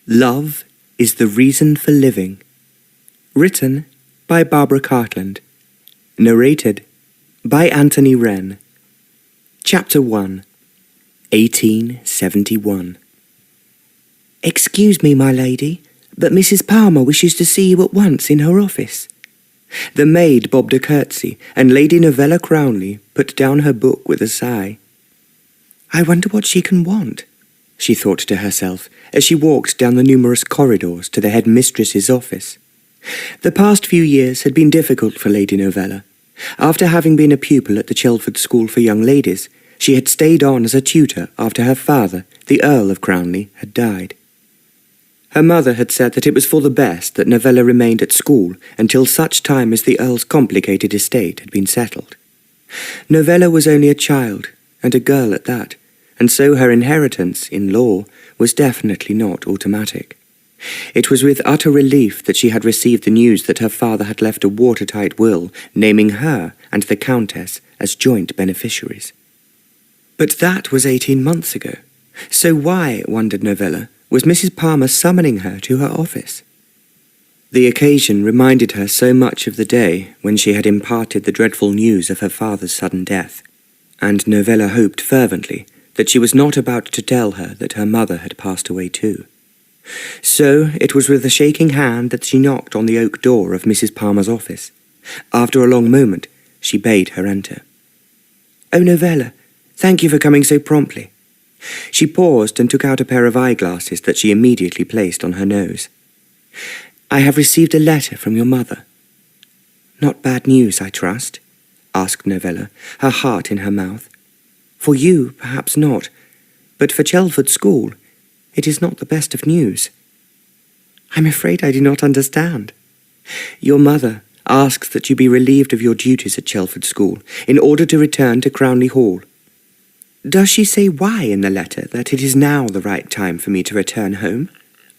Love is the Reason for Living. Written by Barbara Cartland. Narrated by Anthony Wren. Chapter 1. 1871. "Excuse me, my lady, but Mrs. Palmer wishes to see you at once in her office." The maid bobbed a curtsy, and Lady Novella Crownley put down her book with a sigh. "I wonder what she can want," she thought to herself, as she walked down the numerous corridors to the headmistress's office. The past few years had been difficult for Lady Novella. After having been a pupil at the Chelford School for Young Ladies, she had stayed on as a tutor after her father, the Earl of Crownley, had died. Her mother had said that it was for the best that Novella remained at school until such time as the Earl's complicated estate had been settled. Novella was only a child, and a girl at that, and so her inheritance, in law, was definitely not automatic. It was with utter relief that she had received the news that her father had left a watertight will naming her and the Countess as joint beneficiaries. But that was 18 months ago, so why, wondered Novella, was Mrs. Palmer summoning her to her office? The occasion reminded her so much of the day when she had imparted the dreadful news of her father's sudden death, and Novella hoped fervently that she was not about to tell her that her mother had passed away too. So it was with a shaking hand that she knocked on the oak door of Mrs. Palmer's office. After a long moment, she bade her enter. "Oh, Novella, thank you for coming so promptly." She paused and took out a pair of eyeglasses that she immediately placed on her nose. "I have received a letter from your mother." "Not bad news, I trust?" asked Novella, her heart in her mouth. "For you, perhaps not, but for Chelford School, it is not the best of news." "I'm afraid I do not understand." "Your mother asks that you be relieved of your duties at Chelford School in order to return to Crownley Hall." "Does she say why in the letter that it is now the right time for me to return home?"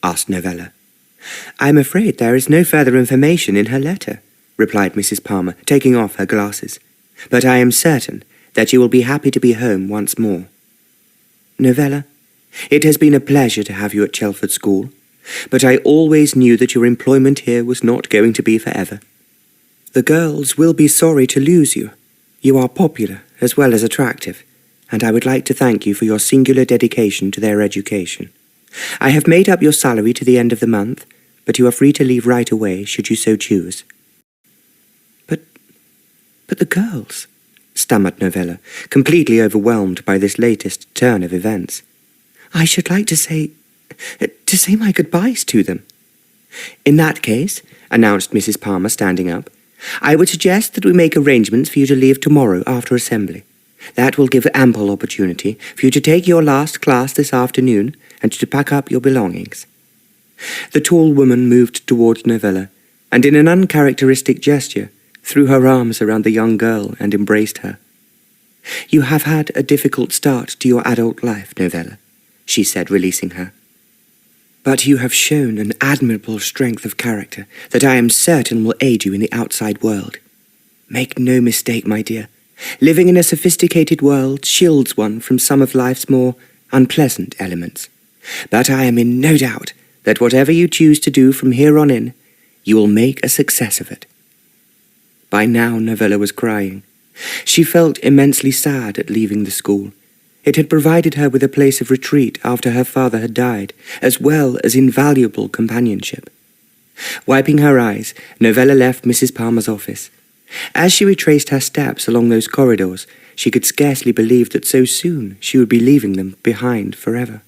asked Novella. "I'm afraid there is no further information in her letter," replied Mrs. Palmer, taking off her glasses. "But I am certain that you will be happy to be home once more. Novella, it has been a pleasure to have you at Chelford School, but I always knew that your employment here was not going to be forever. The girls will be sorry to lose you. You are popular as well as attractive, and I would like to thank you for your singular dedication to their education. I have made up your salary to the end of the month, but you are free to leave right away should you so choose." But the girls," stammered Novella, completely overwhelmed by this latest turn of events. "I should like to say my goodbyes to them." "In that case," announced Mrs. Palmer, standing up, "I would suggest that we make arrangements for you to leave tomorrow after assembly. That will give ample opportunity for you to take your last class this afternoon and to pack up your belongings." The tall woman moved towards Novella, and in an uncharacteristic gesture, threw her arms around the young girl and embraced her. "You have had a difficult start to your adult life, Novella," she said, releasing her. "But you have shown an admirable strength of character that I am certain will aid you in the outside world. Make no mistake, my dear, living in a sophisticated world shields one from some of life's more unpleasant elements. But I am in no doubt that whatever you choose to do from here on in, you will make a success of it." By now Novella was crying. She felt immensely sad at leaving the school. It had provided her with a place of retreat after her father had died, as well as invaluable companionship. Wiping her eyes, Novella left Mrs. Palmer's office. As she retraced her steps along those corridors, she could scarcely believe that so soon she would be leaving them behind forever.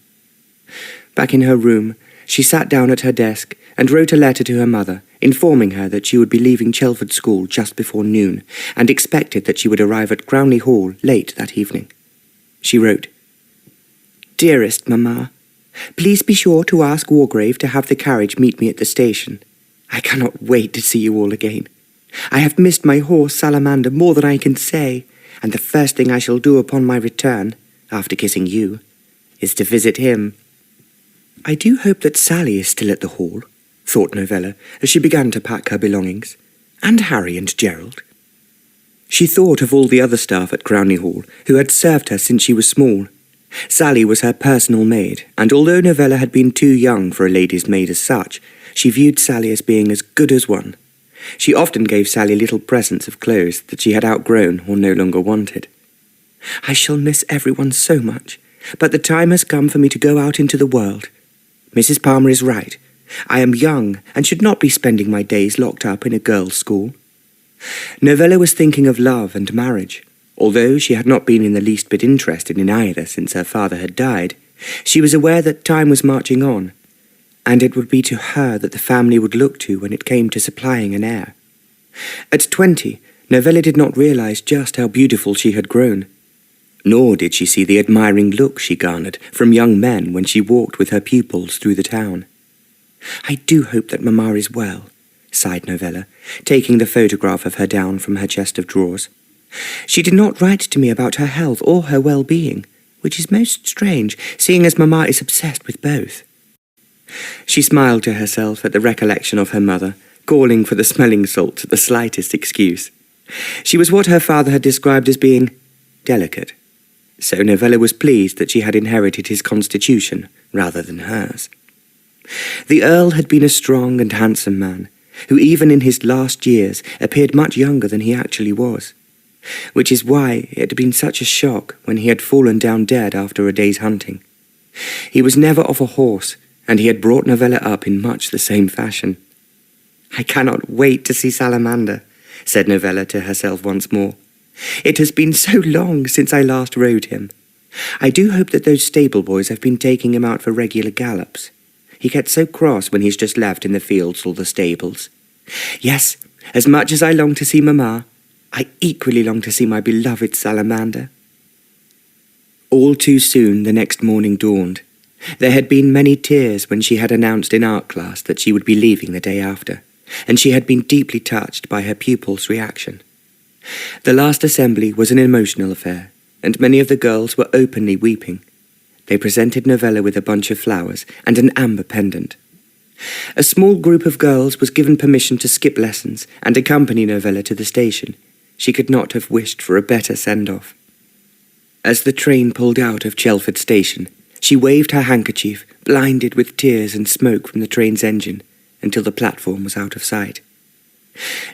Back in her room, she sat down at her desk and wrote a letter to her mother, informing her that she would be leaving Chelford School just before noon, and expected that she would arrive at Crownley Hall late that evening. She wrote, "Dearest Mamma, please be sure to ask Wargrave to have the carriage meet me at the station. I cannot wait to see you all again. I have missed my horse Salamander more than I can say, and the first thing I shall do upon my return, after kissing you, is to visit him." "I do hope that Sally is still at the Hall," thought Novella, as she began to pack her belongings, "and Harry and Gerald." She thought of all the other staff at Crownley Hall who had served her since she was small. Sally was her personal maid, and although Novella had been too young for a lady's maid as such, she viewed Sally as being as good as one. She often gave Sally little presents of clothes that she had outgrown or no longer wanted. "I shall miss everyone so much, but the time has come for me to go out into the world. Mrs. Palmer is right. I am young and should not be spending my days locked up in a girls' school." Novella was thinking of love and marriage. Although she had not been in the least bit interested in either since her father had died, she was aware that time was marching on, and it would be to her that the family would look to when it came to supplying an heir. At 20, Novella did not realize just how beautiful she had grown. Nor did she see the admiring look she garnered from young men when she walked with her pupils through the town. "I do hope that Mamma is well," sighed Novella, taking the photograph of her down from her chest of drawers. "She did not write to me about her health or her well-being, which is most strange, seeing as Mamma is obsessed with both." She smiled to herself at the recollection of her mother, calling for the smelling salts at the slightest excuse. She was what her father had described as being delicate, so Novella was pleased that she had inherited his constitution rather than hers. The Earl had been a strong and handsome man, who even in his last years appeared much younger than he actually was, which is why it had been such a shock when he had fallen down dead after a day's hunting. He was never off a horse, and he had brought Novella up in much the same fashion. "I cannot wait to see Salamander," said Novella to herself once more. "It has been so long since I last rode him. I do hope that those stable boys have been taking him out for regular gallops. He gets so cross when he's just left in the fields or the stables. Yes, as much as I long to see Mamma, I equally long to see my beloved Salamander." All too soon the next morning dawned. There had been many tears when she had announced in art class that she would be leaving the day after, and she had been deeply touched by her pupils' reaction. The last assembly was an emotional affair, and many of the girls were openly weeping. They presented Novella with a bunch of flowers and an amber pendant. A small group of girls was given permission to skip lessons and accompany Novella to the station. She could not have wished for a better send-off. As the train pulled out of Chelford Station, she waved her handkerchief, blinded with tears and smoke from the train's engine, until the platform was out of sight.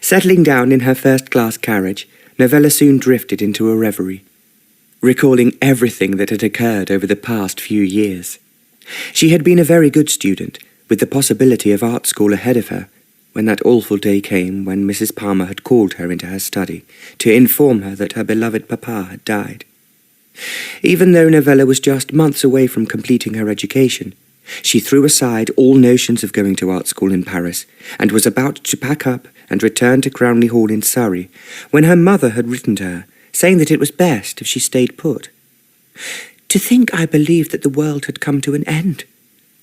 Settling down in her first-class carriage, Novella soon drifted into a reverie, recalling everything that had occurred over the past few years. She had been a very good student, with the possibility of art school ahead of her, when that awful day came when Mrs. Palmer had called her into her study to inform her that her beloved papa had died. Even though Novella was just months away from completing her education, she threw aside all notions of going to art school in Paris and was about to pack up and return to Crownley Hall in Surrey when her mother had written to her, saying that it was best if she stayed put. "To think I believed that the world had come to an end,"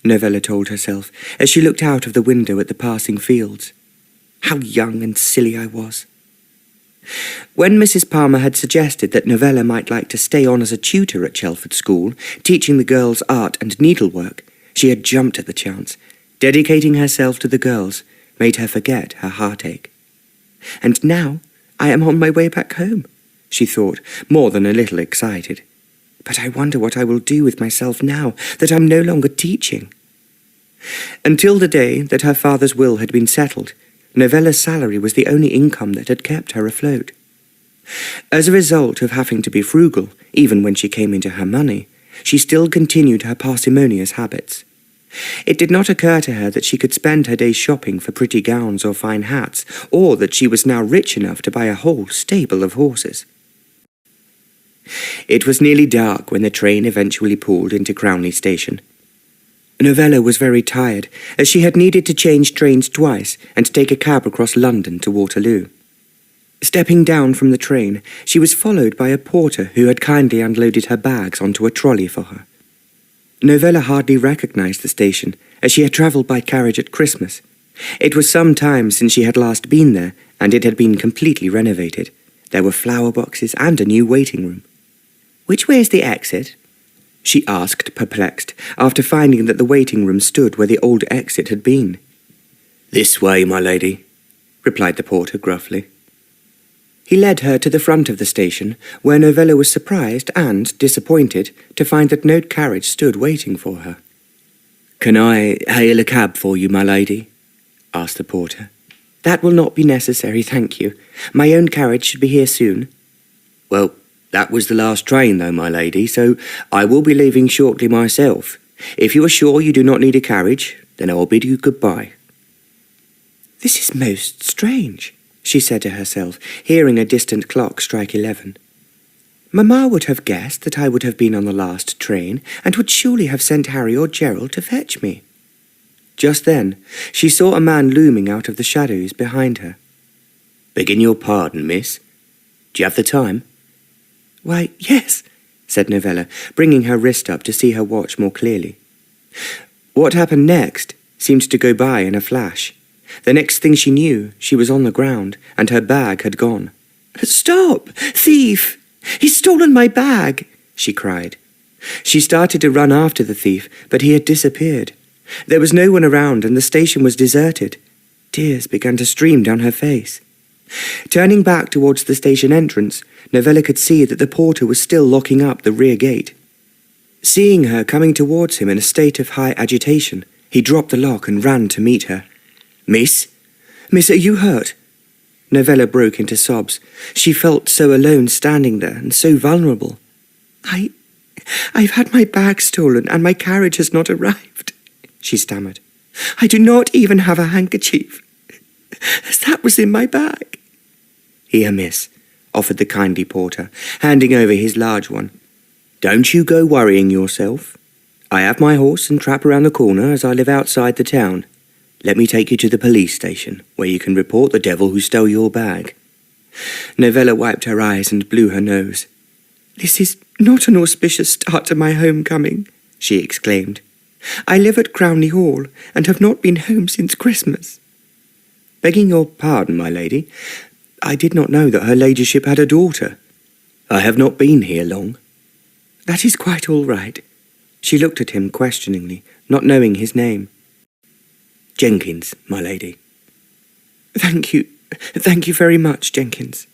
Novella told herself as she looked out of the window at the passing fields. "How young and silly I was." When Mrs. Palmer had suggested that Novella might like to stay on as a tutor at Chelford School, teaching the girls art and needlework, she had jumped at the chance. Dedicating herself to the girls made her forget her heartache. "And now I am on my way back home," she thought, more than a little excited. "But I wonder what I will do with myself now that I'm no longer teaching." Until the day that her father's will had been settled, Novella's salary was the only income that had kept her afloat. As a result of having to be frugal, even when she came into her money, she still continued her parsimonious habits. It did not occur to her that she could spend her days shopping for pretty gowns or fine hats, or that she was now rich enough to buy a whole stable of horses. It was nearly dark when the train eventually pulled into Crownley Station. Novella was very tired, as she had needed to change trains twice and take a cab across London to Waterloo. Stepping down from the train, she was followed by a porter who had kindly unloaded her bags onto a trolley for her. Novella hardly recognized the station, as she had travelled by carriage at Christmas. It was some time since she had last been there, and it had been completely renovated. There were flower boxes and a new waiting room. "Which way is the exit?" she asked, perplexed, after finding that the waiting room stood where the old exit had been. "This way, my lady," replied the porter gruffly. He led her to the front of the station, where Novella was surprised and disappointed to find that no carriage stood waiting for her. "Can I hail a cab for you, my lady?" asked the porter. "That will not be necessary, thank you. My own carriage should be here soon." "Well, that was the last train, though, my lady, so I will be leaving shortly myself. If you are sure you do not need a carriage, then I will bid you goodbye." "This is most strange," she said to herself, hearing a distant clock strike 11. "Mamma would have guessed that I would have been on the last train, and would surely have sent Harry or Gerald to fetch me." Just then, she saw a man looming out of the shadows behind her. "Begging your pardon, miss. Do you have the time?" "Why, yes," said Novella, bringing her wrist up to see her watch more clearly. What happened next seemed to go by in a flash. The next thing she knew, she was on the ground, and her bag had gone. "Stop! Thief! He's stolen my bag!" she cried. She started to run after the thief, but he had disappeared. There was no one around, and the station was deserted. Tears began to stream down her face. Turning back towards the station entrance, Novella could see that the porter was still locking up the rear gate. Seeing her coming towards him in a state of high agitation, he dropped the lock and ran to meet her. "Miss? Miss, are you hurt?" Novella broke into sobs. She felt so alone standing there and so vulnerable. I've had my bag stolen and my carriage has not arrived," she stammered. "I do not even have a handkerchief, as that was in my bag." "Here, miss," offered the kindly porter, handing over his large one. "Don't you go worrying yourself. I have my horse and trap around the corner as I live outside the town. Let me take you to the police station, where you can report the devil who stole your bag." Novella wiped her eyes and blew her nose. "This is not an auspicious start to my homecoming," she exclaimed. "I live at Crownley Hall, and have not been home since Christmas." "Begging your pardon, my lady, I did not know that her ladyship had a daughter. I have not been here long." "That is quite all right." She looked at him questioningly, not knowing his name. "Jenkins, my lady." Thank you very much, Jenkins.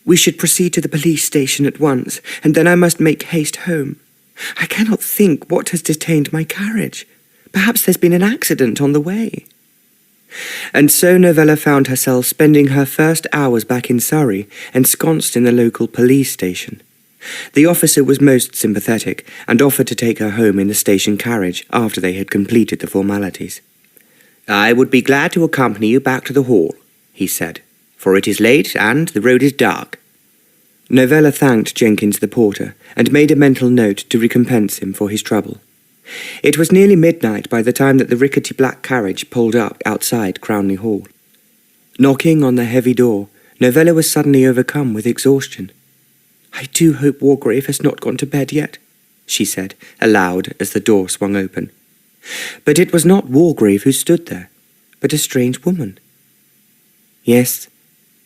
We should proceed to the police station at once, and then I must make haste home. I cannot think what has detained my carriage. Perhaps there's been an accident on the way." And so Novella found herself spending her first hours back in Surrey, ensconced in the local police station. The officer was most sympathetic, and offered to take her home in the station carriage after they had completed the formalities. "I would be glad to accompany you back to the hall," he said, "for it is late and the road is dark." Novella thanked Jenkins the porter, and made a mental note to recompense him for his trouble. It was nearly midnight by the time that the rickety black carriage pulled up outside Crownley Hall. Knocking on the heavy door, Novella was suddenly overcome with exhaustion. "I do hope Wargrave has not gone to bed yet," she said, aloud as the door swung open. But it was not Wargrave who stood there, but a strange woman. "Yes,"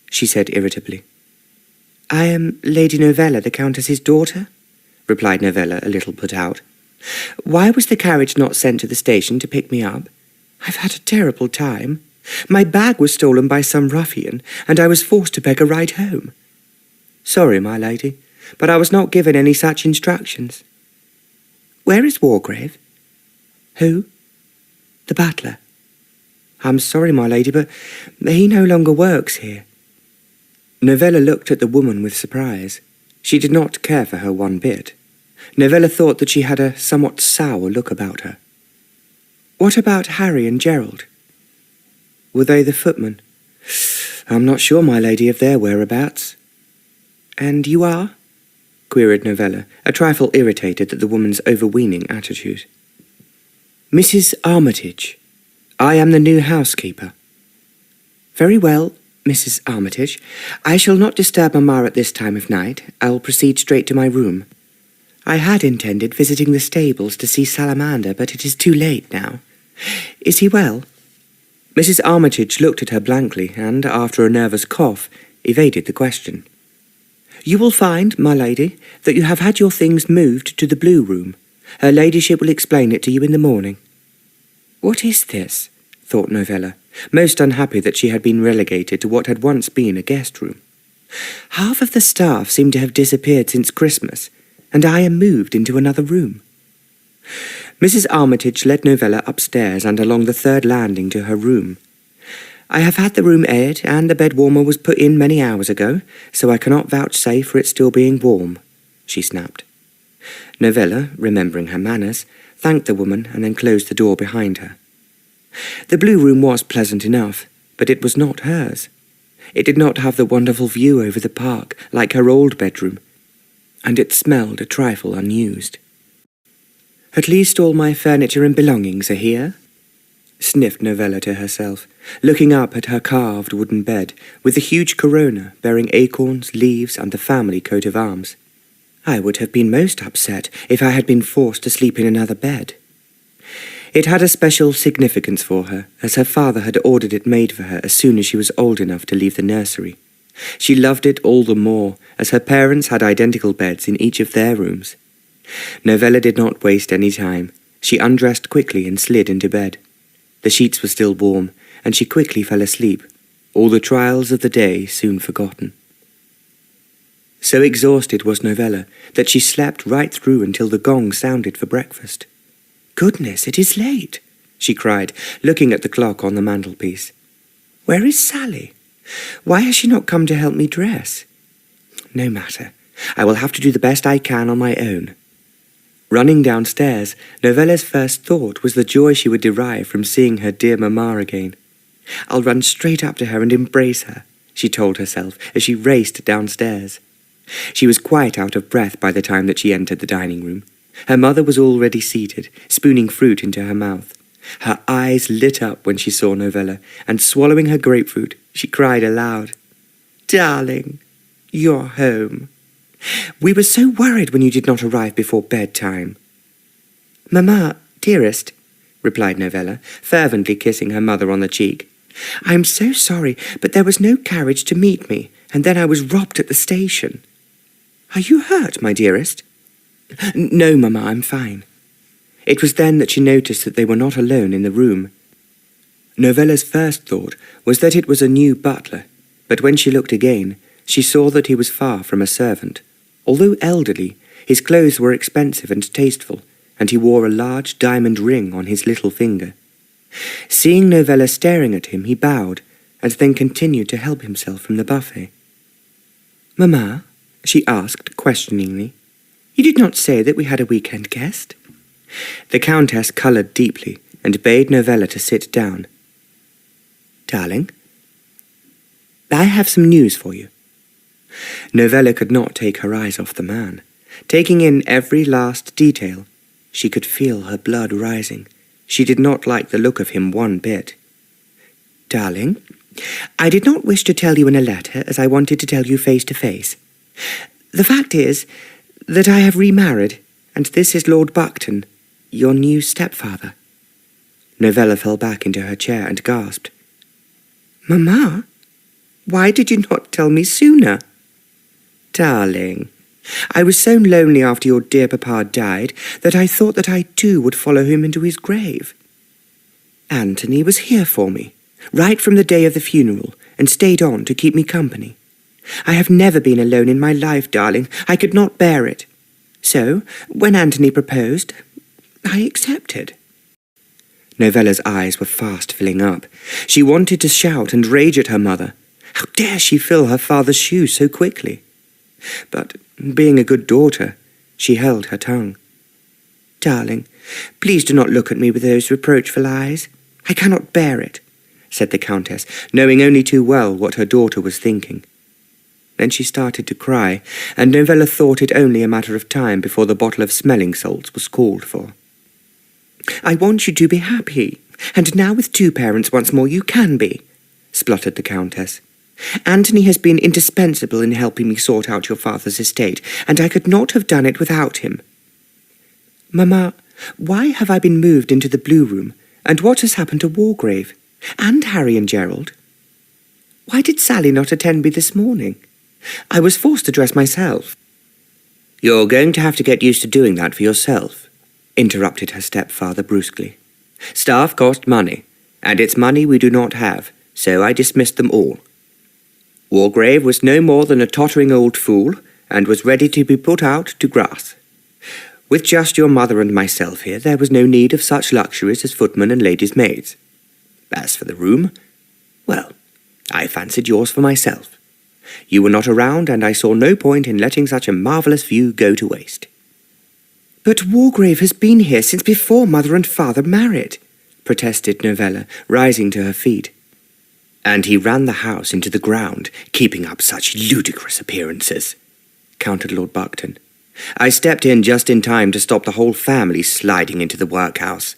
she said irritably. "I am Lady Novella, the Countess's daughter," replied Novella, a little put out. "Why was the carriage not sent to the station to pick me up? I've had a terrible time. My bag was stolen by some ruffian, and I was forced to beg a ride home." "Sorry, my lady, but I was not given any such instructions." "Where is Wargrave?" "Who?" "The butler." "I'm sorry, my lady, but he no longer works here." Novella looked at the woman with surprise. She did not care for her one bit. Novella thought that she had a somewhat sour look about her. "What about Harry and Gerald?" "Were they the footmen?" "I'm not sure, my lady, of their whereabouts." "And you are?" queried Novella, a trifle irritated at the woman's overweening attitude. "Mrs. Armitage. I am the new housekeeper." "Very well, Mrs. Armitage. I shall not disturb Mamma at this time of night. I will proceed straight to my room. I had intended visiting the stables to see Salamander, but it is too late now. Is he well?" Mrs. Armitage looked at her blankly, and, after a nervous cough, evaded the question. "You will find, my lady, that you have had your things moved to the blue room. Her ladyship will explain it to you in the morning." What is this? Thought Novella, most unhappy that she had been relegated to what had once been a guest room. Half of the staff seem to have disappeared since Christmas, and I am moved into another room. Mrs. Armitage led Novella upstairs and along the third landing to her room. I have had the room aired, and the bed warmer was put in many hours ago, so I cannot vouchsafe for it still being warm, she snapped. Novella, remembering her manners, thanked the woman and then closed the door behind her. The blue room was pleasant enough, but it was not hers. It did not have the wonderful view over the park like her old bedroom, and it smelled a trifle unused. "At least all my furniture and belongings are here," sniffed Novella to herself, looking up at her carved wooden bed with the huge corona bearing acorns, leaves, and the family coat of arms. "I would have been most upset if I had been forced to sleep in another bed." It had a special significance for her, as her father had ordered it made for her as soon as she was old enough to leave the nursery. She loved it all the more, as her parents had identical beds in each of their rooms. Novella did not waste any time. She undressed quickly and slid into bed. The sheets were still warm, and she quickly fell asleep, all the trials of the day soon forgotten. So exhausted was Novella that she slept right through until the gong sounded for breakfast. "Goodness, it is late," she cried, looking at the clock on the mantelpiece. "Where is Sally? Why has she not come to help me dress? No matter. I will have to do the best I can on my own." Running downstairs, Novella's first thought was the joy she would derive from seeing her dear mamma again. "I'll run straight up to her and embrace her," she told herself as she raced downstairs. She was quite out of breath by the time that she entered the dining room. Her mother was already seated, spooning fruit into her mouth. Her eyes lit up when she saw Novella, and swallowing her grapefruit, she cried aloud, "Darling, you're home. We were so worried when you did not arrive before bedtime." "Mamma, dearest," replied Novella, fervently kissing her mother on the cheek. "I am so sorry, but there was no carriage to meet me, and then I was robbed at the station." "Are you hurt, my dearest?" "No, Mamma, I'm fine." It was then that she noticed that they were not alone in the room. Novella's first thought was that it was a new butler, but when she looked again, she saw that he was far from a servant. Although elderly, his clothes were expensive and tasteful, and he wore a large diamond ring on his little finger. Seeing Novella staring at him, he bowed, and then continued to help himself from the buffet. "Mamma," she asked questioningly, "you did not say that we had a weekend guest?" The Countess coloured deeply and bade Novella to sit down. "Darling, I have some news for you." Novella could not take her eyes off the man. Taking in every last detail, she could feel her blood rising. She did not like the look of him one bit. "Darling, I did not wish to tell you in a letter, as I wanted to tell you face to face. The fact is that I have remarried, and this is Lord Buckton, your new stepfather." Novella fell back into her chair and gasped. "Mamma, why did you not tell me sooner?" "Darling, I was so lonely after your dear papa died that I thought that I too would follow him into his grave. Anthony was here for me, right from the day of the funeral, and stayed on to keep me company. I have never been alone in my life, darling. I could not bear it. So, when Anthony proposed, I accepted." Novella's eyes were fast filling up. She wanted to shout and rage at her mother. How dare she fill her father's shoes so quickly? But, being a good daughter, she held her tongue. "Darling, please do not look at me with those reproachful eyes. I cannot bear it," said the Countess, knowing only too well what her daughter was thinking. Then she started to cry, and Novella thought it only a matter of time before the bottle of smelling salts was called for. "I want you to be happy, and now with two parents once more you can be," spluttered the Countess. "Anthony has been indispensable in helping me sort out your father's estate, and I could not have done it without him. Mamma, why have I been moved into the blue room, and what has happened to Wargrave, and Harry and Gerald? Why did Sally not attend me this morning? I was forced to dress myself." "You're going to have to get used to doing that for yourself," interrupted her stepfather brusquely. "Staff cost money, and it's money we do not have, so I dismissed them all." Wargrave was no more than a tottering old fool, and was ready to be put out to grass. With just your mother and myself here, there was no need of such luxuries as footmen and ladies' maids. As for the room, well, I fancied yours for myself. You were not around, and I saw no point in letting such a marvellous view go to waste." "But Wargrave has been here since before mother and father married," protested Novella, rising to her feet. "And he ran the house into the ground, keeping up such ludicrous appearances," countered Lord Buckton. "I stepped in just in time to stop the whole family sliding into the workhouse."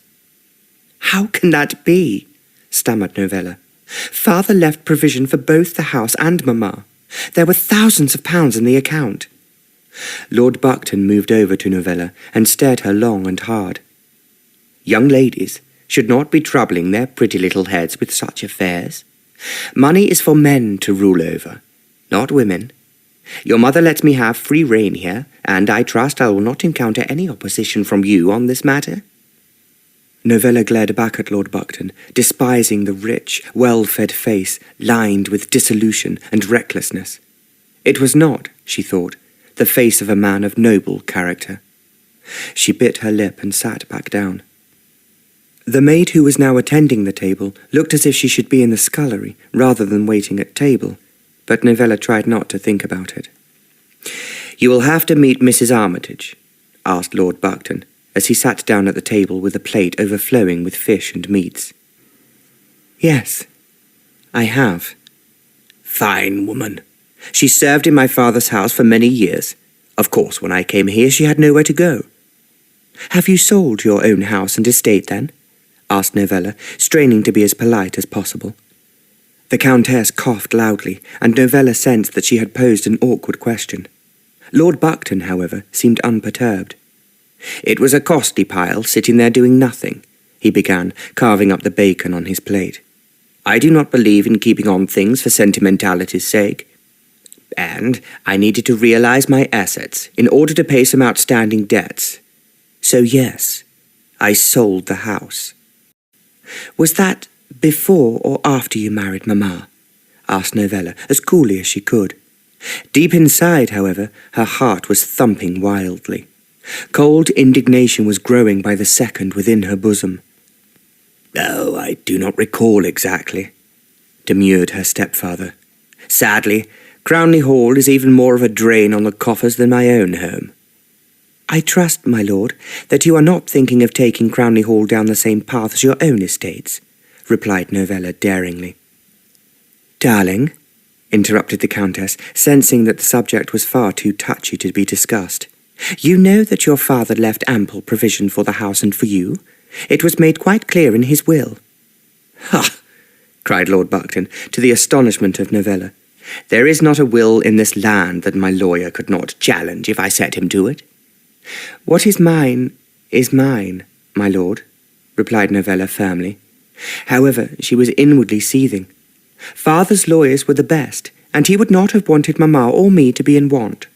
"How can that be?" stammered Novella. "Father left provision for both the house and mamma. There were thousands of pounds in the account." Lord Buckton moved over to Novella and stared her long and hard. "Young ladies should not be troubling their pretty little heads with such affairs. Money is for men to rule over, not women. Your mother lets me have free rein here, and I trust I will not encounter any opposition from you on this matter." Novella glared back at Lord Buckton, despising the rich, well-fed face lined with dissolution and recklessness. It was not, she thought, the face of a man of noble character. She bit her lip and sat back down. The maid who was now attending the table looked as if she should be in the scullery rather than waiting at table, but Novella tried not to think about it. "You will have to meet Mrs. Armitage," asked Lord Buckton, as he sat down at the table with a plate overflowing with fish and meats. "Yes, I have." "Fine woman. She served in my father's house for many years. Of course, when I came here, she had nowhere to go." "Have you sold your own house and estate, then?" asked Novella, straining to be as polite as possible. The Countess coughed loudly, and Novella sensed that she had posed an awkward question. Lord Buckton, however, seemed unperturbed. "It was a costly pile, sitting there doing nothing," he began, carving up the bacon on his plate. "I do not believe in keeping on things for sentimentality's sake. And I needed to realize my assets in order to pay some outstanding debts. So yes, I sold the house." "Was that before or after you married Mamma?" asked Novella, as coolly as she could. Deep inside, however, her heart was thumping wildly. Cold indignation was growing by the second within her bosom. "Oh, I do not recall exactly," demurred her stepfather. "Sadly, Crownley Hall is even more of a drain on the coffers than my own home." "I trust, my lord, that you are not thinking of taking Crownley Hall down the same path as your own estates," replied Novella daringly. "Darling," interrupted the Countess, sensing that the subject was far too touchy to be discussed, "you know that your father left ample provision for the house and for you. It was made quite clear in his will." "Ha!" cried Lord Buckton, to the astonishment of Novella. "There is not a will in this land that my lawyer could not challenge if I set him to it." "What is mine, my lord," replied Novella firmly. However, she was inwardly seething. Father's lawyers were the best, and he would not have wanted Mamma or me to be in want.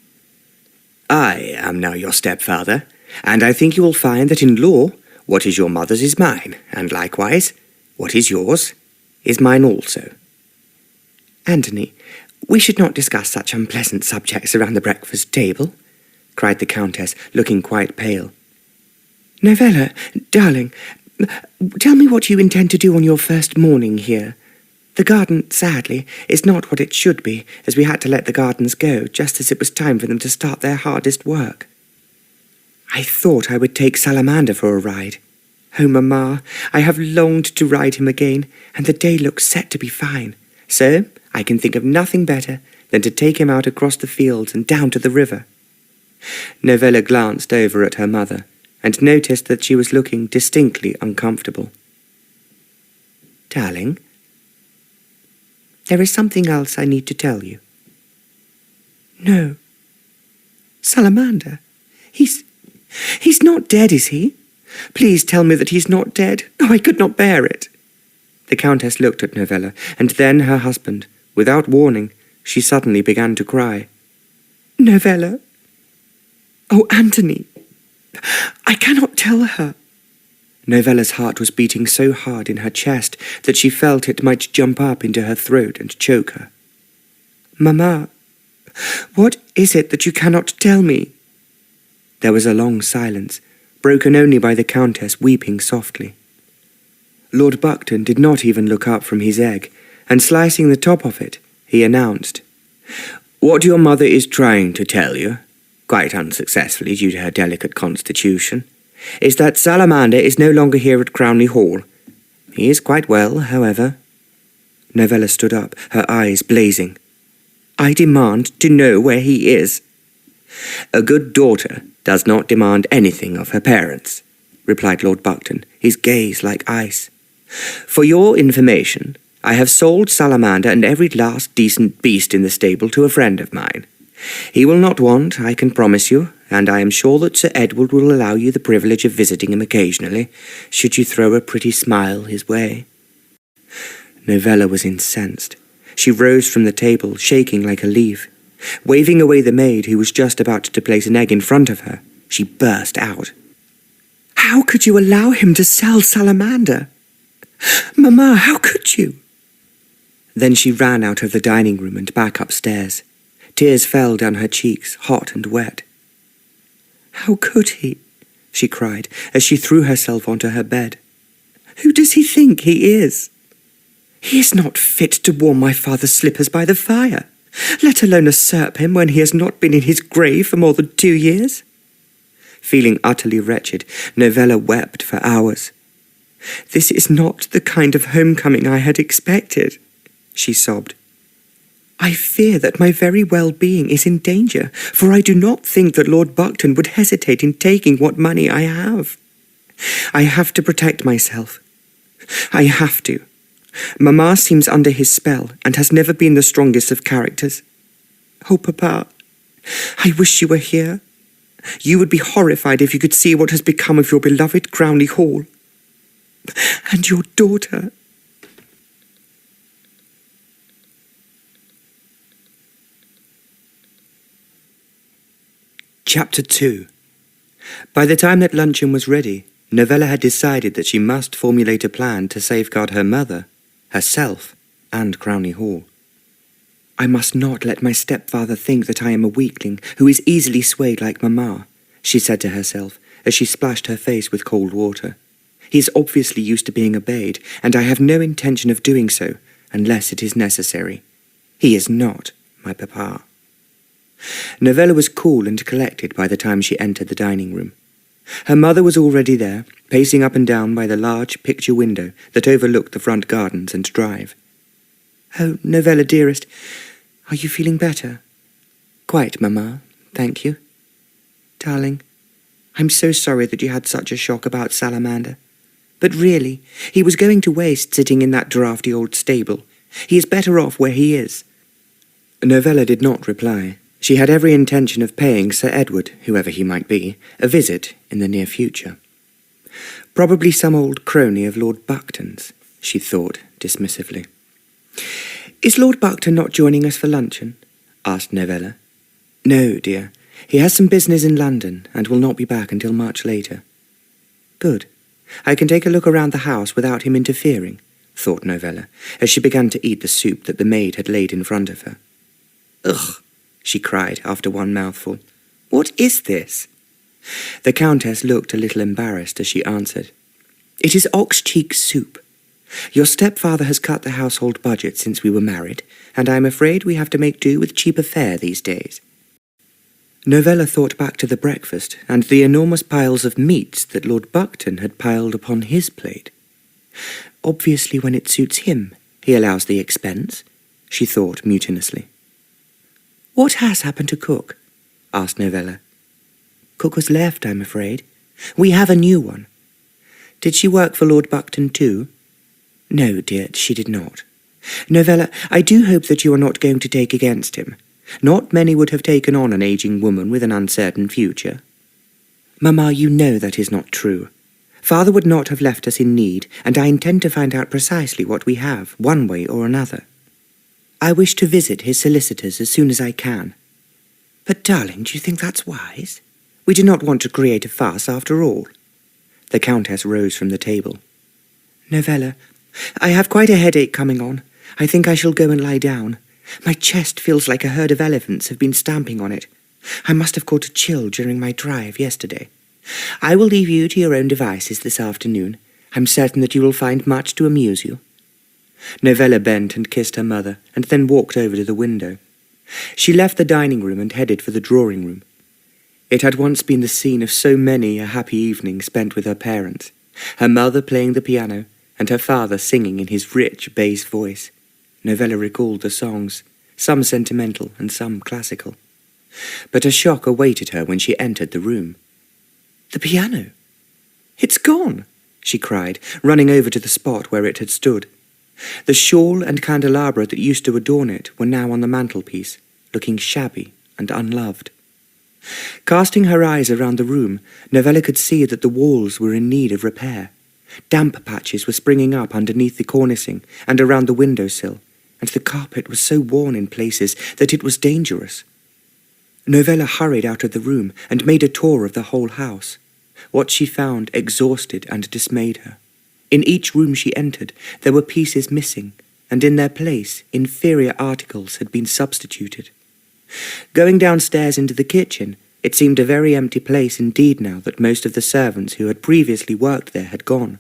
"I am now your stepfather, and I think you will find that in law, what is your mother's is mine, and likewise, what is yours is mine also." "Anthony, we should not discuss such unpleasant subjects around the breakfast table," cried the Countess, looking quite pale. "Novella, darling, tell me what you intend to do on your first morning here. The garden, sadly, is not what it should be, as we had to let the gardens go just as it was time for them to start their hardest work. I thought I would take Salamander for a ride. Oh, Mamma, I have longed to ride him again, and the day looks set to be fine. So I can think of nothing better than to take him out across the fields and down to the river." Novella glanced over at her mother, and noticed that she was looking distinctly uncomfortable. "Darling, there is something else I need to tell you." "No. Salamander, he's not dead, is he? Please tell me that he's not dead. Oh, I could not bear it." The Countess looked at Novella, and then her husband. Without warning, she suddenly began to cry. "Novella! Oh, Anthony! I cannot tell her." Novella's heart was beating so hard in her chest that she felt it might jump up into her throat and choke her. Mamma, what is it that you cannot tell me?" There was a long silence, broken only by the Countess weeping softly. Lord Buckton did not even look up from his egg, and slicing the top of it, he announced, "What your mother is trying to tell you, quite unsuccessfully due to her delicate constitution, is that Salamander is no longer here at Crownley Hall. He is quite well, however." Novella stood up, her eyes blazing. "I demand to know where he is." "A good daughter does not demand anything of her parents," replied Lord Buckton, his gaze like ice. "For your information, I have sold Salamander and every last decent beast in the stable to a friend of mine. He will not want, I can promise you, and I am sure that Sir Edward will allow you the privilege of visiting him occasionally, should you throw a pretty smile his way." Novella was incensed. She rose from the table, shaking like a leaf. Waving away the maid who was just about to place an egg in front of her, she burst out. "How could you allow him to sell Salamander? Mamma, how could you?" Then she ran out of the dining room and back upstairs. Tears fell down her cheeks, hot and wet. "How could he?" she cried, as she threw herself onto her bed. "Who does he think he is? He is not fit to warm my father's slippers by the fire, let alone usurp him when he has not been in his grave for more than 2 years." Feeling utterly wretched, Novella wept for hours. "This is not the kind of homecoming I had expected," she sobbed. "I fear that my very well-being is in danger, for I do not think that Lord Buckton would hesitate in taking what money I have. I have to protect myself. I have to. Mamma seems under his spell and has never been the strongest of characters. Oh, Papa, I wish you were here. You would be horrified if you could see what has become of your beloved Crownley Hall. And your daughter." Chapter 2. By the time that luncheon was ready, Novella had decided that she must formulate a plan to safeguard her mother, herself, and Crownley Hall. "I must not let my stepfather think that I am a weakling who is easily swayed like Mamma," she said to herself as she splashed her face with cold water. "He is obviously used to being obeyed, and I have no intention of doing so unless it is necessary. He is not my papa." Novella was cool and collected by the time she entered the dining room. Her mother was already there, pacing up and down by the large picture window that overlooked the front gardens and drive. "Oh, Novella, dearest, are you feeling better?" "Quite, Mamma, thank you." "Darling, I'm so sorry that you had such a shock about Salamander. But really, he was going to waste sitting in that draughty old stable. He is better off where he is." Novella did not reply. She had every intention of paying Sir Edward, whoever he might be, a visit in the near future. Probably some old crony of Lord Buckton's, she thought dismissively. "Is Lord Buckton not joining us for luncheon?" asked Novella. "No, dear. He has some business in London and will not be back until much later." "Good. I can take a look around the house without him interfering," thought Novella, as she began to eat the soup that the maid had laid in front of her. "Ugh!" she cried after one mouthful. "What is this?" The Countess looked a little embarrassed as she answered. "It is ox-cheek soup. Your stepfather has cut the household budget since we were married, and I am afraid we have to make do with cheaper fare these days." Novella thought back to the breakfast and the enormous piles of meats that Lord Buckton had piled upon his plate. Obviously when it suits him, he allows the expense, she thought mutinously. "What has happened to Cook?" asked Novella. "Cook was left, I'm afraid. We have a new one." "Did she work for Lord Buckton too?" "No, dear, she did not. Novella, I do hope that you are not going to take against him. Not many would have taken on an aging woman with an uncertain future." "Mamma, you know that is not true. Father would not have left us in need, and I intend to find out precisely what we have, one way or another. I wish to visit his solicitors as soon as I can." "But, darling, do you think that's wise? We do not want to create a fuss after all." The Countess rose from the table. "Novella, I have quite a headache coming on. I think I shall go and lie down. My chest feels like a herd of elephants have been stamping on it. I must have caught a chill during my drive yesterday. I will leave you to your own devices this afternoon. I'm certain that you will find much to amuse you." Novella bent and kissed her mother, and then walked over to the window. She left the dining room and headed for the drawing room. It had once been the scene of so many a happy evening spent with her parents, her mother playing the piano, and her father singing in his rich bass voice. Novella recalled the songs, some sentimental and some classical. But a shock awaited her when she entered the room. "The piano! It's gone!" she cried, running over to the spot where it had stood. The shawl and candelabra that used to adorn it were now on the mantelpiece, looking shabby and unloved. Casting her eyes around the room, Novella could see that the walls were in need of repair. Damp patches were springing up underneath the cornicing and around the windowsill, and the carpet was so worn in places that it was dangerous. Novella hurried out of the room and made a tour of the whole house. What she found exhausted and dismayed her. In each room she entered, there were pieces missing, and in their place inferior articles had been substituted. Going downstairs into the kitchen, it seemed a very empty place indeed now that most of the servants who had previously worked there had gone.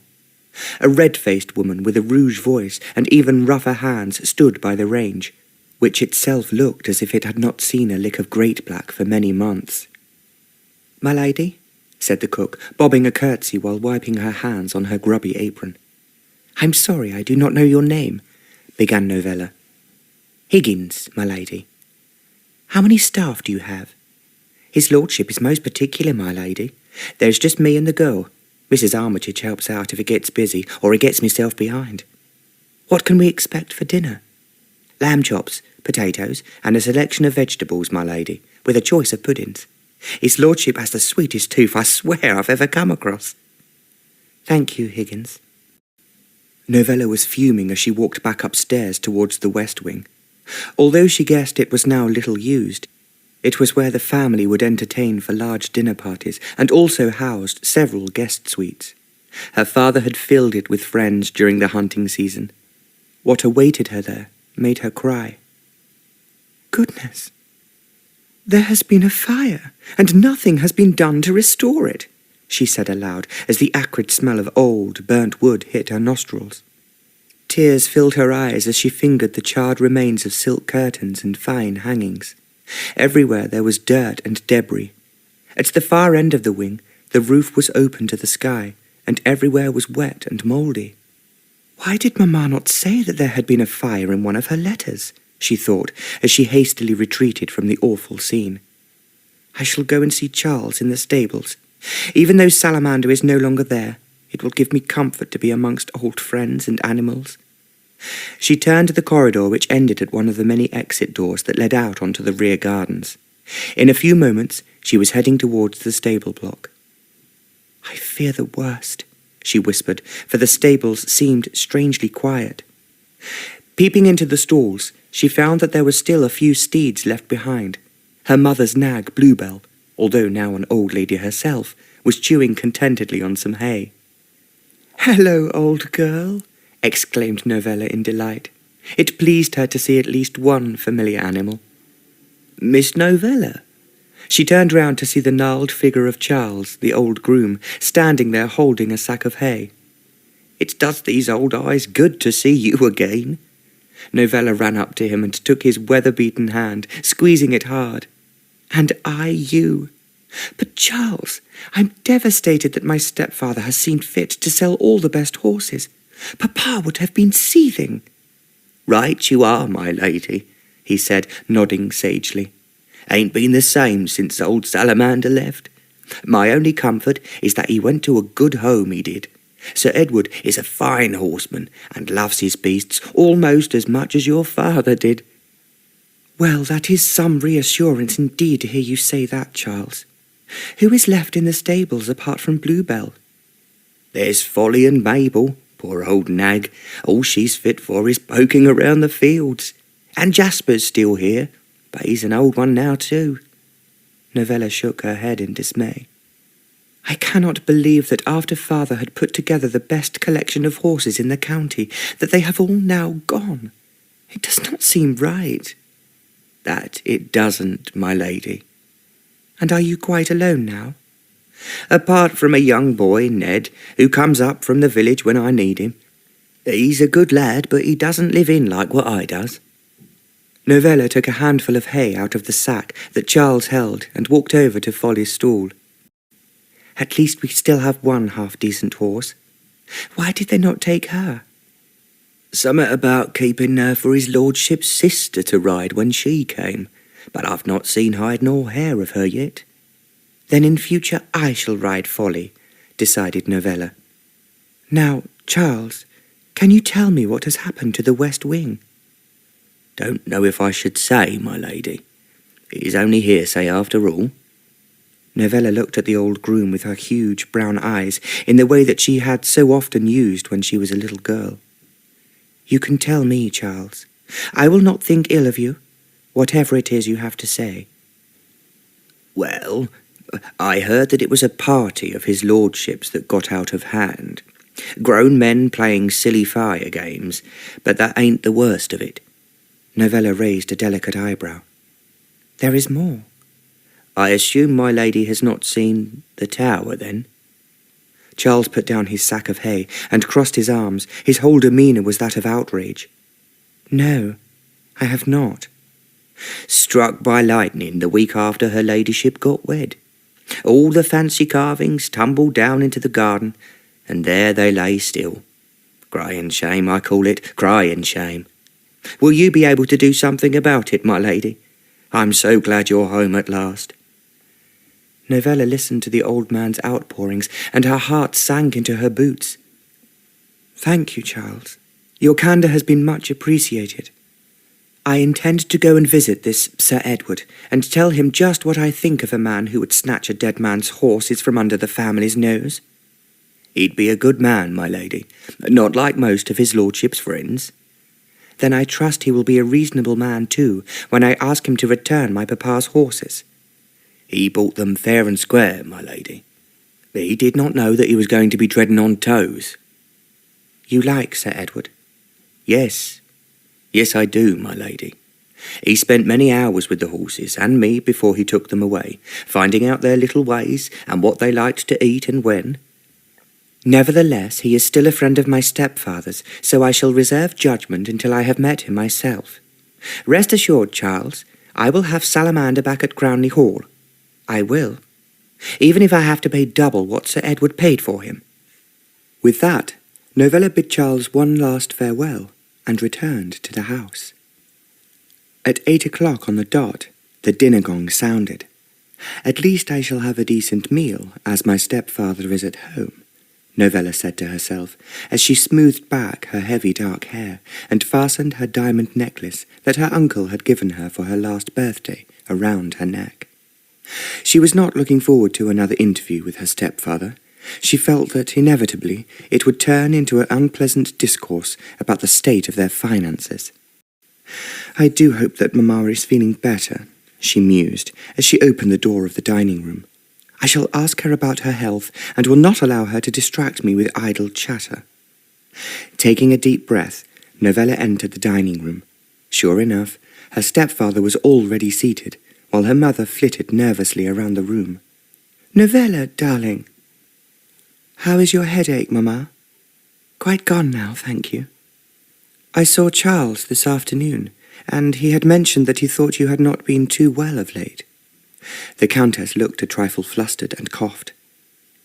A red-faced woman with a rouge voice and even rougher hands stood by the range, which itself looked as if it had not seen a lick of grate black for many months. "My lady?" said the cook, bobbing a curtsy while wiping her hands on her grubby apron. "I'm sorry I do not know your name," began Novella. "Higgins, my lady." "How many staff do you have?" "His lordship is most particular, my lady. There's just me and the girl. Mrs. Armitage helps out if it gets busy, or he gets myself behind." "What can we expect for dinner?" "Lamb chops, potatoes, and a selection of vegetables, my lady, with a choice of puddings. His lordship has the sweetest tooth I swear I've ever come across." "Thank you, Higgins." Novella was fuming as she walked back upstairs towards the west wing. Although she guessed it was now little used, it was where the family would entertain for large dinner parties and also housed several guest suites. Her father had filled it with friends during the hunting season. What awaited her there made her cry. "Goodness! There has been a fire, and nothing has been done to restore it," she said aloud as the acrid smell of old, burnt wood hit her nostrils. Tears filled her eyes as she fingered the charred remains of silk curtains and fine hangings. Everywhere there was dirt and debris. At the far end of the wing, the roof was open to the sky, and everywhere was wet and mouldy. "Why did Mamma not say that there had been a fire in one of her letters?" she thought, as she hastily retreated from the awful scene. "I shall go and see Charles in the stables. Even though Salamander is no longer there, it will give me comfort to be amongst old friends and animals." She turned to the corridor which ended at one of the many exit doors that led out onto the rear gardens. In a few moments, she was heading towards the stable block. "I fear the worst," she whispered, for the stables seemed strangely quiet. Peeping into the stalls, she found that there were still a few steeds left behind. Her mother's nag, Bluebell, although now an old lady herself, was chewing contentedly on some hay. "Hello, old girl," exclaimed Novella in delight. It pleased her to see at least one familiar animal. "Miss Novella?" She turned round to see the gnarled figure of Charles, the old groom, standing there holding a sack of hay. "It does these old eyes good to see you again." Novella ran up to him and took his weather-beaten hand, squeezing it hard. "And I you. But Charles, I'm devastated that my stepfather has seen fit to sell all the best horses. Papa would have been seething." "Right you are, my lady," he said, nodding sagely. "Ain't been the same since old Salamander left. My only comfort is that he went to a good home, he did. Sir Edward is a fine horseman and loves his beasts almost as much as your father did." "Well, that is some reassurance indeed to hear you say that, Charles. Who is left in the stables apart from Bluebell?" "There's Folly and Mabel, poor old nag. All she's fit for is poking around the fields. And Jasper's still here, but he's an old one now too." Novella shook her head in dismay. "I cannot believe that after father had put together the best collection of horses in the county, that they have all now gone. It does not seem right." "That it doesn't, my lady." "And are you quite alone now?" "Apart from a young boy, Ned, who comes up from the village when I need him. He's a good lad, but he doesn't live in like what I does." Novella took a handful of hay out of the sack that Charles held and walked over to Folly's stall. "At least we still have one half-decent horse. Why did they not take her?" "Summat about keeping her for his lordship's sister to ride when she came, but I've not seen hide nor hair of her yet." "Then in future I shall ride Folly," decided Novella. "Now, Charles, can you tell me what has happened to the West Wing?" "Don't know if I should say, my lady. It is only hearsay after all." Novella looked at the old groom with her huge brown eyes in the way that she had so often used when she was a little girl. "You can tell me, Charles. I will not think ill of you, whatever it is you have to say." "Well, I heard that it was a party of his lordship's that got out of hand. Grown men playing silly fire games, but that ain't the worst of it." Novella raised a delicate eyebrow. "There is more." "I assume my lady has not seen the tower, then?" Charles put down his sack of hay and crossed his arms. His whole demeanour was that of outrage. "No, I have not." "Struck by lightning the week after her ladyship got wed. All the fancy carvings tumbled down into the garden, and there they lay still. Crying shame, I call it, crying shame. Will you be able to do something about it, my lady? I'm so glad you're home at last." Novella listened to the old man's outpourings, and her heart sank into her boots. "Thank you, Charles. Your candour has been much appreciated. I intend to go and visit this Sir Edward, and tell him just what I think of a man who would snatch a dead man's horses from under the family's nose." "He'd be a good man, my lady, not like most of his lordship's friends." "Then I trust he will be a reasonable man too, when I ask him to return my papa's horses." "He bought them fair and square, my lady. He did not know that he was going to be treading on toes." "You like Sir Edward?" Yes, I do, my lady. He spent many hours with the horses and me before he took them away, finding out their little ways and what they liked to eat and when." "Nevertheless, he is still a friend of my stepfather's, so I shall reserve judgment until I have met him myself. Rest assured, Charles, I will have Salamander back at Crownley Hall. I will, even if I have to pay double what Sir Edward paid for him." With that, Novella bid Charles one last farewell and returned to the house. At 8 o'clock on the dot, the dinner gong sounded. "At least I shall have a decent meal, as my stepfather is at home," Novella said to herself, as she smoothed back her heavy dark hair and fastened her diamond necklace that her uncle had given her for her last birthday around her neck. She was not looking forward to another interview with her stepfather. She felt that, inevitably, it would turn into an unpleasant discourse about the state of their finances. "I do hope that Mamma is feeling better," she mused, as she opened the door of the dining room. "I shall ask her about her health, and will not allow her to distract me with idle chatter." Taking a deep breath, Novella entered the dining room. Sure enough, her stepfather was already seated, while her mother flitted nervously around the room. "Novella, darling." "How is your headache, Mamma?" "Quite gone now, thank you." "I saw Charles this afternoon, and he had mentioned that he thought you had not been too well of late." The Countess looked a trifle flustered and coughed.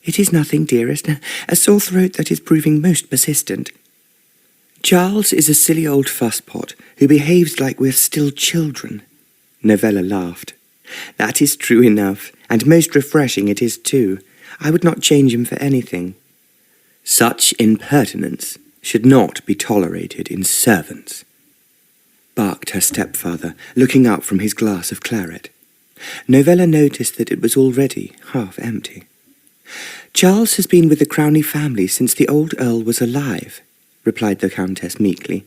"It is nothing, dearest. A sore throat that is proving most persistent." "Charles is a silly old fusspot who behaves like we're still children." Novella laughed. "That is true enough, and most refreshing it is too. I would not change him for anything." "Such impertinence should not be tolerated in servants," barked her stepfather, looking up from his glass of claret. Novella noticed that it was already half empty. "Charles has been with the Crownley family since the old Earl was alive," replied the Countess meekly.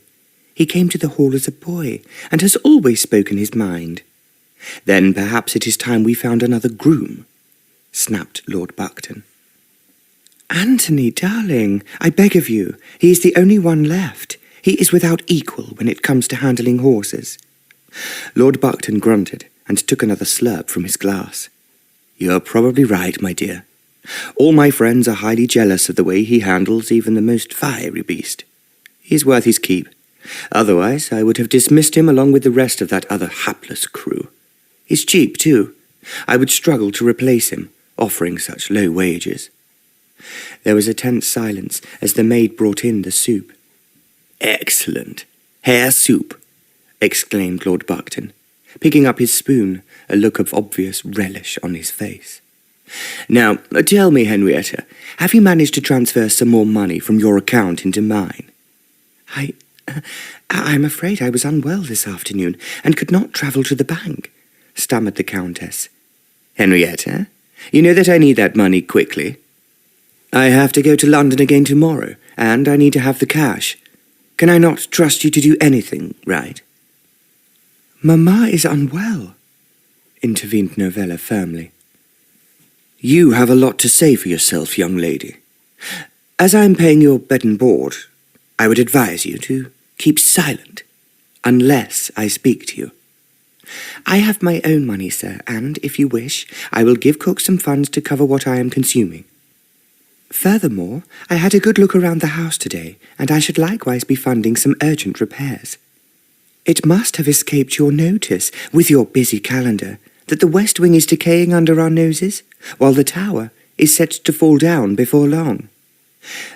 "He came to the hall as a boy, and has always spoken his mind." "Then perhaps it is time we found another groom," snapped Lord Buckton. "Anthony, darling, I beg of you, he is the only one left. He is without equal when it comes to handling horses." Lord Buckton grunted and took another slurp from his glass. "You're probably right, my dear. All my friends are highly jealous of the way he handles even the most fiery beast. He's worth his keep. Otherwise, I would have dismissed him along with the rest of that other hapless crew. He's cheap, too. I would struggle to replace him, offering such low wages." There was a tense silence as the maid brought in the soup. "Excellent. Hare soup," exclaimed Lord Buckton, picking up his spoon, a look of obvious relish on his face. "Now, tell me, Henrietta, have you managed to transfer some more money from your account into mine?" I'm afraid I was unwell this afternoon and could not travel to the bank," stammered the Countess. "Henrietta, you know that I need that money quickly. I have to go to London again tomorrow, and I need to have the cash. Can I not trust you to do anything right?" "Mamma is unwell," intervened Novella firmly. "You have a lot to say for yourself, young lady. As I am paying your bed and board, I would advise you to keep silent, unless I speak to you. I have my own money, sir, and, if you wish, I will give cook some funds to cover what I am consuming. Furthermore, I had a good look around the house today, and I should likewise be funding some urgent repairs. It must have escaped your notice, with your busy calendar, that the west wing is decaying under our noses, while the tower is set to fall down before long."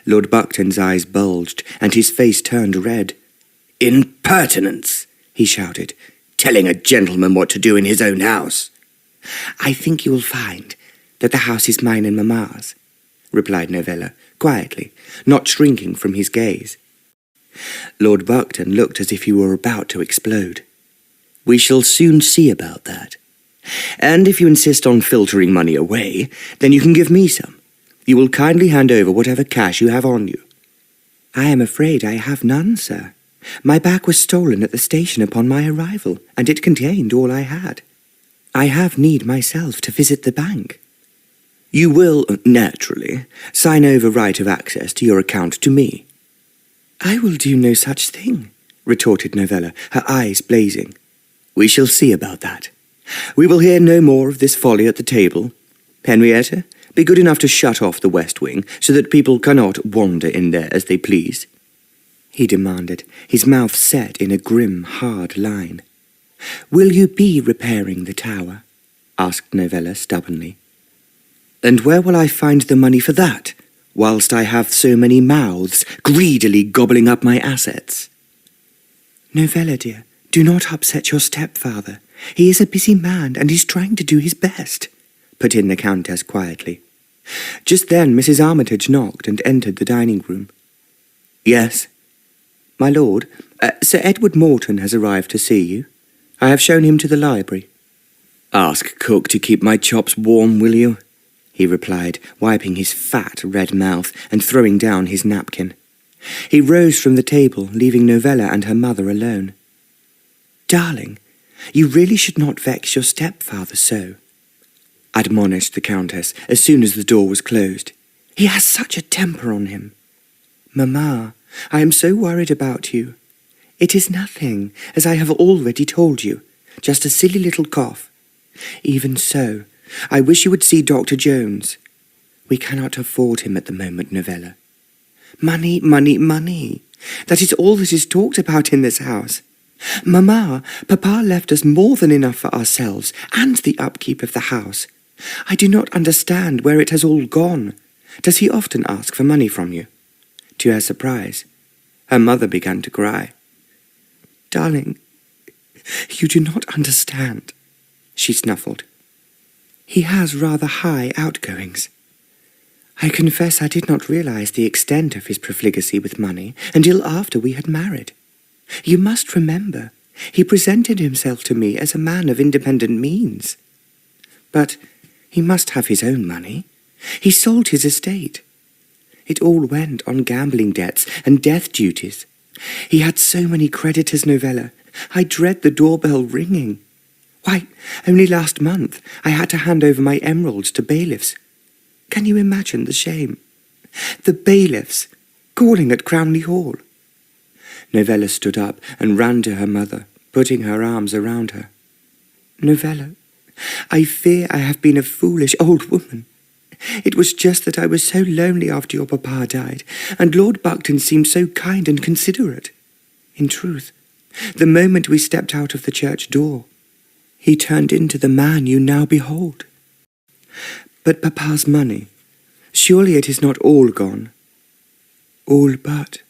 Lord Buckton's eyes bulged, and his face turned red. "Impertinence!" he shouted, "telling a gentleman what to do in his own house." "I think you will find that the house is mine and Mamma's," replied Novella, quietly, not shrinking from his gaze. Lord Buckton looked as if he were about to explode. "We shall soon see about that. And if you insist on filtering money away, then you can give me some. You will kindly hand over whatever cash you have on you." "I am afraid I have none, sir. My bag was stolen at the station upon my arrival, and it contained all I had. I have need myself to visit the bank." "You will, naturally, sign over right of access to your account to me." "I will do no such thing," retorted Novella, her eyes blazing. "We shall see about that. We will hear no more of this folly at the table. Henrietta, be good enough to shut off the west wing, so that people cannot wander in there as they please," he demanded, his mouth set in a grim, hard line. "Will you be repairing the tower?" asked Novella stubbornly. "And where will I find the money for that, whilst I have so many mouths greedily gobbling up my assets?" "Novella, dear, do not upset your stepfather. He is a busy man, and is trying to do his best," put in the Countess quietly. Just then Mrs. Armitage knocked and entered the dining room. "Yes?" "My lord, Sir Edward Moreton has arrived to see you. I have shown him to the library." "Ask cook to keep my chops warm, will you?" he replied, wiping his fat red mouth and throwing down his napkin. He rose from the table, leaving Novella and her mother alone. "Darling, you really should not vex your stepfather so," admonished the Countess as soon as the door was closed. "He has such a temper on him. Mamma, I am so worried about you. It is nothing, as I have already told you, just a silly little cough. Even so, I wish you would see Dr. Jones. We cannot afford him at the moment, Novella. Money, money, money. That is all that is talked about in this house. Mamma, Papa left us more than enough for ourselves and the upkeep of the house. I do not understand where it has all gone. Does he often ask for money from you?" To her surprise, her mother began to cry. "Darling, you do not understand," she snuffled. "He has rather high outgoings. I confess I did not realize the extent of his profligacy with money until after we had married. You must remember, he presented himself to me as a man of independent means. But he must have his own money. He sold his estate. It all went on gambling debts and death duties. He had so many creditors, Novella. I dread the doorbell ringing. Why, only last month I had to hand over my emeralds to bailiffs. Can you imagine the shame? The bailiffs calling at Crownley Hall. Novella stood up and ran to her mother, putting her arms around her. "Novella, I fear I have been a foolish old woman. It was just that I was so lonely after your papa died, and Lord Buckton seemed so kind and considerate. In truth, the moment we stepped out of the church door, he turned into the man you now behold. But papa's money, surely it is not all gone?" "All but,"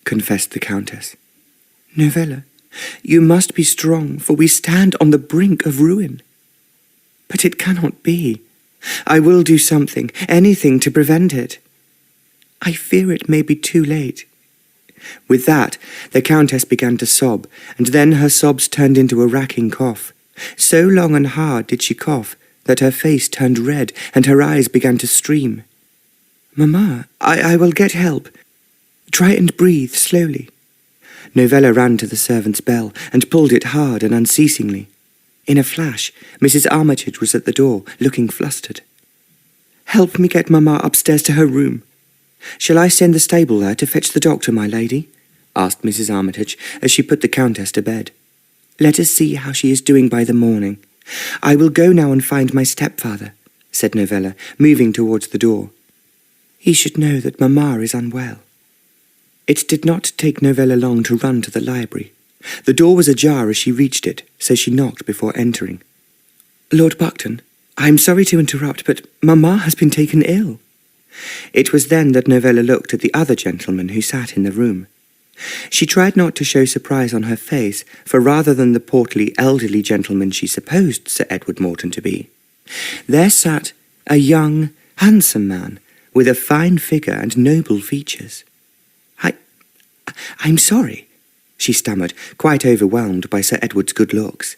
confessed the Countess. "Novella, you must be strong, for we stand on the brink of ruin." "But it cannot be. I will do something, anything to prevent it." "I fear it may be too late." With that, the Countess began to sob, and then her sobs turned into a racking cough. So long and hard did she cough that her face turned red and her eyes began to stream. "Mamma, I will get help. Try and breathe slowly." Novella ran to the servant's bell and pulled it hard and unceasingly. In a flash, Mrs. Armitage was at the door, looking flustered. "Help me get Mamma upstairs to her room." "Shall I send the stable there to fetch the doctor, my lady?" asked Mrs. Armitage, as she put the Countess to bed. "Let us see how she is doing by the morning. I will go now and find my stepfather," said Novella, moving towards the door. "He should know that Mamma is unwell." It did not take Novella long to run to the library. The door was ajar as she reached it, so she knocked before entering. "Lord Buckton, I am sorry to interrupt, but Mamma has been taken ill." It was then that Novella looked at the other gentleman who sat in the room. She tried not to show surprise on her face, for rather than the portly elderly gentleman she supposed Sir Edward Moreton to be, there sat a young, handsome man, with a fine figure and noble features. I'm sorry," she stammered, quite overwhelmed by Sir Edward's good looks.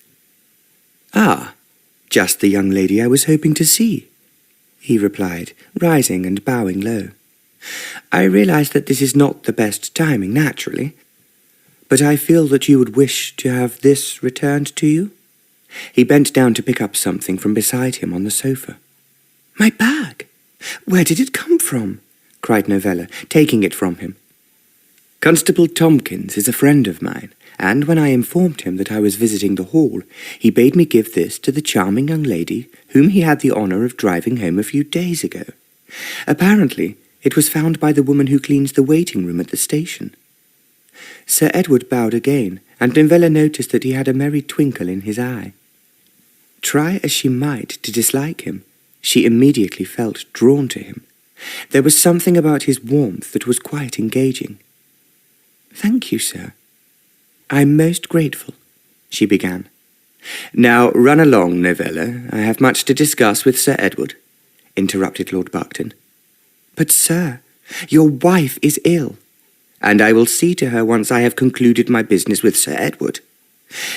"Ah, just the young lady I was hoping to see," he replied, rising and bowing low. "I realize that this is not the best timing, naturally, but I feel that you would wish to have this returned to you." He bent down to pick up something from beside him on the sofa. "My bag! Where did it come from?" cried Novella, taking it from him. "Constable Tompkins is a friend of mine, and when I informed him that I was visiting the hall, he bade me give this to the charming young lady whom he had the honour of driving home a few days ago. Apparently, it was found by the woman who cleans the waiting room at the station." Sir Edward bowed again, and Novella noticed that he had a merry twinkle in his eye. Try as she might to dislike him, she immediately felt drawn to him. There was something about his warmth that was quite engaging. "Thank you, sir. I'm most grateful," she began. "Now run along, Novella. I have much to discuss with Sir Edward," interrupted Lord Buckton. "But, sir, your wife is ill." "And I will see to her once I have concluded my business with Sir Edward.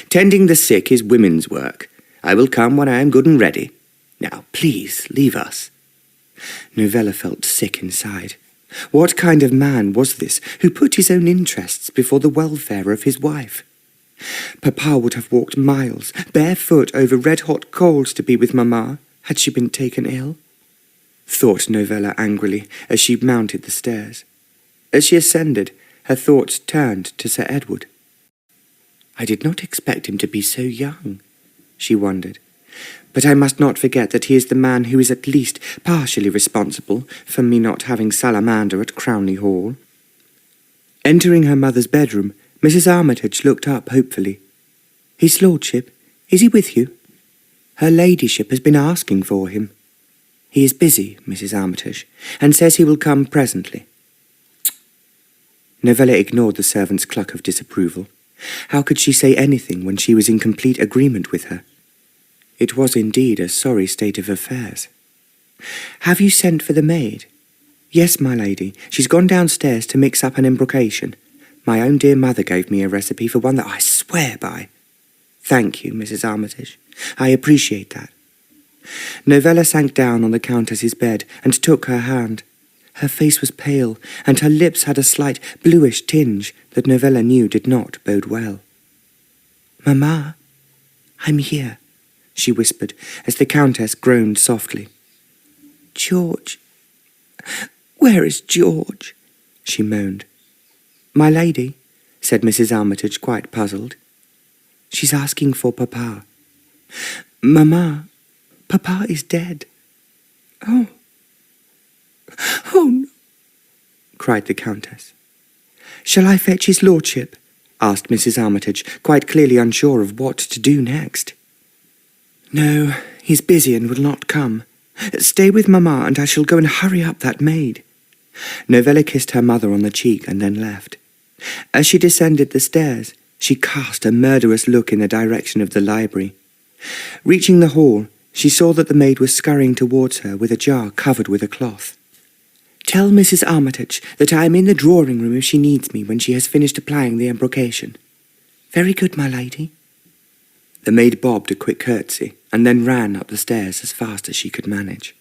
Tending the sick is women's work. I will come when I am good and ready. Now, please, leave us." Novella felt sick inside. What kind of man was this who put his own interests before the welfare of his wife? Papa would have walked miles, barefoot over red-hot coals to be with Mamma, had she been taken ill, thought Novella angrily as she mounted the stairs. As she ascended, her thoughts turned to Sir Edward. "I did not expect him to be so young," she wondered. "But I must not forget that he is the man who is at least partially responsible for me not having Salamander at Crownley Hall." Entering her mother's bedroom, Mrs. Armitage looked up hopefully. "His lordship, is he with you?" "Her ladyship has been asking for him." "He is busy, Mrs. Armitage, and says he will come presently." Novella ignored the servant's cluck of disapproval. How could she say anything when she was in complete agreement with her? It was indeed a sorry state of affairs. "Have you sent for the maid?" "Yes, my lady. She's gone downstairs to mix up an embrocation. My own dear mother gave me a recipe for one that I swear by." "Thank you, Mrs. Armitage. I appreciate that." Novella sank down on the Countess's bed and took her hand. Her face was pale, and her lips had a slight bluish tinge that Novella knew did not bode well. "Mamma, I'm here," she whispered, as the Countess groaned softly. "George, where is George?" she moaned. "My lady," said Mrs. Armitage, quite puzzled. "She's asking for Papa." "Mamma, Papa is dead." "Oh, oh no," cried the Countess. "Shall I fetch his lordship?" asked Mrs. Armitage, quite clearly unsure of what to do next. "No, he's busy and will not come. Stay with Mamma, and I shall go and hurry up that maid." Novella kissed her mother on the cheek and then left. As she descended the stairs, she cast a murderous look in the direction of the library. Reaching the hall, she saw that the maid was scurrying towards her with a jar covered with a cloth. "Tell Mrs. Armitage that I am in the drawing-room if she needs me when she has finished applying the embrocation." "Very good, my lady." The maid bobbed a quick curtsy and then ran up the stairs as fast as she could manage.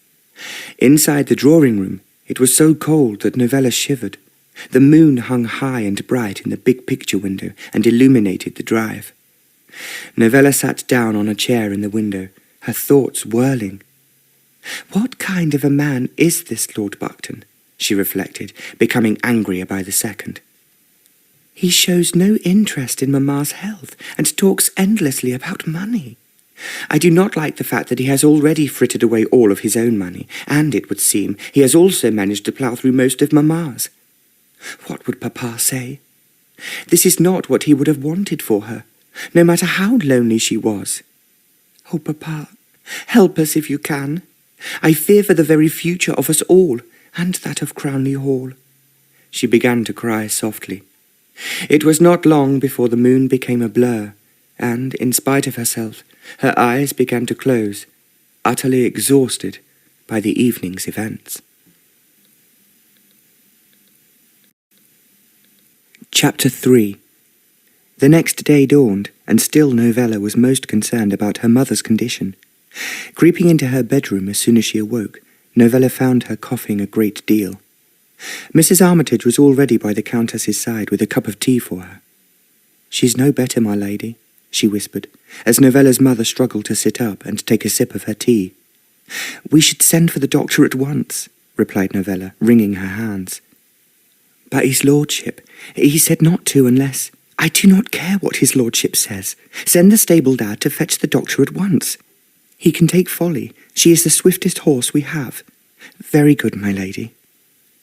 Inside the drawing-room, it was so cold that Novella shivered. The moon hung high and bright in the big picture window and illuminated the drive. Novella sat down on a chair in the window, her thoughts whirling. What kind of a man is this Lord Buckton? She reflected, becoming angrier by the second. He shows no interest in Mamma's health and talks endlessly about money. I do not like the fact that he has already frittered away all of his own money, and it would seem he has also managed to plough through most of Mamma's. What would Papa say? This is not what he would have wanted for her, no matter how lonely she was. Oh, Papa, help us if you can. I fear for the very future of us all, and that of Crownley Hall. She began to cry softly. It was not long before the moon became a blur, and, in spite of herself, her eyes began to close, utterly exhausted by the evening's events. Chapter 3. The next day dawned, and still Novella was most concerned about her mother's condition. Creeping into her bedroom as soon as she awoke, Novella found her coughing a great deal. Mrs. Armitage was already by the Countess's side with a cup of tea for her. "She's no better, my lady," she whispered, as Novella's mother struggled to sit up and take a sip of her tea. "We should send for the doctor at once," replied Novella, wringing her hands. "But his lordship, he said not to unless—" "I do not care what his lordship says. Send the stable dad to fetch the doctor at once. He can take Folly. She is the swiftest horse we have." "Very good, my lady."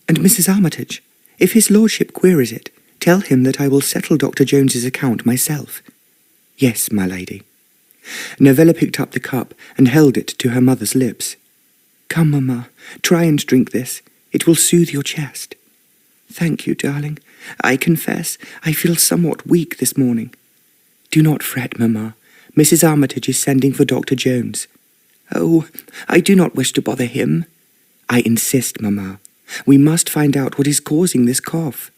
"And Mrs. Armitage, if his lordship queries it, tell him that I will settle Dr. Jones's account myself." "Yes, my lady." Novella picked up the cup and held it to her mother's lips. "Come, Mamma, try and drink this. It will soothe your chest." "Thank you, darling. I confess I feel somewhat weak this morning." "Do not fret, Mamma. Mrs. Armitage is sending for Dr. Jones." "Oh, I do not wish to bother him." "I insist, Mamma. We must find out what is causing this cough."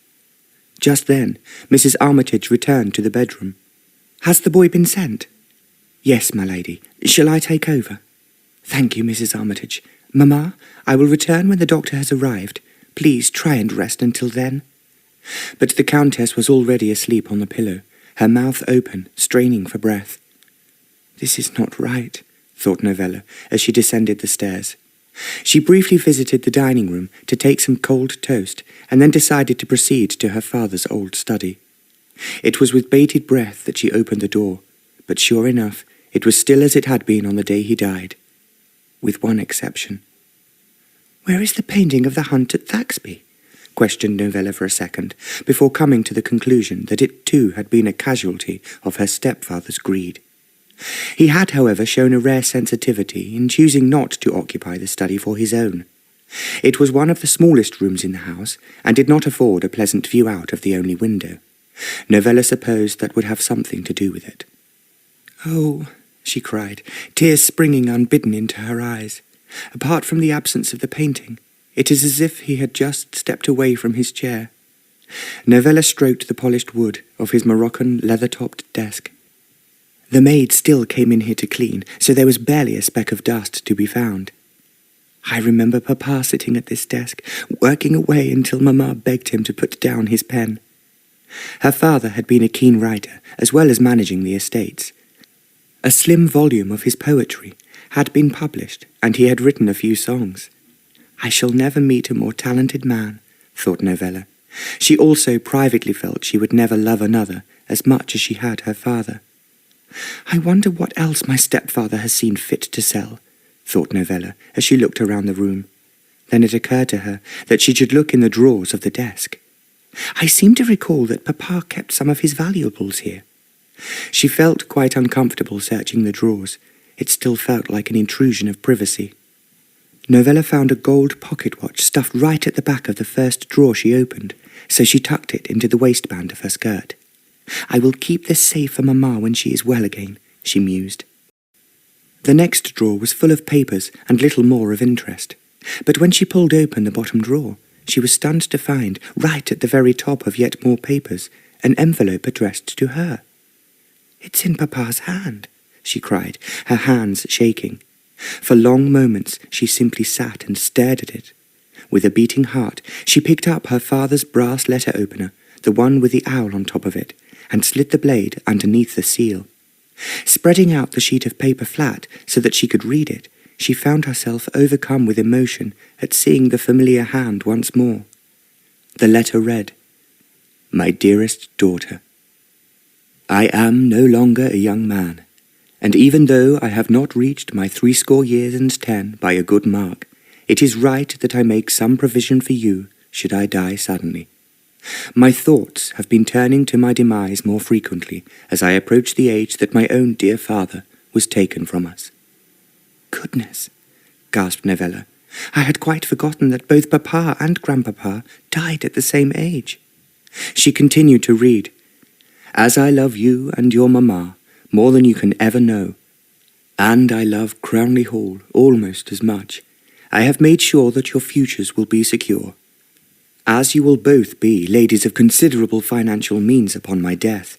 Just then, Mrs. Armitage returned to the bedroom. "Has the boy been sent?" "Yes, my lady. Shall I take over?" "Thank you, Mrs. Armitage. Mamma, I will return when the doctor has arrived. Please try and rest until then." But the Countess was already asleep on the pillow, her mouth open, straining for breath. "This is not right," thought Novella as she descended the stairs. She briefly visited the dining room to take some cold toast and then decided to proceed to her father's old study. It was with bated breath that she opened the door, but sure enough, it was still as it had been on the day he died, with one exception. "Where is the painting of the hunt at Thaxby?" questioned Novella for a second, before coming to the conclusion that it too had been a casualty of her stepfather's greed. He had, however, shown a rare sensitivity in choosing not to occupy the study for his own. It was one of the smallest rooms in the house, and did not afford a pleasant view out of the only window. Novella supposed that would have something to do with it. "Oh," she cried, tears springing unbidden into her eyes. "Apart from the absence of the painting, it is as if he had just stepped away from his chair." Novella stroked the polished wood of his Moroccan leather-topped desk. The maid still came in here to clean, so there was barely a speck of dust to be found. "I remember Papa sitting at this desk, working away until Mamma begged him to put down his pen." Her father had been a keen writer, as well as managing the estates. A slim volume of his poetry had been published, and he had written a few songs. "I shall never meet a more talented man," thought Novella, She also privately felt she would never love another as much as she had her father. "I wonder what else my stepfather has seen fit to sell," thought Novella as she looked around the room. Then it occurred to her that she should look in the drawers of the desk. "I seem to recall that Papa kept some of his valuables here." She felt quite uncomfortable searching the drawers. It still felt like an intrusion of privacy. Novella found a gold pocket watch stuffed right at the back of the first drawer she opened, so she tucked it into the waistband of her skirt. "I will keep this safe for Mamma when she is well again," she mused. The next drawer was full of papers and little more of interest, but when she pulled open the bottom drawer, she was stunned to find, right at the very top of yet more papers, an envelope addressed to her. "It's in Papa's hand," she cried, her hands shaking. For long moments she simply sat and stared at it. With a beating heart, she picked up her father's brass letter opener, the one with the owl on top of it, and slid the blade underneath the seal. Spreading out the sheet of paper flat so that she could read it, she found herself overcome with emotion at seeing the familiar hand once more. The letter read, "My dearest daughter, I am no longer a young man, and even though I have not reached my 80 years and 10 by a good mark, it is right that I make some provision for you should I die suddenly. My thoughts have been turning to my demise more frequently as I approach the age that my own dear father was taken from us." "Goodness," gasped Novella. "I had quite forgotten that both Papa and Grandpapa died at the same age." She continued to read, "As I love you and your Mamma more than you can ever know, and I love Crownley Hall almost as much, I have made sure that your futures will be secure. As you will both be ladies of considerable financial means upon my death,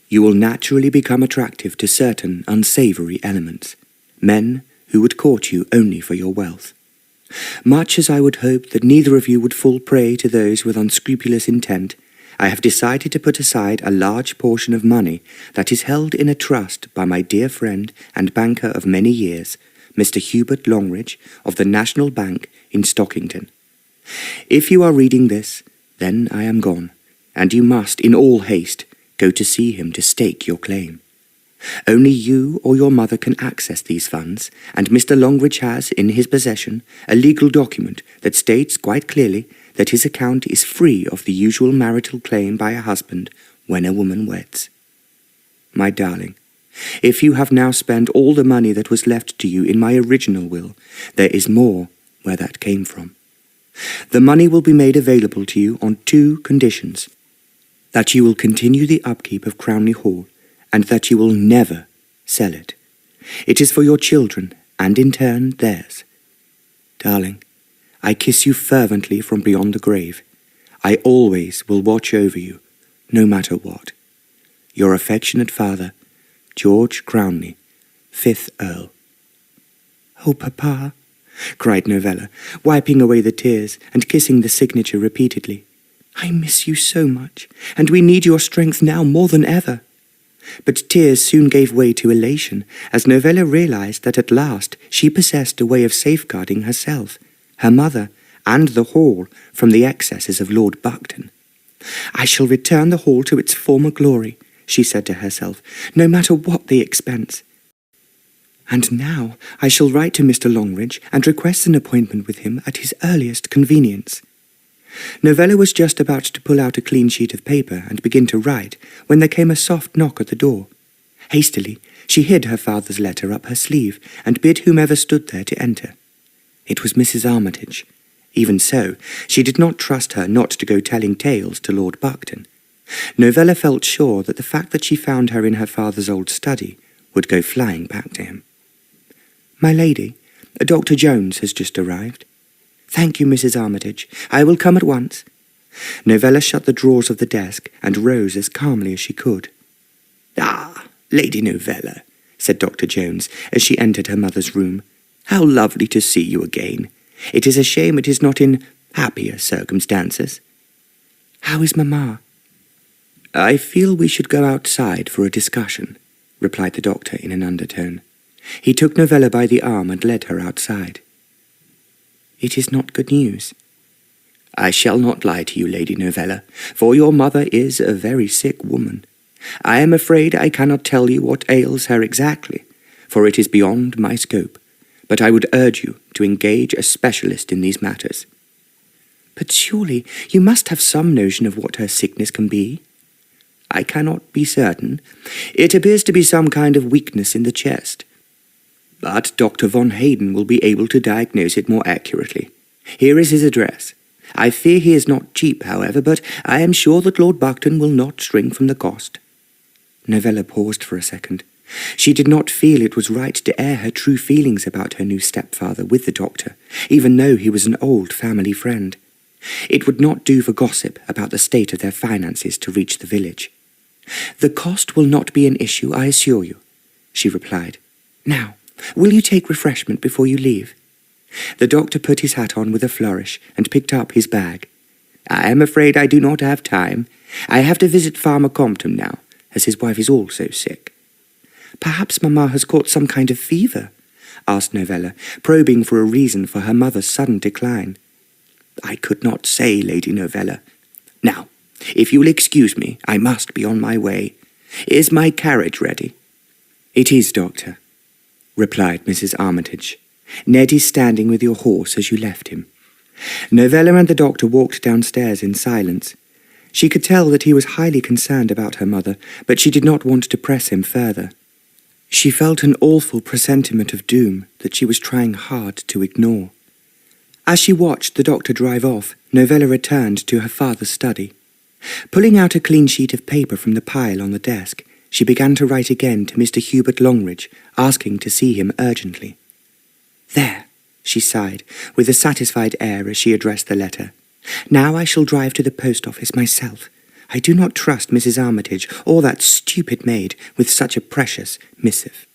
you will naturally become attractive to certain unsavoury elements, men who would court you only for your wealth. Much as I would hope that neither of you would fall prey to those with unscrupulous intent, I have decided to put aside a large portion of money that is held in a trust by my dear friend and banker of many years, Mr. Hubert Longridge of the National Bank in Stockington. If you are reading this, then I am gone, and you must, in all haste, go to see him to stake your claim. Only you or your mother can access these funds, and Mr. Longridge has in his possession a legal document that states quite clearly that his account is free of the usual marital claim by a husband when a woman weds. My darling, if you have now spent all the money that was left to you in my original will, there is more where that came from. The money will be made available to you on 2 conditions: that you will continue the upkeep of Crownley Hall, and that you will never sell it. It is for your children, and in turn theirs. Darling, I kiss you fervently from beyond the grave. I always will watch over you, no matter what. Your affectionate father, George Crownley, 5th Earl." "Oh, Papa," cried Novella, wiping away the tears and kissing the signature repeatedly. "I miss you so much, and we need your strength now more than ever." But tears soon gave way to elation as Novella realized that at last she possessed a way of safeguarding herself, her mother, and the Hall from the excesses of Lord Buckton. "I shall return the Hall to its former glory," she said to herself, "no matter what the expense. And now I shall write to Mr. Longridge and request an appointment with him at his earliest convenience." Novella was just about to pull out a clean sheet of paper and begin to write when there came a soft knock at the door. Hastily, she hid her father's letter up her sleeve and bid whomever stood there to enter. It was Mrs. Armitage. Even so, she did not trust her not to go telling tales to Lord Buckton. Novella felt sure that the fact that she found her in her father's old study would go flying back to him. "My lady, Dr. Jones has just arrived." "Thank you, Mrs. Armitage. I will come at once." Novella shut the drawers of the desk and rose as calmly as she could. "Ah, Lady Novella," said Dr. Jones as she entered her mother's room. "How lovely to see you again. It is a shame it is not in happier circumstances." "How is Mamma?" "I feel we should go outside for a discussion," replied the doctor in an undertone. He took Novella by the arm and led her outside. "It is not good news." I shall not lie to you, Lady Novella, for your mother is a very sick woman. I am afraid I cannot tell you what ails her exactly, for it is beyond my scope, but I would urge you to engage a specialist in these matters." "But surely you must have some notion of what her sickness can be?" "I cannot be certain. It appears to be some kind of weakness in the chest. But Dr. von Hayden will be able to diagnose it more accurately. Here is his address. I fear he is not cheap, however, but I am sure that Lord Buckton will not shrink from the cost." Novella paused for a second. She did not feel it was right to air her true feelings about her new stepfather with the doctor, even though he was an old family friend. It would not do for gossip about the state of their finances to reach the village. "The cost will not be an issue, I assure you," she replied. "Now, will you take refreshment before you leave?" The doctor put his hat on with a flourish and picked up his bag. "I am afraid I do not have time. I have to visit Farmer Compton now, as his wife is also sick." "Perhaps Mamma has caught some kind of fever?" asked Novella, probing for a reason for her mother's sudden decline. "I could not say, Lady Novella. Now, if you will excuse me, I must be on my way. Is my carriage ready?" "It is, Doctor," replied Mrs. Armitage. "Ned is standing with your horse as you left him." Novella and the doctor walked downstairs in silence. She could tell that he was highly concerned about her mother, but she did not want to press him further. She felt an awful presentiment of doom that she was trying hard to ignore. As she watched the doctor drive off, Novella returned to her father's study. Pulling out a clean sheet of paper from the pile on the desk, she began to write again to Mr. Hubert Longridge, asking to see him urgently. "There," she sighed, with a satisfied air as she addressed the letter. "Now I shall drive to the post office myself. I do not trust Mrs. Armitage or that stupid maid with such a precious missive."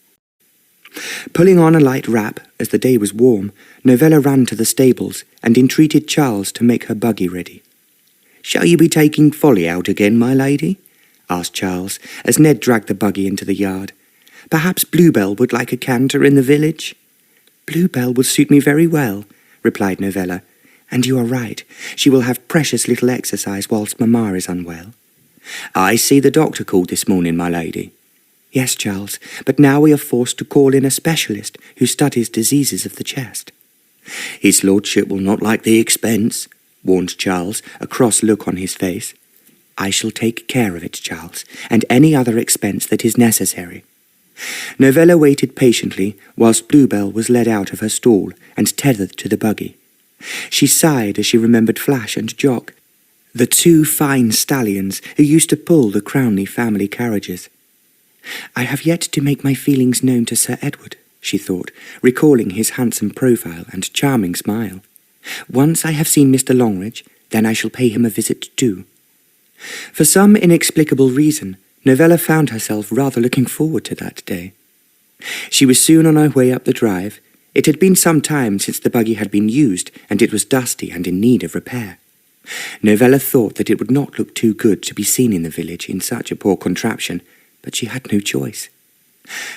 Pulling on a light wrap as the day was warm, Novella ran to the stables and entreated Charles to make her buggy ready. "Shall you be taking Folly out again, my lady?" asked Charles, as Ned dragged the buggy into the yard. "Perhaps Bluebell would like a canter in the village?" "Bluebell will suit me very well," replied Novella. "And you are right. She will have precious little exercise whilst Mamma is unwell." "I see the doctor called this morning, my lady." "Yes, Charles, but now we are forced to call in a specialist who studies diseases of the chest." "His lordship will not like the expense," warned Charles, a cross look on his face. "I shall take care of it, Charles, and any other expense that is necessary." Novella waited patiently whilst Bluebell was led out of her stall and tethered to the buggy. She sighed as she remembered Flash and Jock, the two fine stallions who used to pull the Crownley family carriages. "I have yet to make my feelings known to Sir Edward," she thought, recalling his handsome profile and charming smile. "Once I have seen Mr. Longridge, then I shall pay him a visit too." For some inexplicable reason, Novella found herself rather looking forward to that day. She was soon on her way up the drive. It had been some time since the buggy had been used, and it was dusty and in need of repair. Novella thought that it would not look too good to be seen in the village in such a poor contraption, but she had no choice.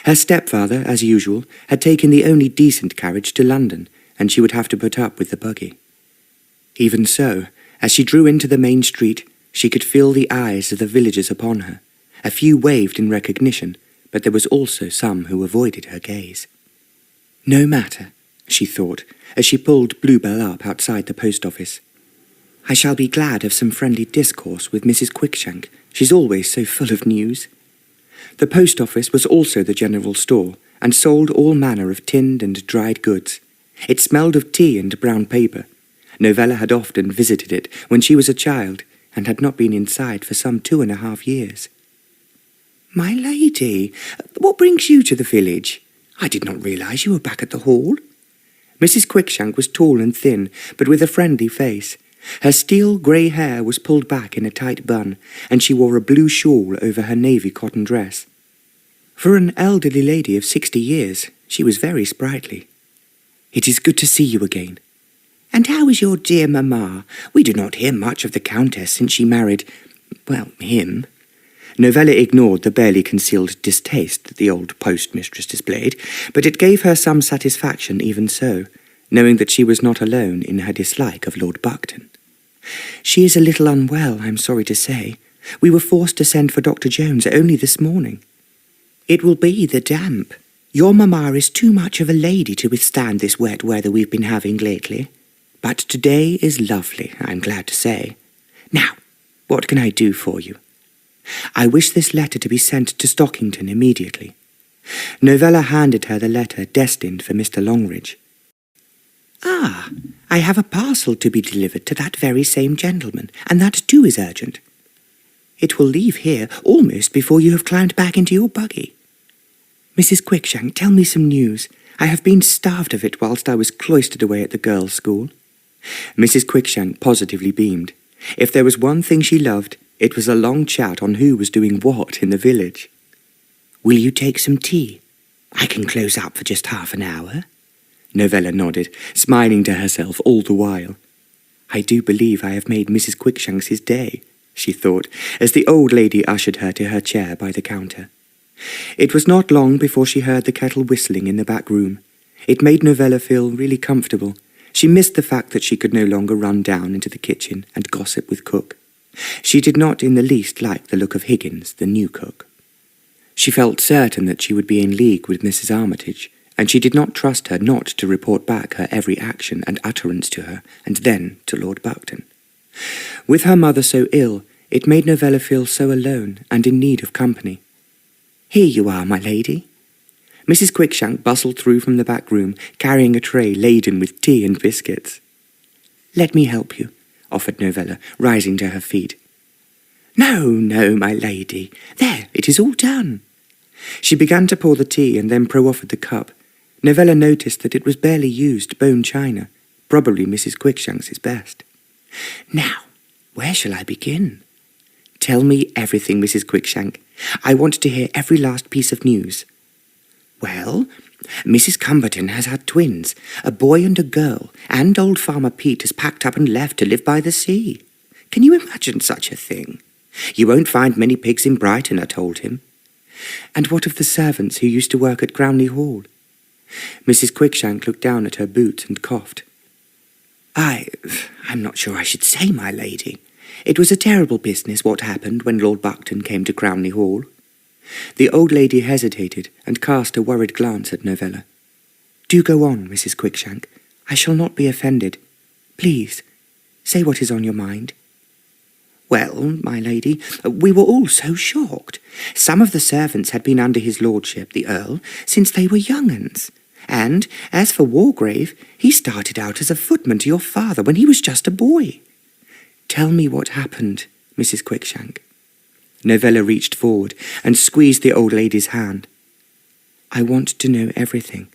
Her stepfather, as usual, had taken the only decent carriage to London, and she would have to put up with the buggy. Even so, as she drew into the main street, she could feel the eyes of the villagers upon her. A few waved in recognition, but there was also some who avoided her gaze. "No matter," she thought, as she pulled Bluebell up outside the post office. "I shall be glad of some friendly discourse with Mrs. Quickshank. She's always so full of news." The post office was also the general store, and sold all manner of tinned and dried goods. It smelled of tea and brown paper. Novella had often visited it when she was a child, and had not been inside for some 2.5 years. "My lady, what brings you to the village? I did not realise you were back at the hall." Mrs. Quickshank was tall and thin, but with a friendly face. Her steel grey hair was pulled back in a tight bun, and she wore a blue shawl over her navy cotton dress. For an elderly lady of 60 years, she was very sprightly. "It is good to see you again." "And how is your dear mamma? We do not hear much of the Countess since she married, him." Novella ignored the barely concealed distaste that the old postmistress displayed, but it gave her some satisfaction even so, knowing that she was not alone in her dislike of Lord Buckton. She is a little unwell, I'm sorry to say. We were forced to send for Dr. Jones only this morning. It will be the damp. Your mamma is too much of a lady to withstand this wet weather we've been having lately. But today is lovely, I'm glad to say. Now, what can I do for you? I wish this letter to be sent to Stockington immediately. Novella handed her the letter destined for Mr. Longridge. Ah, I have a parcel to be delivered to that very same gentleman, and that too is urgent. It will leave here almost before you have climbed back into your buggy. Mrs. Quickshank, tell me some news. I have been starved of it whilst I was cloistered away at the girls' school. Mrs. Quickshank positively beamed. If there was one thing she loved, it was a long chat on who was doing what in the village. Will you take some tea? I can close up for just half an hour. Novella nodded, smiling to herself all the while. I do believe I have made Mrs. Quickshank's day, she thought, as the old lady ushered her to her chair by the counter. It was not long before she heard the kettle whistling in the back room. It made Novella feel really comfortable. She missed the fact that she could no longer run down into the kitchen and gossip with cook. She did not in the least like the look of Higgins, the new cook. She felt certain that she would be in league with Mrs. Armitage, and she did not trust her not to report back her every action and utterance to her, and then to Lord Buckton. With her mother so ill, it made Novella feel so alone and in need of company. Here you are, my lady. Mrs. Quickshank bustled through from the back room, carrying a tray laden with tea and biscuits. Let me help you, offered Novella, rising to her feet. No, no, my lady. There, it is all done. She began to pour the tea and then proffered the cup. Novella noticed that it was barely used bone china, probably Mrs. Quickshank's best. Now, where shall I begin? Tell me everything, Mrs. Quickshank. I want to hear every last piece of news. Well, Mrs. Cumberton has had twins, a boy and a girl, and old Farmer Pete has packed up and left to live by the sea. Can you imagine such a thing? You won't find many pigs in Brighton, I told him. And what of the servants who used to work at Crownley Hall? Mrs. Quickshank looked down at her boots and coughed. I'm not sure I should say, my lady. It was a terrible business what happened when Lord Buckton came to Crownley Hall. The old lady hesitated and cast a worried glance at Novella. Do go on, Mrs. Quickshank. I shall not be offended. Please, say what is on your mind. Well, my lady, we were all so shocked. Some of the servants had been under his lordship, the Earl, since they were young-uns. And, as for Wargrave, he started out as a footman to your father when he was just a boy. Tell me what happened, Mrs. Quickshank. Novella reached forward and squeezed the old lady's hand. I want to know everything.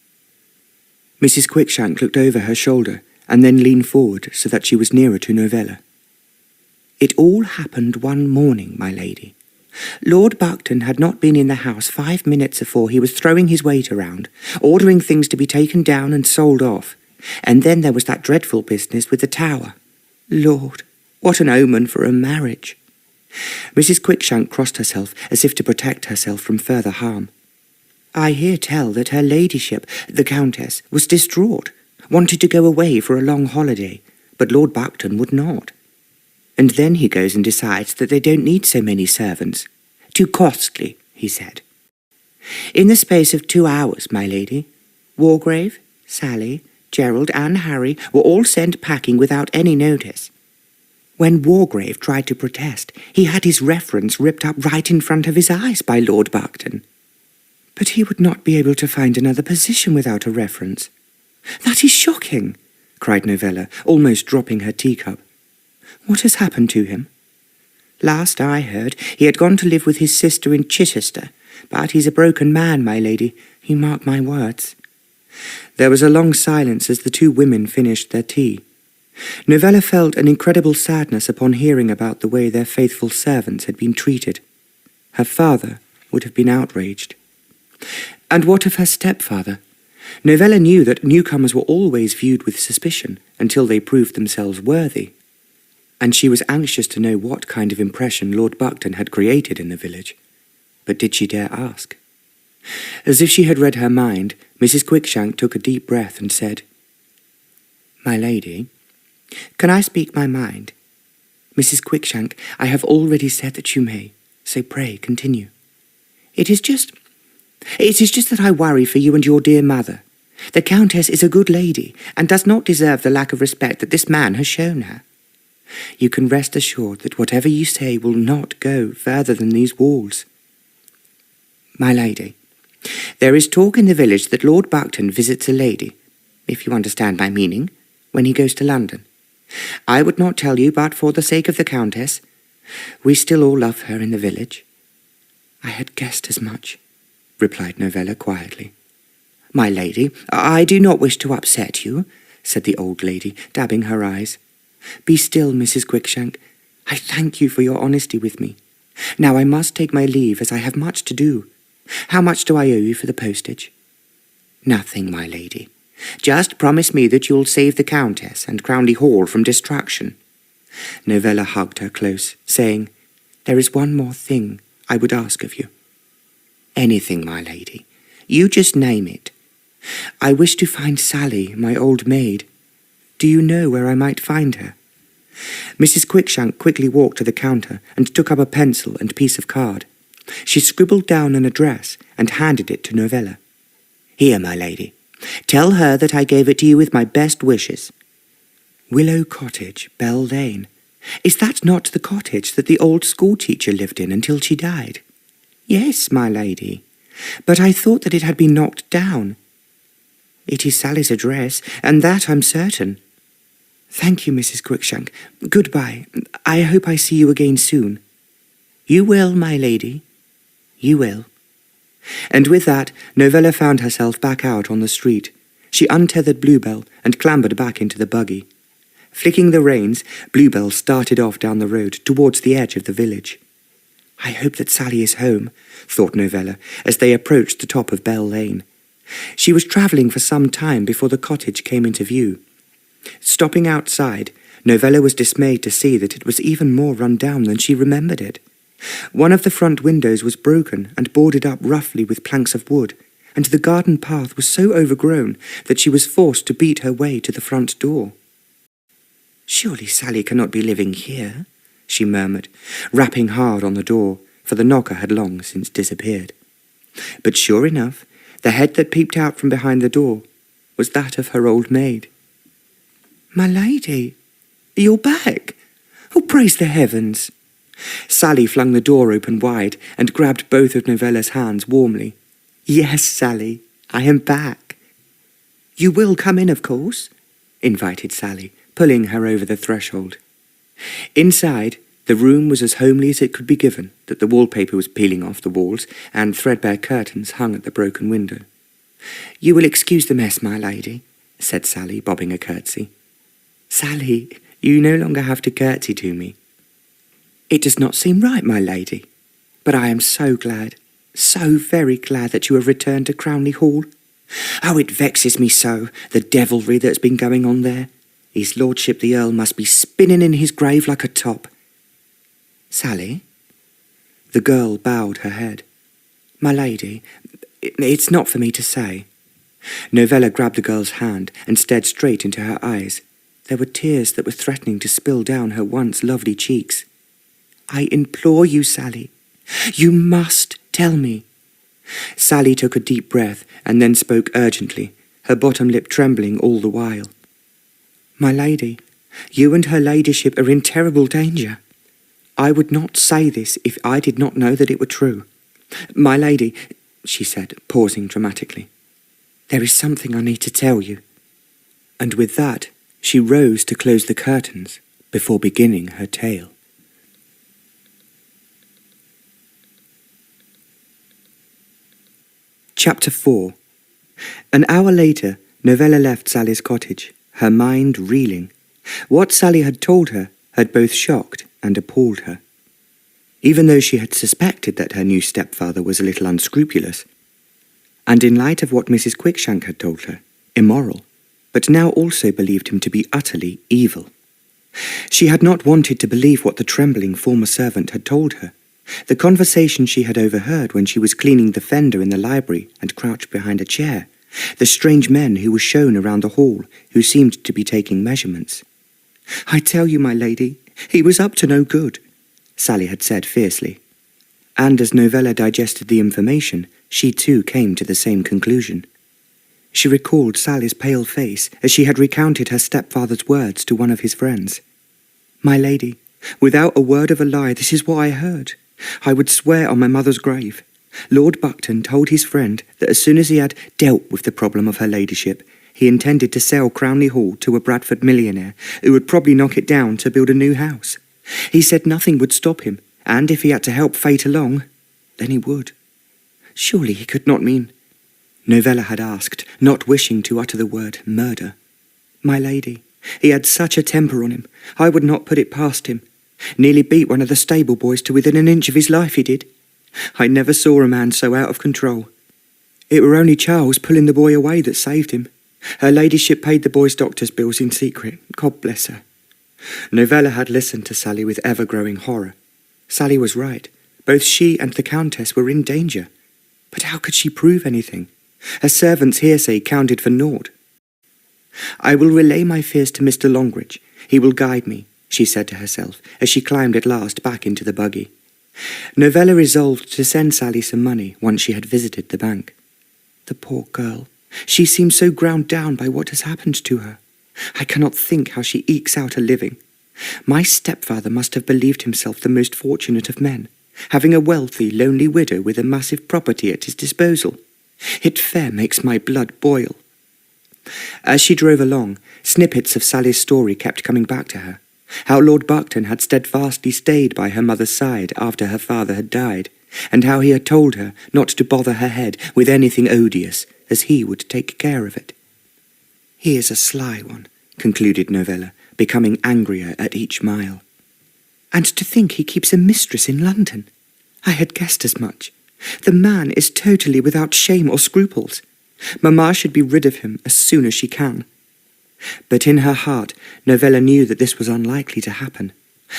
Mrs. Quickshank looked over her shoulder and then leaned forward so that she was nearer to Novella. It all happened one morning, my lady. Lord Buckton had not been in the house 5 minutes before he was throwing his weight around, ordering things to be taken down and sold off. And then there was that dreadful business with the tower. Lord, what an omen for a marriage. Mrs. Quickshank crossed herself as if to protect herself from further harm. I hear tell that her ladyship, the Countess, was distraught, wanted to go away for a long holiday, but Lord Buckton would not. And then he goes and decides that they don't need so many servants. Too costly, he said. In the space of 2 hours, my lady, Wargrave, Sally, Gerald and Harry were all sent packing without any notice. When Wargrave tried to protest, he had his reference ripped up right in front of his eyes by Lord Buckton. But he would not be able to find another position without a reference. That is shocking, cried Novella, almost dropping her teacup. What has happened to him? Last I heard, he had gone to live with his sister in Chichester, but he's a broken man, my lady, you mark my words. There was a long silence as the two women finished their tea. Novella felt an incredible sadness upon hearing about the way their faithful servants had been treated. Her father would have been outraged. And what of her stepfather? Novella knew that newcomers were always viewed with suspicion until they proved themselves worthy. And she was anxious to know what kind of impression Lord Buckton had created in the village. But did she dare ask? As if she had read her mind, Mrs. Quickshank took a deep breath and said, My lady, can I speak my mind? Mrs. Quickshank, I have already said that you may, so pray continue. It is just that I worry for you and your dear mother. The Countess is a good lady, and does not deserve the lack of respect that this man has shown her. You can rest assured that whatever you say will not go further than these walls. My lady, there is talk in the village that Lord Buckton visits a lady, if you understand my meaning, when he goes to London. I would not tell you but for the sake of the Countess. We still all love her in the village. I had guessed as much, replied Novella quietly. My lady, I do not wish to upset you, said the old lady, dabbing her eyes. Be still, Mrs. Quickshank. I thank you for your honesty with me. Now I must take my leave, as I have much to do. How much do I owe you for the postage? Nothing, my lady. Just promise me that you'll save the Countess and Crownley Hall from destruction. Novella hugged her close, saying, There is one more thing I would ask of you. Anything, my lady. You just name it. I wish to find Sally, my old maid. Do you know where I might find her? Mrs. Quickshank quickly walked to the counter and took up a pencil and piece of card. She scribbled down an address and handed it to Novella. Here, my lady. Tell her that I gave it to you with my best wishes. Willow Cottage, Bell Lane. Is that not the cottage that the old schoolteacher lived in until she died? Yes, my lady. But I thought that it had been knocked down. It is Sally's address, and that I'm certain. Thank you, Mrs. Quickshank. Goodbye. I hope I see you again soon. You will, my lady. You will. And with that, Novella found herself back out on the street. She untethered Bluebell and clambered back into the buggy. Flicking the reins, Bluebell started off down the road towards the edge of the village. I hope that Sally is home, thought Novella, as they approached the top of Bell Lane. She was travelling for some time before the cottage came into view. Stopping outside, Novella was dismayed to see that it was even more run down than she remembered it. One of the front windows was broken and boarded up roughly with planks of wood, and the garden path was so overgrown that she was forced to beat her way to the front door. Surely Sally cannot be living here, she murmured, rapping hard on the door, for the knocker had long since disappeared. But sure enough, the head that peeped out from behind the door was that of her old maid. My lady, you're back. Oh, praise the heavens. Sally flung the door open wide and grabbed both of Novella's hands warmly. Yes, Sally, I am back. You will come in, of course, invited Sally, pulling her over the threshold. Inside, the room was as homely as it could be given, that the wallpaper was peeling off the walls and threadbare curtains hung at the broken window. You will excuse the mess, my lady, said Sally, bobbing a curtsy. Sally, you no longer have to curtsy to me. It does not seem right, my lady, but I am so very glad that you have returned to Crownley Hall. Oh, it vexes me so, the devilry that's been going on there. His lordship the Earl must be spinning in his grave like a top. Sally? The girl bowed her head. My lady, it's not for me to say. Novella grabbed the girl's hand and stared straight into her eyes. There were tears that were threatening to spill down her once lovely cheeks. I implore you, Sally. You must tell me. Sally took a deep breath and then spoke urgently, her bottom lip trembling all the while. My lady, you and her ladyship are in terrible danger. I would not say this if I did not know that it were true. My lady, she said, pausing dramatically, there is something I need to tell you. And with that, she rose to close the curtains before beginning her tale. Chapter 4. An hour later, Novella left Sally's cottage, her mind reeling. What Sally had told her had both shocked and appalled her. Even though she had suspected that her new stepfather was a little unscrupulous, and in light of what Mrs. Quickshank had told her, immoral, but now also believed him to be utterly evil. She had not wanted to believe what the trembling former servant had told her. The conversation she had overheard when she was cleaning the fender in the library and crouched behind a chair, the strange men who were shown around the hall who seemed to be taking measurements. I tell you, my lady, He was up to no good, Sally had said fiercely. And as Novella digested the information, she too came to the same conclusion. She recalled Sally's pale face as she had recounted her stepfather's words to one of his friends. "My lady, without a word of a lie, this is what I heard. I would swear on my mother's grave. Lord Buckton told his friend that as soon as he had dealt with the problem of her ladyship, he intended to sell Crownley Hall to a Bradford millionaire who would probably knock it down to build a new house. He said nothing would stop him, and if he had to help fate along, then he would." Surely he could not mean... Novella had asked, not wishing to utter the word murder. "My lady, he had such a temper on him, I would not put it past him. Nearly beat one of the stable boys to within an inch of his life, he did. I never saw a man so out of control. It were only Charles pulling the boy away that saved him. Her ladyship paid the boy's doctor's bills in secret, God bless her." Novella had listened to Sally with ever-growing horror. Sally was right. Both she and the Countess were in danger. But how could she prove anything? Her servant's hearsay counted for naught. "I will relay my fears to Mr. Longridge. He will guide me," she said to herself, as she climbed at last back into the buggy. Novella resolved to send Sally some money once she had visited the bank. The poor girl. She seems so ground down by what has happened to her. I cannot think how she ekes out a living. My stepfather must have believed himself the most fortunate of men, having a wealthy, lonely widow with a massive property at his disposal. It fair makes my blood boil. As she drove along, snippets of Sally's story kept coming back to her. How Lord Buckton had steadfastly stayed by her mother's side after her father had died, and how he had told her not to bother her head with anything odious, as he would take care of it. "He is a sly one," concluded Novella, becoming angrier at each mile. "And to think he keeps a mistress in London. I had guessed as much. The man is totally without shame or scruples. Mamma should be rid of him as soon as she can." But in her heart, Novella knew that this was unlikely to happen.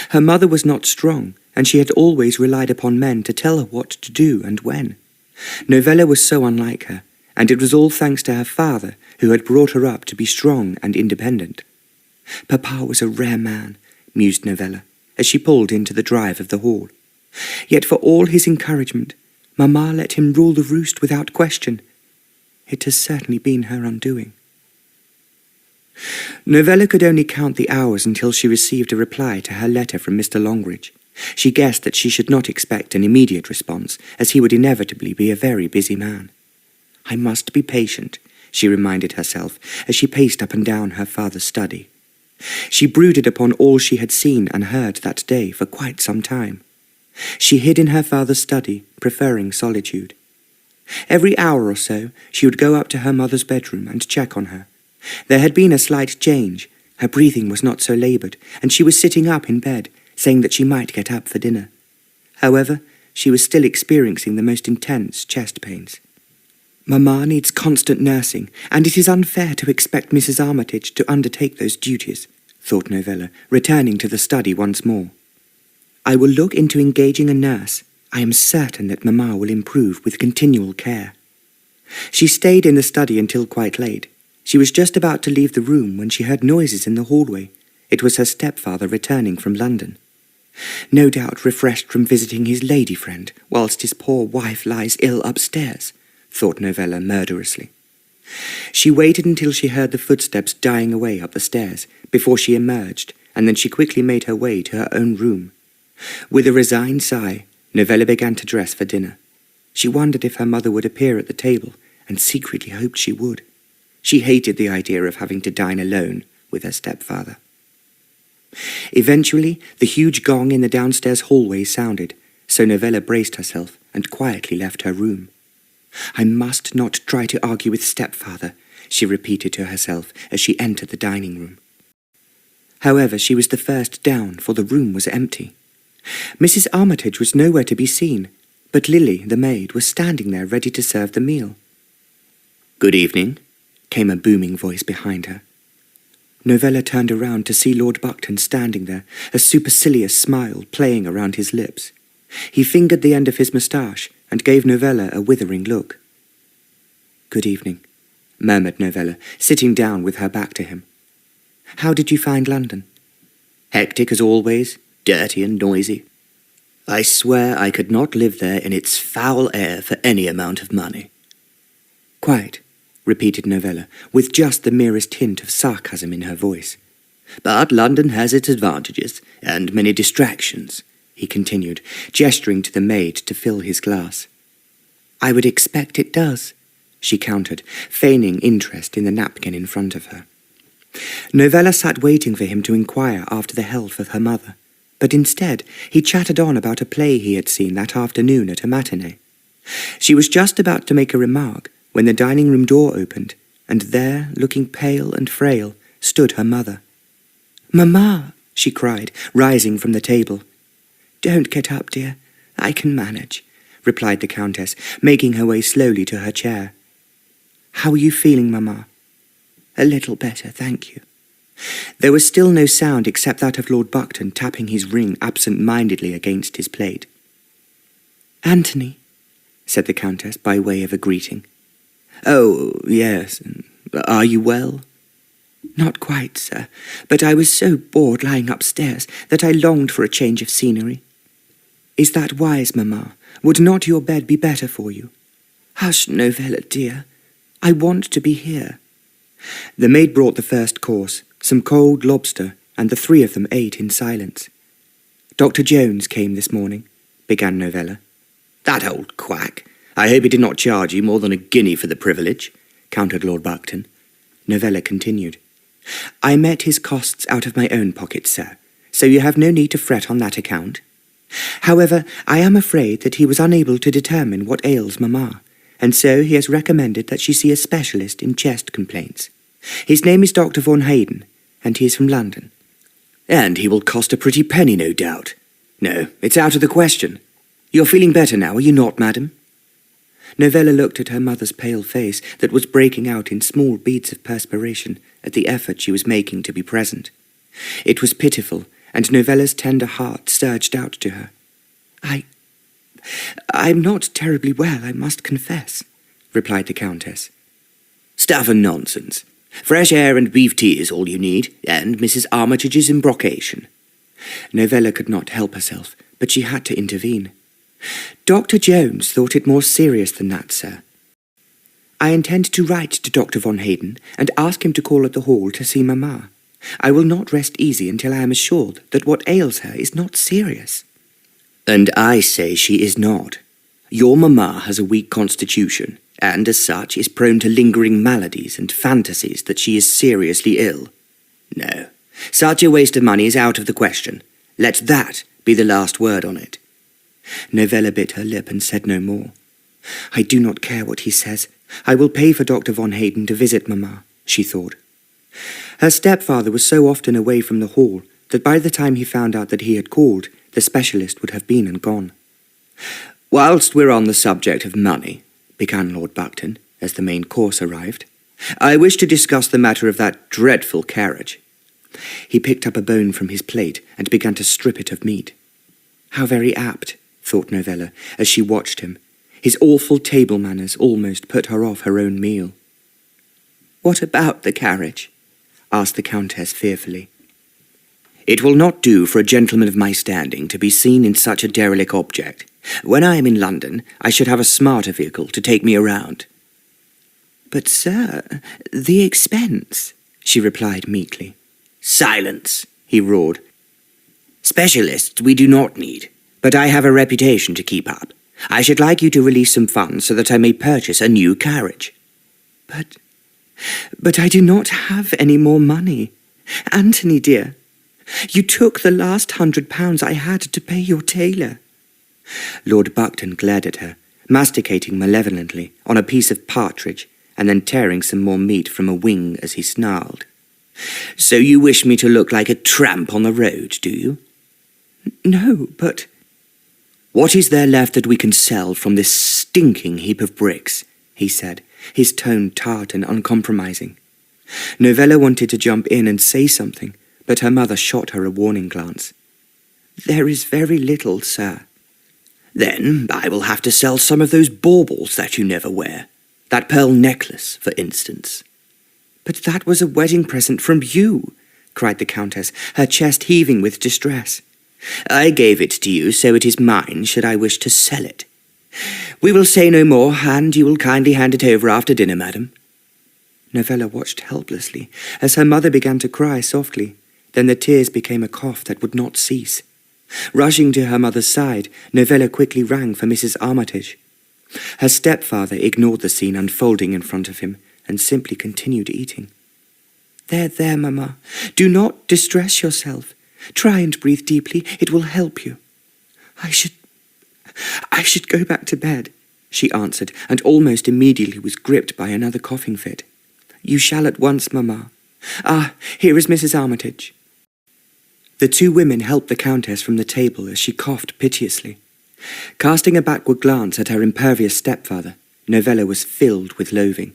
Her mother was not strong, and she had always relied upon men to tell her what to do and when. Novella was so unlike her, and it was all thanks to her father, who had brought her up to be strong and independent. Papa was a rare man, mused Novella, as she pulled into the drive of the Hall. Yet for all his encouragement, Mamma let him rule the roost without question. It has certainly been her undoing. Novella could only count the hours until she received a reply to her letter from Mr. Longridge. She guessed that she should not expect an immediate response, as he would inevitably be a very busy man. "I must be patient," she reminded herself as she paced up and down her father's study. She brooded upon all she had seen and heard that day for quite some time. She hid in her father's study, preferring solitude. Every hour or so, she would go up to her mother's bedroom and check on her. There had been a slight change. Her breathing was not so laboured, and she was sitting up in bed, saying that she might get up for dinner. However, she was still experiencing the most intense chest pains. Mamma needs constant nursing, and it is unfair to expect Mrs. Armitage to undertake those duties, thought Novella, returning to the study once more. I will look into engaging a nurse. I am certain that Mamma will improve with continual care. She stayed in the study until quite late. She was just about to leave the room when she heard noises in the hallway. It was her stepfather returning from London. No doubt refreshed from visiting his lady friend, whilst his poor wife lies ill upstairs, thought Novella murderously. She waited until she heard the footsteps dying away up the stairs, before she emerged, and then she quickly made her way to her own room. With a resigned sigh, Novella began to dress for dinner. She wondered if her mother would appear at the table, and secretly hoped she would. She hated the idea of having to dine alone with her stepfather. Eventually, the huge gong in the downstairs hallway sounded, so Novella braced herself and quietly left her room. I must not try to argue with stepfather, she repeated to herself as she entered the dining room. However, she was the first down, for the room was empty. Mrs. Armitage was nowhere to be seen, but Lily, the maid, was standing there ready to serve the meal. "Good evening," came a booming voice behind her. Novella turned around to see Lord Buckton standing there, a supercilious smile playing around his lips. He fingered the end of his moustache and gave Novella a withering look. "Good evening," murmured Novella, sitting down with her back to him. "How did you find London?" Hectic as always, dirty and noisy. I swear I could not live there in its foul air for any amount of money." "Quite," repeated Novella, with just the merest hint of sarcasm in her voice. "But London has its advantages, and many distractions," he continued, gesturing to the maid to fill his glass. "I would expect it does," she countered, feigning interest in the napkin in front of her. Novella sat waiting for him to inquire after the health of her mother, but instead he chattered on about a play he had seen that afternoon at a matinee. She was just about to make a remark when the dining-room door opened, and there, looking pale and frail, stood her mother. "Mamma!" she cried, rising from the table. "Don't get up, dear. I can manage," replied the Countess, making her way slowly to her chair. "How are you feeling, Mamma?" "A little better, thank you." There was still no sound except that of Lord Buckton tapping his ring absent-mindedly against his plate. "Anthony," said the Countess by way of a greeting. "Oh, yes. Are you well?" "Not quite, sir, but I was so bored lying upstairs that I longed for a change of scenery." "Is that wise, Mamma? Would not your bed be better for you?" "Hush, Novella, dear. I want to be here." The maid brought the first course, some cold lobster, and the three of them ate in silence. "Dr. Jones came this morning," began Novella. "That old quack. I hope he did not charge you more than a guinea for the privilege," countered Lord Buckton. Novella continued. "I met his costs out of my own pocket, sir, so you have no need to fret on that account. However, I am afraid that he was unable to determine what ails Mamma, and so he has recommended that she see a specialist in chest complaints. His name is Dr. von Hayden, and he is from London." "And he will cost a pretty penny, no doubt. No, it's out of the question. You're feeling better now, are you not, madam?" Novella looked at her mother's pale face that was breaking out in small beads of perspiration at the effort she was making to be present. It was pitiful, and Novella's tender heart surged out to her. I'm not terribly well, I must confess," replied the Countess. "Stuff and nonsense. Fresh air and beef tea is all you need, and Mrs. Armitage's embrocation." Novella could not help herself, but she had to intervene. "Dr. Jones thought it more serious than that, sir. I intend to write to Dr. von Hayden and ask him to call at the Hall to see Mamma. I will not rest easy until I am assured that what ails her is not serious." "And I say she is not. Your mamma has a weak constitution, and as such is prone to lingering maladies and fantasies that she is seriously ill. No, such a waste of money is out of the question. Let that be the last word on it." Novella bit her lip and said no more. "I do not care what he says. I will pay for Dr. von Hayden to visit Mamma," she thought. Her stepfather was so often away from the Hall that by the time he found out that he had called, the specialist would have been and gone. "Whilst we're on the subject of money," began Lord Buckton, as the main course arrived, "I wish to discuss the matter of that dreadful carriage." He picked up a bone from his plate and began to strip it of meat. How very apt, thought Novella, as she watched him. His awful table manners almost put her off her own meal. "What about the carriage?" asked the Countess fearfully. "It will not do for a gentleman of my standing to be seen in such a derelict object. When I am in London, I should have a smarter vehicle to take me around." "But, sir, the expense," she replied meekly. "Silence," he roared. "Specialists we do not need, but I have a reputation to keep up. I should like you to release some funds so that I may purchase a new carriage." But I do not have any more money. Anthony, dear, you took the last £100 I had to pay your tailor." Lord Buckton glared at her, masticating malevolently on a piece of partridge and then tearing some more meat from a wing as he snarled. "So you wish me to look like a tramp on the road, do you?" "No, but—" "What is there left that we can sell from this stinking heap of bricks?" he said, his tone tart and uncompromising. Novella wanted to jump in and say something, but her mother shot her a warning glance. "There is very little, sir." "Then I will have to sell some of those baubles that you never wear. That pearl necklace, for instance." "But that was a wedding present from you," cried the Countess, her chest heaving with distress. "I gave it to you, so it is mine, should I wish to sell it. We will say no more, and you will kindly hand it over after dinner, madam." Novella watched helplessly as her mother began to cry softly. Then the tears became a cough that would not cease. Rushing to her mother's side, Novella quickly rang for Mrs. Armitage. Her stepfather ignored the scene unfolding in front of him and simply continued eating. There, Mamma. Do not distress yourself. Try and breathe deeply. It will help you." I should go back to bed," she answered, and almost immediately was gripped by another coughing fit. "You shall at once, Mamma. Ah, here is Mrs. Armitage." The two women helped the Countess from the table as she coughed piteously. Casting a backward glance at her impervious stepfather, Novella was filled with loathing.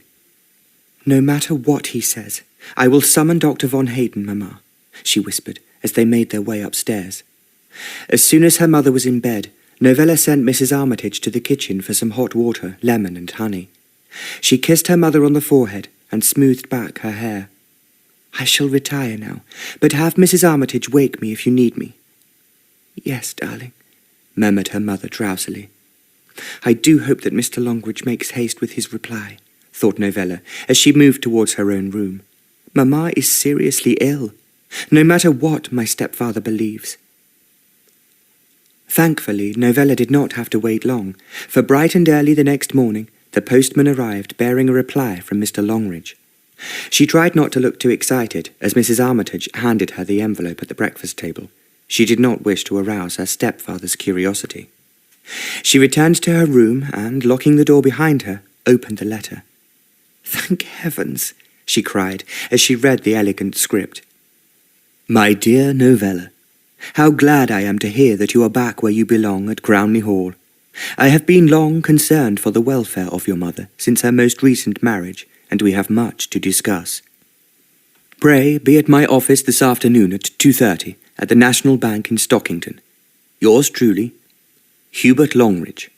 "No matter what he says, I will summon Dr. von Hayden, Mamma," she whispered as they made their way upstairs. As soon as her mother was in bed, Novella sent Mrs. Armitage to the kitchen for some hot water, lemon and honey. She kissed her mother on the forehead and smoothed back her hair. "I shall retire now, but have Mrs. Armitage wake me if you need me." "Yes, darling," murmured her mother drowsily. "I do hope that Mr. Longridge makes haste with his reply," thought Novella as she moved towards her own room. "Mamma is seriously ill, no matter what my stepfather believes." Thankfully, Novella did not have to wait long, for bright and early the next morning, the postman arrived bearing a reply from Mr. Longridge. She tried not to look too excited as Mrs. Armitage handed her the envelope at the breakfast table. She did not wish to arouse her stepfather's curiosity. She returned to her room and, locking the door behind her, opened the letter. "Thank heavens!" she cried as she read the elegant script. "My dear Novella, how glad I am to hear that you are back where you belong at Crownley Hall. I have been long concerned for the welfare of your mother since her most recent marriage, and we have much to discuss. Pray be at my office this afternoon at 2:30 at the National Bank in Stockington. Yours truly, Hubert Longridge."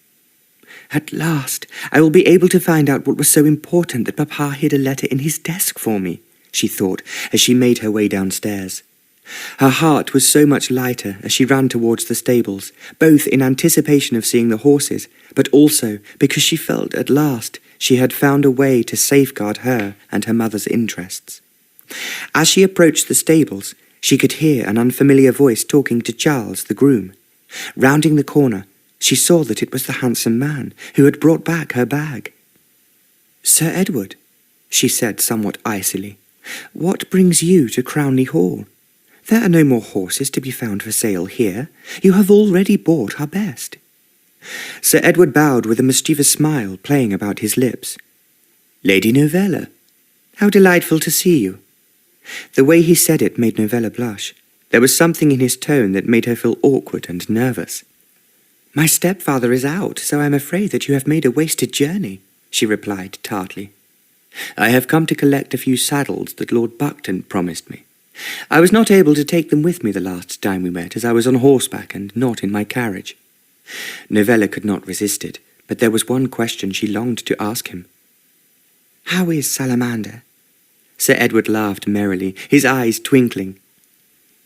At last I will be able to find out what was so important that Papa hid a letter in his desk for me, she thought as she made her way downstairs. Her heart was so much lighter as she ran towards the stables, both in anticipation of seeing the horses, but also because she felt at last she had found a way to safeguard her and her mother's interests. As she approached the stables, she could hear an unfamiliar voice talking to Charles, the groom. Rounding the corner, she saw that it was the handsome man who had brought back her bag. "Sir Edward," she said somewhat icily, "what brings you to Crownley Hall? There are no more horses to be found for sale here. You have already bought our best." Sir Edward bowed with a mischievous smile playing about his lips. "Lady Novella, how delightful to see you." The way he said it made Novella blush. There was something in his tone that made her feel awkward and nervous. "My stepfather is out, so I am afraid that you have made a wasted journey," she replied tartly. "I have come to collect a few saddles that Lord Buckton promised me. I was not able to take them with me the last time we met, as I was on horseback and not in my carriage." Novella could not resist it, but there was one question she longed to ask him. "How is Salamander?" Sir Edward laughed merrily, his eyes twinkling.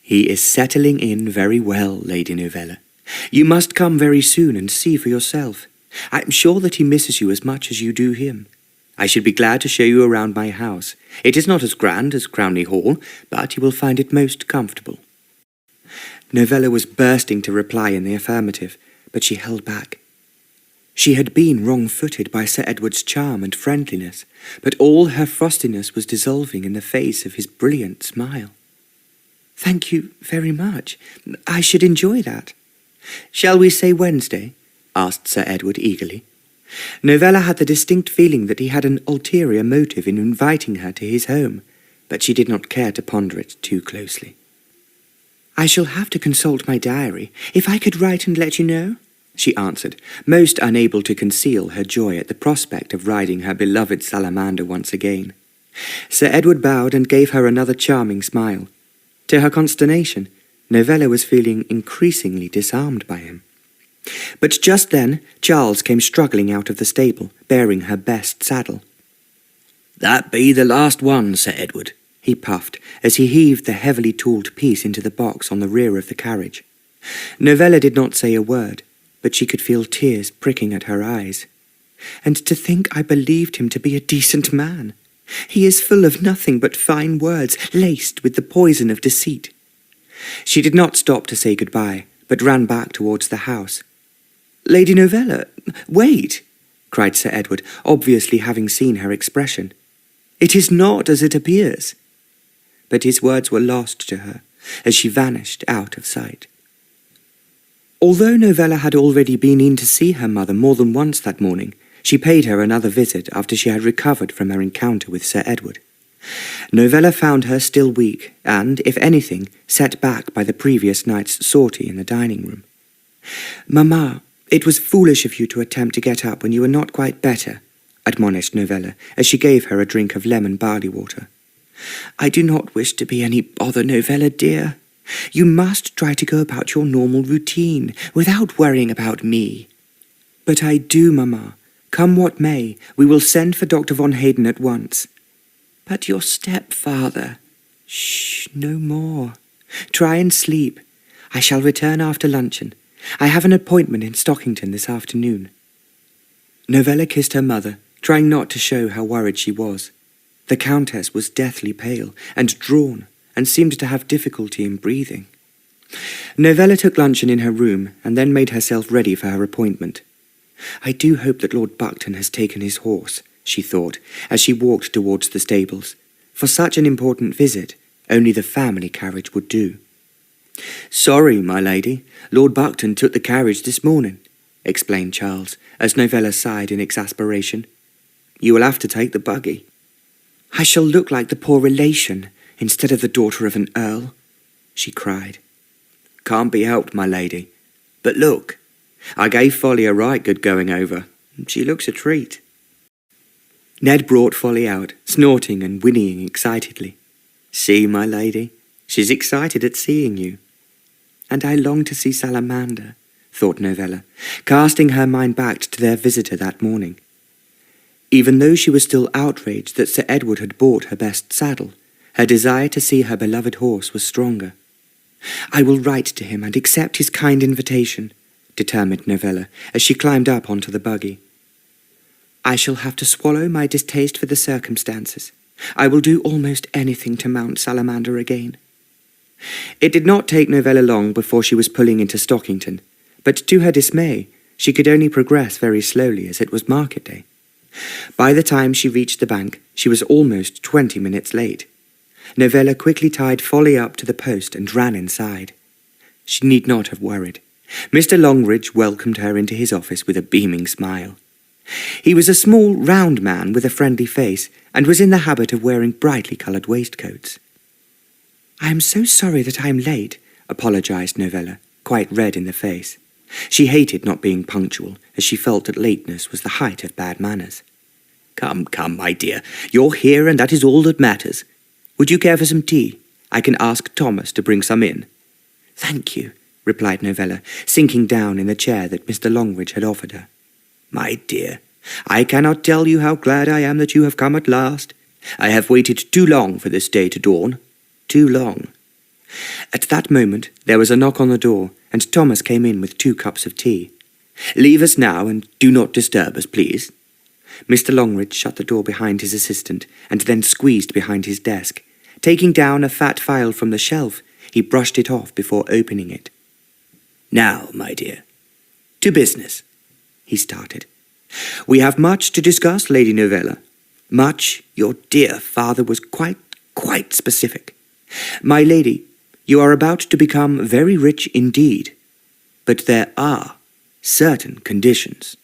"He is settling in very well, Lady Novella. You must come very soon and see for yourself. I am sure that he misses you as much as you do him. I should be glad to show you around my house. It is not as grand as Crownley Hall, but you will find it most comfortable." Novella was bursting to reply in the affirmative, but she held back. She had been wrong-footed by Sir Edward's charm and friendliness, but all her frostiness was dissolving in the face of his brilliant smile. "Thank you very much. I should enjoy that." "Shall we say Wednesday?" asked Sir Edward eagerly. Novella had the distinct feeling that he had an ulterior motive in inviting her to his home, but she did not care to ponder it too closely. "I shall have to consult my diary. If I could write and let you know," she answered, most unable to conceal her joy at the prospect of riding her beloved Salamander once again. Sir Edward bowed and gave her another charming smile. To her consternation, Novella was feeling increasingly disarmed by him. But just then, Charles came struggling out of the stable, bearing her best saddle. "That be the last one, Sir Edward," he puffed as he heaved the heavily tooled piece into the box on the rear of the carriage. Novella did not say a word, but she could feel tears pricking at her eyes. And to think I believed him to be a decent man. He is full of nothing but fine words, laced with the poison of deceit. She did not stop to say goodbye, but ran back towards the house. "Lady Novella, wait!" cried Sir Edward, obviously having seen her expression. "It is not as it appears." But his words were lost to her as she vanished out of sight. Although Novella had already been in to see her mother more than once that morning, she paid her another visit after she had recovered from her encounter with Sir Edward. Novella found her still weak and, if anything, set back by the previous night's sortie in the dining room. "Mamma, it was foolish of you to attempt to get up when you were not quite better," admonished Novella as she gave her a drink of lemon barley water. "I do not wish to be any bother, Novella dear. You must try to go about your normal routine without worrying about me." "But I do, Mamma. Come what may, we will send for Dr. von Hayden at once." "But your stepfather—" "Shh, no more. Try and sleep. I shall return after luncheon. I have an appointment in Stockington this afternoon." Novella kissed her mother, trying not to show how worried she was. The Countess was deathly pale and drawn, and seemed to have difficulty in breathing. Novella took luncheon in her room, and then made herself ready for her appointment. "I do hope that Lord Buckton has taken his horse," she thought, as she walked towards the stables. For such an important visit, only the family carriage would do. "Sorry, my lady, Lord Buckton took the carriage this morning," explained Charles, as Novella sighed in exasperation. "You will have to take the buggy." "I shall look like the poor relation, instead of the daughter of an earl," she cried. "Can't be helped, my lady. But look, I gave Folly a right good going over. She looks a treat." Ned brought Folly out, snorting and whinnying excitedly. "See, my lady, she's excited at seeing you." "And I long to see Salamander," thought Novella, casting her mind back to their visitor that morning. Even though she was still outraged that Sir Edward had bought her best saddle, her desire to see her beloved horse was stronger. "I will write to him and accept his kind invitation," determined Novella, as she climbed up onto the buggy. "I shall have to swallow my distaste for the circumstances. I will do almost anything to mount Salamander again." It did not take Novella long before she was pulling into Stockington, but to her dismay, she could only progress very slowly as it was market day. By the time she reached the bank, she was almost 20 minutes late. Novella quickly tied Folly up to the post and ran inside. She need not have worried. Mr. Longridge welcomed her into his office with a beaming smile. He was a small, round man with a friendly face, and was in the habit of wearing brightly coloured waistcoats. "I am so sorry that I am late," apologised Novella, quite red in the face. She hated not being punctual, as she felt that lateness was the height of bad manners. "Come, come, my dear, you're here and that is all that matters. Would you care for some tea? I can ask Thomas to bring some in." "Thank you," replied Novella, sinking down in the chair that Mr. Longridge had offered her. "My dear, I cannot tell you how glad I am that you have come at last. I have waited too long for this day to dawn. Too long." At that moment there was a knock on the door, and Thomas came in with 2 cups of tea. "Leave us now, and do not disturb us, please." Mr. Longridge shut the door behind his assistant, and then squeezed behind his desk. Taking down a fat file from the shelf, he brushed it off before opening it. "Now, my dear, to business," he started. "We have much to discuss, Lady Novella. Much. Your dear father was quite specific. My lady, you are about to become very rich indeed, but there are certain conditions."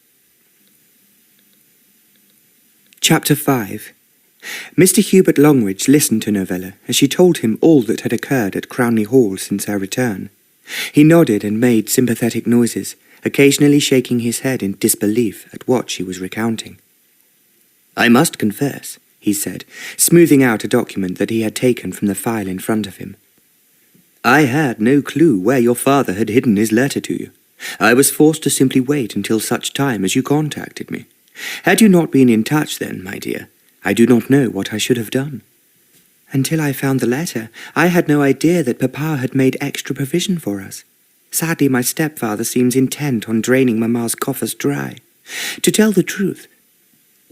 Chapter 5. Mr. Hubert Longridge listened to Novella as she told him all that had occurred at Crownley Hall since her return. He nodded and made sympathetic noises, occasionally shaking his head in disbelief at what she was recounting. "I must confess," he said, smoothing out a document that he had taken from the file in front of him. "I had no clue where your father had hidden his letter to you. I was forced to simply wait until such time as you contacted me. Had you not been in touch then, my dear, I do not know what I should have done." Until I found the letter, I had no idea that Papa had made extra provision for us. Sadly, my stepfather seems intent on draining Mamma's coffers dry. To tell the truth,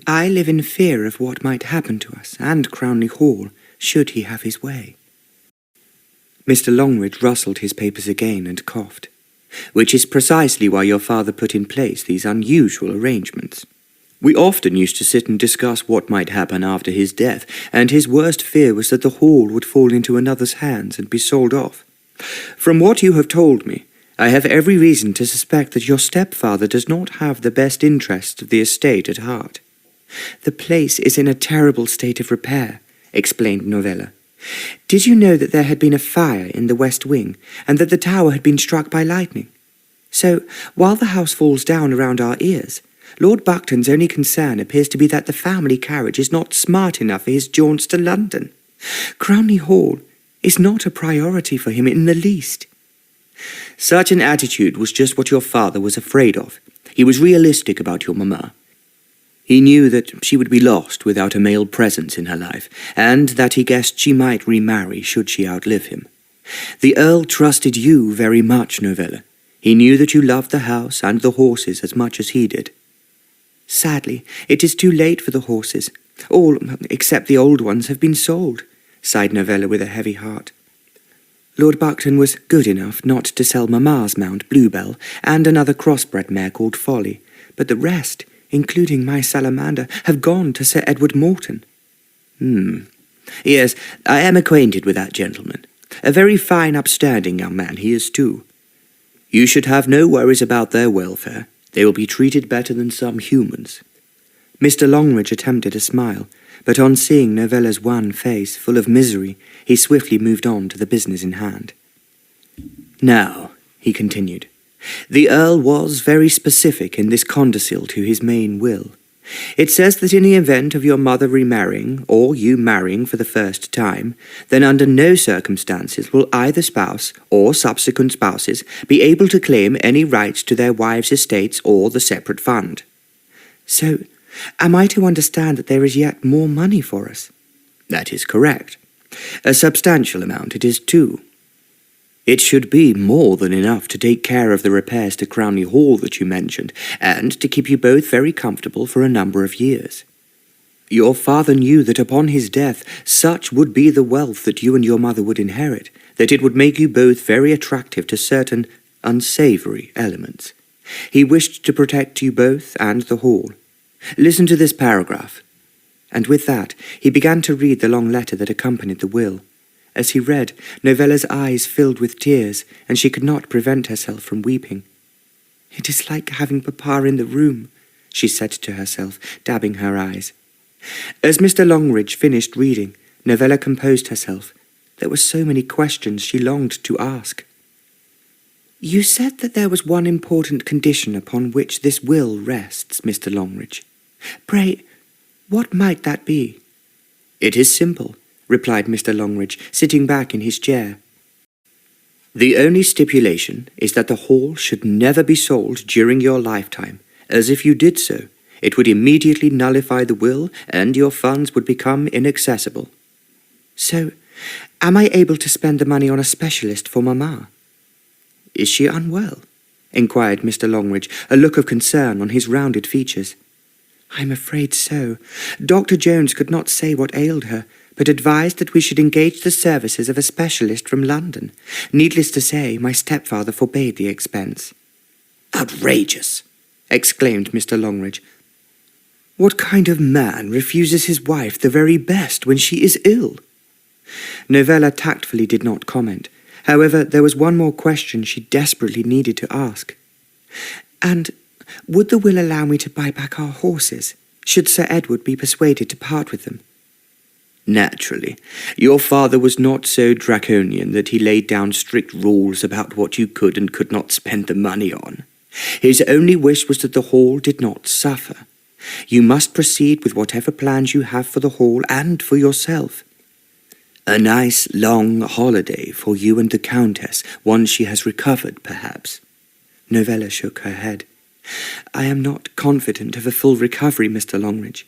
I live in fear of what might happen to us and Crownley Hall, should he have his way." Mr. Longridge rustled his papers again and coughed. "Which is precisely why your father put in place these unusual arrangements. We often used to sit and discuss what might happen after his death, and his worst fear was that the hall would fall into another's hands and be sold off. From what you have told me, I have every reason to suspect that your stepfather does not have the best interests of the estate at heart." "The place is in a terrible state of repair," explained Novella. "Did you know that there had been a fire in the west wing, and that the tower had been struck by lightning? So, while the house falls down around our ears, Lord Buckton's only concern appears to be that the family carriage is not smart enough for his jaunts to London. Crownley Hall is not a priority for him in the least." "Such an attitude was just what your father was afraid of. He was realistic about your mamma. He knew that she would be lost without a male presence in her life, and that he guessed she might remarry should she outlive him. The Earl trusted you very much, Novella. He knew that you loved the house and the horses as much as he did." "Sadly, it is too late for the horses. All, except the old ones, have been sold," sighed Novella with a heavy heart. "Lord Buckton was good enough not to sell Mamma's mount, Bluebell, and another crossbred mare called Folly, but the rest, including my Salamander, have gone to Sir Edward Moreton." "Yes, I am acquainted with that gentleman. A very fine, upstanding young man he is too. You should have no worries about their welfare. They will be treated better than some humans." Mr. Longridge attempted a smile, but on seeing Novella's wan face full of misery, he swiftly moved on to the business in hand. "Now," he continued, "the Earl was very specific in this codicil to his main will. It says that in the event of your mother remarrying, or you marrying for the first time, then under no circumstances will either spouse or subsequent spouses be able to claim any rights to their wives' estates or the separate fund." "So, am I to understand that there is yet more money for us?" "That is correct. A substantial amount it is too. It should be more than enough to take care of the repairs to Crownley Hall that you mentioned, and to keep you both very comfortable for a number of years. Your father knew that upon his death such would be the wealth that you and your mother would inherit, that it would make you both very attractive to certain unsavoury elements. He wished to protect you both and the hall. Listen to this paragraph." And with that, he began to read the long letter that accompanied the will. As he read, Novella's eyes filled with tears, and she could not prevent herself from weeping. "It is like having Papa in the room," she said to herself, dabbing her eyes. As Mr. Longridge finished reading, Novella composed herself. There were so many questions she longed to ask. "You said that there was one important condition upon which this will rests, Mr. Longridge. Pray, what might that be?" "It is simple," replied Mr. Longridge, sitting back in his chair. "The only stipulation is that the hall should never be sold during your lifetime, as if you did so, it would immediately nullify the will and your funds would become inaccessible." "So, am I able to spend the money on a specialist for Mamma?" "Is she unwell?" inquired Mr. Longridge, a look of concern on his rounded features. "I'm afraid so. Dr. Jones could not say what ailed her, but advised that we should engage the services of a specialist from London. Needless to say, my stepfather forbade the expense." "Outrageous!" exclaimed Mr. Longridge. "What kind of man refuses his wife the very best when she is ill?" Novella tactfully did not comment. However, there was one more question she desperately needed to ask. "And would the will allow me to buy back our horses, should Sir Edward be persuaded to part with them?" "Naturally. Your father was not so draconian that he laid down strict rules about what you could and could not spend the money on. His only wish was that the hall did not suffer. You must proceed with whatever plans you have for the hall and for yourself. A nice long holiday for you and the Countess, once she has recovered, perhaps." Novella shook her head. "I am not confident of a full recovery, Mr. Longridge.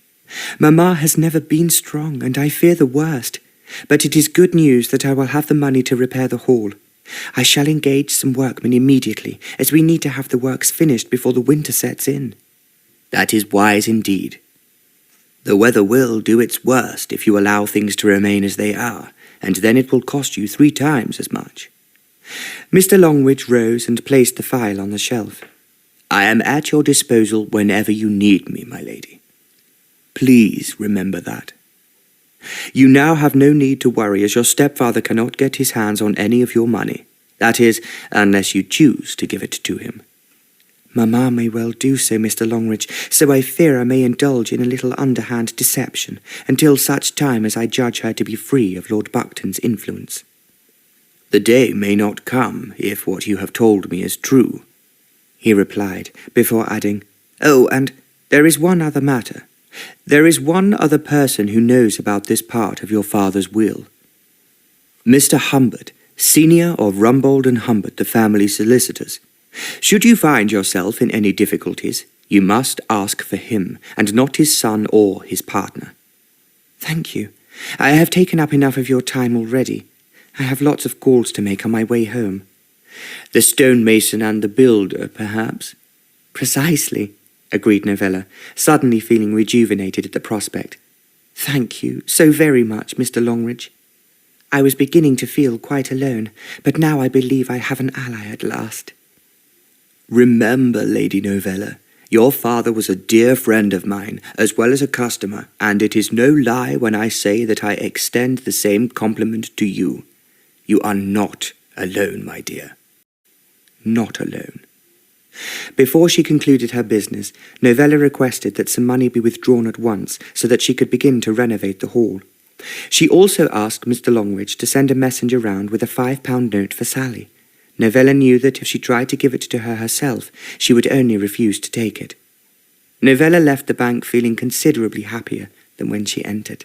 Mamma has never been strong, and I fear the worst. But it is good news that I will have the money to repair the hall. I shall engage some workmen immediately, as we need to have the works finished before the winter sets in." "That is wise indeed. The weather will do its worst if you allow things to remain as they are, and then it will cost you 3 times as much." Mr. Longridge rose and placed the file on the shelf. "I am at your disposal whenever you need me, my lady. Please remember that. You now have no need to worry, as your stepfather cannot get his hands on any of your money. That is, unless you choose to give it to him." "Mamma may well do so, Mr. Longridge, so I fear I may indulge in a little underhand deception until such time as I judge her to be free of Lord Buckton's influence." "The day may not come if what you have told me is true," he replied, before adding, "Oh, and there is one other matter. There is one other person who knows about this part of your father's will. Mr. Humbert, senior of Rumbold and Humbert, the family solicitors. Should you find yourself in any difficulties, you must ask for him, and not his son or his partner." "Thank you. I have taken up enough of your time already. I have lots of calls to make on my way home." "The stonemason and the builder, perhaps?" "Precisely," agreed Novella, suddenly feeling rejuvenated at the prospect. "Thank you so very much, Mr. Longridge. I was beginning to feel quite alone, but now I believe I have an ally at last." "Remember, Lady Novella, your father was a dear friend of mine, as well as a customer, and it is no lie when I say that I extend the same compliment to you. You are not alone, my dear." Not alone. Before she concluded her business, Novella requested that some money be withdrawn at once so that she could begin to renovate the hall. She also asked Mr. Longridge to send a messenger round with a £5 note for Sally. Novella knew that if she tried to give it to her herself, she would only refuse to take it. Novella left the bank feeling considerably happier than when she entered.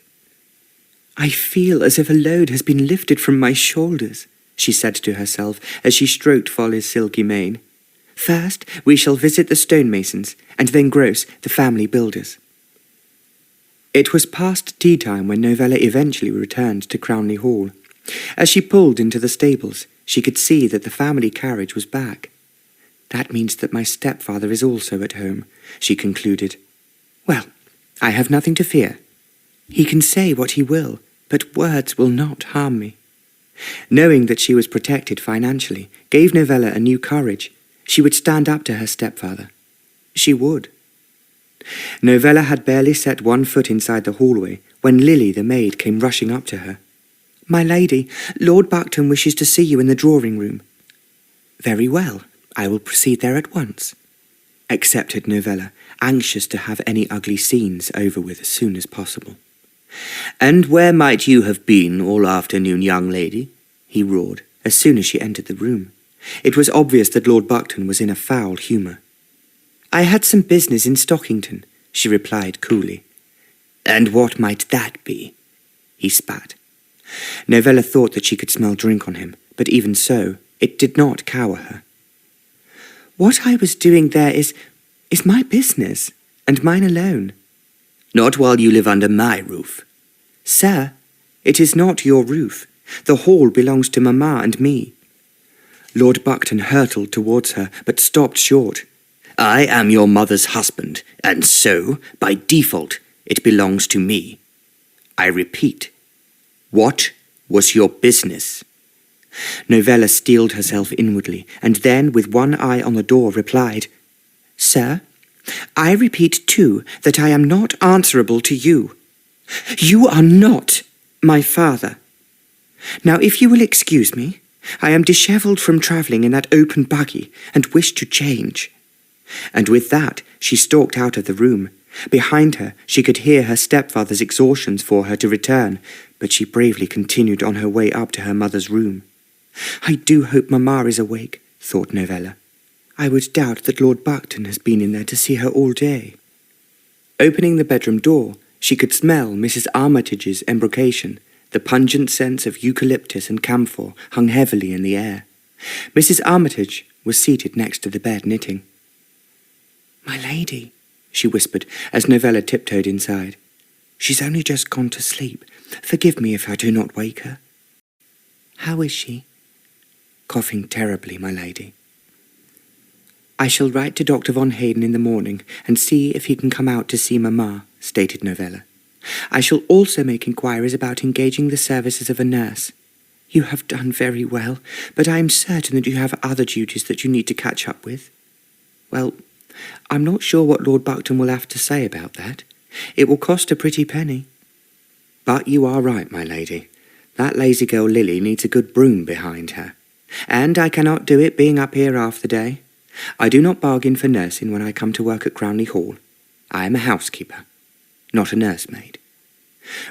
"I feel as if a load has been lifted from my shoulders," she said to herself as she stroked Folly's silky mane. "First, we shall visit the stonemasons, and then Gross, the family builders." It was past tea-time when Novella eventually returned to Crownley Hall. As she pulled into the stables, she could see that the family carriage was back. "That means that my stepfather is also at home," she concluded. "Well, I have nothing to fear. He can say what he will, but words will not harm me." Knowing that she was protected financially gave Novella a new courage. She would stand up to her stepfather. She would. Novella had barely set one foot inside the hallway when Lily, the maid, came rushing up to her. "My lady, Lord Buckton wishes to see you in the drawing-room." "Very well, I will proceed there at once," accepted Novella, anxious to have any ugly scenes over with as soon as possible. "And where might you have been all afternoon, young lady?" he roared, as soon as she entered the room. It was obvious that Lord Buckton was in a foul humour. "I had some business in Stockington," she replied coolly. "And what might that be?" he spat. Novella thought that she could smell drink on him, but even so, it did not cower her. "What I was doing there is my business, and mine alone." "Not while you live under my roof." "Sir, it is not your roof. The hall belongs to Mamma and me." Lord Buckton hurtled towards her, but stopped short. "I am your mother's husband, and so, by default, it belongs to me. I repeat, what was your business?" Novella steeled herself inwardly, and then, with one eye on the door, replied, "Sir, I repeat too that I am not answerable to you. You are not my father. Now, if you will excuse me, I am dishevelled from travelling in that open buggy and wish to change." And with that, she stalked out of the room. Behind her, she could hear her stepfather's extortions for her to return, but she bravely continued on her way up to her mother's room. "I do hope Mamma is awake," thought Novella. "I would doubt that Lord Buckton has been in there to see her all day." Opening the bedroom door, she could smell Mrs. Armitage's embrocation. The pungent scents of eucalyptus and camphor hung heavily in the air. Mrs. Armitage was seated next to the bed knitting. "My lady," she whispered as Novella tiptoed inside. "She's only just gone to sleep. Forgive me if I do not wake her. How is she? Coughing terribly, my lady. I shall write to Dr. von Hayden in the morning and see if he can come out to see Mamma, stated Novella. I shall also make inquiries about engaging the services of a nurse. You have done very well, but I am certain that you have other duties that you need to catch up with. Well, I'm not sure what Lord Buckton will have to say about that. It will cost a pretty penny. But you are right, my lady. That lazy girl Lily needs a good broom behind her. And I cannot do it being up here half the day. I do not bargain for nursing when I come to work at Crownley Hall. I am a housekeeper, not a nursemaid.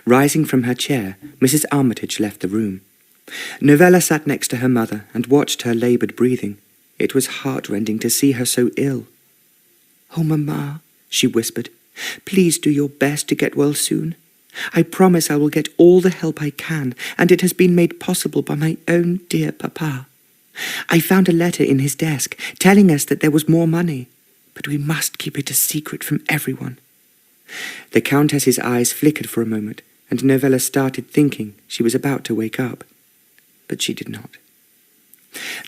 Rising from her chair, Mrs. Armitage left the room. Novella sat next to her mother and watched her laboured breathing. It was heart-rending to see her so ill. "Oh, Mamma," she whispered, "please do your best to get well soon. I promise I will get all the help I can, and it has been made possible by my own dear Papa. I found a letter in his desk telling us that there was more money, but we must keep it a secret from everyone." The Countess's eyes flickered for a moment, and Novella started thinking she was about to wake up. But she did not.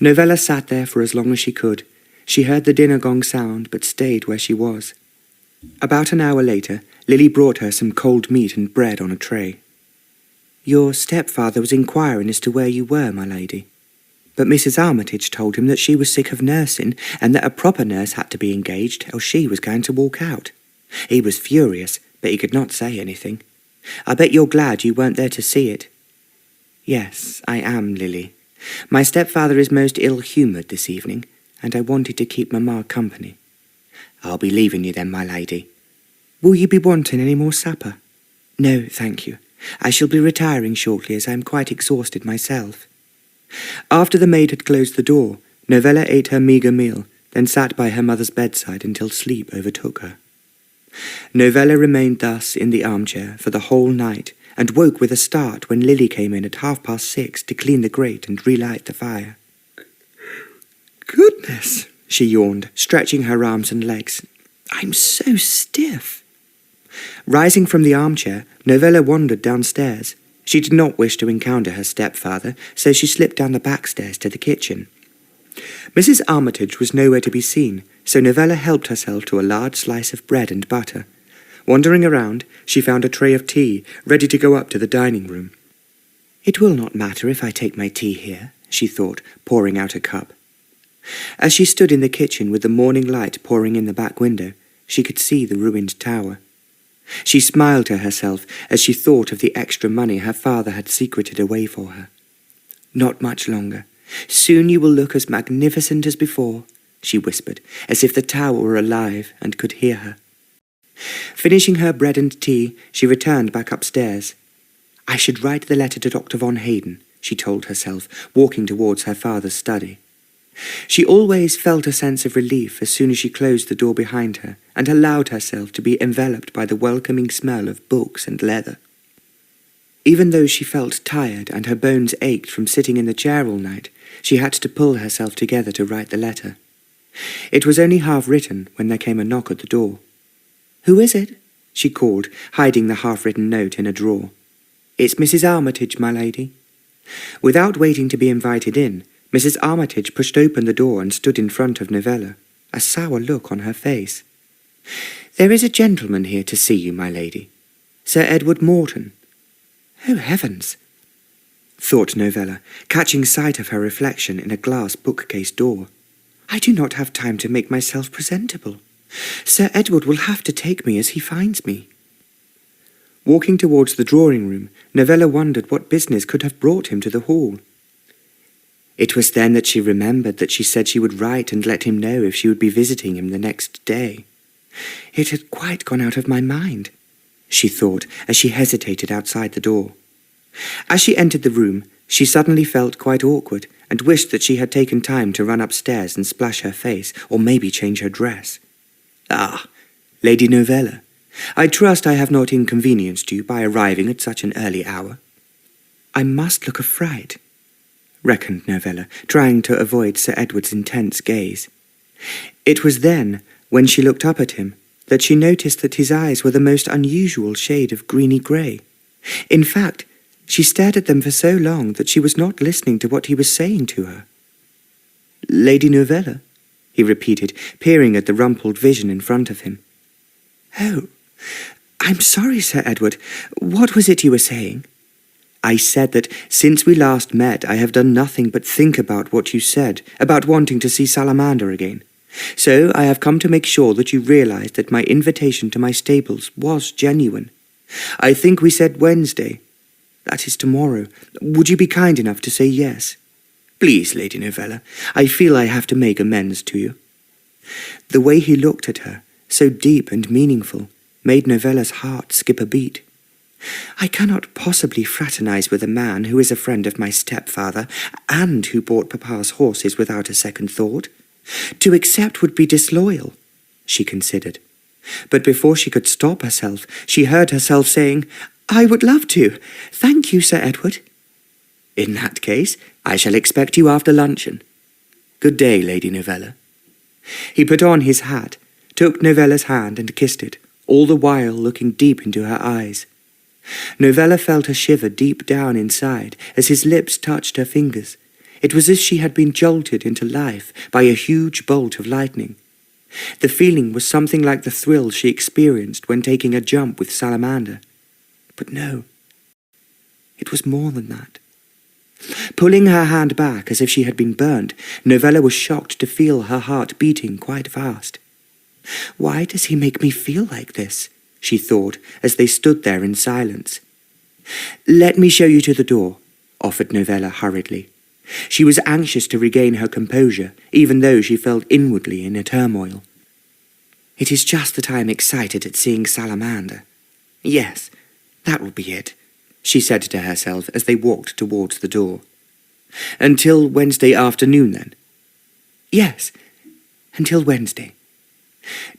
Novella sat there for as long as she could. She heard the dinner gong sound, but stayed where she was. About an hour later, Lily brought her some cold meat and bread on a tray. "Your stepfather was inquiring as to where you were, my lady. But Mrs. Armitage told him that she was sick of nursing, and that a proper nurse had to be engaged, else she was going to walk out. He was furious, but he could not say anything. I bet you're glad you weren't there to see it." "Yes, I am, Lily. My stepfather is most ill-humoured this evening, and I wanted to keep Mamma company." "I'll be leaving you then, my lady." "Will you be wanting any more supper?" "No, thank you. I shall be retiring shortly, as I am quite exhausted myself." After the maid had closed the door, Novella ate her meagre meal, then sat by her mother's bedside until sleep overtook her. Novella remained thus in the armchair for the whole night, and woke with a start when Lily came in at 6:30 to clean the grate and relight the fire. "Goodness," she yawned, stretching her arms and legs. "I'm so stiff." Rising from the armchair, Novella wandered downstairs. She did not wish to encounter her stepfather, so she slipped down the back stairs to the kitchen. Mrs. Armitage was nowhere to be seen, so Novella helped herself to a large slice of bread and butter. Wandering around, she found a tray of tea, ready to go up to the dining room. "It will not matter if I take my tea here," she thought, pouring out a cup. As she stood in the kitchen with the morning light pouring in the back window, she could see the ruined tower. She smiled to herself as she thought of the extra money her father had secreted away for her. "Not much longer. Soon you will look as magnificent as before," she whispered, as if the tower were alive and could hear her. Finishing her bread and tea, she returned back upstairs. "I should write the letter to Dr. von Hayden," she told herself, walking towards her father's study. She always felt a sense of relief as soon as she closed the door behind her and allowed herself to be enveloped by the welcoming smell of books and leather. Even though she felt tired and her bones ached from sitting in the chair all night, she had to pull herself together to write the letter. It was only half written when there came a knock at the door. "Who is it?" she called, hiding the half-written note in a drawer. "It's Mrs. Armitage, my lady." Without waiting to be invited in, Mrs. Armitage pushed open the door and stood in front of Novella, a sour look on her face. "There is a gentleman here to see you, my lady. Sir Edward Moreton." "Oh, heavens!" thought Novella, catching sight of her reflection in a glass bookcase door. "I do not have time to make myself presentable. Sir Edward will have to take me as he finds me." Walking towards the drawing-room, Novella wondered what business could have brought him to the hall. It was then that she remembered that she said she would write and let him know if she would be visiting him the next day. It had quite gone out of my mind, she thought as she hesitated outside the door. As she entered the room, she suddenly felt quite awkward and wished that she had taken time to run upstairs and splash her face, or maybe change her dress. "Ah, Lady Novella, I trust I have not inconvenienced you by arriving at such an early hour." "I must look a fright," reckoned Novella, trying to avoid Sir Edward's intense gaze. It was then, when she looked up at him, that she noticed that his eyes were the most unusual shade of greeny grey. In fact, she stared at them for so long that she was not listening to what he was saying to her. "Lady Novella?" he repeated, peering at the rumpled vision in front of him. "Oh, I'm sorry, Sir Edward. What was it you were saying?" "I said that since we last met I have done nothing but think about what you said, about wanting to see Salamander again. So I have come to make sure that you realize that my invitation to my stables was genuine. I think we said Wednesday. That is tomorrow. Would you be kind enough to say yes? Please, Lady Novella, I feel I have to make amends to you." The way he looked at her, so deep and meaningful, made Novella's heart skip a beat. "I cannot possibly fraternize with a man who is a friend of my stepfather, and who bought Papa's horses without a second thought. To accept would be disloyal," she considered. But before she could stop herself, she heard herself saying, "I would love to. Thank you, Sir Edward." "In that case, I shall expect you after luncheon. Good day, Lady Novella." He put on his hat, took Novella's hand and kissed it, all the while looking deep into her eyes. Novella felt a shiver deep down inside as his lips touched her fingers. It was as if she had been jolted into life by a huge bolt of lightning. The feeling was something like the thrill she experienced when taking a jump with Salamander. But no, it was more than that. Pulling her hand back as if she had been burnt, Novella was shocked to feel her heart beating quite fast. "Why does he make me feel like this?" she thought as they stood there in silence. "Let me show you to the door," offered Novella hurriedly. She was anxious to regain her composure, even though she felt inwardly in a turmoil. "It is just that I am excited at seeing Salamander. Yes, that will be it," she said to herself as they walked towards the door. "Until Wednesday afternoon, then?" "Yes, until Wednesday."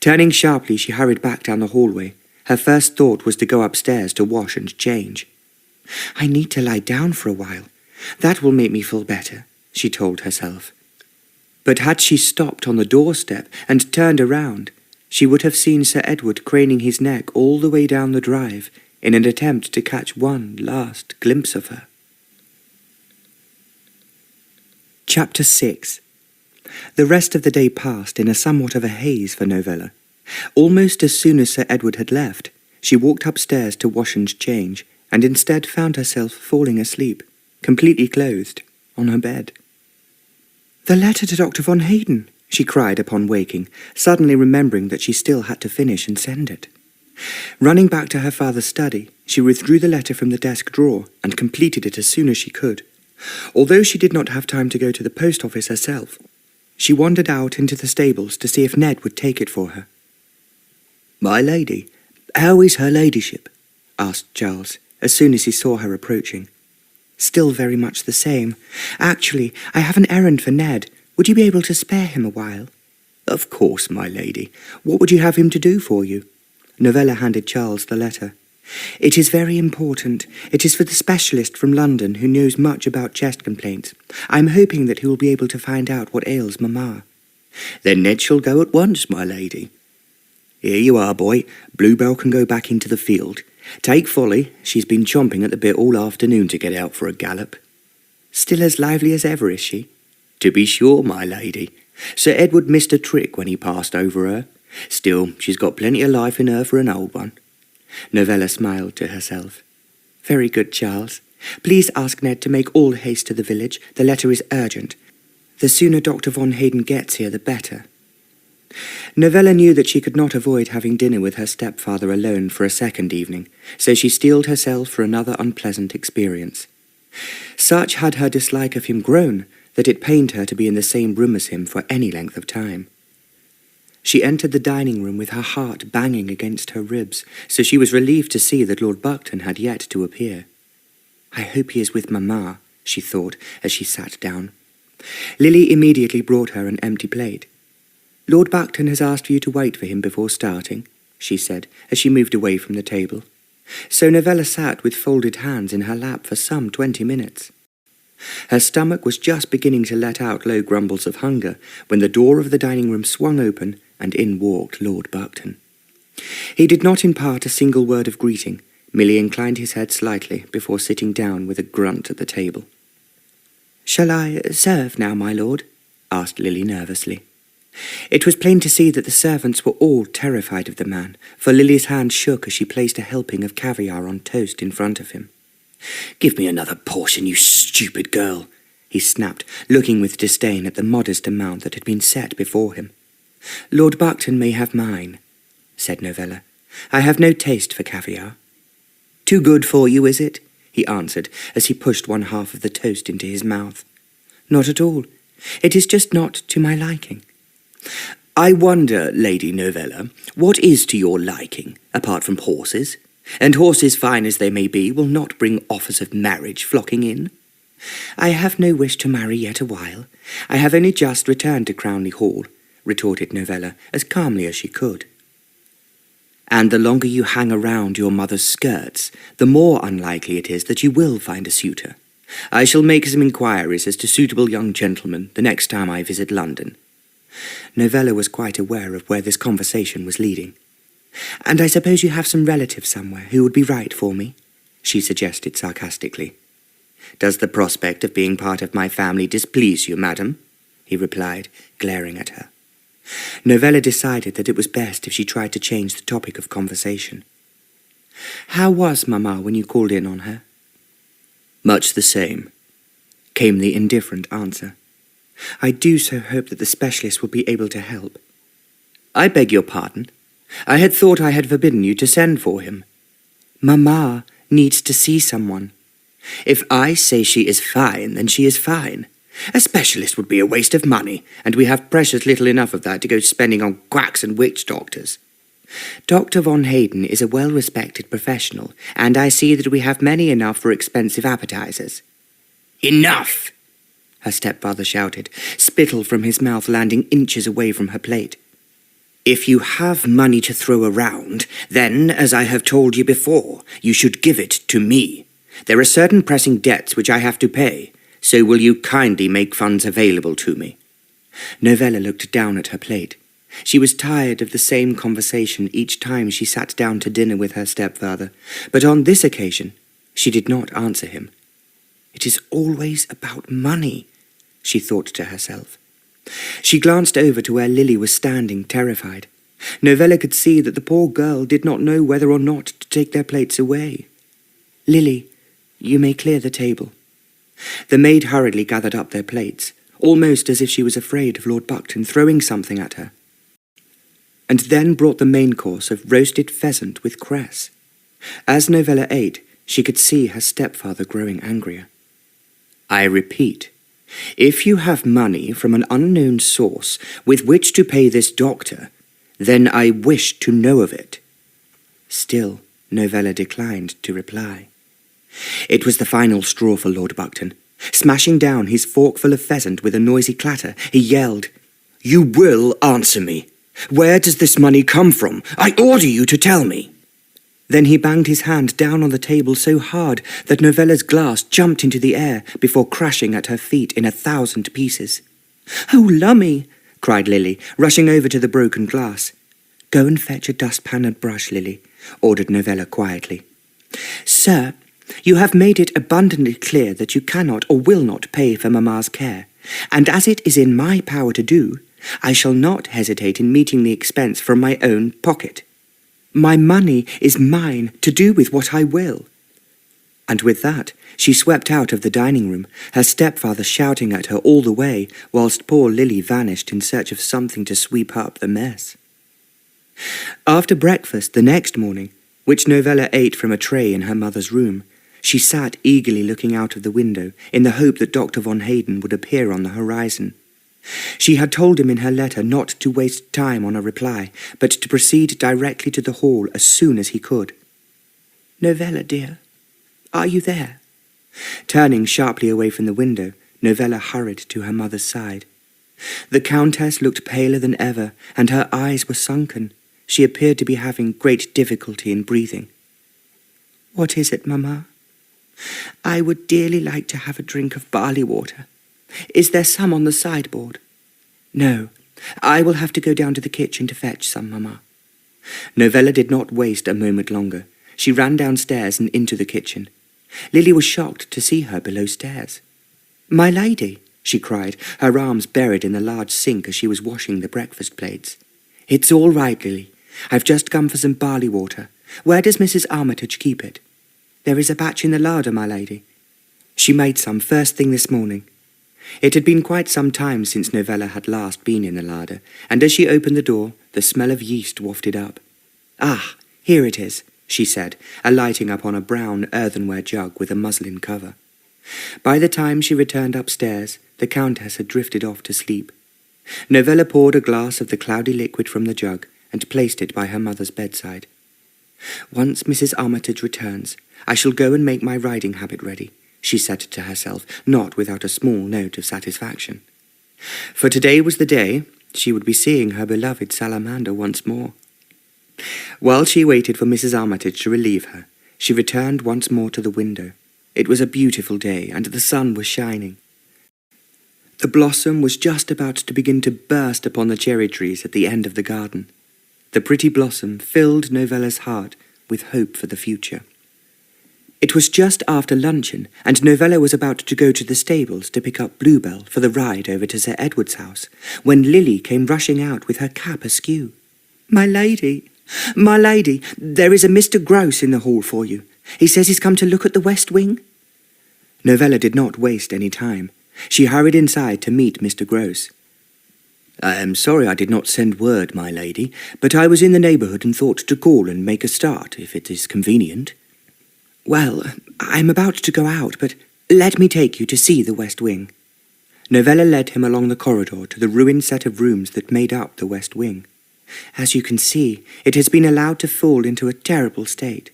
Turning sharply, she hurried back down the hallway. Her first thought was to go upstairs to wash and change. "I need to lie down for a while. That will make me feel better," she told herself. But had she stopped on the doorstep and turned around, she would have seen Sir Edward craning his neck all the way down the drive in an attempt to catch one last glimpse of her. Chapter 6. The rest of the day passed in a somewhat of a haze for Novella. Almost as soon as Sir Edward had left, she walked upstairs to wash and change, and instead found herself falling asleep, completely clothed, on her bed. "The letter to Dr. von Hayden," she cried upon waking, suddenly remembering that she still had to finish and send it. Running back to her father's study, she withdrew the letter from the desk drawer and completed it as soon as she could. Although she did not have time to go to the post office herself, she wandered out into the stables to see if Ned would take it for her. "My lady, how is her ladyship?" asked Charles, as soon as he saw her approaching. "Still very much the same. Actually, I have an errand for Ned. Would you be able to spare him a while?" "Of course, my lady. What would you have him to do for you?" Novella handed Charles the letter. "It is very important. It is for the specialist from London who knows much about chest complaints. I'm hoping that he will be able to find out what ails Mamma." "Then Ned shall go at once, my lady. Here you are, boy. Bluebell can go back into the field. Take Folly. She's been chomping at the bit all afternoon to get out for a gallop." "Still as lively as ever, is she?" "To be sure, my lady. Sir Edward missed a trick when he passed over her. Still, she's got plenty of life in her for an old one." Novella smiled to herself. "Very good, Charles. Please ask Ned to make all haste to the village. The letter is urgent. The sooner Dr. von Hayden gets here, the better." Novella knew that she could not avoid having dinner with her stepfather alone for a second evening, so she steeled herself for another unpleasant experience. Such had her dislike of him grown that it pained her to be in the same room as him for any length of time. She entered the dining room with her heart banging against her ribs, so she was relieved to see that Lord Buckton had yet to appear. "I hope he is with Mamma," she thought as she sat down. Lily immediately brought her an empty plate. "Lord Buckton has asked for you to wait for him before starting," she said as she moved away from the table. So Novella sat with folded hands in her lap for some 20 minutes. Her stomach was just beginning to let out low grumbles of hunger when the door of the dining room swung open and in walked Lord Buckton. He did not impart a single word of greeting, Milly inclined his head slightly before sitting down with a grunt at the table. "Shall I serve now, my lord?" asked Lily nervously. It was plain to see that the servants were all terrified of the man, for Lily's hand shook as she placed a helping of caviar on toast in front of him. "Give me another portion, you stupid girl," he snapped, looking with disdain at the modest amount that had been set before him. "Lord Buckton may have mine," said Novella. "I have no taste for caviar." "Too good for you, is it?" he answered, as he pushed one half of the toast into his mouth. "Not at all. It is just not to my liking." "I wonder, Lady Novella, what is to your liking, apart from horses? And horses, fine as they may be, will not bring offers of marriage flocking in." "I have no wish to marry yet awhile. I have only just returned to Crownley Hall," retorted Novella, as calmly as she could. "And the longer you hang around your mother's skirts, the more unlikely it is that you will find a suitor. I shall make some inquiries as to suitable young gentlemen the next time I visit London." Novella was quite aware of where this conversation was leading. "And I suppose you have some relative somewhere who would be right for me?" she suggested sarcastically. "Does the prospect of being part of my family displease you, madam?" he replied, glaring at her. Novella decided that it was best if she tried to change the topic of conversation. "How was Mamma when you called in on her?" "Much the same," came the indifferent answer. "I do so hope that the specialist will be able to help." "I beg your pardon. I had thought I had forbidden you to send for him." "Mamma needs to see someone." "If I say she is fine, then she is fine. A specialist would be a waste of money, and we have precious little enough of that to go spending on quacks and witch doctors." "Dr. von Hayden is a well-respected professional, and I see that we have many enough for expensive appetizers." "Enough!" her stepfather shouted, spittle from his mouth landing inches away from her plate. "If you have money to throw around, then, as I have told you before, you should give it to me. There are certain pressing debts which I have to pay, so will you kindly make funds available to me?" Novella looked down at her plate. She was tired of the same conversation each time she sat down to dinner with her stepfather, but on this occasion she did not answer him. "It is always about money," she thought to herself. She glanced over to where Lily was standing, terrified. Novella could see that the poor girl did not know whether or not to take their plates away. "Lily, you may clear the table." The maid hurriedly gathered up their plates, almost as if she was afraid of Lord Buckton throwing something at her, and then brought the main course of roasted pheasant with cress. As Novella ate, she could see her stepfather growing angrier. "I repeat, if you have money from an unknown source with which to pay this doctor, then I wish to know of it." Still, Novella declined to reply. It was the final straw for Lord Buckton. Smashing down his forkful of pheasant with a noisy clatter, he yelled, "You will answer me. Where does this money come from? I order you to tell me." Then he banged his hand down on the table so hard that Novella's glass jumped into the air before crashing at her feet in 1,000 pieces. "Oh, Lummy!" cried Lily, rushing over to the broken glass. "Go and fetch a dustpan and brush, Lily," ordered Novella quietly. "Sir, you have made it abundantly clear that you cannot or will not pay for Mamma's care, and as it is in my power to do, I shall not hesitate in meeting the expense from my own pocket. My money is mine to do with what I will." And with that, she swept out of the dining room, her stepfather shouting at her all the way, whilst poor Lily vanished in search of something to sweep up the mess. After breakfast the next morning, which Novella ate from a tray in her mother's room, she sat eagerly looking out of the window in the hope that Dr. von Hayden would appear on the horizon. She had told him in her letter not to waste time on a reply, but to proceed directly to the hall as soon as he could. "Novella, dear, are you there?" Turning sharply away from the window, Novella hurried to her mother's side. The Countess looked paler than ever, and her eyes were sunken. She appeared to be having great difficulty in breathing. "What is it, Mamma?" "I would dearly like to have a drink of barley water. Is there some on the sideboard?" "No, I will have to go down to the kitchen to fetch some, Mamma." Novella did not waste a moment longer. she ran downstairs and into the kitchen. Lily was shocked to see her below stairs. "My lady," she cried, her arms buried in the large sink as she was washing the breakfast plates. "It's all right, Lily. I've just come for some barley water. Where does Mrs. Armitage keep it?" "There is a batch in the larder, my lady. She made some first thing this morning." It had been quite some time since Novella had last been in the larder, and as she opened the door, the smell of yeast wafted up. "Ah, here it is," she said, alighting upon a brown earthenware jug with a muslin cover. By the time she returned upstairs, the Countess had drifted off to sleep. Novella poured a glass of the cloudy liquid from the jug and placed it by her mother's bedside. "Once Mrs. Armitage returns, I shall go and make my riding habit ready," she said to herself, not without a small note of satisfaction. For today was the day she would be seeing her beloved Salamander once more. While she waited for Mrs. Armitage to relieve her, she returned once more to the window. It was a beautiful day, and the sun was shining. The blossom was just about to begin to burst upon the cherry trees at the end of the garden. The pretty blossom filled Novella's heart with hope for the future. It was just after luncheon, and Novella was about to go to the stables to pick up Bluebell for the ride over to Sir Edward's house, when Lily came rushing out with her cap askew. "My lady, there is a Mr. Grouse in the hall for you. He says he's come to look at the west wing." Novella did not waste any time. She hurried inside to meet Mr. Grouse. "I am sorry I did not send word, my lady, but I was in the neighbourhood and thought to call and make a start, if it is convenient." "Well, I'm about to go out, but let me take you to see the west wing." Novella led him along the corridor to the ruined set of rooms that made up the west wing. "As you can see, it has been allowed to fall into a terrible state."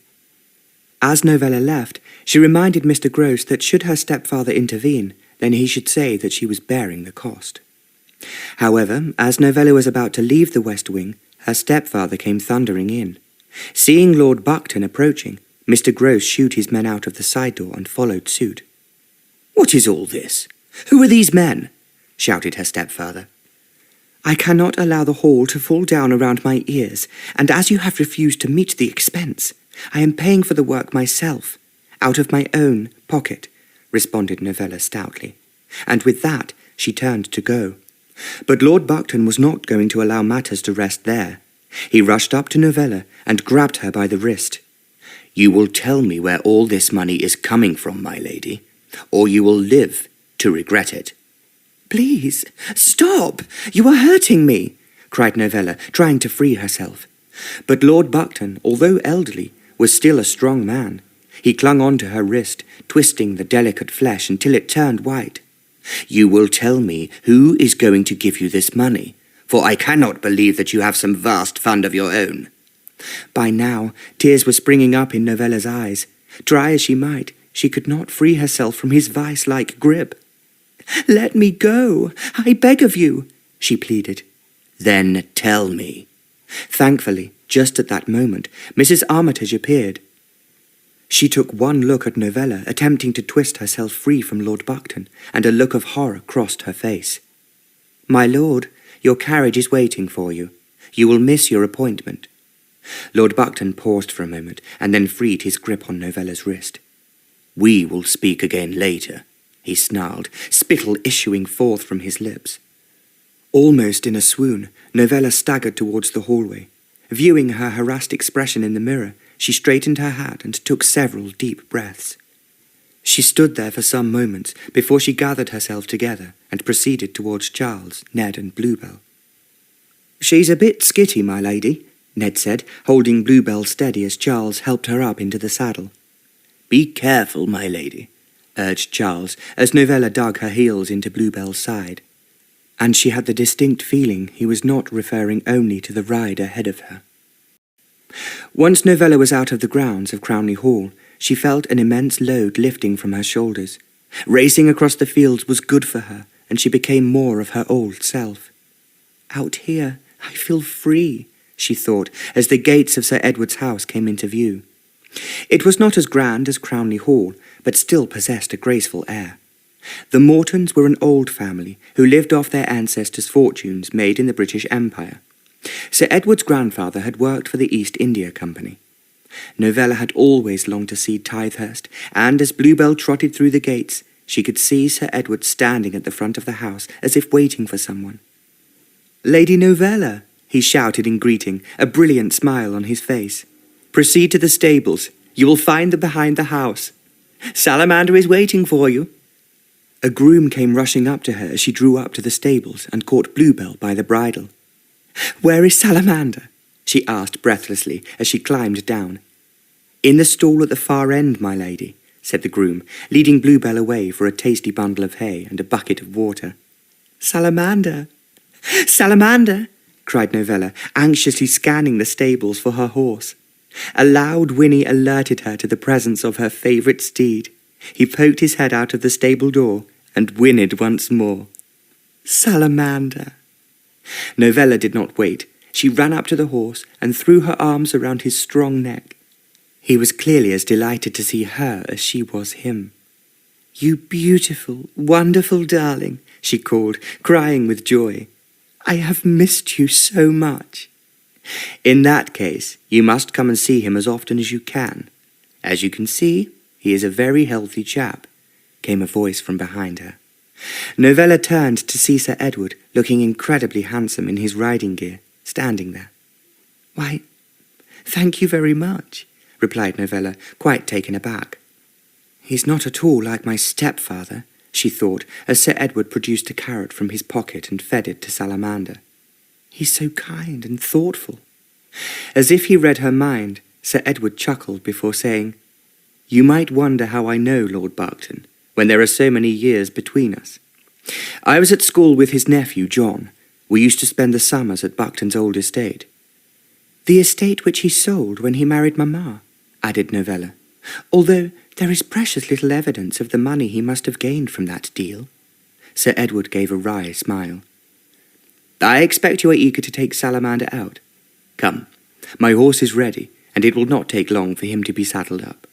As Novella left, she reminded Mr. Grouse that should her stepfather intervene, then he should say that she was bearing the cost. However, as Novella was about to leave the west wing, her stepfather came thundering in. Seeing Lord Buckton approaching, Mr. Grouse shooed his men out of the side door and followed suit. "What is all this? Who are these men?" shouted her stepfather. "I cannot allow the hall to fall down around my ears, and as you have refused to meet the expense, I am paying for the work myself, out of my own pocket," responded Novella stoutly, and with that she turned to go. But Lord Buckton was not going to allow matters to rest there. He rushed up to Novella and grabbed her by the wrist. "You will tell me where all this money is coming from, my lady, or you will live to regret it." "Please, stop! You are hurting me!" cried Novella, trying to free herself. But Lord Buckton, although elderly, was still a strong man. He clung on to her wrist, twisting the delicate flesh until it turned white. "You will tell me who is going to give you this money, for I cannot believe that you have some vast fund of your own." By now, tears were springing up in Novella's eyes. Try as she might, she could not free herself from his vice-like grip. "Let me go, I beg of you," she pleaded. "Then tell me." Thankfully, just at that moment, Mrs. Armitage appeared. She took one look at Novella, attempting to twist herself free from Lord Buckton, and a look of horror crossed her face. "My lord, your carriage is waiting for you. You will miss your appointment." Lord Buckton paused for a moment, and then freed his grip on Novella's wrist. "We will speak again later," he snarled, spittle issuing forth from his lips. Almost in a swoon, Novella staggered towards the hallway. Viewing her harassed expression in the mirror, she straightened her hat and took several deep breaths. She stood there for some moments before she gathered herself together and proceeded towards Charles, Ned and Bluebell. "She's a bit skitty, my lady," Ned said, holding Bluebell steady as Charles helped her up into the saddle. "Be careful, my lady," urged Charles, as Novella dug her heels into Bluebell's side. And she had the distinct feeling he was not referring only to the ride ahead of her. Once Novella was out of the grounds of Crownley Hall, she felt an immense load lifting from her shoulders. Racing across the fields was good for her, and she became more of her old self. "Out here, I feel free," she thought, as the gates of Sir Edward's house came into view. It was not as grand as Crownley Hall, but still possessed a graceful air. The Moretons were an old family who lived off their ancestors' fortunes made in the British Empire. Sir Edward's grandfather had worked for the East India Company. Novella had always longed to see Tithehurst, and as Bluebell trotted through the gates, she could see Sir Edward standing at the front of the house as if waiting for someone. "Lady Novella," he shouted in greeting, a brilliant smile on his face. "Proceed to the stables. You will find them behind the house. Salamander is waiting for you." A groom came rushing up to her as she drew up to the stables and caught Bluebell by the bridle. "Where is Salamander?" she asked breathlessly as she climbed down. "In the stall at the far end, my lady," said the groom, leading Bluebell away for a tasty bundle of hay and a bucket of water. "Salamander! Salamander!" cried Novella, anxiously scanning the stables for her horse. A loud whinny alerted her to the presence of her favourite steed. He poked his head out of the stable door and whinnied once more. "Salamander!" Novella did not wait. She ran up to the horse and threw her arms around his strong neck. He was clearly as delighted to see her as she was him. "You beautiful, wonderful darling," she called, crying with joy. "I have missed you so much." "In that case, you must come and see him as often as you can. As you can see, he is a very healthy chap," came a voice from behind her. Novella turned to see Sir Edward, looking incredibly handsome in his riding gear, standing there. "Why, thank you very much," replied Novella, quite taken aback. "He's not at all like my stepfather," she thought, as Sir Edward produced a carrot from his pocket and fed it to Salamander. "He's so kind and thoughtful." As if he read her mind, Sir Edward chuckled before saying, "You might wonder how I know Lord Buckton, when there are so many years between us. I was at school with his nephew, John. We used to spend the summers at Buckton's old estate." "The estate which he sold when he married Mamma," added Novella, "although there is precious little evidence of the money he must have gained from that deal." Sir Edward gave a wry smile. "I expect you are eager to take Salamander out. Come, my horse is ready, and it will not take long for him to be saddled up."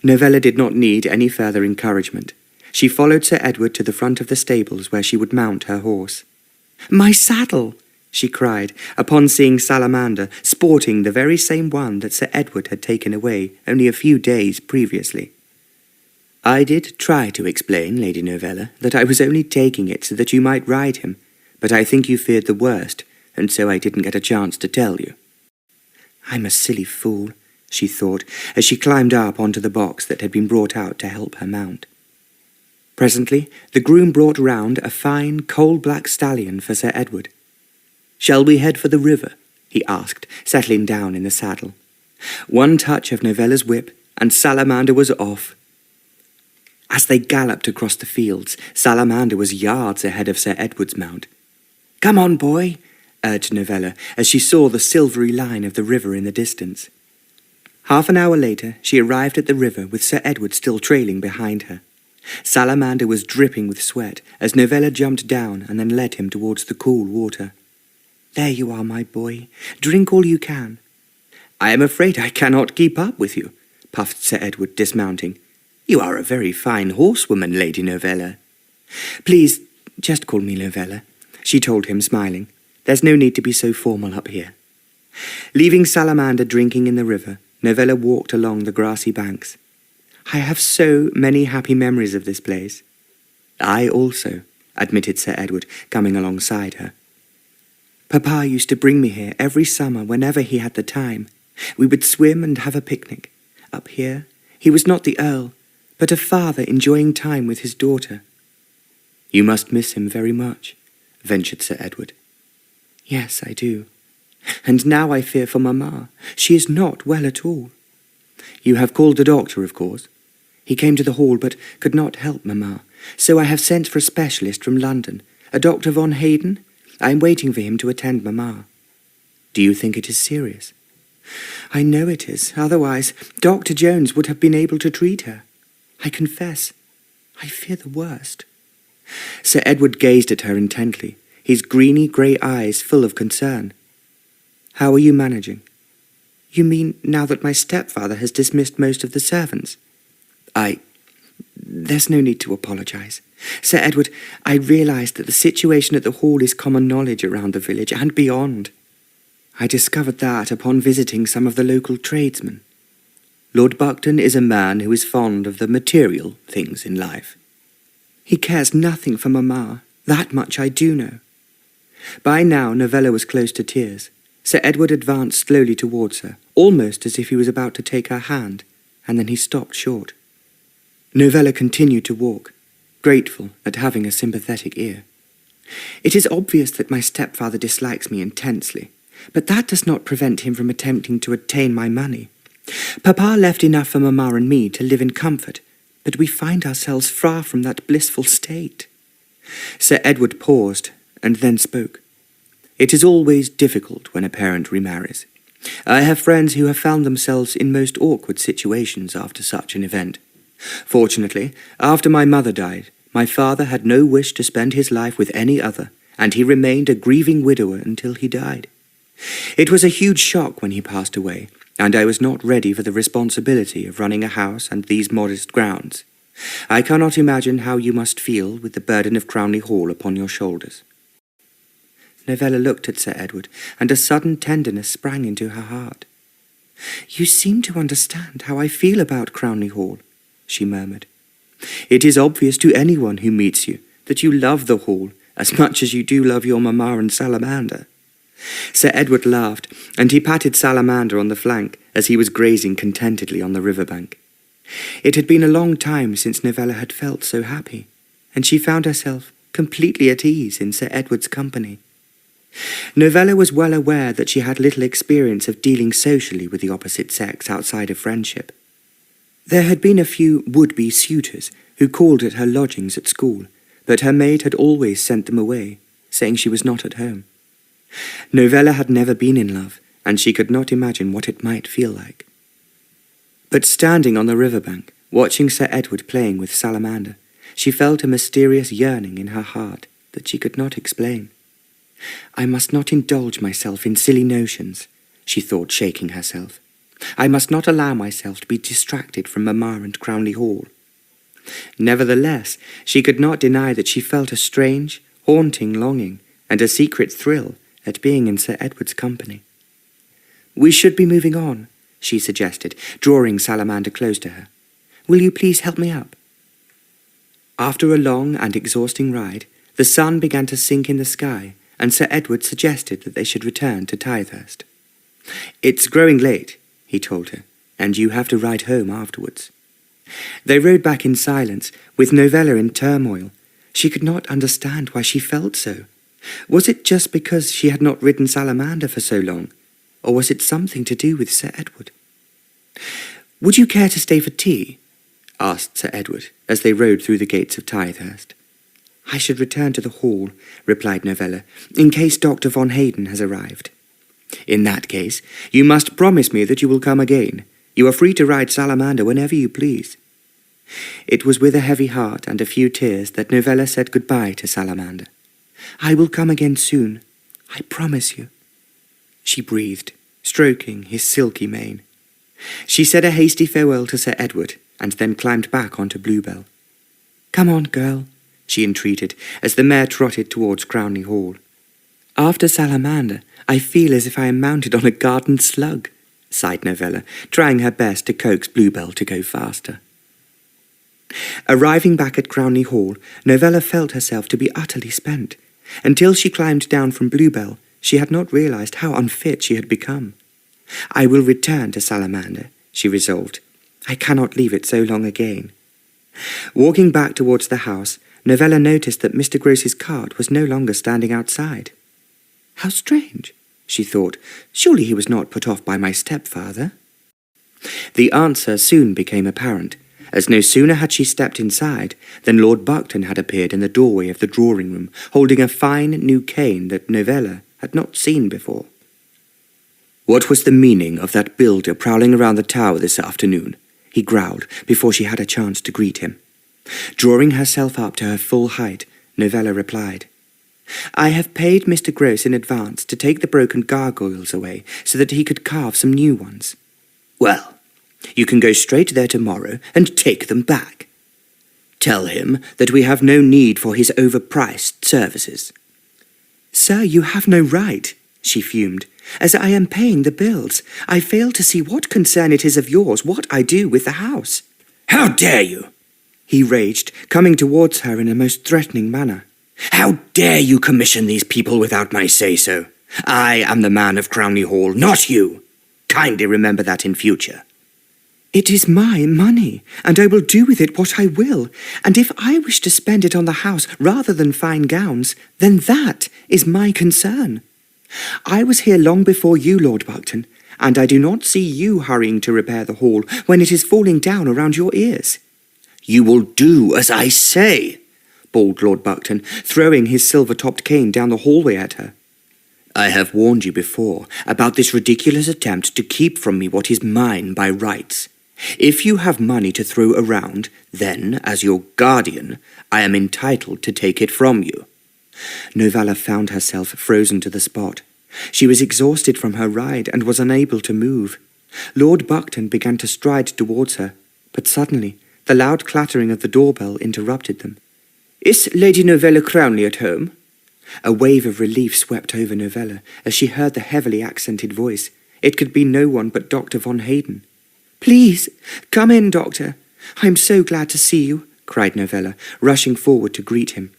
Novella did not need any further encouragement. She followed Sir Edward to the front of the stables where she would mount her horse. "My saddle!" she cried, upon seeing Salamander sporting the very same one that Sir Edward had taken away only a few days previously. "I did try to explain, Lady Novella, that I was only taking it so that you might ride him, but I think you feared the worst, and so I didn't get a chance to tell you." "I'm a silly fool," she thought, as she climbed up onto the box that had been brought out to help her mount. Presently, the groom brought round a fine, coal-black stallion for Sir Edward. "Shall we head for the river?" he asked, settling down in the saddle. One touch of Novella's whip, and Salamander was off. As they galloped across the fields, Salamander was yards ahead of Sir Edward's mount. "Come on, boy," urged Novella, as she saw the silvery line of the river in the distance. Half an hour later, she arrived at the river with Sir Edward still trailing behind her. Salamander was dripping with sweat as Novella jumped down and then led him towards the cool water. "There you are, my boy. Drink all you can." "I am afraid I cannot keep up with you," puffed Sir Edward, dismounting. "You are a very fine horsewoman, Lady Novella." "Please, just call me Novella," she told him, smiling. "There's no need to be so formal up here." Leaving Salamander drinking in the river, Novella walked along the grassy banks. "I have so many happy memories of this place." "I also," admitted Sir Edward, coming alongside her. "Papa used to bring me here every summer whenever he had the time. We would swim and have a picnic. Up here, he was not the Earl, but a father enjoying time with his daughter." "You must miss him very much," ventured Sir Edward. "Yes, I do. And now I fear for Mamma. She is not well at all." "You have called the doctor, of course?" "He came to the hall, but could not help Mamma. So I have sent for a specialist from London, a Dr. von Hayden. I am waiting for him to attend Mamma." "Do you think it is serious?" "I know it is. Otherwise, Dr. Jones would have been able to treat her. I confess, I fear the worst." Sir Edward gazed at her intently, his greeny grey eyes full of concern. "How are you managing?" "You mean now that my stepfather has dismissed most of the servants?" There's no need to apologise. Sir Edward, I realise that the situation at the hall is common knowledge around the village and beyond. I discovered that upon visiting some of the local tradesmen. Lord Buckton is a man who is fond of the material things in life. He cares nothing for Mamma, that much I do know. By now Novella was close to tears. Sir Edward advanced slowly towards her, almost as if he was about to take her hand, and then he stopped short. Novella continued to walk, grateful at having a sympathetic ear. It is obvious that my stepfather dislikes me intensely, but that does not prevent him from attempting to obtain my money. Papa left enough for Mamma and me to live in comfort, but we find ourselves far from that blissful state. Sir Edward paused, and then spoke. It is always difficult when a parent remarries. I have friends who have found themselves in most awkward situations after such an event. Fortunately, after my mother died, my father had no wish to spend his life with any other, and he remained a grieving widower until he died. It was a huge shock when he passed away, and I was not ready for the responsibility of running a house and these modest grounds. I cannot imagine how you must feel with the burden of Crownley Hall upon your shoulders. Novella looked at Sir Edward, and a sudden tenderness sprang into her heart. You seem to understand how I feel about Crownley Hall, she murmured. It is obvious to anyone who meets you that you love the Hall as much as you do love your Mamma and Salamander. Sir Edward laughed, and he patted Salamander on the flank as he was grazing contentedly on the riverbank. It had been a long time since Novella had felt so happy, and she found herself completely at ease in Sir Edward's company. Novella was well aware that she had little experience of dealing socially with the opposite sex outside of friendship. There had been a few would-be suitors who called at her lodgings at school, but her maid had always sent them away, saying she was not at home. Novella had never been in love, and she could not imagine what it might feel like. But standing on the riverbank, watching Sir Edward playing with Salamander, she felt a mysterious yearning in her heart that she could not explain. I must not indulge myself in silly notions, she thought, shaking herself. I must not allow myself to be distracted from Mamma and Crownley Hall. Nevertheless, she could not deny that she felt a strange, haunting longing and a secret thrill at being in Sir Edward's company. We should be moving on, she suggested, drawing Salamander close to her. Will you please help me up? After a long and exhausting ride, the sun began to sink in the sky, and Sir Edward suggested that they should return to Tithehurst. It's growing late, he told her, and you have to ride home afterwards. They rode back in silence, with Novella in turmoil. She could not understand why she felt so. Was it just because she had not ridden Salamander for so long, or was it something to do with Sir Edward? Would you care to stay for tea? Asked Sir Edward, as they rode through the gates of Tithehurst. I should return to the hall, replied Novella, in case Dr. von Hayden has arrived. In that case, you must promise me that you will come again. You are free to ride Salamander whenever you please. It was with a heavy heart and a few tears that Novella said goodbye to Salamander. I will come again soon, I promise you. She breathed, stroking his silky mane. She said a hasty farewell to Sir Edward, and then climbed back onto Bluebell. Come on, girl, she entreated, as the mare trotted towards Crownley Hall. After Salamander, I feel as if I am mounted on a garden slug, sighed Novella, trying her best to coax Bluebell to go faster. Arriving back at Crownley Hall, Novella felt herself to be utterly spent. Until she climbed down from Bluebell, she had not realized how unfit she had become. I will return to Salamander, she resolved. I cannot leave it so long again. Walking back towards the house, Novella noticed that Mr. Groce's cart was no longer standing outside. How strange, she thought. Surely he was not put off by my stepfather. The answer soon became apparent, as no sooner had she stepped inside than Lord Buckton had appeared in the doorway of the drawing-room, holding a fine new cane that Novella had not seen before. What was the meaning of that builder prowling around the tower this afternoon? He growled before she had a chance to greet him. Drawing herself up to her full height, Novella replied, I have paid Mr. Groce in advance to take the broken gargoyles away so that he could carve some new ones. Well, you can go straight there tomorrow and take them back. Tell him that we have no need for his overpriced services. Sir, you have no right, she fumed. "As I am paying the bills, I fail to see what concern it is of yours what I do with the house." "How dare you!" he raged, coming towards her in a most threatening manner. "How dare you commission these people without my say-so? I am the man of Crownley Hall, not you. Kindly remember that in future." "It is my money, and I will do with it what I will, and if I wish to spend it on the house rather than fine gowns, then that is my concern. I was here long before you, Lord Buckton, and I do not see you hurrying to repair the hall when it is falling down around your ears." "You will do as I say," bawled Lord Buckton, throwing his silver-topped cane down the hallway at her. "I have warned you before about this ridiculous attempt to keep from me what is mine by rights. If you have money to throw around, then, as your guardian, I am entitled to take it from you." Novella found herself frozen to the spot. She was exhausted from her ride and was unable to move. Lord Buckton began to stride towards her, but suddenly the loud clattering of the doorbell interrupted them. "Is Lady Novella Crownley at home?" A wave of relief swept over Novella as she heard the heavily accented voice. It could be no one but Dr. von Hayden. "Please, come in, Doctor. I'm so glad to see you," cried Novella, rushing forward to greet him.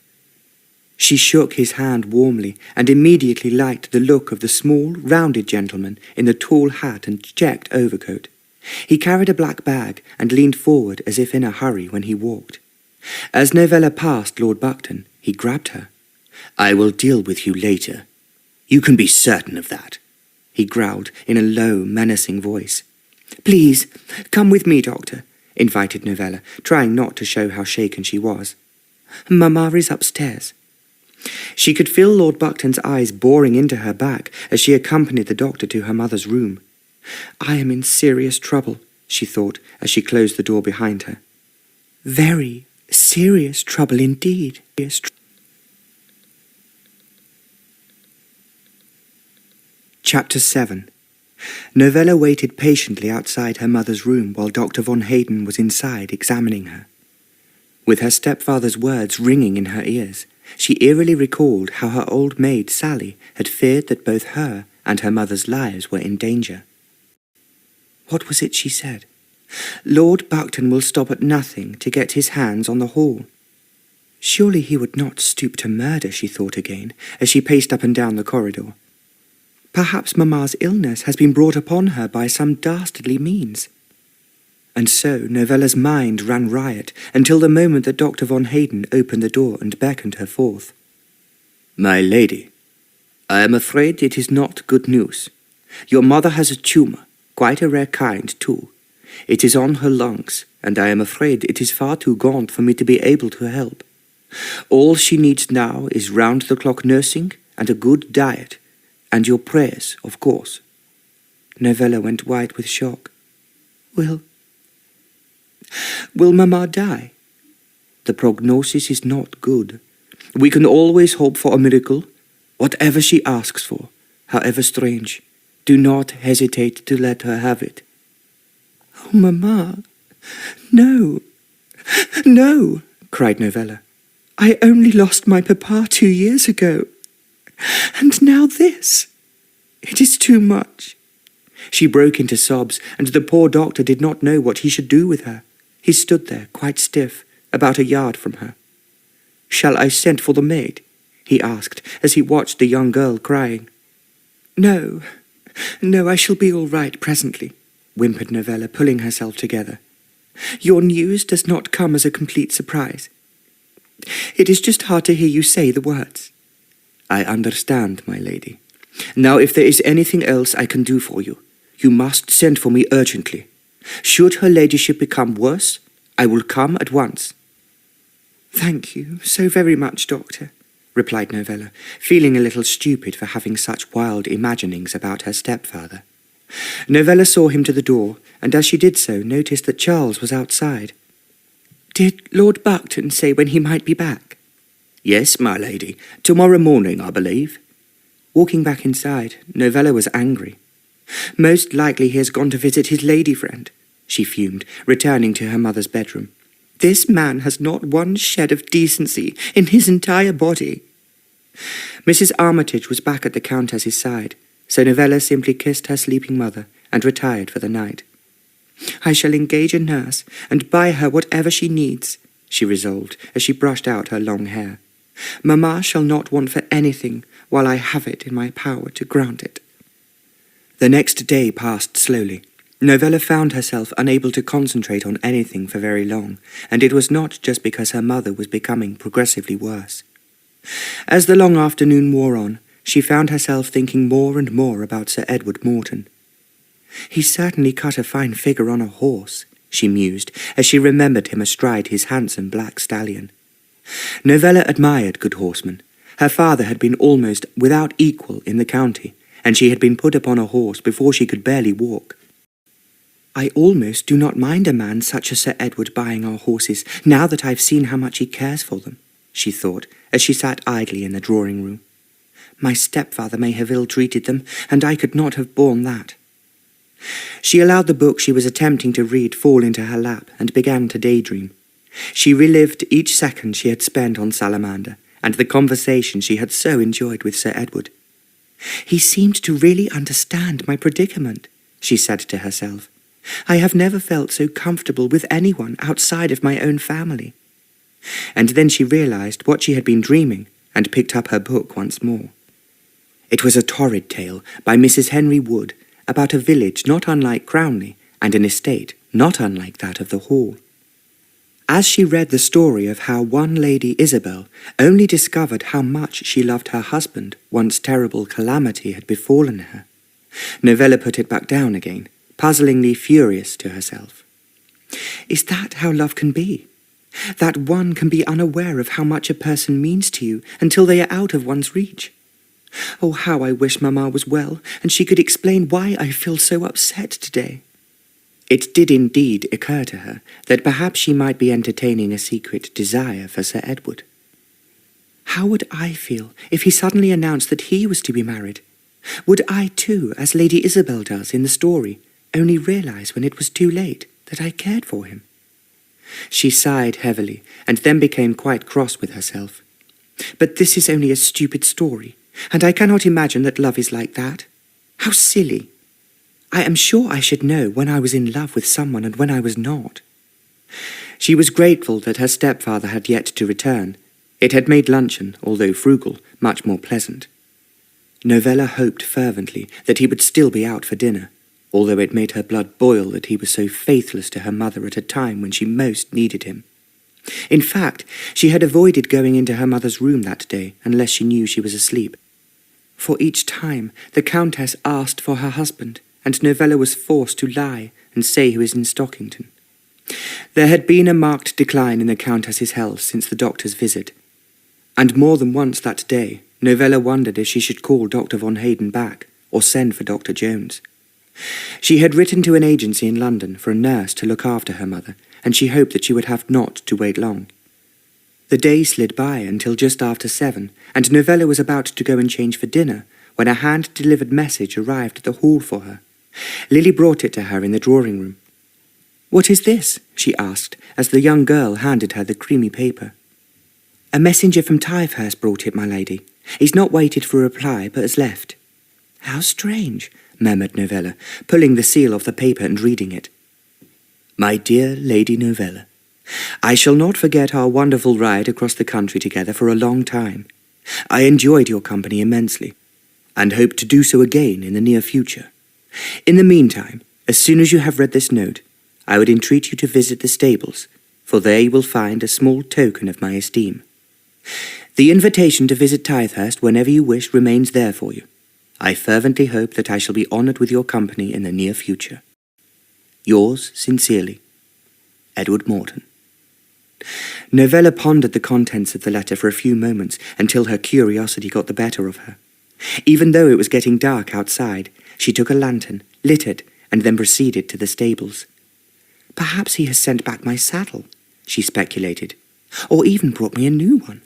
She shook his hand warmly and immediately liked the look of the small, rounded gentleman in the tall hat and checked overcoat. He carried a black bag and leaned forward as if in a hurry when he walked. As Novella passed Lord Buckton, he grabbed her. "I will deal with you later. You can be certain of that," he growled in a low, menacing voice. "Please, come with me, Doctor," invited Novella, trying not to show how shaken she was. "Mamma is upstairs." She could feel Lord Buckton's eyes boring into her back as she accompanied the doctor to her mother's room. "I am in serious trouble," she thought as she closed the door behind her. "Very serious trouble indeed." Chapter 7. Novella waited patiently outside her mother's room while Dr. von Hayden was inside examining her. With her stepfather's words ringing in her ears, she eerily recalled how her old maid Sally had feared that both her and her mother's lives were in danger. What was it she said? Lord Buckton will stop at nothing to get his hands on the hall. Surely he would not stoop to murder, she thought again, as she paced up and down the corridor. Perhaps Mamma's illness has been brought upon her by some dastardly means. And so Novella's mind ran riot until the moment that Dr. von Hayden opened the door and beckoned her forth. "My lady, I am afraid it is not good news. Your mother has a tumour, quite a rare kind, too. It is on her lungs, and I am afraid it is far too gaunt for me to be able to help. All she needs now is round-the-clock nursing and a good diet, and your prayers, of course." Novella went white with shock. Will Mamma die? The prognosis is not good. We can always hope for a miracle. Whatever she asks for, however strange, do not hesitate to let her have it. "Oh, Mamma, no, no," cried Novella. "I only lost my papa 2 years ago. And now this. It is too much." She broke into sobs, and the poor doctor did not know what he should do with her. He stood there, quite stiff, about a yard from her. "Shall I send for the maid?" he asked, as he watched the young girl crying. No, I shall be all right presently," whimpered Novella, pulling herself together. "Your news does not come as a complete surprise. It is just hard to hear you say the words." "I understand, my lady. Now, if there is anything else I can do for you, you must send for me urgently. Should her ladyship become worse, I will come at once." "Thank you so very much, Doctor," replied Novella, feeling a little stupid for having such wild imaginings about her stepfather. Novella saw him to the door, and as she did so, noticed that Charles was outside. "Did Lord Buckton say when he might be back?" "Yes, my lady. Tomorrow morning, I believe." Walking back inside, Novella was angry. "Most likely he has gone to visit his lady friend," she fumed, returning to her mother's bedroom. "This man has not one shed of decency in his entire body." Mrs. Armitage was back at the Countess's side, so Novella simply kissed her sleeping mother and retired for the night. "I shall engage a nurse and buy her whatever she needs," she resolved as she brushed out her long hair. "Mamma shall not want for anything while I have it in my power to grant it." The next day passed slowly. Novella found herself unable to concentrate on anything for very long, and it was not just because her mother was becoming progressively worse. As the long afternoon wore on, she found herself thinking more and more about Sir Edward Moreton. "He certainly cut a fine figure on a horse," she mused, as she remembered him astride his handsome black stallion. Novella admired good horsemen. Her father had been almost without equal in the county, and she had been put upon a horse before she could barely walk. "I almost do not mind a man such as Sir Edward buying our horses, now that I've seen how much he cares for them," she thought, as she sat idly in the drawing-room. "My stepfather may have ill-treated them, and I could not have borne that." She allowed the book she was attempting to read fall into her lap and began to daydream. She relived each second she had spent on Salamander, and the conversation she had so enjoyed with Sir Edward. "He seemed to really understand my predicament," she said to herself. "I have never felt so comfortable with anyone outside of my own family." And then she realized what she had been dreaming, and picked up her book once more. It was a torrid tale by Mrs. Henry Wood, about a village not unlike Crownley, and an estate not unlike that of the Hall. As she read the story of how one Lady Isabel only discovered how much she loved her husband once terrible calamity had befallen her, Novella put it back down again, puzzlingly furious to herself. Is that how love can be? That one can be unaware of how much a person means to you until they are out of one's reach? Oh, how I wish Mamma was well, and she could explain why I feel so upset today. It did indeed occur to her that perhaps she might be entertaining a secret desire for Sir Edward. How would I feel if he suddenly announced that he was to be married? Would I too, as Lady Isabel does in the story, only realize when it was too late that I cared for him? She sighed heavily, and then became quite cross with herself. But this is only a stupid story, and I cannot imagine that love is like that. How silly! I am sure I should know when I was in love with someone and when I was not. She was grateful that her stepfather had yet to return. It had made luncheon, although frugal, much more pleasant. Novella hoped fervently that he would still be out for dinner, although it made her blood boil that he was so faithless to her mother at a time when she most needed him. In fact, she had avoided going into her mother's room that day unless she knew she was asleep. For each time the Countess asked for her husband, and Novella was forced to lie and say he was in Stockington. There had been a marked decline in the Countess's health since the doctor's visit, and more than once that day Novella wondered if she should call Dr. von Hayden back or send for Dr. Jones. She had written to an agency in London for a nurse to look after her mother, and she hoped that she would have not to wait long. The day slid by until just after 7, and Novella was about to go and change for dinner when a hand-delivered message arrived at the hall for her. Lily brought it to her in the drawing-room. "What is this?" she asked, as the young girl handed her the creamy paper. "A messenger from Tivehurst brought it, my lady. He's not waited for a reply, but has left." "How strange," murmured Novella, pulling the seal off the paper and reading it. "My dear Lady Novella, I shall not forget our wonderful ride across the country together for a long time. I enjoyed your company immensely, and hope to do so again in the near future. In the meantime, as soon as you have read this note, I would entreat you to visit the stables, for there you will find a small token of my esteem. The invitation to visit Tivehurst whenever you wish remains there for you. I fervently hope that I shall be honoured with your company in the near future. Yours sincerely, Edward Moreton." Novella pondered the contents of the letter for a few moments until her curiosity got the better of her. Even though it was getting dark outside, she took a lantern, lit it, and then proceeded to the stables. "Perhaps he has sent back my saddle," she speculated, "or even brought me a new one."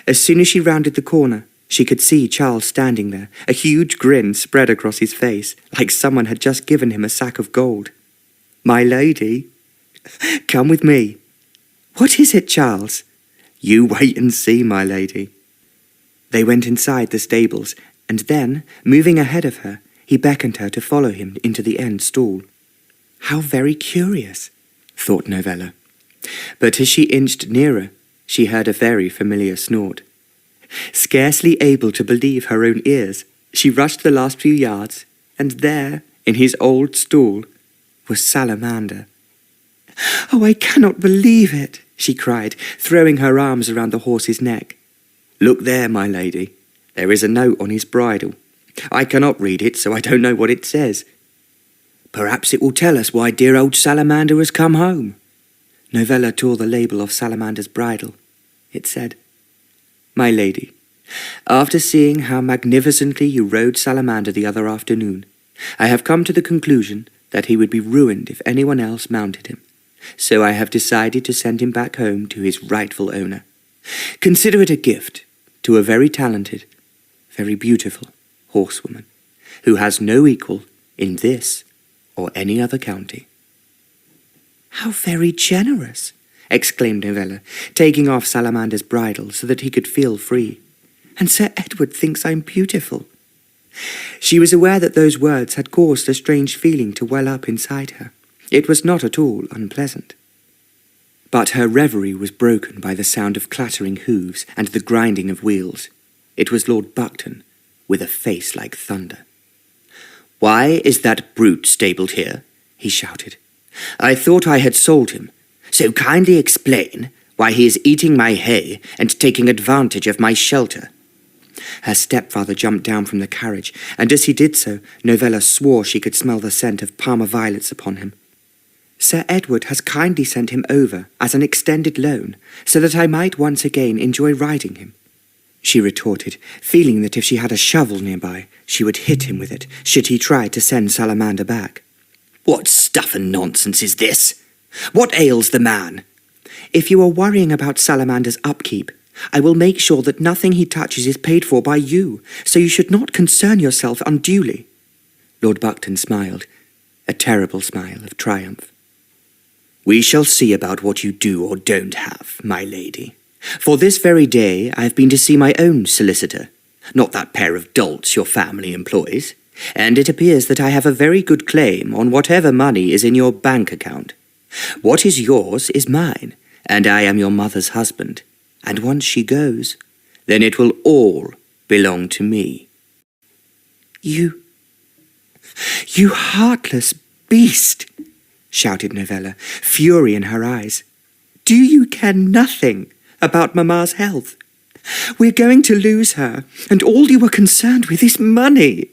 As soon as she rounded the corner, she could see Charles standing there, a huge grin spread across his face, like someone had just given him a sack of gold. "My lady, come with me." "What is it, Charles?" "You wait and see, my lady." They went inside the stables, and then, moving ahead of her, he beckoned her to follow him into the end stall. How very curious, thought Novella. But as she inched nearer, she heard a very familiar snort. Scarcely able to believe her own ears, she rushed the last few yards, and there, in his old stall, was Salamander. "Oh, I cannot believe it," she cried, throwing her arms around the horse's neck. "Look there, my lady. There is a note on his bridle. I cannot read it, so I don't know what it says. Perhaps it will tell us why dear old Salamander has come home." Novella tore the label off Salamander's bridle. It said, "My lady, after seeing how magnificently you rode Salamander the other afternoon, I have come to the conclusion that he would be ruined if anyone else mounted him. So I have decided to send him back home to his rightful owner. Consider it a gift to a very talented, very beautiful horsewoman, who has no equal in this or any other county." "How very generous!" exclaimed Novella, taking off Salamander's bridle so that he could feel free. "And Sir Edward thinks I'm beautiful." She was aware that those words had caused a strange feeling to well up inside her. It was not at all unpleasant. But her reverie was broken by the sound of clattering hooves and the grinding of wheels. It was Lord Buckton, with a face like thunder. "Why is that brute stabled here?" he shouted. "I thought I had sold him, so kindly explain why he is eating my hay and taking advantage of my shelter." Her stepfather jumped down from the carriage, and as he did so, Novella swore she could smell the scent of Parma violets upon him. "Sir Edward has kindly sent him over as an extended loan, so that I might once again enjoy riding him," she retorted, feeling that if she had a shovel nearby, she would hit him with it, should he try to send Salamander back. "What stuff and nonsense is this? What ails the man?" "If you are worrying about Salamander's upkeep, I will make sure that nothing he touches is paid for by you, so you should not concern yourself unduly." Lord Buckton smiled, a terrible smile of triumph. "We shall see about what you do or don't have, my lady. For this very day I have been to see my own solicitor, not that pair of dolts your family employs, and it appears that I have a very good claim on whatever money is in your bank account. What is yours is mine, and I am your mother's husband, and once she goes, then it will all belong to me." You heartless beast!" shouted Novella, fury in her eyes. "Do you care nothing about Mamma's health? We're going to lose her, and all you are concerned with is money."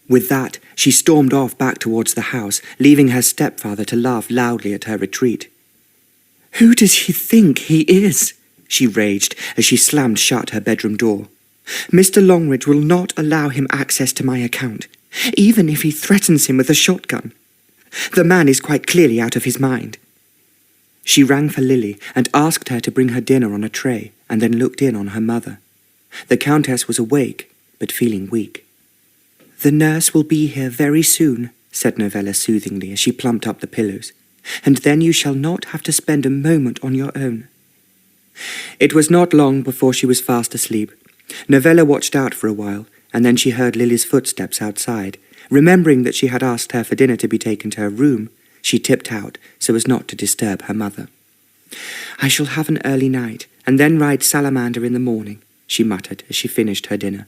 With that, she stormed off back towards the house, leaving her stepfather to laugh loudly at her retreat. "Who does he think he is?" she raged as she slammed shut her bedroom door. "Mr. Longridge will not allow him access to my account, even if he threatens him with a shotgun. The man is quite clearly out of his mind." She rang for Lily and asked her to bring her dinner on a tray, and then looked in on her mother. The Countess was awake, but feeling weak. "The nurse will be here very soon," said Novella soothingly as she plumped up the pillows, "and then you shall not have to spend a moment on your own." It was not long before she was fast asleep. Novella watched out for a while, and then she heard Lily's footsteps outside. Remembering that she had asked her for dinner to be taken to her room, she tipped out so as not to disturb her mother. "I shall have an early night, and then ride Salamander in the morning," she muttered as she finished her dinner.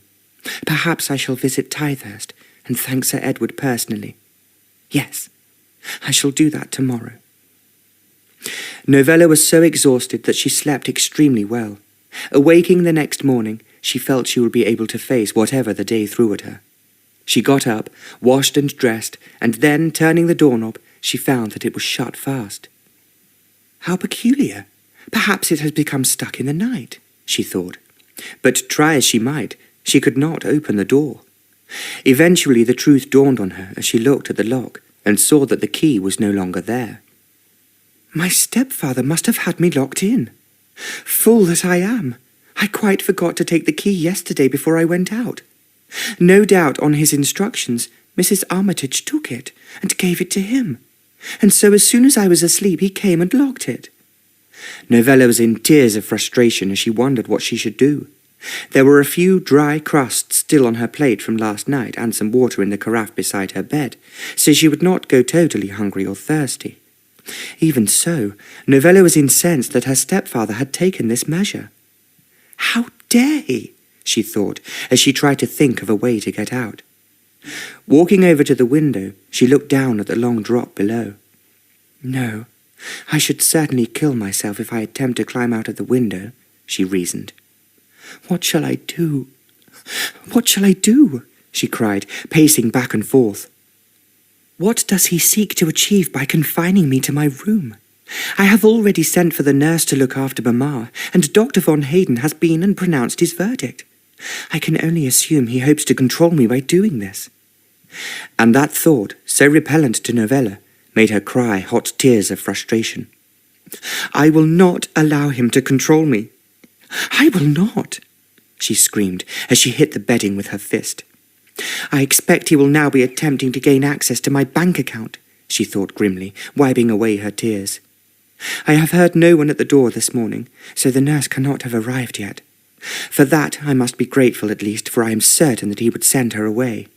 "Perhaps I shall visit Tithehurst and thank Sir Edward personally. Yes, I shall do that tomorrow." Novella was so exhausted that she slept extremely well. Awaking the next morning, she felt she would be able to face whatever the day threw at her. She got up, washed and dressed, and then, turning the doorknob, she found that it was shut fast. "How peculiar! Perhaps it has become stuck in the night," she thought. But try as she might, she could not open the door. Eventually the truth dawned on her as she looked at the lock and saw that the key was no longer there. "My stepfather must have had me locked in. Fool that I am! I quite forgot to take the key yesterday before I went out. No doubt on his instructions, Mrs. Armitage took it and gave it to him, and so as soon as I was asleep he came and locked it." Novella was in tears of frustration as she wondered what she should do. There were a few dry crusts still on her plate from last night and some water in the carafe beside her bed, so she would not go totally hungry or thirsty. Even so, Novella was incensed that her stepfather had taken this measure. How dare he? She thought, as she tried to think of a way to get out. Walking over to the window, she looked down at the long drop below. No, I should certainly kill myself if I attempt to climb out of the window, she reasoned. What shall I do? What shall I do? She cried, pacing back and forth. What does he seek to achieve by confining me to my room? I have already sent for the nurse to look after Mamma, and Dr. von Hayden has been and pronounced his verdict. I can only assume he hopes to control me by doing this. And that thought, so repellent to Novella, made her cry hot tears of frustration. I will not allow him to control me. I will not, she screamed as she hit the bedding with her fist. I expect he will now be attempting to gain access to my bank account, she thought grimly, wiping away her tears. I have heard no one at the door this morning, so the nurse cannot have arrived yet. For that I must be grateful at least, for I am certain that he would send her away.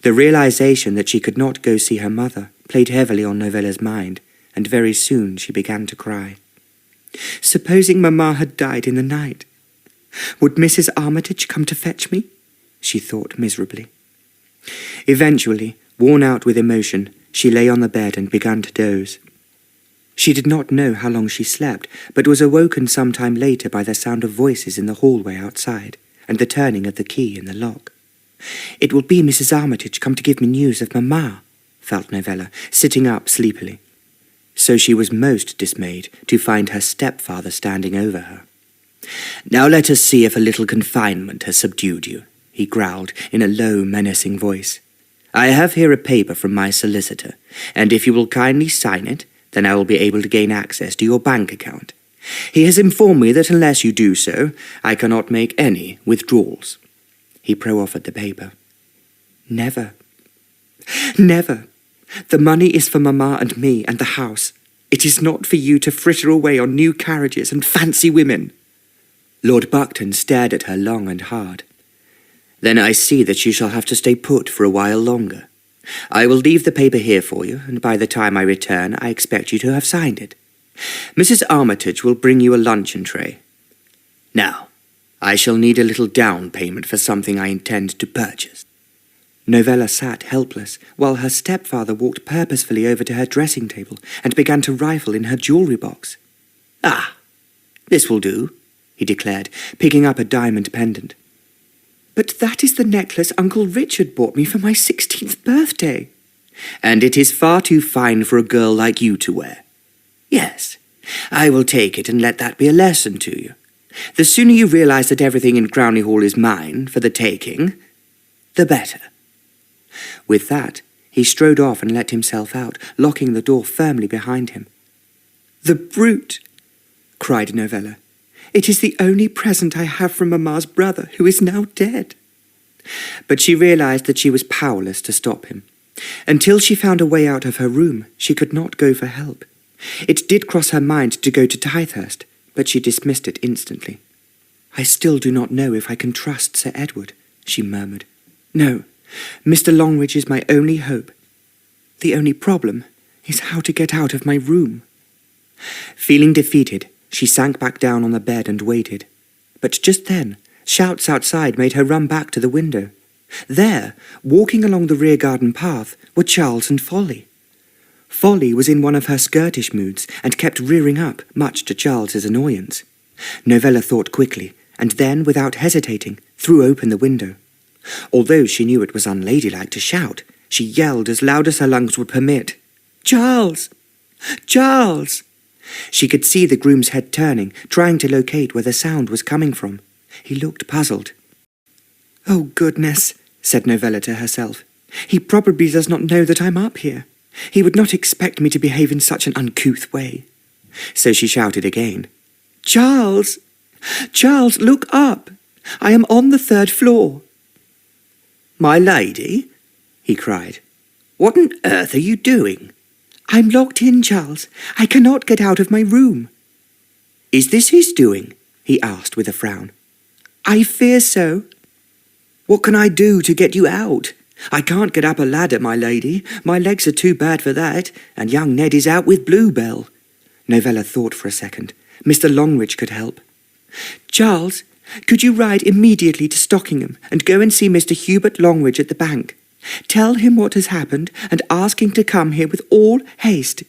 The realization that she could not go see her mother played heavily on Novella's mind, and very soon she began to cry. Supposing Mamma had died in the night? Would Mrs. Armitage come to fetch me? She thought miserably. Eventually, worn out with emotion, she lay on the bed and began to doze. She did not know how long she slept, but was awoken some time later by the sound of voices in the hallway outside, and the turning of the key in the lock. It will be Mrs. Armitage come to give me news of Mamma, felt Novella, sitting up sleepily. So she was most dismayed to find her stepfather standing over her. Now let us see if a little confinement has subdued you, he growled in a low, menacing voice. I have here a paper from my solicitor, and if you will kindly sign it, then I will be able to gain access to your bank account. He has informed me that unless you do so, I cannot make any withdrawals. He proffered the paper. Never. Never. The money is for Mamma and me and the house. It is not for you to fritter away on new carriages and fancy women. Lord Buckton stared at her long and hard. Then I see that you shall have to stay put for a while longer. I will leave the paper here for you, and by the time I return, I expect you to have signed it. Mrs. Armitage will bring you a luncheon tray. Now, I shall need a little down payment for something I intend to purchase. Novella sat helpless, while her stepfather walked purposefully over to her dressing table and began to rifle in her jewellery box. Ah, this will do, he declared, picking up a diamond pendant. But that is the necklace Uncle Richard bought me for my 16th birthday. And it is far too fine for a girl like you to wear. Yes, I will take it and let that be a lesson to you. The sooner you realise that everything in Crownley Hall is mine for the taking, the better. With that, he strode off and let himself out, locking the door firmly behind him. The brute! Cried Novella. It is the only present I have from Mamma's brother, who is now dead. But she realised that she was powerless to stop him. Until she found a way out of her room, she could not go for help. It did cross her mind to go to Tithehurst, but she dismissed it instantly. I still do not know if I can trust Sir Edward, she murmured. No, Mr. Longridge is my only hope. The only problem is how to get out of my room. Feeling defeated, she sank back down on the bed and waited. But just then, shouts outside made her run back to the window. There, walking along the rear garden path, were Charles and Folly. Folly was in one of her skirtish moods and kept rearing up, much to Charles's annoyance. Novella thought quickly, and then, without hesitating, threw open the window. Although she knew it was unladylike to shout, she yelled as loud as her lungs would permit. Charles! Charles! She could see the groom's head turning, trying to locate where the sound was coming from. He looked puzzled. Oh, goodness, said Novella to herself. He probably does not know that I'm up here. He would not expect me to behave in such an uncouth way. So she shouted again. Charles! Charles, look up! I am on the 3rd floor. My lady, he cried. What on earth are you doing? I'm locked in, Charles. I cannot get out of my room. Is this his doing? He asked with a frown. I fear so. What can I do to get you out? I can't get up a ladder, my lady. My legs are too bad for that, and young Ned is out with Bluebell. Novella thought for a second. Mr. Longridge could help. Charles, could you ride immediately to Stockingham and go and see Mr. Hubert Longridge at the bank? Tell him what has happened and ask him to come here with all haste.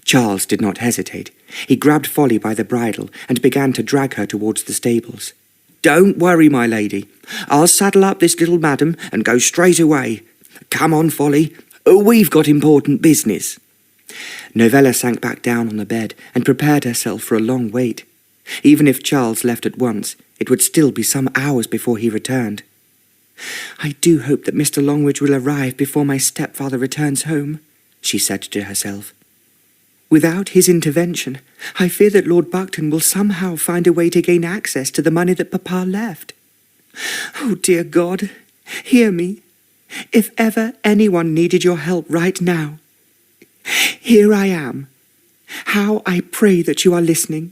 Charles did not hesitate. He grabbed Folly by the bridle and began to drag her towards the stables. Don't worry, my lady. I'll saddle up this little madam and go straight away. Come on, Folly. We've got important business. Novella sank back down on the bed and prepared herself for a long wait. Even if Charles left at once, it would still be some hours before he returned. I do hope that Mr. Longridge will arrive before my stepfather returns home, she said to herself. Without his intervention, I fear that Lord Buckton will somehow find a way to gain access to the money that Papa left. Oh, dear God, hear me. If ever anyone needed your help right now, here I am. How I pray that you are listening.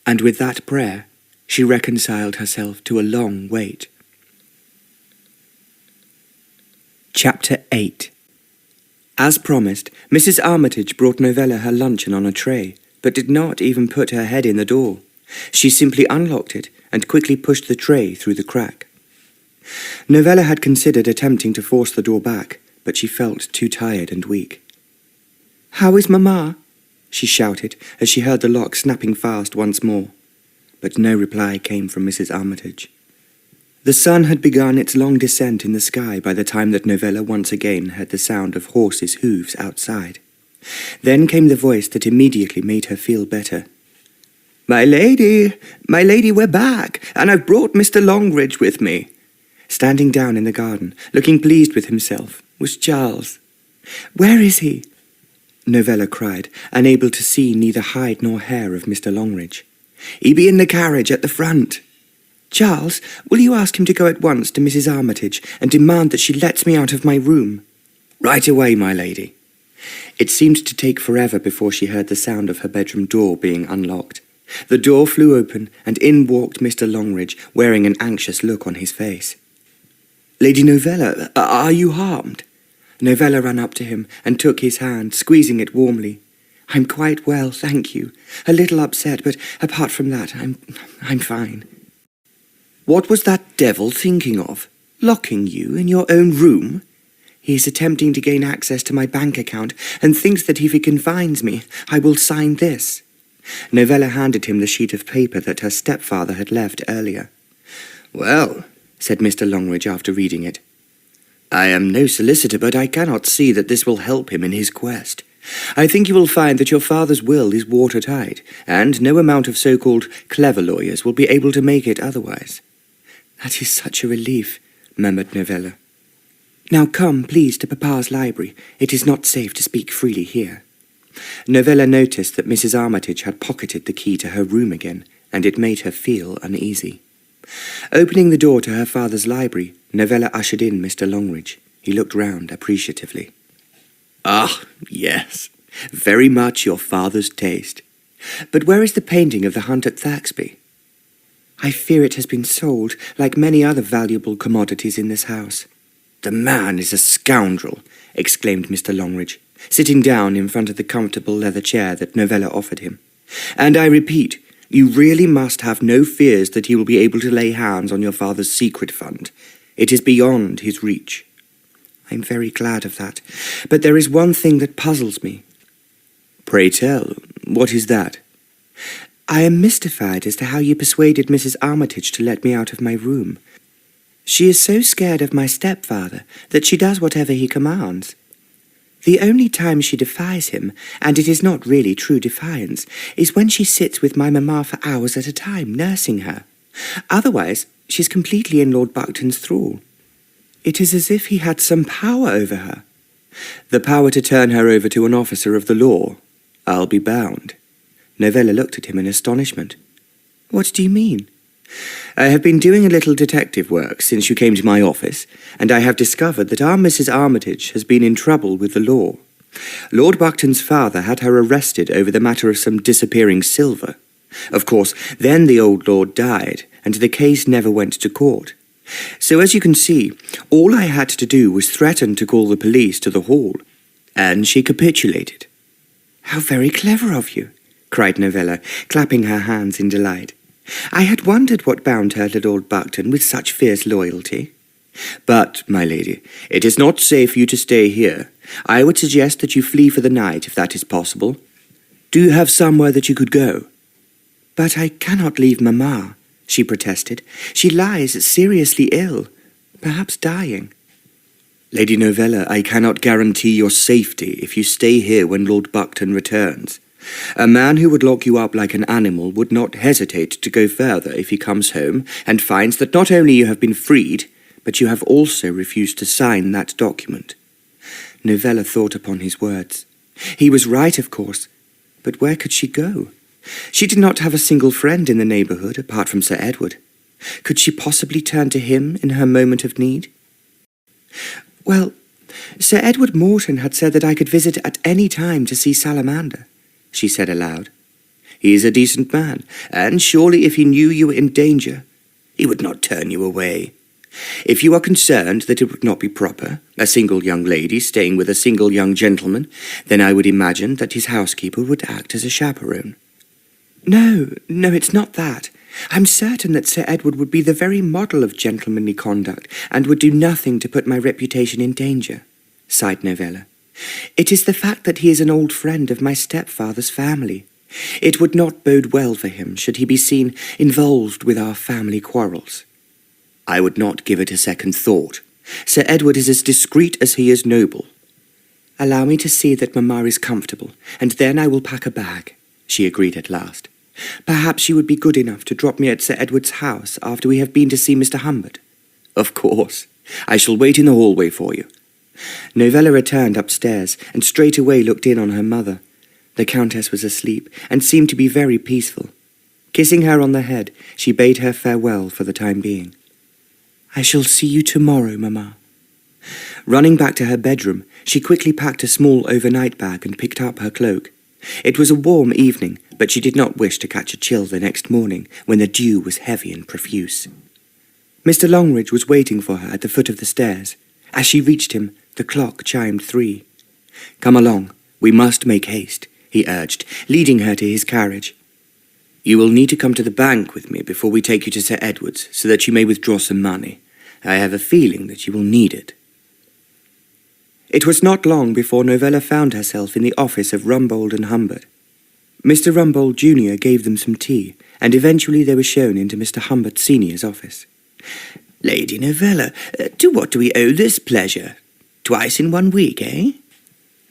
And with that prayer, she reconciled herself to a long wait. Chapter 8. As promised, Mrs. Armitage brought Novella her luncheon on a tray, but did not even put her head in the door. She simply unlocked it and quickly pushed the tray through the crack. Novella had considered attempting to force the door back, but she felt too tired and weak. "How is Mamma?" she shouted as she heard the lock snapping fast once more. But no reply came from Mrs. Armitage. The sun had begun its long descent in the sky by the time that Novella once again heard the sound of horses' hooves outside. Then came the voice that immediately made her feel better. My lady, we're back, and I've brought Mr. Longridge with me." Standing down in the garden, looking pleased with himself, was Charles. "Where is he?" Novella cried, unable to see neither hide nor hair of Mr. Longridge. "He be in the carriage at the front." "Charles, will you ask him to go at once to Mrs. Armitage and demand that she lets me out of my room?" "Right away, my lady." It seemed to take forever before she heard the sound of her bedroom door being unlocked. The door flew open, and in walked Mr. Longridge, wearing an anxious look on his face. "Lady Novella, are you harmed?" Novella ran up to him and took his hand, squeezing it warmly. "I'm quite well, thank you. A little upset, but apart from that, I'm fine." "What was that devil thinking of? Locking you in your own room?" "He is attempting to gain access to my bank account and thinks that if he confines me, I will sign this." Novella handed him the sheet of paper that her stepfather had left earlier. "Well," said Mr. Longridge after reading it, "I am no solicitor, but I cannot see that this will help him in his quest. I think you will find that your father's will is watertight, and no amount of so-called clever lawyers will be able to make it otherwise." "That is such a relief," murmured Novella. "Now come, please, to Papa's library. It is not safe to speak freely here." Novella noticed that Mrs. Armitage had pocketed the key to her room again, and it made her feel uneasy. Opening the door to her father's library, Novella ushered in Mr. Longridge. He looked round appreciatively. "Ah, yes, very much your father's taste. But where is the painting of the hunt at Thaxby?" "I fear it has been sold, like many other valuable commodities in this house." "The man is a scoundrel," exclaimed Mr. Longridge, sitting down in front of the comfortable leather chair that Novella offered him. "And I repeat, you really must have no fears that he will be able to lay hands on your father's secret fund. It is beyond his reach." "I'm very glad of that, but there is one thing that puzzles me." "Pray tell, what is that?" "I am mystified as to how you persuaded Mrs. Armitage to let me out of my room. She is so scared of my stepfather that she does whatever he commands. The only time she defies him, and it is not really true defiance, is when she sits with my mamma for hours at a time, nursing her. Otherwise, she's completely in Lord Buckton's thrall. It is as if he had some power over her." "The power to turn her over to an officer of the law, I'll be bound." Novella looked at him in astonishment. "What do you mean?" "I have been doing a little detective work since you came to my office, and I have discovered that our Mrs. Armitage has been in trouble with the law. Lord Buckton's father had her arrested over the matter of some disappearing silver. Of course, then the old lord died, and the case never went to court. So as you can see, all I had to do was threaten to call the police to the hall, and she capitulated. "How very clever of you," cried Novella, clapping her hands in delight. "I had wondered what bound her to Lord Buckton with such fierce loyalty." "But, my lady, it is not safe for you to stay here. I would suggest that you flee for the night, if that is possible. Do you have somewhere that you could go?" "But I cannot leave Mamma," she protested. "She lies seriously ill, perhaps dying." "Lady Novella, I cannot guarantee your safety if you stay here when Lord Buckton returns. A man who would lock you up like an animal would not hesitate to go further if he comes home and finds that not only you have been freed, but you have also refused to sign that document." Novella thought upon his words. He was right, of course, but where could she go? She did not have a single friend in the neighbourhood apart from Sir Edward. Could she possibly turn to him in her moment of need? "Well, Sir Edward Moreton had said that I could visit at any time to see Salamander," she said aloud. "He is a decent man, and surely if he knew you were in danger, he would not turn you away. If you are concerned that it would not be proper, a single young lady staying with a single young gentleman, then I would imagine that his housekeeper would act as a chaperone." No, it's not that. I'm certain that Sir Edward would be the very model of gentlemanly conduct, and would do nothing to put my reputation in danger," sighed Novella. "It is the fact that he is an old friend of my stepfather's family. It would not bode well for him should he be seen involved with our family quarrels." "I would not give it a second thought. Sir Edward is as discreet as he is noble." "Allow me to see that Mamma is comfortable, and then I will pack a bag," she agreed at last. "Perhaps you would be good enough to drop me at Sir Edward's house after we have been to see Mr. Humbert." "Of course. I shall wait in the hallway for you." Novella returned upstairs, and straightway looked in on her mother. The Countess was asleep, and seemed to be very peaceful. Kissing her on the head, she bade her farewell for the time being. "I shall see you tomorrow, Mamma." Running back to her bedroom, she quickly packed a small overnight bag and picked up her cloak. It was a warm evening, but she did not wish to catch a chill the next morning, when the dew was heavy and profuse. Mr. Longridge was waiting for her at the foot of the stairs. As she reached him, the clock chimed 3. "Come along, we must make haste," he urged, leading her to his carriage. "You will need to come to the bank with me before we take you to Sir Edward's, so that you may withdraw some money. I have a feeling that you will need it." It was not long before Novella found herself in the office of Rumbold and Humbert. Mr. Rumbold Jr. gave them some tea, and eventually they were shown into Mr. Humbert Sr.'s office. "Lady Novella, to what do we owe this pleasure? Twice in 1 week, eh?"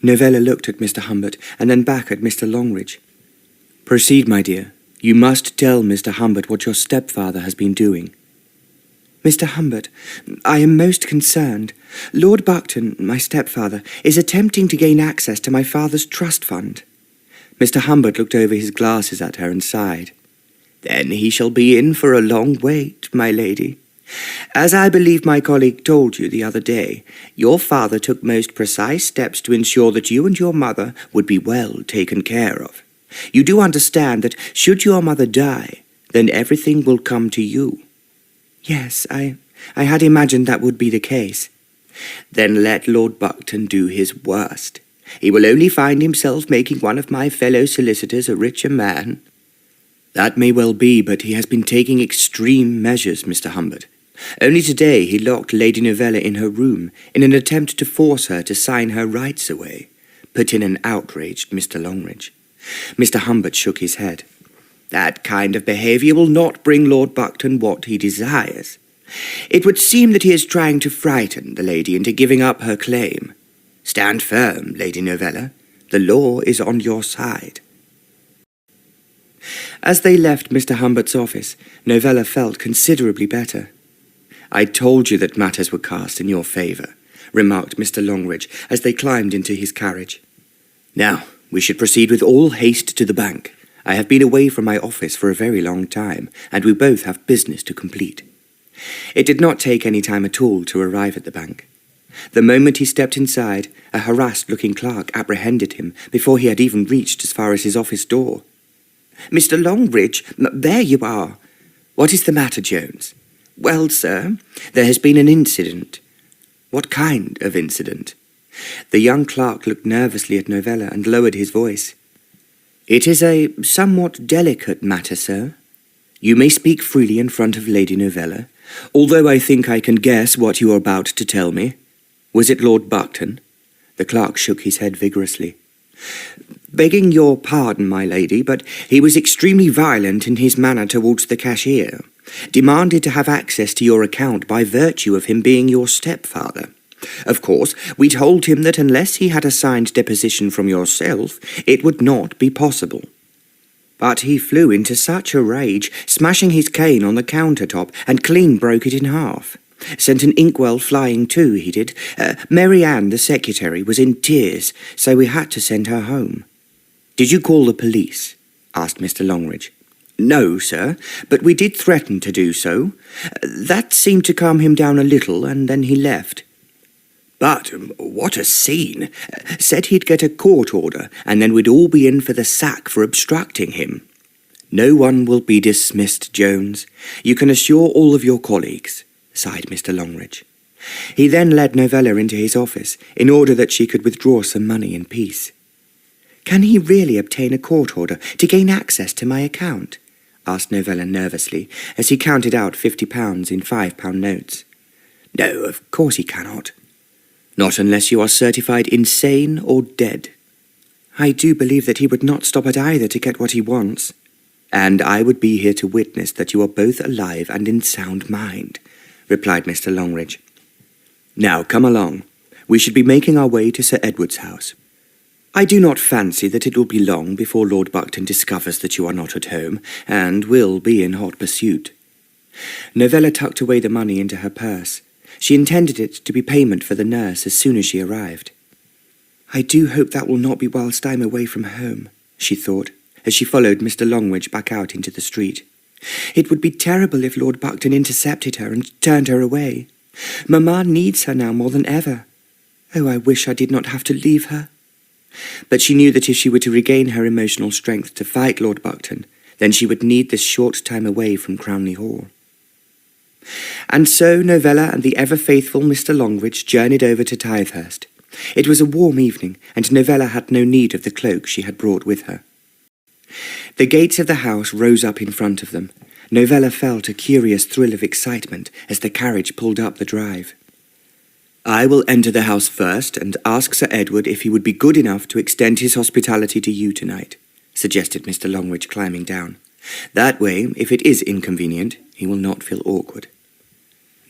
Novella looked at Mr. Humbert, and then back at Mr. Longridge. "Proceed, my dear. You must tell Mr. Humbert what your stepfather has been doing." "Mr. Humbert, I am most concerned. Lord Buckton, my stepfather, is attempting to gain access to my father's trust fund." Mr. Humbert looked over his glasses at her and sighed. "Then he shall be in for a long wait, my lady. As I believe my colleague told you the other day, your father took most precise steps to ensure that you and your mother would be well taken care of. You do understand that should your mother die, then everything will come to you." "Yes, I had imagined that would be the case." "Then let Lord Buckton do his worst. He will only find himself making one of my fellow solicitors a richer man." "That may well be, but he has been taking extreme measures, Mr. Humbert. Only today he locked Lady Novella in her room in an attempt to force her to sign her rights away," put in an outraged Mr. Longridge. Mr. Humbert shook his head. "That kind of behaviour will not bring Lord Buckton what he desires. It would seem that he is trying to frighten the lady into giving up her claim. Stand firm, Lady Novella. The law is on your side." As they left Mr. Humbert's office, Novella felt considerably better. "I told you that matters were cast in your favour," remarked Mr. Longridge as they climbed into his carriage. "Now, we should proceed with all haste to the bank. I have been away from my office for a very long time, and we both have business to complete." It did not take any time at all to arrive at the bank. The moment he stepped inside, a harassed-looking clerk apprehended him before he had even reached as far as his office door. "Mr. Longridge, there you are. What is the matter, Jones? Well, sir, there has been an incident. What kind of incident? The young clerk looked nervously at Novella and lowered his voice. It is a somewhat delicate matter, sir. You may speak freely in front of Lady Novella, although I think I can guess what you are about to tell me. Was it Lord Buckton? The clerk shook his head vigorously. Begging your pardon, my lady, but he was extremely violent in his manner towards the cashier. Demanded to have access to your account by virtue of him being your stepfather. Of course, we told him that unless he had a signed deposition from yourself, it would not be possible. But he flew into such a rage, smashing his cane on the countertop, and clean broke it in half. Sent an inkwell flying too, he did. Mary Ann, the secretary, was in tears, so we had to send her home. Did you call the police? Asked Mr. Longridge. No, sir, but we did threaten to do so. That seemed to calm him down a little, and then he left. But what a scene! Said he'd get a court order, and then we'd all be in for the sack for obstructing him. No one will be dismissed, Jones. You can assure all of your colleagues, sighed Mr. Longridge. He then led Novella into his office, in order that she could withdraw some money in peace. Can he really obtain a court order to gain access to my account? Asked Novella nervously, as he counted out £50 in £5 notes. No, of course he cannot. Not unless you are certified insane or dead. I do believe that he would not stop at either to get what he wants. And I would be here to witness that you are both alive and in sound mind, replied Mr. Longridge. Now come along. We should be making our way to Sir Edward's house. I do not fancy that it will be long before Lord Buckton discovers that you are not at home, and will be in hot pursuit. Novella tucked away the money into her purse. She intended it to be payment for the nurse as soon as she arrived. I do hope that will not be whilst I am away from home, she thought, as she followed Mr. Longridge back out into the street. It would be terrible if Lord Buckton intercepted her and turned her away. Mamma needs her now more than ever. Oh, I wish I did not have to leave her. But she knew that if she were to regain her emotional strength to fight Lord Buckton, then she would need this short time away from Crownley Hall. And so Novella and the ever-faithful Mr. Longridge journeyed over to Tithehurst. It was a warm evening, and Novella had no need of the cloak she had brought with her. The gates of the house rose up in front of them. Novella felt a curious thrill of excitement as the carriage pulled up the drive. I will enter the house first and ask Sir Edward if he would be good enough to extend his hospitality to you tonight, suggested Mr. Longridge, climbing down. That way, if it is inconvenient, he will not feel awkward.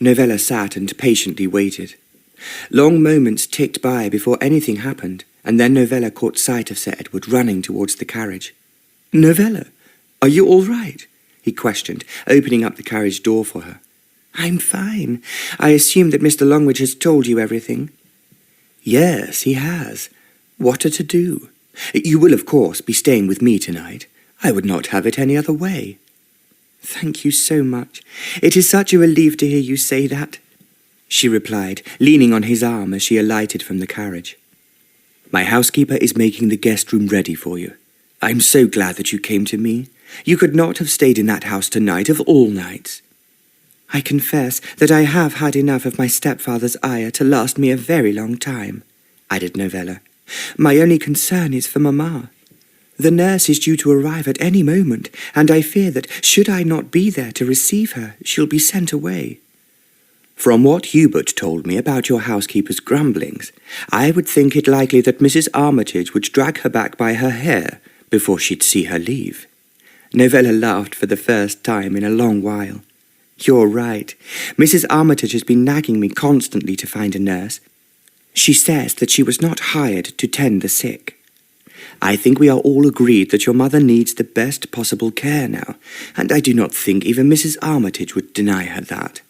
Novella sat and patiently waited. Long moments ticked by before anything happened, and then Novella caught sight of Sir Edward running towards the carriage. Novella, are you all right? He questioned, opening up the carriage door for her. I'm fine. I assume that Mr. Longridge has told you everything. Yes, he has. What are to do? You will, of course, be staying with me tonight. I would not have it any other way. Thank you so much. It is such a relief to hear you say that, she replied, leaning on his arm as she alighted from the carriage. My housekeeper is making the guest room ready for you. I'm so glad that you came to me. You could not have stayed in that house tonight of all nights. I confess that I have had enough of my stepfather's ire to last me a very long time, added Novella. My only concern is for Mamma. The nurse is due to arrive at any moment, and I fear that, should I not be there to receive her, she'll be sent away. From what Hubert told me about your housekeeper's grumblings, I would think it likely that Mrs. Armitage would drag her back by her hair before she'd see her leave. Novella laughed for the first time in a long while. You're right. Mrs. Armitage has been nagging me constantly to find a nurse. She says that she was not hired to tend the sick. I think we are all agreed that your mother needs the best possible care now, and I do not think even Mrs. Armitage would deny her that.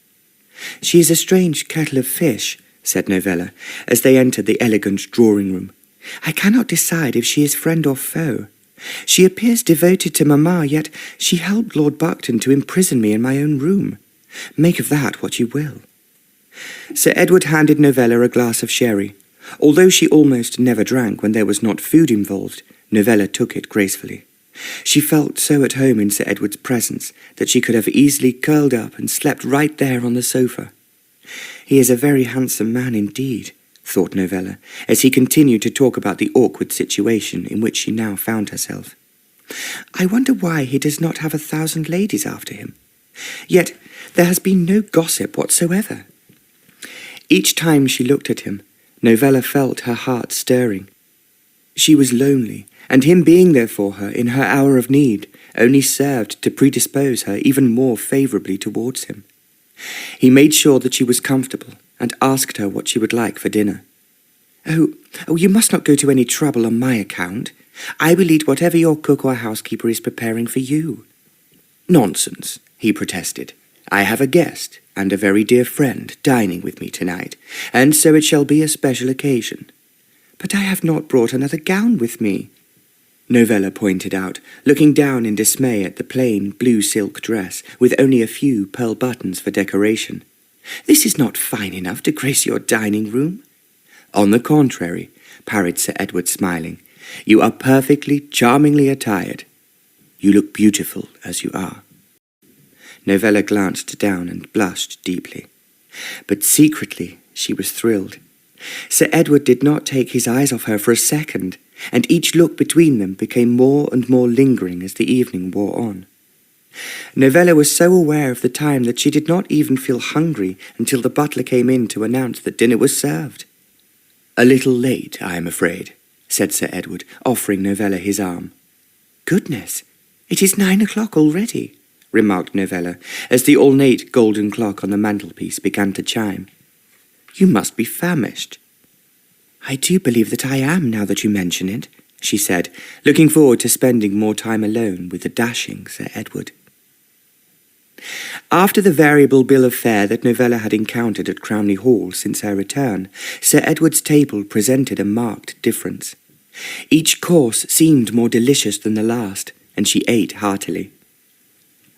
She is a strange kettle of fish, said Novella, as they entered the elegant drawing-room. I cannot decide if she is friend or foe. She appears devoted to Mamma, yet she helped Lord Buckton to imprison me in my own room. Make of that what you will. Sir Edward handed Novella a glass of sherry. Although she almost never drank when there was not food involved, Novella took it gracefully. She felt so at home in Sir Edward's presence that she could have easily curled up and slept right there on the sofa. He is a very handsome man indeed, thought Novella, as he continued to talk about the awkward situation in which she now found herself. I wonder why he does not have 1,000 ladies after him. Yet there has been no gossip whatsoever. Each time she looked at him, Novella felt her heart stirring. She was lonely, and him being there for her in her hour of need only served to predispose her even more favourably towards him. He made sure that she was comfortable and asked her what she would like for dinner. Oh, you must not go to any trouble on my account. I will eat whatever your cook or housekeeper is preparing for you. Nonsense, he protested. I have a guest and a very dear friend dining with me tonight, and so it shall be a special occasion. But I have not brought another gown with me, Novella pointed out, looking down in dismay at the plain blue silk dress with only a few pearl buttons for decoration. This is not fine enough to grace your dining room. On the contrary, parried Sir Edward, smiling, you are perfectly, charmingly attired. You look beautiful as you are. Novella glanced down and blushed deeply. But secretly she was thrilled. Sir Edward did not take his eyes off her for a second, and each look between them became more and more lingering as the evening wore on. Novella was so aware of the time that she did not even feel hungry until the butler came in to announce that dinner was served. A little late, I am afraid, said Sir Edward, offering Novella his arm. Goodness, it is 9 o'clock already, remarked Novella, as the ornate golden clock on the mantelpiece began to chime. You must be famished. I do believe that I am, now that you mention it, she said, looking forward to spending more time alone with the dashing Sir Edward. After the variable bill of fare that Novella had encountered at Crownley Hall since her return, Sir Edward's table presented a marked difference. Each course seemed more delicious than the last, and she ate heartily.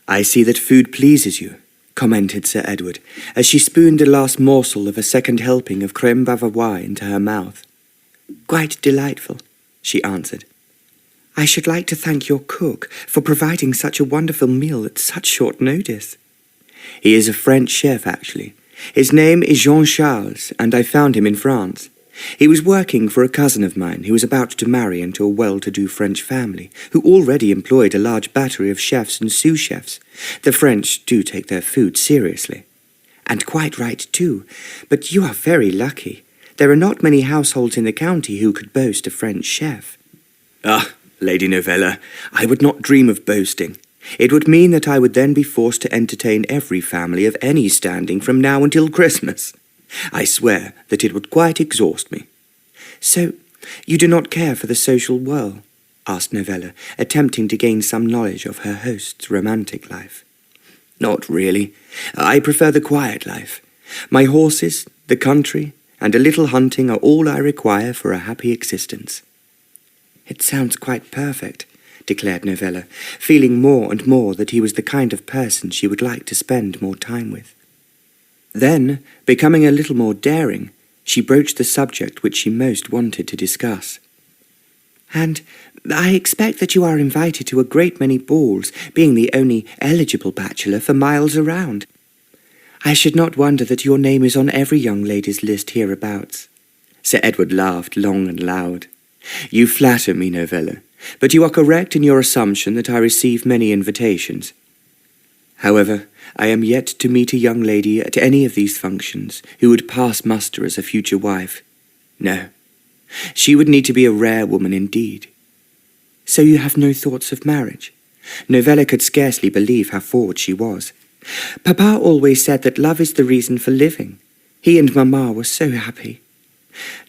I see that food pleases you, commented Sir Edward, as she spooned the last morsel of a second helping of crème bavarois into her mouth. Quite delightful, she answered. I should like to thank your cook for providing such a wonderful meal at such short notice. He is a French chef, actually. His name is Jean-Charles, and I found him in France. He was working for a cousin of mine who was about to marry into a well-to-do French family, who already employed a large battery of chefs and sous-chefs. The French do take their food seriously. And quite right, too. But you are very lucky. There are not many households in the county who could boast a French chef. Ah, Lady Novella, I would not dream of boasting. It would mean that I would then be forced to entertain every family of any standing from now until Christmas. I swear that it would quite exhaust me. So, you do not care for the social whirl? Asked Novella, attempting to gain some knowledge of her host's romantic life. Not really. I prefer the quiet life. My horses, the country, and a little hunting are all I require for a happy existence. It sounds quite perfect, declared Novella, feeling more and more that he was the kind of person she would like to spend more time with. Then, becoming a little more daring, she broached the subject which she most wanted to discuss. And I expect that you are invited to a great many balls, being the only eligible bachelor for miles around. I should not wonder that your name is on every young lady's list hereabouts. Sir Edward laughed long and loud. You flatter me, Novella, but you are correct in your assumption that I receive many invitations. However, I am yet to meet a young lady at any of these functions who would pass muster as a future wife. No, she would need to be a rare woman indeed. So you have no thoughts of marriage? Novella could scarcely believe how forward she was. Papa always said that love is the reason for living. He and Mamma were so happy.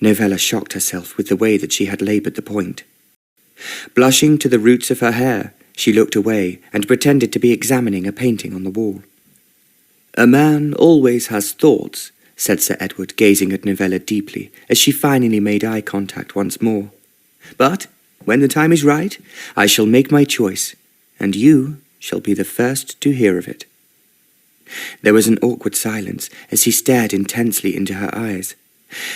Novella shocked herself with the way that she had laboured the point. Blushing to the roots of her hair, she looked away and pretended to be examining a painting on the wall. A man always has thoughts, said Sir Edward, gazing at Novella deeply, as she finally made eye contact once more. But, when the time is right, I shall make my choice, and you shall be the first to hear of it. There was an awkward silence as he stared intensely into her eyes.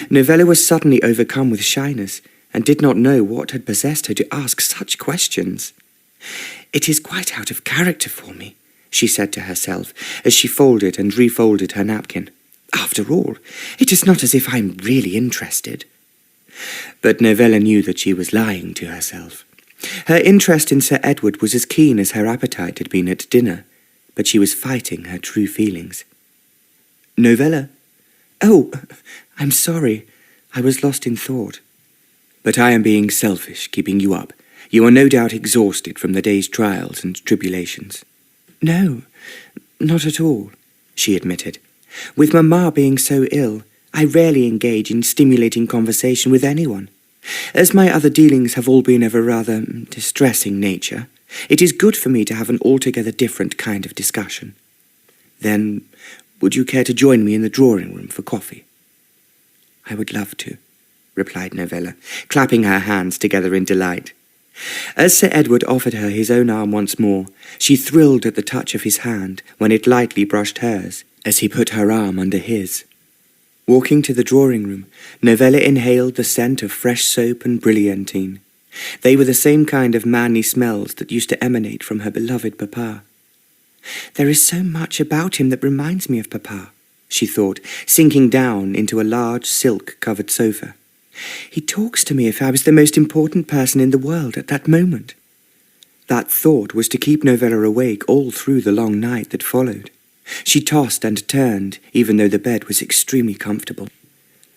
Novella was suddenly overcome with shyness, and did not know what had possessed her to ask such questions. "It is quite out of character for me," she said to herself as she folded and refolded her napkin. "After all, it is not as if I am really interested." But Novella knew that she was lying to herself. Her interest in Sir Edward was as keen as her appetite had been at dinner, but she was fighting her true feelings. "Novella? Oh, I'm sorry. I was lost in thought. But I am being selfish, keeping you up. You are no doubt exhausted from the day's trials and tribulations." "No, not at all," she admitted. "With Mamma being so ill, I rarely engage in stimulating conversation with anyone. As my other dealings have all been of a rather distressing nature, it is good for me to have an altogether different kind of discussion. Then, would you care to join me in the drawing-room for coffee?" "I would love to," replied Novella, clapping her hands together in delight. As Sir Edward offered her his own arm once more, she thrilled at the touch of his hand when it lightly brushed hers, as he put her arm under his. Walking to the drawing-room, Novella inhaled the scent of fresh soap and brilliantine. They were the same kind of manly smells that used to emanate from her beloved Papa. "There is so much about him that reminds me of Papa," she thought, sinking down into a large silk-covered sofa. "He talks to me if I was the most important person in the world at that moment." That thought was to keep Novella awake all through the long night that followed. She tossed and turned, even though the bed was extremely comfortable.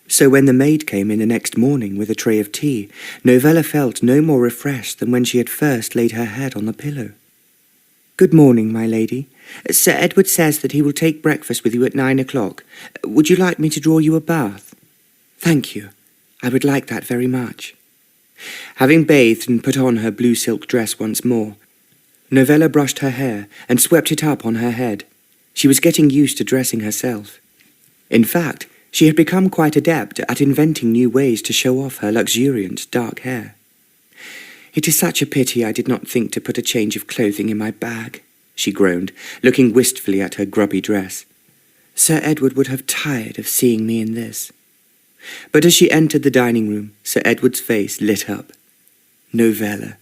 So when the maid came in the next morning with a tray of tea, Novella felt no more refreshed than when she had first laid her head on the pillow. "Good morning, my lady. Sir Edward says that he will take breakfast with you at 9 o'clock. Would you like me to draw you a bath?" "Thank you. I would like that very much." Having bathed and put on her blue silk dress once more, Novella brushed her hair and swept it up on her head. She was getting used to dressing herself. In fact, she had become quite adept at inventing new ways to show off her luxuriant dark hair. "It is such a pity I did not think to put a change of clothing in my bag," she groaned, looking wistfully at her grubby dress. "Sir Edward would have tired of seeing me in this." But as she entered the dining room, Sir Edward's face lit up. "Novella,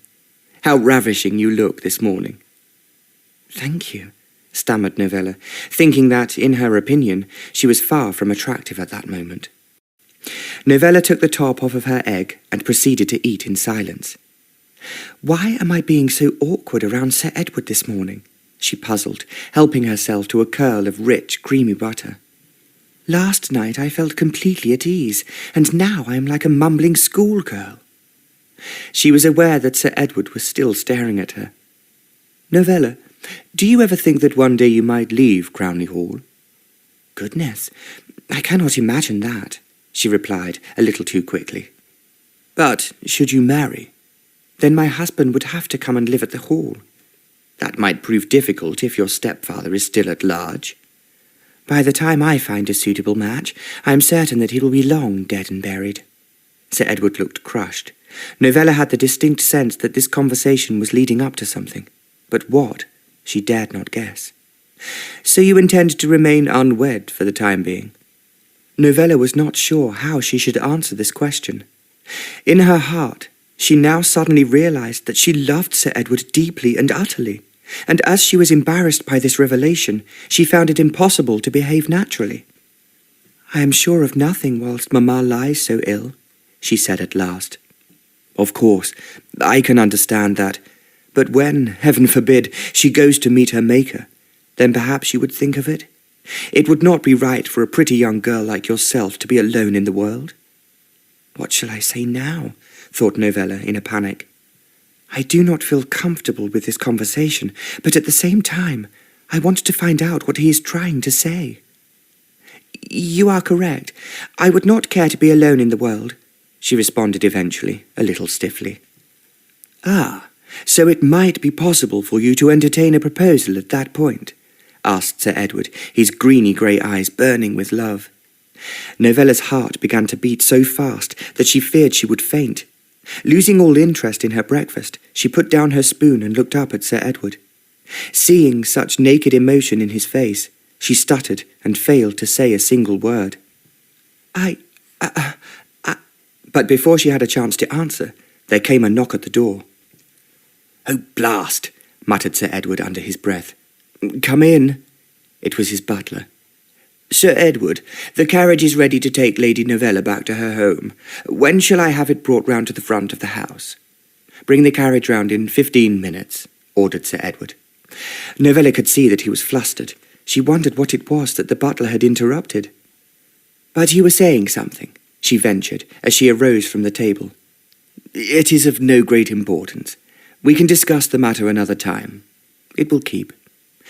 how ravishing you look this morning." "Thank you," stammered Novella, thinking that, in her opinion, she was far from attractive at that moment. Novella took the top off of her egg and proceeded to eat in silence. "Why am I being so awkward around Sir Edward this morning?" she puzzled, helping herself to a curl of rich, creamy butter. "Last night I felt completely at ease, and now I am like a mumbling schoolgirl." She was aware that Sir Edward was still staring at her. "Novella, do you ever think that one day you might leave Crownley Hall?" "Goodness, I cannot imagine that," she replied, a little too quickly. "But should you marry? Then my husband would have to come and live at the Hall. That might prove difficult if your stepfather is still at large." "By the time I find a suitable match, I am certain that he will be long dead and buried." Sir Edward looked crushed. Novella had the distinct sense that this conversation was leading up to something, but what, she dared not guess. "So you intend to remain unwed for the time being?" Novella was not sure how she should answer this question. In her heart, she now suddenly realized that she loved Sir Edward deeply and utterly, and as she was embarrassed by this revelation, she found it impossible to behave naturally. "I am sure of nothing whilst Mamma lies so ill," she said at last. "Of course, I can understand that. But when, heaven forbid, she goes to meet her Maker, then perhaps you would think of it. It would not be right for a pretty young girl like yourself to be alone in the world." "What shall I say now?" thought Novella in a panic. "I do not feel comfortable with this conversation, but at the same time, I want to find out what he is trying to say." "You are correct. I would not care to be alone in the world," she responded eventually, a little stiffly. "Ah, so it might be possible for you to entertain a proposal at that point?" asked Sir Edward, his greeny-grey eyes burning with love. Novella's heart began to beat so fast that she feared she would faint. Losing all interest in her breakfast, she put down her spoon and looked up at Sir Edward. Seeing such naked emotion in his face, she stuttered and failed to say a single word. But before she had a chance to answer, there came a knock at the door. "Oh, blast!" muttered Sir Edward under his breath. "Come in." It was his butler. "Sir Edward, the carriage is ready to take Lady Novella back to her home. When shall I have it brought round to the front of the house?" "Bring the carriage round in 15 minutes, ordered Sir Edward. Novella could see that he was flustered. She wondered what it was that the butler had interrupted. "But you were saying something," she ventured, as she arose from the table. "It is of no great importance. We can discuss the matter another time. It will keep.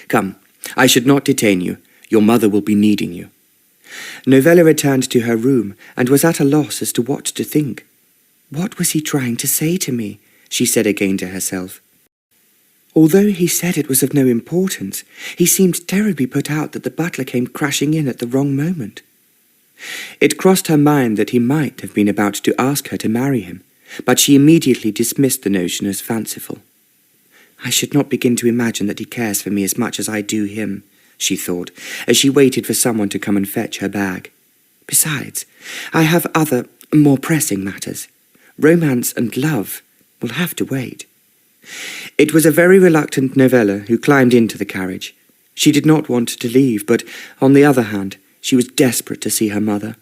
Come, I should not detain you. Your mother will be needing you." Novella returned to her room, and was at a loss as to what to think. "What was he trying to say to me?" she said again to herself. Although he said it was of no importance, he seemed terribly put out that the butler came crashing in at the wrong moment. It crossed her mind that he might have been about to ask her to marry him, but she immediately dismissed the notion as fanciful. "I should not begin to imagine that he cares for me as much as I do him," she thought, as she waited for someone to come and fetch her bag. "Besides, I have other, more pressing matters. Romance and love will have to wait." It was a very reluctant Novella who climbed into the carriage. She did not want to leave, but, on the other hand, she was desperate to see her mother.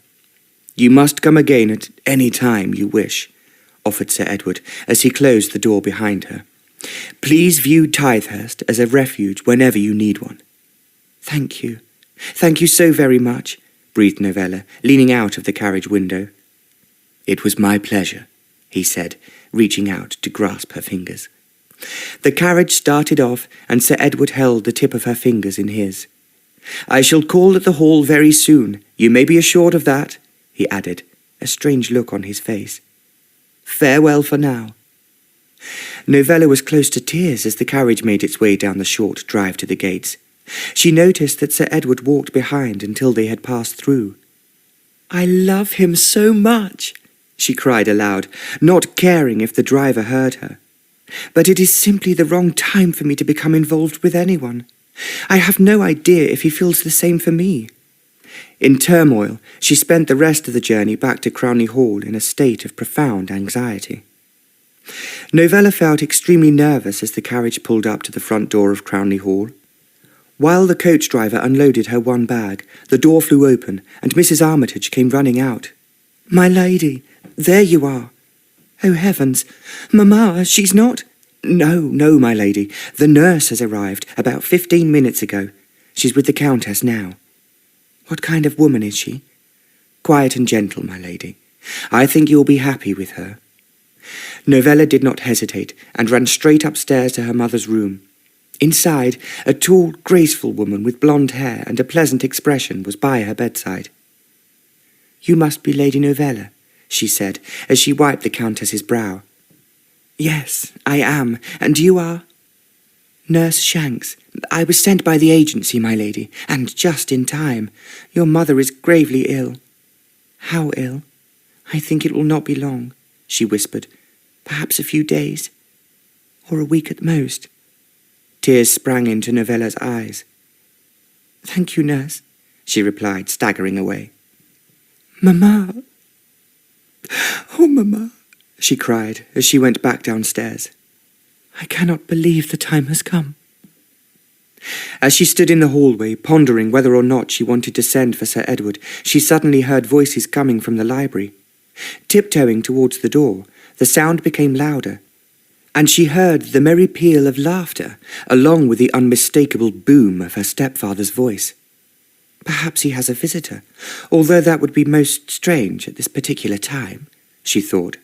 "You must come again at any time you wish," offered Sir Edward, as he closed the door behind her. "Please view Tithehurst as a refuge whenever you need one." "Thank you. Thank you so very much," breathed Novella, leaning out of the carriage window. "It was my pleasure," he said, reaching out to grasp her fingers. The carriage started off, and Sir Edward held the tip of her fingers in his. "I shall call at the Hall very soon, you may be assured of that," he added, a strange look on his face. "Farewell for now." Novella was close to tears as the carriage made its way down the short drive to the gates. She noticed that Sir Edward walked behind until they had passed through. "I love him so much," she cried aloud, not caring if the driver heard her. "But it is simply the wrong time for me to become involved with anyone. I have no idea if he feels the same for me." In turmoil, she spent the rest of the journey back to Crownley Hall in a state of profound anxiety. Novella felt extremely nervous as the carriage pulled up to the front door of Crownley Hall. While the coach driver unloaded her one bag, the door flew open, and Mrs. Armitage came running out. "My lady, there you are." "Oh, heavens! Mamma, she's not—" No, my lady. The nurse has arrived about 15 minutes ago. She's with the Countess now." "What kind of woman is she?" "Quiet and gentle, my lady. I think you'll be happy with her." Novella did not hesitate, and ran straight upstairs to her mother's room. Inside, a tall, graceful woman with blonde hair and a pleasant expression was by her bedside. "You must be Lady Novella," she said, as she wiped the Countess's brow. "Yes, I am. And you are?" "Nurse Shanks. I was sent by the agency, my lady, and just in time. Your mother is gravely ill." "How ill?" "I think it will not be long," she whispered. "Perhaps a few days, or a week at most." Tears sprang into Novella's eyes. "Thank you, nurse," she replied, staggering away. "Mamma! Oh, Mamma!" she cried as she went back downstairs. "I cannot believe the time has come." As she stood in the hallway, pondering whether or not she wanted to send for Sir Edward, she suddenly heard voices coming from the library. Tiptoeing towards the door, the sound became louder, and she heard the merry peal of laughter, along with the unmistakable boom of her stepfather's voice. "Perhaps he has a visitor, although that would be most strange at this particular time," she thought.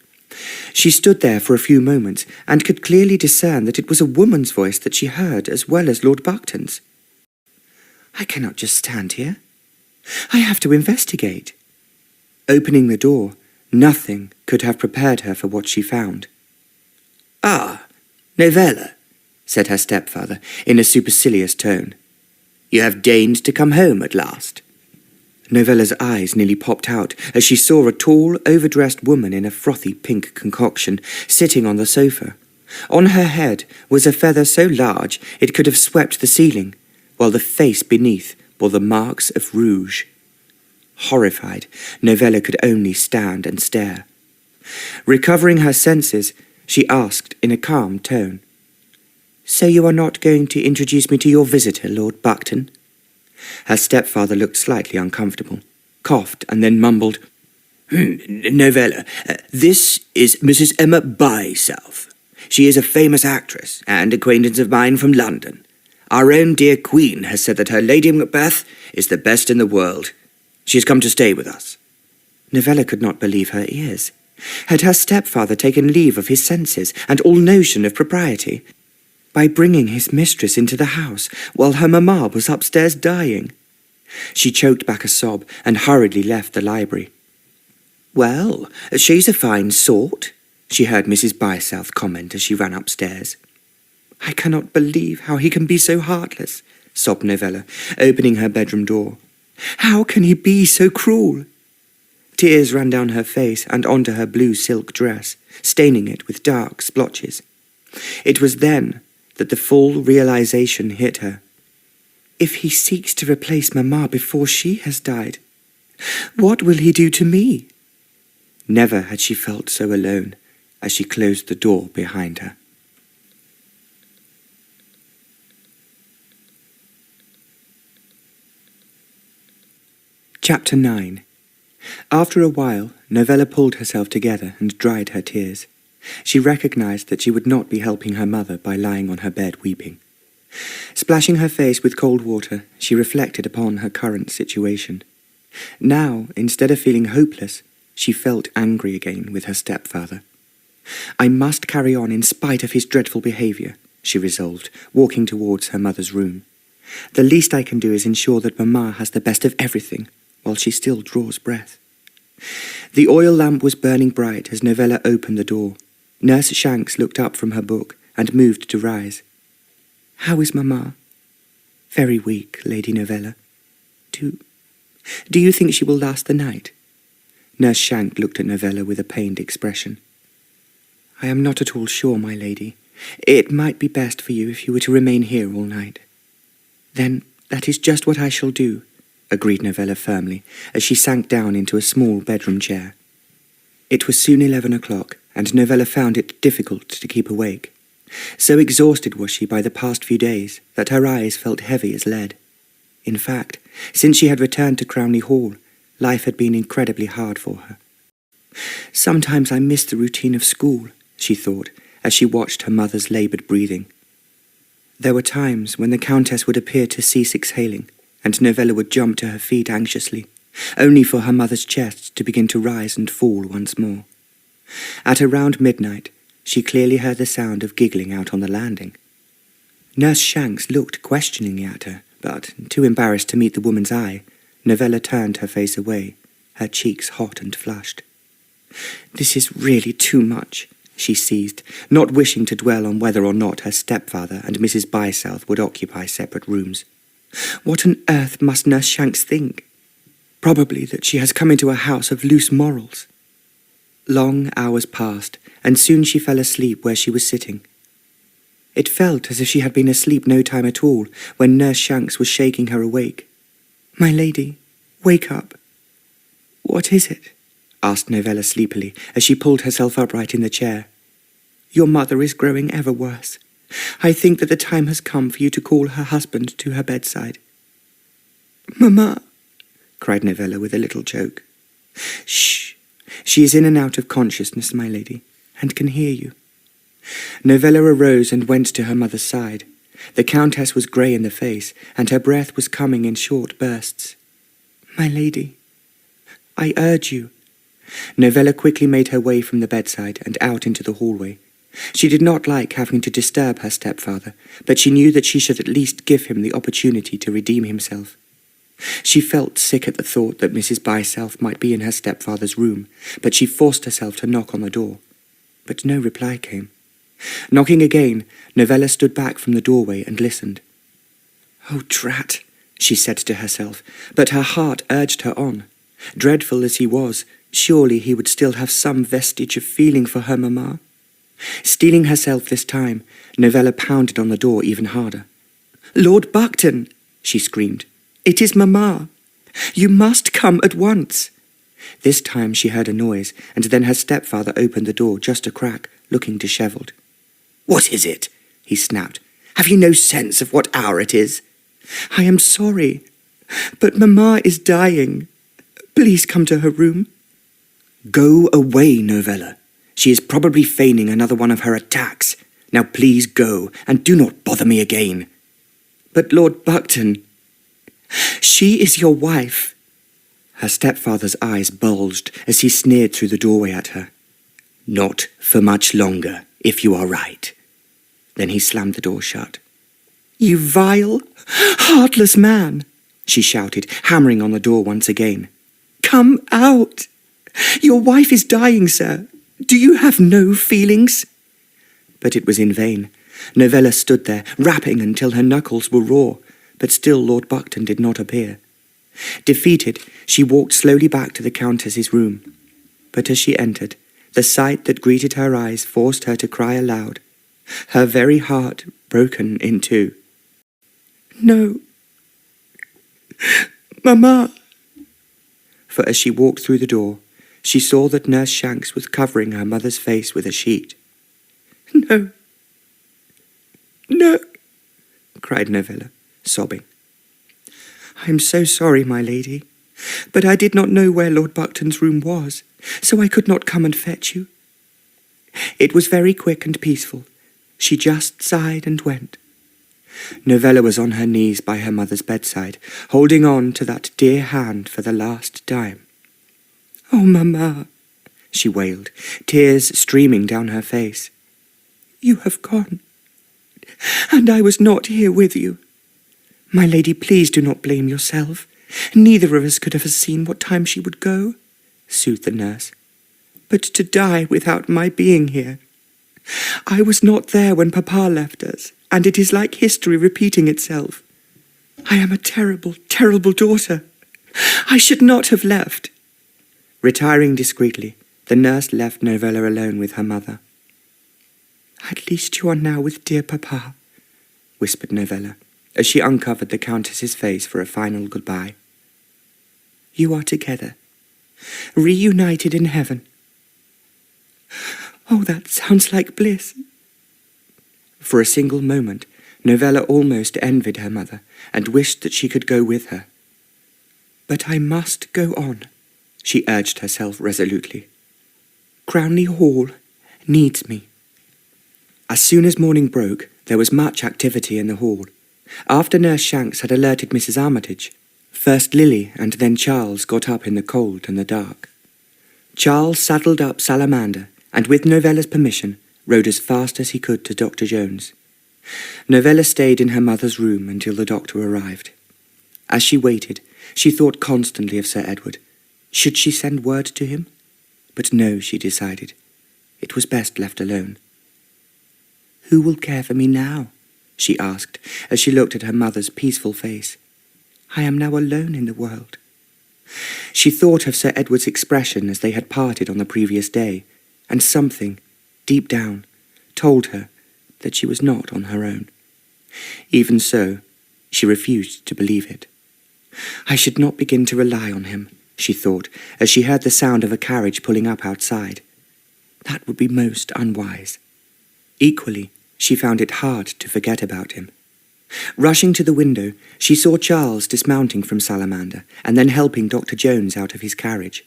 She stood there for a few moments, and could clearly discern that it was a woman's voice that she heard as well as Lord Buckton's. "I cannot just stand here. I have to investigate." Opening the door, nothing could have prepared her for what she found. "Ah, Novella," said her stepfather in a supercilious tone. "You have deigned to come home at last." Novella's eyes nearly popped out as she saw a tall, overdressed woman in a frothy pink concoction sitting on the sofa. On her head was a feather so large it could have swept the ceiling, while the face beneath bore the marks of rouge. Horrified, Novella could only stand and stare. Recovering her senses, she asked in a calm tone, So you are not going to introduce me to your visitor, Lord Buckton? Her stepfather looked slightly uncomfortable, coughed, and then mumbled, Novella, this is Mrs. Emma Bysouth. She is a famous actress and acquaintance of mine from London. Our own dear Queen has said that her Lady Macbeth is the best in the world. She has come to stay with us. Novella could not believe her ears. Had her stepfather taken leave of his senses and all notion of propriety by bringing his mistress into the house while her mamma was upstairs dying? She choked back a sob and hurriedly left the library. Well, she's a fine sort, she heard Mrs. Bysouth comment as she ran upstairs. I cannot believe how he can be so heartless, sobbed Novella, opening her bedroom door. How can he be so cruel? Tears ran down her face and onto her blue silk dress, staining it with dark splotches. It was then that the full realization hit her. If he seeks to replace Mamma before she has died, what will he do to me? Never had she felt so alone as she closed the door behind her. Chapter 9. After a while, Novella pulled herself together and dried her tears. She recognized that she would not be helping her mother by lying on her bed weeping. Splashing her face with cold water, she reflected upon her current situation. Now, instead of feeling hopeless, she felt angry again with her stepfather. I must carry on in spite of his dreadful behaviour, she resolved, walking towards her mother's room. The least I can do is ensure that Mamma has the best of everything, while she still draws breath. The oil lamp was burning bright as Novella opened the door. Nurse Shanks looked up from her book and moved to rise. How is Mamma? Very weak, Lady Novella. Do you think she will last the night? Nurse Shank looked at Novella with a pained expression. I am not at all sure, my lady. It might be best for you if you were to remain here all night. Then that is just what I shall do, agreed Novella firmly, as she sank down into a small bedroom chair. It was soon 11 o'clock, and Novella found it difficult to keep awake. So exhausted was she by the past few days that her eyes felt heavy as lead. In fact, since she had returned to Crownley Hall, life had been incredibly hard for her. Sometimes I miss the routine of school, she thought, as she watched her mother's laboured breathing. There were times when the Countess would appear to cease exhaling, and Novella would jump to her feet anxiously, only for her mother's chest to begin to rise and fall once more. At around midnight, she clearly heard the sound of giggling out on the landing. Nurse Shanks looked questioningly at her, but, too embarrassed to meet the woman's eye, Novella turned her face away, her cheeks hot and flushed. This is really too much, she seethed, not wishing to dwell on whether or not her stepfather and Mrs. Bysouth would occupy separate rooms. What on earth must Nurse Shanks think? Probably that she has come into a house of loose morals. Long hours passed, and soon she fell asleep where she was sitting. It felt as if she had been asleep no time at all when Nurse Shanks was shaking her awake. My lady, wake up. What is it? Asked Novella sleepily as she pulled herself upright in the chair. Your mother is growing ever worse. I think that the time has come for you to call her husband to her bedside. Mamma, cried Novella with a little choke. Shh! She is in and out of consciousness, my lady, and can hear you. Novella arose and went to her mother's side. The Countess was grey in the face, and her breath was coming in short bursts. My lady, I urge you. Novella quickly made her way from the bedside and out into the hallway. She did not like having to disturb her stepfather, but she knew that she should at least give him the opportunity to redeem himself. She felt sick at the thought that Mrs. Bysouth might be in her stepfather's room, but she forced herself to knock on the door. But no reply came. Knocking again, Novella stood back from the doorway and listened. Oh, drat, she said to herself, but her heart urged her on. Dreadful as he was, surely he would still have some vestige of feeling for her mamma. Steeling herself this time, Novella pounded on the door even harder. Lord Buckton, she screamed. It is Mamma. You must come at once. This time she heard a noise, and then her stepfather opened the door just a crack, looking dishevelled. What is it? He snapped, Have you no sense of what hour it is? I am sorry, but Mamma is dying. Please come to her room. Go away, Novella. She is probably feigning another one of her attacks. Now please go, and do not bother me again. But Lord Buckton, she is your wife. Her stepfather's eyes bulged as he sneered through the doorway at her. Not for much longer, if you are right. Then he slammed the door shut. You vile, heartless man, she shouted, hammering on the door once again. Come out. Your wife is dying, sir. Do you have no feelings? But it was in vain. Novella stood there, rapping until her knuckles were raw, but still Lord Buckton did not appear. Defeated, she walked slowly back to the Countess's room. But as she entered, the sight that greeted her eyes forced her to cry aloud, her very heart broken in two. No. Mamma. For as she walked through the door, she saw that Nurse Shanks was covering her mother's face with a sheet. No. No, cried Novella, sobbing. I am so sorry, my lady, but I did not know where Lord Buckton's room was, so I could not come and fetch you. It was very quick and peaceful. She just sighed and went. Novella was on her knees by her mother's bedside, holding on to that dear hand for the last time. Oh, Mamma, she wailed, tears streaming down her face. You have gone, and I was not here with you. My lady, please do not blame yourself. Neither of us could have foreseen what time she would go, soothed the nurse. But to die without my being here. I was not there when Papa left us, and it is like history repeating itself. I am a terrible, terrible daughter. I should not have left. Retiring discreetly, the nurse left Novella alone with her mother. At least you are now with dear Papa, whispered Novella, as she uncovered the Countess's face for a final goodbye. You are together, reunited in heaven. Oh, that sounds like bliss. For a single moment, Novella almost envied her mother and wished that she could go with her. But I must go on, she urged herself resolutely. Crownley Hall needs me. As soon as morning broke, there was much activity in the hall. After Nurse Shanks had alerted Mrs. Armitage, first Lily and then Charles got up in the cold and the dark. Charles saddled up Salamander, and with Novella's permission, rode as fast as he could to Dr. Jones. Novella stayed in her mother's room until the doctor arrived. As she waited, she thought constantly of Sir Edward. Should she send word to him? But no, she decided. It was best left alone. "Who will care for me now?" she asked, as she looked at her mother's peaceful face. "I am now alone in the world." She thought of Sir Edward's expression as they had parted on the previous day, and something, deep down, told her that she was not on her own. Even so, she refused to believe it. I should not begin to rely on him, she thought, as she heard the sound of a carriage pulling up outside. That would be most unwise. Equally, she found it hard to forget about him. Rushing to the window, she saw Charles dismounting from Salamander and then helping Dr. Jones out of his carriage.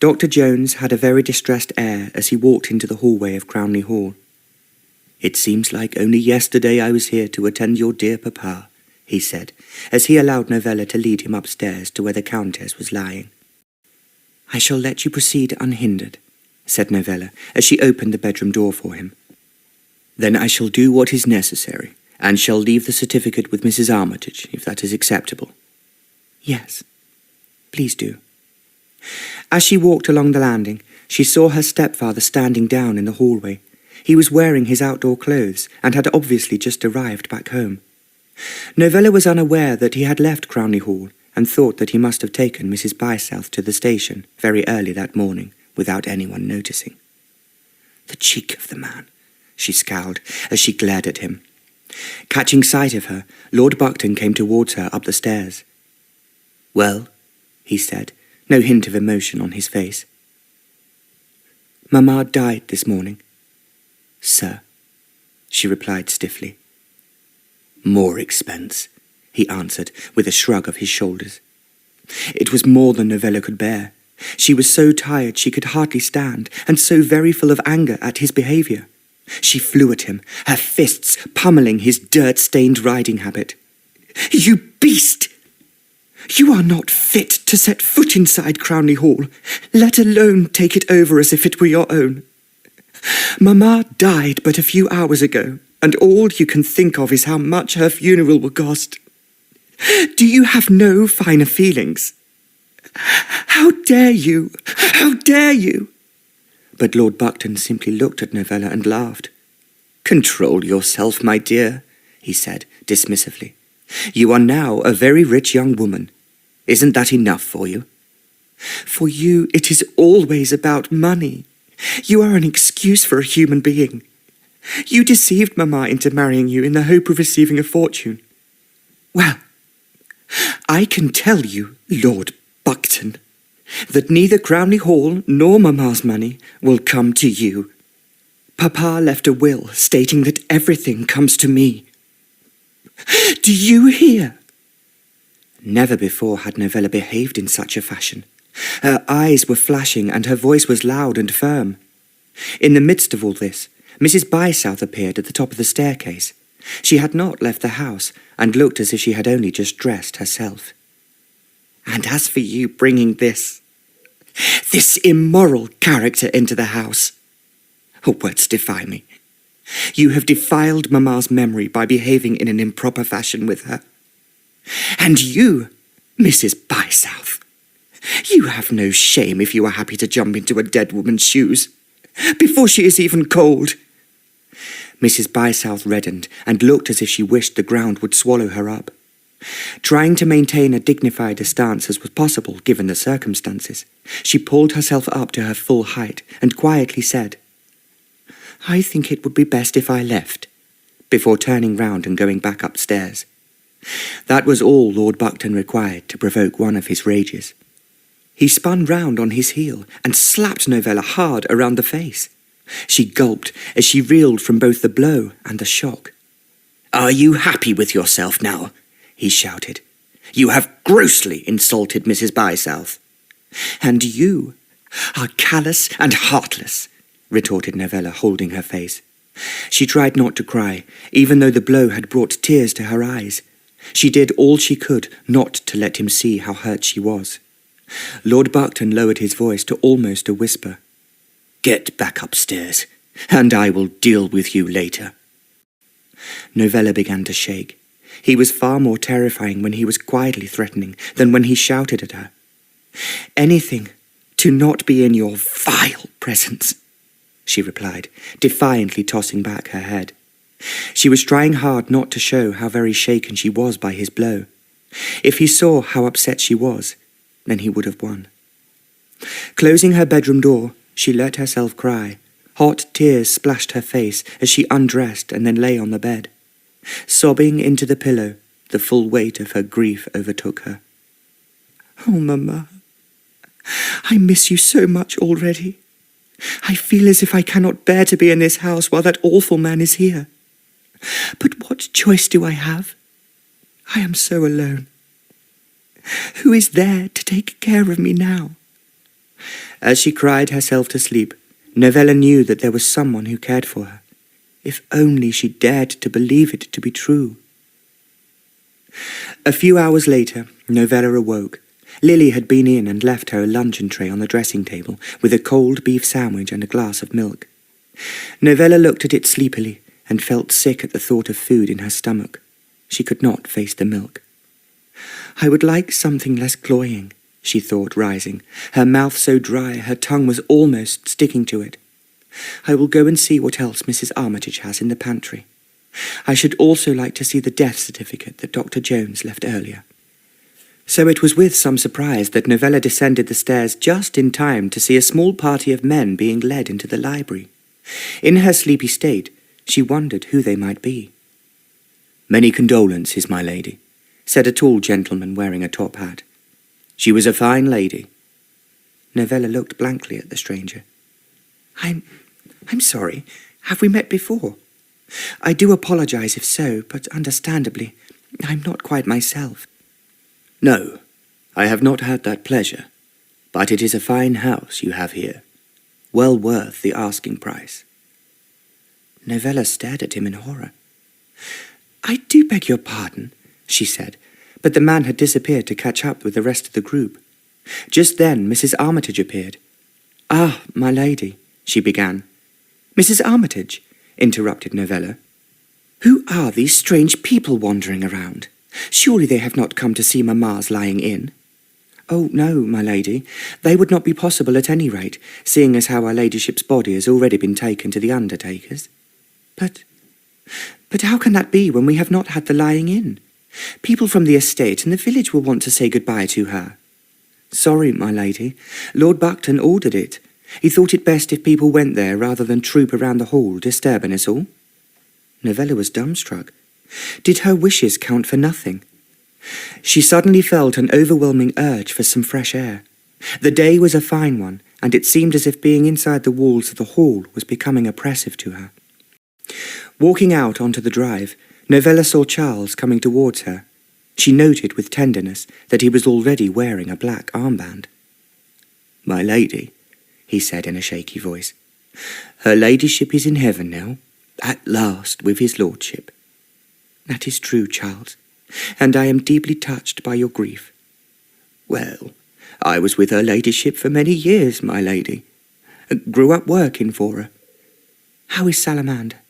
Dr. Jones had a very distressed air as he walked into the hallway of Crownley Hall. "It seems like only yesterday I was here to attend your dear papa," he said, as he allowed Novella to lead him upstairs to where the Countess was lying. "I shall let you proceed unhindered," said Novella, as she opened the bedroom door for him. "Then I shall do what is necessary, and shall leave the certificate with Mrs. Armitage, if that is acceptable." "Yes, please do." As she walked along the landing, she saw her stepfather standing down in the hallway. He was wearing his outdoor clothes, and had obviously just arrived back home. Novella was unaware that he had left Crownley Hall, and thought that he must have taken Mrs. Bysouth to the station very early that morning, without anyone noticing. The cheek of the man, she scowled as she glared at him. Catching sight of her, Lord Buckton came towards her up the stairs. "Well," he said, no hint of emotion on his face. "Mamma died this morning." "Sir," she replied stiffly. More expense, he answered with a shrug of his shoulders. It was more than Novella could bear. She was so tired she could hardly stand, and so very full of anger at his behaviour. She flew at him, her fists pummelling his dirt-stained riding habit. "You beast! You are not fit to set foot inside Crownley Hall, let alone take it over as if it were your own. Mamma died but a few hours ago, and all you can think of is how much her funeral will cost. Do you have no finer feelings? How dare you? How dare you?" But Lord Buckton simply looked at Novella and laughed. "Control yourself, my dear," he said dismissively. "You are now a very rich young woman. Isn't that enough for you?" "For you it is always about money. You are an excuse for a human being. You deceived Mamma into marrying you in the hope of receiving a fortune. Well, I can tell you, Lord Buckton, that neither Crownley Hall nor Mamma's money will come to you. Papa left a will stating that everything comes to me. Do you hear?" Never before had Novella behaved in such a fashion. Her eyes were flashing and her voice was loud and firm. In the midst of all this, Mrs. Bysouth appeared at the top of the staircase. She had not left the house, and looked as if she had only just dressed herself. "And as for you bringing this immoral character into the house, words defy me. You have defiled Mamma's memory by behaving in an improper fashion with her. And you, Mrs. Bysouth, you have no shame if you are happy to jump into a dead woman's shoes, before she is even cold." Mrs. Bysouth reddened and looked as if she wished the ground would swallow her up. Trying to maintain a dignified stance as was possible given the circumstances, she pulled herself up to her full height and quietly said, "I think it would be best if I left," before turning round and going back upstairs. That was all Lord Buckton required to provoke one of his rages. He spun round on his heel and slapped Novella hard around the face. She gulped as she reeled from both the blow and the shock. "Are you happy with yourself now?" he shouted. "You have grossly insulted Mrs. Bysouth." "And you are callous and heartless," retorted Novella, holding her face. She tried not to cry, even though the blow had brought tears to her eyes. She did all she could not to let him see how hurt she was. Lord Buckton lowered his voice to almost a whisper. "Get back upstairs, and I will deal with you later." Novella began to shake. He was far more terrifying when he was quietly threatening than when he shouted at her. "Anything to not be in your vile presence," she replied, defiantly tossing back her head. She was trying hard not to show how very shaken she was by his blow. If he saw how upset she was, then he would have won. Closing her bedroom door, she let herself cry. Hot tears splashed her face as she undressed and then lay on the bed. Sobbing into the pillow, the full weight of her grief overtook her. "Oh, Mamma, I miss you so much already. I feel as if I cannot bear to be in this house while that awful man is here. But what choice do I have? I am so alone. Who is there to take care of me now?" As she cried herself to sleep, Novella knew that there was someone who cared for her. If only she dared to believe it to be true. A few hours later, Novella awoke. Lily had been in and left her a luncheon tray on the dressing table with a cold beef sandwich and a glass of milk. Novella looked at it sleepily and felt sick at the thought of food in her stomach. She could not face the milk. "I would like something less cloying," she thought, rising, her mouth so dry her tongue was almost sticking to it. "I will go and see what else Mrs. Armitage has in the pantry. I should also like to see the death certificate that Dr. Jones left earlier." So it was with some surprise that Novella descended the stairs just in time to see a small party of men being led into the library. In her sleepy state, she wondered who they might be. "Many condolences, my lady," said a tall gentleman wearing a top hat. "She was a fine lady." Novella looked blankly at the stranger. I'm sorry. Have we met before?" I do apologise if so, but understandably, I'm not quite myself. No, I have not had that pleasure, but it is a fine house you have here, well worth the asking price. Novella stared at him in horror. I do beg your pardon, she said, but the man had disappeared to catch up with the rest of the group. Just then Mrs. Armitage appeared. Ah, my lady, she began. Mrs. Armitage, interrupted Novella. Who are these strange people wandering around? Surely they have not come to see Mamma's lying in. Oh, no, my lady, they would not be possible at any rate, seeing as how her ladyship's body has already been taken to the undertaker's. But how can that be when we have not had the lying in? People from the estate and the village will want to say goodbye to her. Sorry, my lady, Lord Buckton ordered it. He thought it best if people went there rather than troop around the hall, disturbing us all. Novella was dumbstruck. Did her wishes count for nothing? She suddenly felt an overwhelming urge for some fresh air. The day was a fine one, and it seemed as if being inside the walls of the hall was becoming oppressive to her. Walking out onto the drive, Novella saw Charles coming towards her. She noted with tenderness that he was already wearing a black armband. My lady, he said in a shaky voice, her ladyship is in heaven now, at last with his lordship. That is true, Charles, and I am deeply touched by your grief. Well, I was with her ladyship for many years, my lady. Grew up working for her. How is Salamander?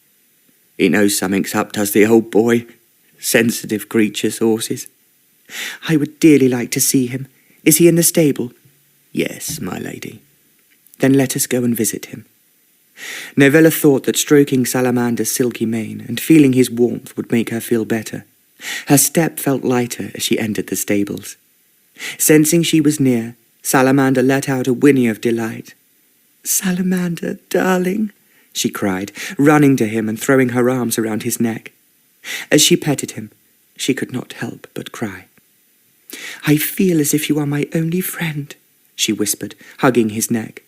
He knows something's up, does the old boy. Sensitive creatures, horses. I would dearly like to see him. Is he in the stable? Yes, my lady. Then let us go and visit him. Novella thought that stroking Salamander's silky mane and feeling his warmth would make her feel better. Her step felt lighter as she entered the stables. Sensing she was near, Salamander let out a whinny of delight. Salamander, darling, she cried, running to him and throwing her arms around his neck. As she petted him, she could not help but cry. I feel as if you are my only friend, she whispered, hugging his neck.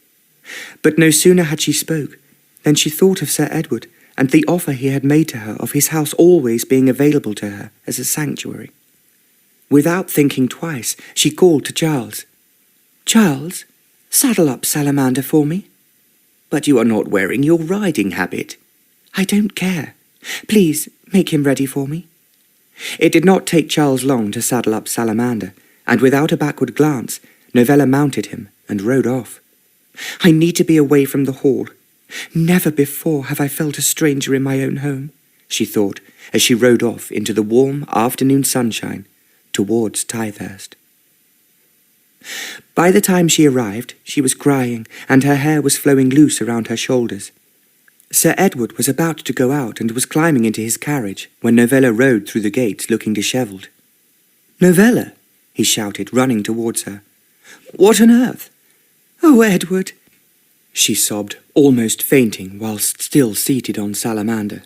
But no sooner had she spoke than she thought of Sir Edward and the offer he had made to her of his house always being available to her as a sanctuary. Without thinking twice, she called to Charles. Charles, saddle up Salamander for me. But you are not wearing your riding habit. I don't care. Please, make him ready for me. It did not take Charles long to saddle up Salamander, and without a backward glance, Novella mounted him and rode off. I need to be away from the hall. Never before have I felt a stranger in my own home, she thought, as she rode off into the warm afternoon sunshine towards Tythurst. By the time she arrived, she was crying, and her hair was flowing loose around her shoulders. Sir Edward was about to go out and was climbing into his carriage when Novella rode through the gates looking dishevelled. Novella, he shouted, running towards her. What on earth? Oh, Edward, she sobbed, almost fainting whilst still seated on Salamander.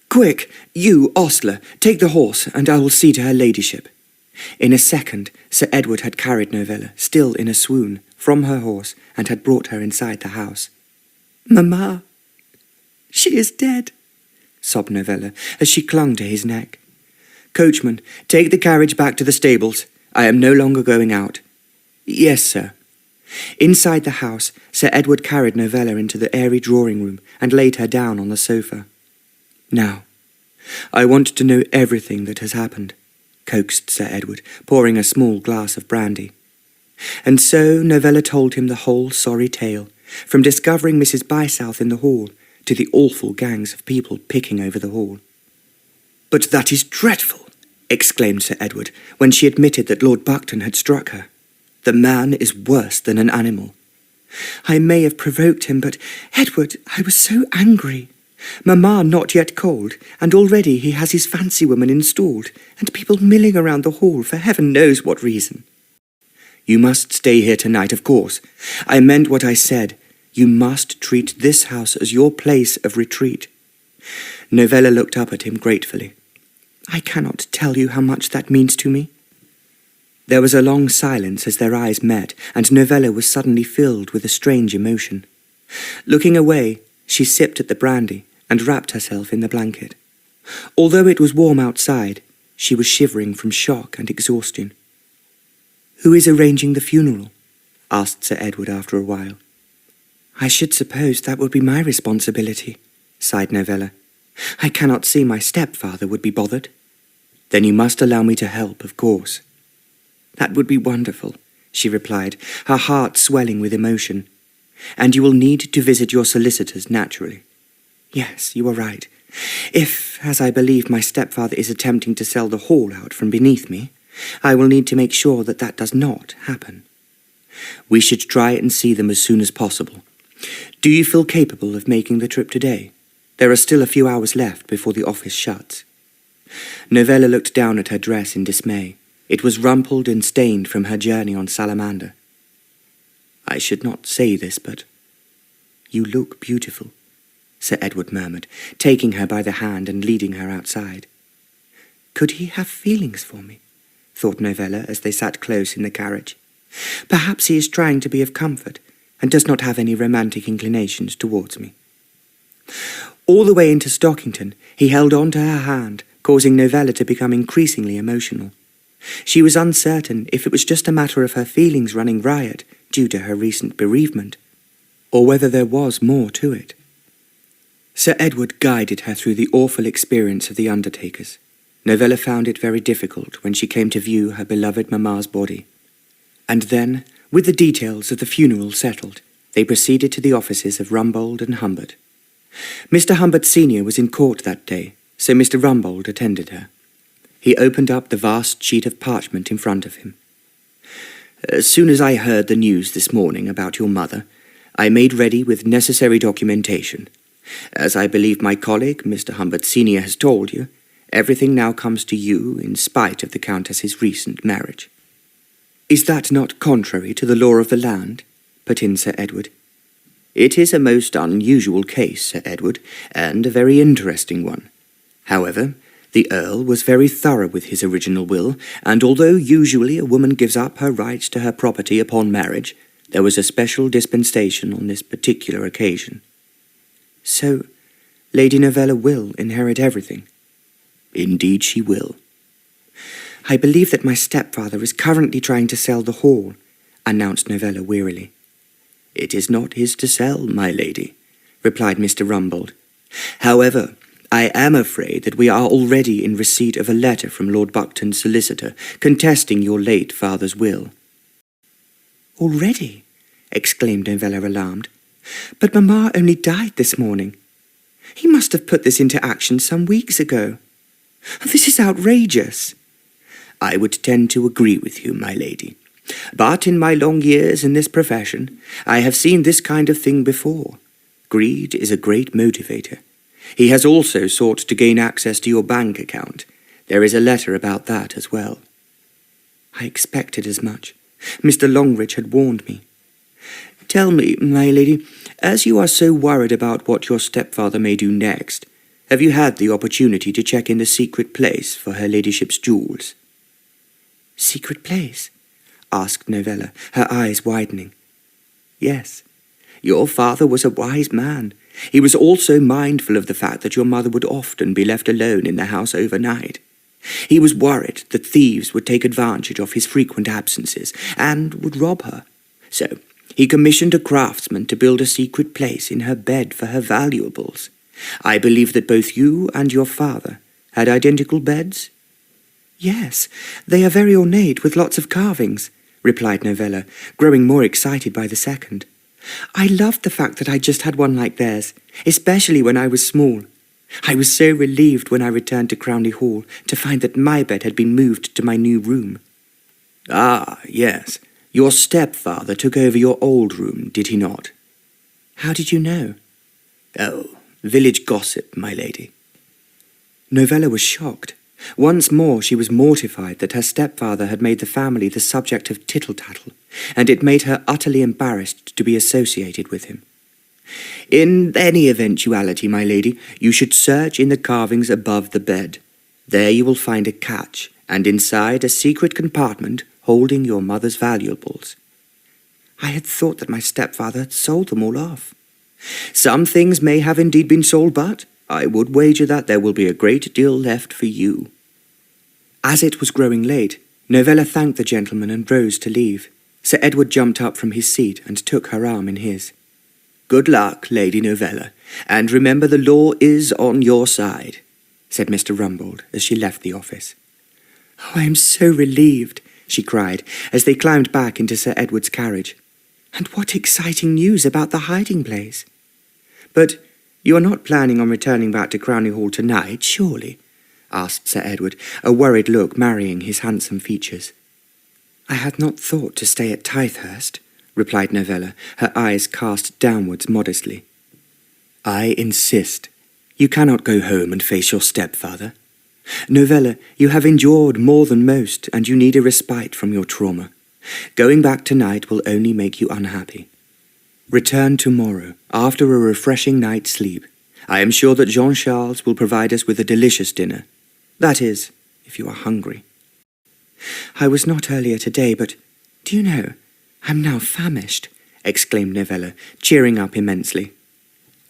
Quick, you, ostler, take the horse and I will see to her ladyship. In a second, Sir Edward had carried Novella, still in a swoon, from her horse and had brought her inside the house. Mamma, she is dead, sobbed Novella as she clung to his neck. Coachman, take the carriage back to the stables. I am no longer going out. Yes, sir. Inside the house, Sir Edward carried Novella into the airy drawing-room and laid her down on the sofa. Now, I want to know everything that has happened, coaxed Sir Edward, pouring a small glass of brandy. And so Novella told him the whole sorry tale, from discovering Mrs. Bysouth in the hall to the awful gangs of people picking over the hall. But that is dreadful, exclaimed Sir Edward, when she admitted that Lord Buckton had struck her. The man is worse than an animal. I may have provoked him, but, Edward, I was so angry. Mamma not yet cold, and already he has his fancy woman installed, and people milling around the hall for heaven knows what reason. You must stay here tonight, of course. I meant what I said. You must treat this house as your place of retreat. Novella looked up at him gratefully. I cannot tell you how much that means to me. There was a long silence as their eyes met, and Novella was suddenly filled with a strange emotion. Looking away, she sipped at the brandy and wrapped herself in the blanket. Although it was warm outside, she was shivering from shock and exhaustion. "Who is arranging the funeral?" asked Sir Edward after a while. "I should suppose that would be my responsibility," sighed Novella. "I cannot see my stepfather would be bothered." "Then you must allow me to help, of course." "That would be wonderful," she replied, her heart swelling with emotion. "And you will need to visit your solicitors naturally." "Yes, you are right. If, as I believe, my stepfather is attempting to sell the hall out from beneath me, I will need to make sure that that does not happen." "We should try and see them as soon as possible. Do you feel capable of making the trip today? There are still a few hours left before the office shuts." Novella looked down at her dress in dismay. It was rumpled and stained from her journey on Salamander. "I should not say this, but you look beautiful," Sir Edward murmured, taking her by the hand and leading her outside. "Could he have feelings for me?" thought Novella as they sat close in the carriage. "Perhaps he is trying to be of comfort, and does not have any romantic inclinations towards me." All the way into Stockington, he held on to her hand, causing Novella to become increasingly emotional. She was uncertain if it was just a matter of her feelings running riot due to her recent bereavement, or whether there was more to it. Sir Edward guided her through the awful experience of the undertakers. Novella found it very difficult when she came to view her beloved mamma's body. And then, with the details of the funeral settled, they proceeded to the offices of Rumbold and Humbert. Mr. Humbert Sr. was in court that day, so Mr. Rumbold attended her. He opened up the vast sheet of parchment in front of him. "As soon as I heard the news this morning about your mother, I made ready with necessary documentation. As I believe my colleague, Mr. Humbert Sr., has told you, everything now comes to you in spite of the Countess's recent marriage." "Is that not contrary to the law of the land?" put in Sir Edward. "It is a most unusual case, Sir Edward, and a very interesting one. However, the Earl was very thorough with his original will, and although usually a woman gives up her rights to her property upon marriage, there was a special dispensation on this particular occasion." "So, Lady Novella will inherit everything?" "Indeed she will." "I believe that my stepfather is currently trying to sell the hall," announced Novella wearily. "It is not his to sell, my lady," replied Mr. Rumbold. "However, I am afraid that we are already in receipt of a letter from Lord Buckton's solicitor contesting your late father's will." "Already?" exclaimed Novella, alarmed. "But Mamma only died this morning. He must have put this into action some weeks ago. This is outrageous." "I would tend to agree with you, my lady. But in my long years in this profession, I have seen this kind of thing before. Greed is a great motivator. He has also sought to gain access to your bank account. There is a letter about that as well." "I expected as much. Mr. Longridge had warned me." "Tell me, my lady, as you are so worried about what your stepfather may do next, have you had the opportunity to check in the secret place for her ladyship's jewels?" "Secret place?" asked Novella, her eyes widening. "Yes. Your father was a wise man. He was also mindful of the fact that your mother would often be left alone in the house overnight. He was worried that thieves would take advantage of his frequent absences and would rob her. So he commissioned a craftsman to build a secret place in her bed for her valuables. I believe that both you and your father had identical beds?" "Yes, they are very ornate with lots of carvings," replied Novella, growing more excited by the second. "I loved the fact that I just had one like theirs, especially when I was small. I was so relieved when I returned to Crownley Hall to find that my bed had been moved to my new room." "Ah, yes. Your stepfather took over your old room, did he not?" "How did you know?" "Oh, village gossip, my lady." Novella was shocked. Once more she was mortified that her stepfather had made the family the subject of tittle-tattle, and it made her utterly embarrassed to be associated with him. "In any eventuality, my lady, you should search in the carvings above the bed. There you will find a catch, and inside a secret compartment holding your mother's valuables." "I had thought that my stepfather had sold them all off." "Some things may have indeed been sold, but I would wager that there will be a great deal left for you." As it was growing late, Novella thanked the gentleman and rose to leave. Sir Edward jumped up from his seat and took her arm in his. "Good luck, Lady Novella, and remember the law is on your side," said Mr. Rumbold as she left the office. "Oh, I am so relieved," she cried as they climbed back into Sir Edward's carriage. "And what exciting news about the hiding-place! But you are not planning on returning back to Crownley Hall tonight, surely?" asked Sir Edward, a worried look marrying his handsome features. "I had not thought to stay at Tithehurst," replied Novella, her eyes cast downwards modestly. "I insist. You cannot go home and face your stepfather. Novella, you have endured more than most, and you need a respite from your trauma. Going back tonight will only make you unhappy. Return tomorrow, after a refreshing night's sleep. I am sure that Jean-Charles will provide us with a delicious dinner. That is, if you are hungry." "I was not earlier today, but do you know, I'm now famished," exclaimed Novella, cheering up immensely.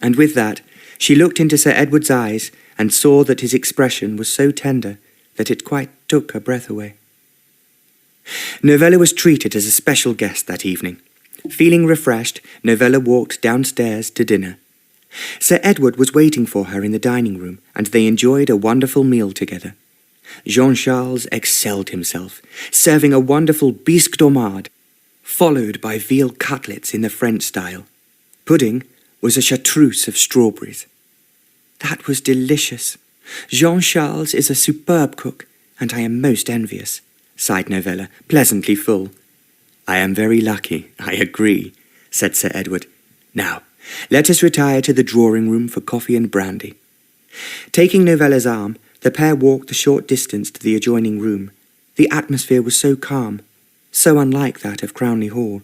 And with that, she looked into Sir Edward's eyes and saw that his expression was so tender that it quite took her breath away. Novella was treated as a special guest that evening. Feeling refreshed, Novella walked downstairs to dinner. Sir Edward was waiting for her in the dining room, and they enjoyed a wonderful meal together. Jean-Charles excelled himself, serving a wonderful bisque d'homard, followed by veal cutlets in the French style. Pudding was a chartreuse of strawberries. "That was delicious. Jean-Charles is a superb cook, and I am most envious," sighed Novella, pleasantly full. "I am very lucky, I agree," said Sir Edward. "Now, let us retire to the drawing-room for coffee and brandy." Taking Novella's arm, the pair walked a short distance to the adjoining room. The atmosphere was so calm, so unlike that of Crownley Hall.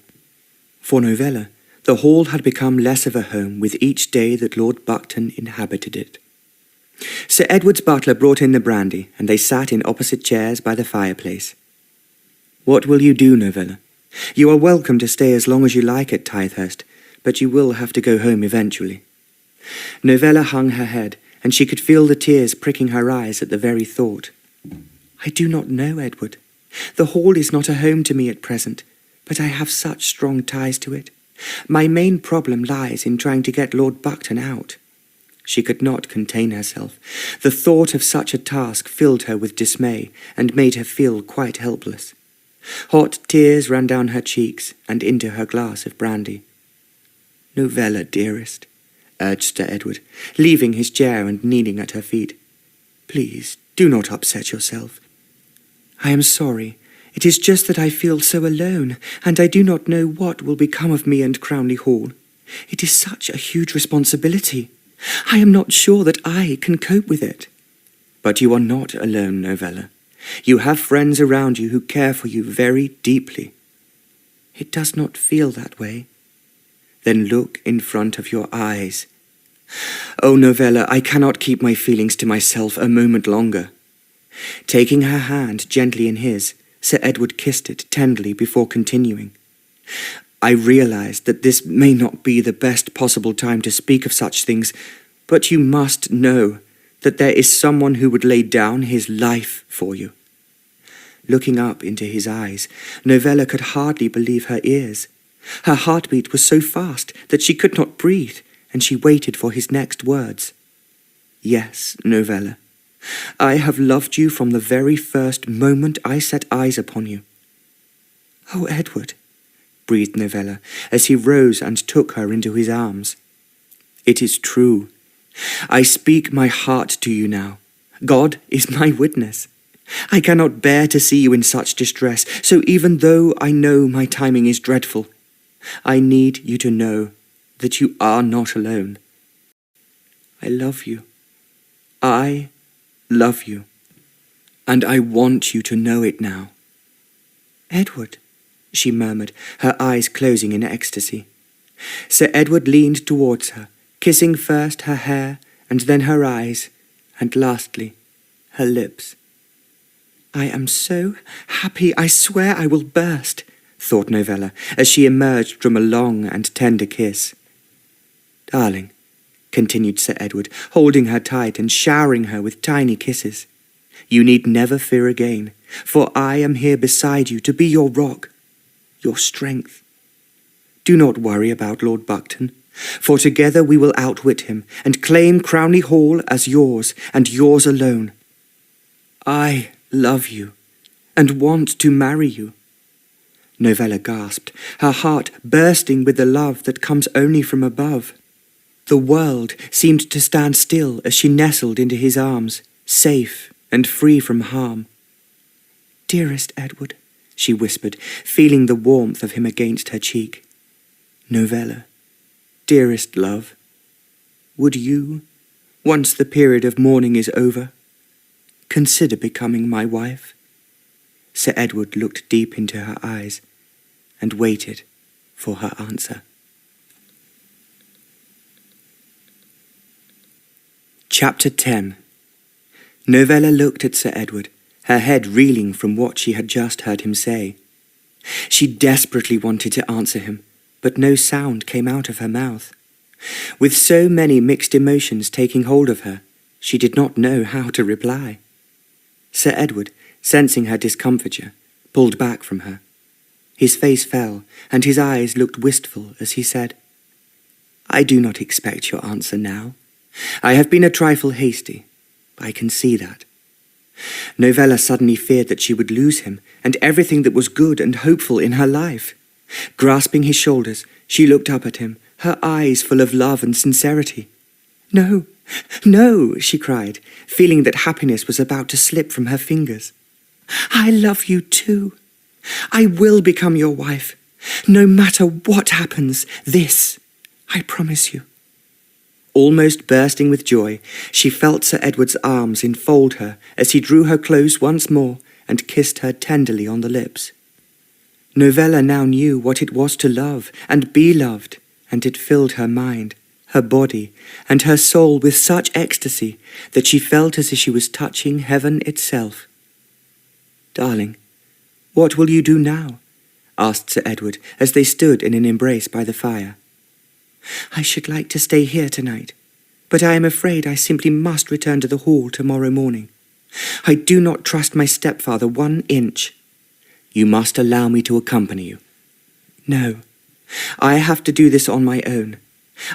For Novella, the hall had become less of a home with each day that Lord Buckton inhabited it. Sir Edward's butler brought in the brandy, and they sat in opposite chairs by the fireplace. "What will you do, Novella? You are welcome to stay as long as you like at Tithehurst, but you will have to go home eventually." Novella hung her head, and she could feel the tears pricking her eyes at the very thought. "I do not know, Edward. The hall is not a home to me at present, but I have such strong ties to it. My main problem lies in trying to get Lord Buckton out." She could not contain herself. The thought of such a task filled her with dismay and made her feel quite helpless. Hot tears ran down her cheeks and into her glass of brandy. "Novella, dearest," urged Sir Edward, leaving his chair and kneeling at her feet. "Please, do not upset yourself. I am sorry. It is just that I feel so alone, and I do not know what will become of me and Crownley Hall. It is such a huge responsibility. I am not sure that I can cope with it." "But you are not alone, Novella. You have friends around you who care for you very deeply." "It does not feel that way." "Then look in front of your eyes." "Oh, Novella, I cannot keep my feelings to myself a moment longer." Taking her hand gently in his, Sir Edward kissed it tenderly before continuing. "I realize that this may not be the best possible time to speak of such things, but you must know that there is someone who would lay down his life for you." Looking up into his eyes, Novella could hardly believe her ears. Her heartbeat was so fast that she could not breathe, and she waited for his next words. "Yes, Novella, I have loved you from the very first moment I set eyes upon you." "Oh, Edward," breathed Novella, as he rose and took her into his arms. "It is true. I speak my heart to you now. God is my witness. I cannot bear to see you in such distress, so even though I know my timing is dreadful, I need you to know that you are not alone. I love you. I love you. And I want you to know it now." "Edward," she murmured, her eyes closing in ecstasy. Sir Edward leaned towards her, kissing first her hair and then her eyes, and lastly, her lips. "I am so happy, I swear I will burst," thought Novella, as she emerged from a long and tender kiss. "Darling, continued Sir Edward, holding her tight and showering her with tiny kisses. "You need never fear again, for I am here beside you to be your rock, your strength. Do not worry about Lord Buckton, for together we will outwit him and claim Crownley Hall as yours and yours alone. I love you and want to marry you." Novella gasped, her heart bursting with the love that comes only from above. The world seemed to stand still as she nestled into his arms, safe and free from harm. "Dearest Edward," she whispered, feeling the warmth of him against her cheek. "Novella, dearest love, would you, once the period of mourning is over, consider becoming my wife?" Sir Edward looked deep into her eyes and waited for her answer. Chapter 10. Novella looked at Sir Edward, her head reeling from what she had just heard him say. She desperately wanted to answer him, but no sound came out of her mouth. With so many mixed emotions taking hold of her, she did not know how to reply. Sir Edward, sensing her discomfiture, pulled back from her. His face fell, and his eyes looked wistful as he said, "I do not expect your answer now. I have been a trifle hasty. I can see that." Novella suddenly feared that she would lose him and everything that was good and hopeful in her life. Grasping his shoulders, she looked up at him, her eyes full of love and sincerity. "No, no," she cried, feeling that happiness was about to slip from her fingers. "I love you too. I will become your wife. No matter what happens, this, I promise you." Almost bursting with joy, she felt Sir Edward's arms enfold her as he drew her close once more and kissed her tenderly on the lips. Novella now knew what it was to love and be loved, and it filled her mind, her body, and her soul with such ecstasy that she felt as if she was touching heaven itself. "Darling, what will you do now?" asked Sir Edward as they stood in an embrace by the fire. "I should like to stay here tonight, but I am afraid I simply must return to the hall tomorrow morning. I do not trust my stepfather 1 inch. You must allow me to accompany you." "No, I have to do this on my own.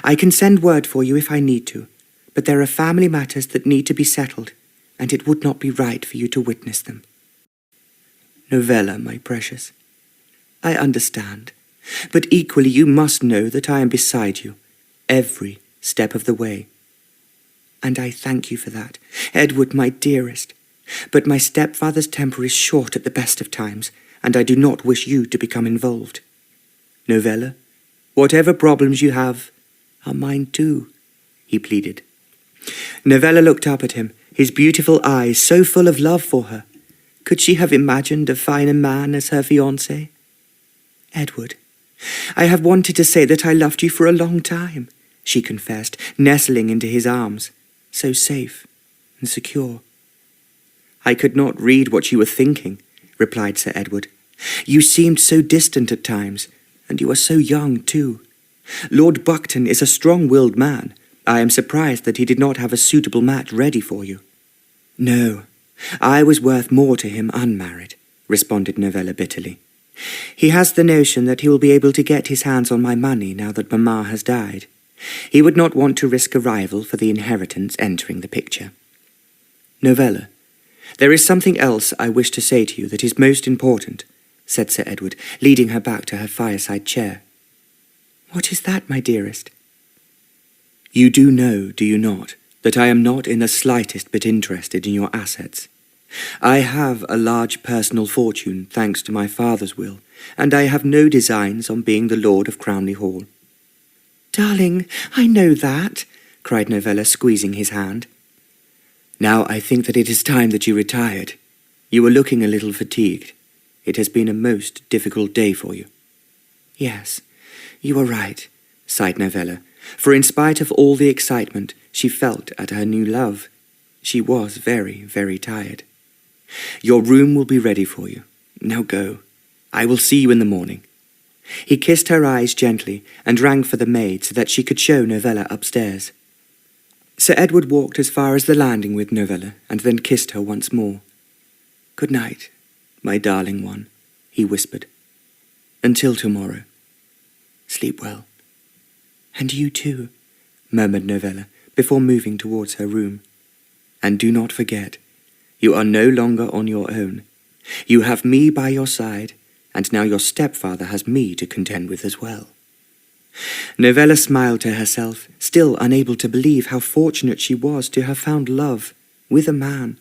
I can send word for you if I need to, but there are family matters that need to be settled, and it would not be right for you to witness them." "Novella, my precious, I understand. But equally you must know that I am beside you, every step of the way. And I thank you for that, Edward, my dearest. But my stepfather's temper is short at the best of times, and I do not wish you to become involved. Novella, whatever problems you have are mine too," he pleaded. Novella looked up at him, his beautiful eyes so full of love for her. Could she have imagined a finer man as her fiancé? "Edward, I have wanted to say that I loved you for a long time," she confessed, nestling into his arms, so safe and secure. "I could not read what you were thinking," replied Sir Edward. "You seemed so distant at times, and you are so young too. Lord Buckton is a strong-willed man. I am surprised that he did not have a suitable match ready for you." "No, I was worth more to him unmarried," responded Novella bitterly. "He has the notion that he will be able to get his hands on my money now that Mamma has died. He would not want to risk a rival for the inheritance entering the picture. Novella, there is something else I wish to say to you that is most important," said Sir Edward, leading her back to her fireside chair. "What is that, my dearest?" "You do know, do you not, that I am not in the slightest bit interested in your assets. I have a large personal fortune thanks to my father's will, and I have no designs on being the Lord of Crownley Hall." "Darling, I know that," cried Novella, squeezing his hand. "Now I think that it is time that you retired. You are looking a little fatigued. It has been a most difficult day for you." "Yes, you are right," sighed Novella, for in spite of all the excitement she felt at her new love, she was very, very tired. "Your room will be ready for you. Now go. I will see you in the morning." He kissed her eyes gently and rang for the maid so that she could show Novella upstairs. Sir Edward walked as far as the landing with Novella, and then kissed her once more. "Good night, my darling one," he whispered. "Until tomorrow. Sleep well." "And you too," murmured Novella, before moving towards her room. "And do not forget, you are no longer on your own. You have me by your side, and now your stepfather has me to contend with as well." Novella smiled to herself, still unable to believe how fortunate she was to have found love with a man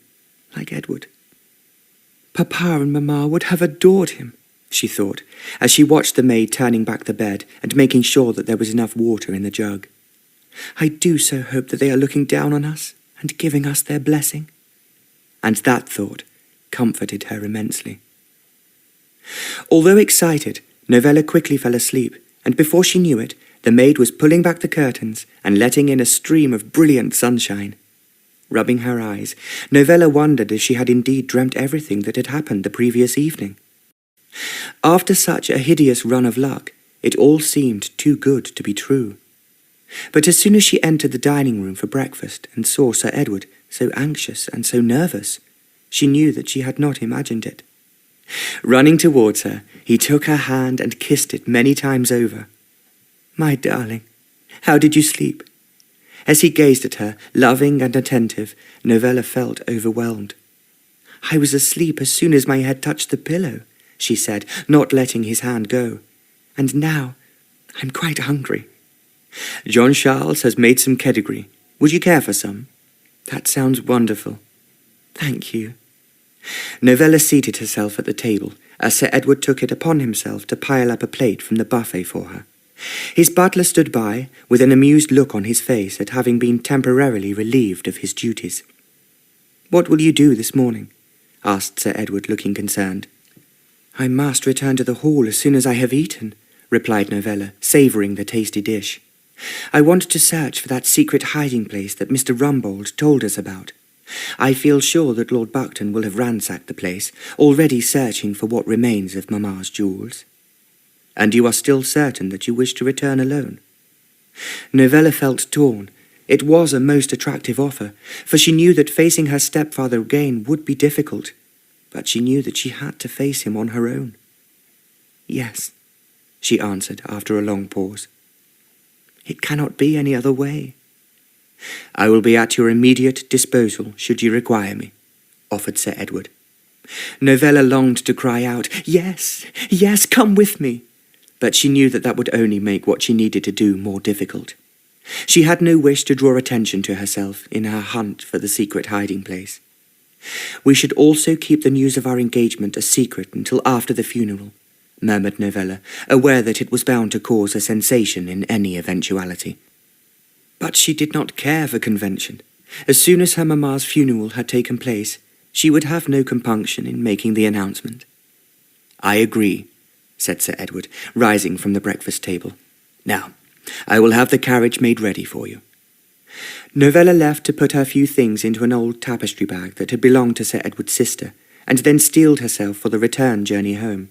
like Edward. "Papa and Mamma would have adored him," she thought, as she watched the maid turning back the bed and making sure that there was enough water in the jug. "I do so hope that they are looking down on us and giving us their blessing." And that thought comforted her immensely. Although excited, Novella quickly fell asleep, and before she knew it, the maid was pulling back the curtains and letting in a stream of brilliant sunshine. Rubbing her eyes, Novella wondered if she had indeed dreamt everything that had happened the previous evening. After such a hideous run of luck, it all seemed too good to be true. But as soon as she entered the dining room for breakfast and saw Sir Edward so anxious and so nervous, she knew that she had not imagined it. Running towards her, he took her hand and kissed it many times over. "My darling, how did you sleep?" As he gazed at her, loving and attentive, Novella felt overwhelmed. "I was asleep as soon as my head touched the pillow," she said, not letting his hand go. "And now I'm quite hungry." "John Charles has made some kedgeree. Would you care for some?" "That sounds wonderful. Thank you." Novella seated herself at the table, as Sir Edward took it upon himself to pile up a plate from the buffet for her. His butler stood by, with an amused look on his face at having been temporarily relieved of his duties. "What will you do this morning?" asked Sir Edward, looking concerned. "I must return to the hall as soon as I have eaten," replied Novella, savouring the tasty dish. "I want to search for that secret hiding place that Mr. Rumbold told us about. I feel sure that Lord Buckton will have ransacked the place, already searching for what remains of Mamma's jewels." "And you are still certain that you wish to return alone?" Novella felt torn. It was a most attractive offer, for she knew that facing her stepfather again would be difficult, but she knew that she had to face him on her own. "Yes," she answered after a long pause. "It cannot be any other way." "I will be at your immediate disposal should you require me," offered Sir Edward. Novella longed to cry out, "Yes, yes, come with me," but she knew that that would only make what she needed to do more difficult. She had no wish to draw attention to herself in her hunt for the secret hiding place. "We should also keep the news of our engagement a secret until after the funeral," murmured Novella, aware that it was bound to cause a sensation in any eventuality. But she did not care for convention. As soon as her mamma's funeral had taken place, she would have no compunction in making the announcement. "I agree," said Sir Edward, rising from the breakfast table. "Now, I will have the carriage made ready for you." Novella left to put her few things into an old tapestry bag that had belonged to Sir Edward's sister, and then steeled herself for the return journey home.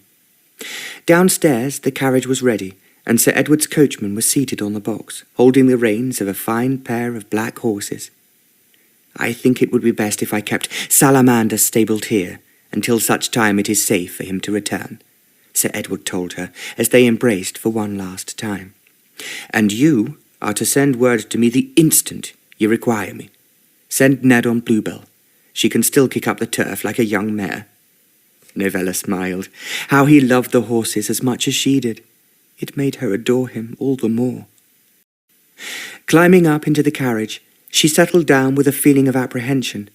Downstairs the carriage was ready, and Sir Edward's coachman was seated on the box, holding the reins of a fine pair of black horses. "I think it would be best if I kept Salamander stabled here, until such time it is safe for him to return," Sir Edward told her, as they embraced for one last time. "And you are to send word to me the instant you require me. Send Ned on Bluebell. She can still kick up the turf like a young mare." Novella smiled. How he loved the horses as much as she did. It made her adore him all the more. Climbing up into the carriage, she settled down with a feeling of apprehension.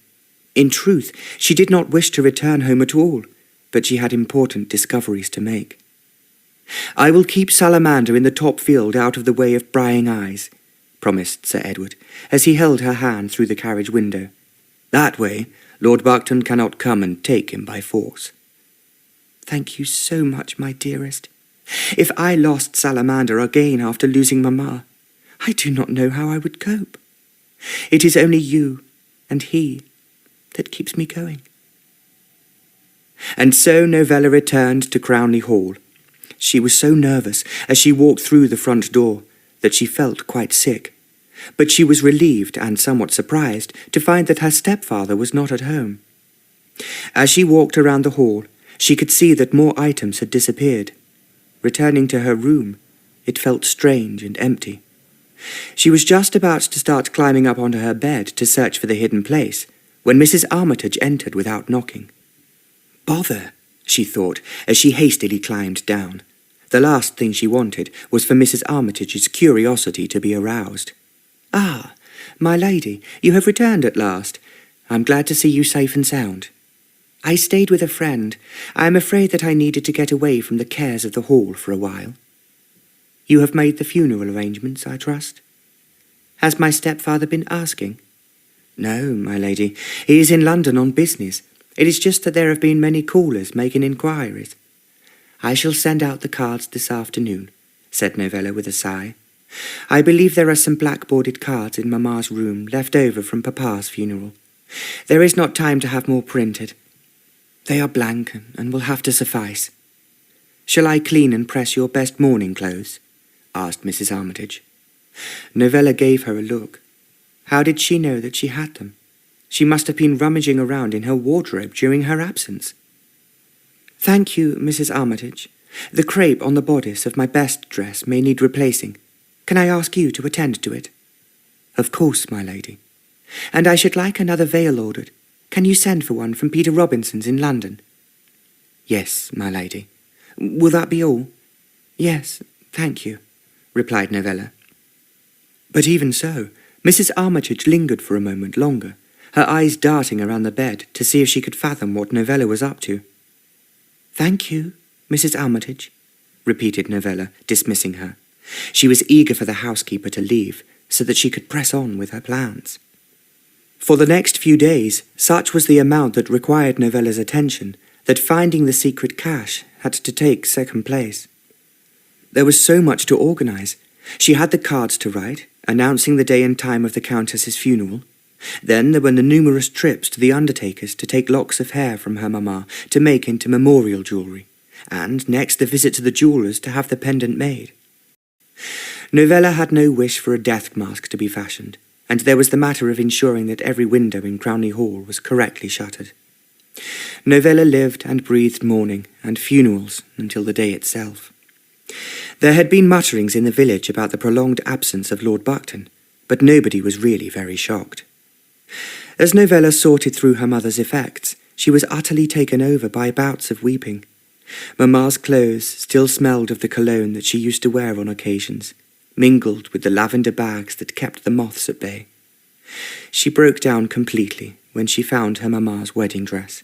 In truth, she did not wish to return home at all, but she had important discoveries to make. "I will keep Salamander in the top field out of the way of prying eyes," promised Sir Edward, as he held her hand through the carriage window. "That way, Lord Buckton cannot come and take him by force." "Thank you so much, my dearest. If I lost Salamander again after losing Mamma, I do not know how I would cope. It is only you and he that keeps me going." And so Novella returned to Crownley Hall. She was so nervous as she walked through the front door that she felt quite sick, but she was relieved and somewhat surprised to find that her stepfather was not at home. As she walked around the hall, she could see that more items had disappeared. Returning to her room, it felt strange and empty. She was just about to start climbing up onto her bed to search for the hidden place, when Mrs. Armitage entered without knocking. Bother, she thought, as she hastily climbed down. The last thing she wanted was for Mrs. Armitage's curiosity to be aroused. "Ah, my lady, you have returned at last. I'm glad to see you safe and sound. I stayed with a friend. I am afraid that I needed to get away from the cares of the hall for a while. You have made the funeral arrangements, I trust? Has my stepfather been asking?" "No, my lady. He is in London on business. It is just that there have been many callers making inquiries." "I shall send out the cards this afternoon," said Novella with a sigh. "I believe there are some black-bordered cards in Mamma's room left over from Papa's funeral. There is not time to have more printed. They are blank and will have to suffice." "Shall I clean and press your best mourning clothes?" asked Mrs. Armitage. Novella gave her a look. How did she know that she had them? She must have been rummaging around in her wardrobe during her absence. "Thank you, Mrs. Armitage. The crape on the bodice of my best dress may need replacing. Can I ask you to attend to it?" "Of course, my lady. And I should like another veil ordered. Can you send for one from Peter Robinson's in London?" "Yes, my lady." "Will that be all?" "Yes, thank you," replied Novella. But even so, Mrs. Armitage lingered for a moment longer, her eyes darting around the bed to see if she could fathom what Novella was up to. "Thank you, Mrs. Armitage," repeated Novella, dismissing her. She was eager for the housekeeper to leave, so that she could press on with her plans. For the next few days, such was the amount that required Novella's attention, that finding the secret cache had to take second place. There was so much to organize. She had the cards to write, announcing the day and time of the Countess's funeral. Then there were the numerous trips to the undertaker's to take locks of hair from her mamma to make into memorial jewellery, and next the visit to the jeweller's to have the pendant made. Novella had no wish for a death mask to be fashioned, and there was the matter of ensuring that every window in Crownley Hall was correctly shuttered. Novella lived and breathed mourning and funerals until the day itself. There had been mutterings in the village about the prolonged absence of Lord Buckton, but nobody was really very shocked. As Novella sorted through her mother's effects, she was utterly taken over by bouts of weeping. Mamma's clothes still smelled of the cologne that she used to wear on occasions, mingled with the lavender bags that kept the moths at bay. She broke down completely when she found her mamma's wedding dress.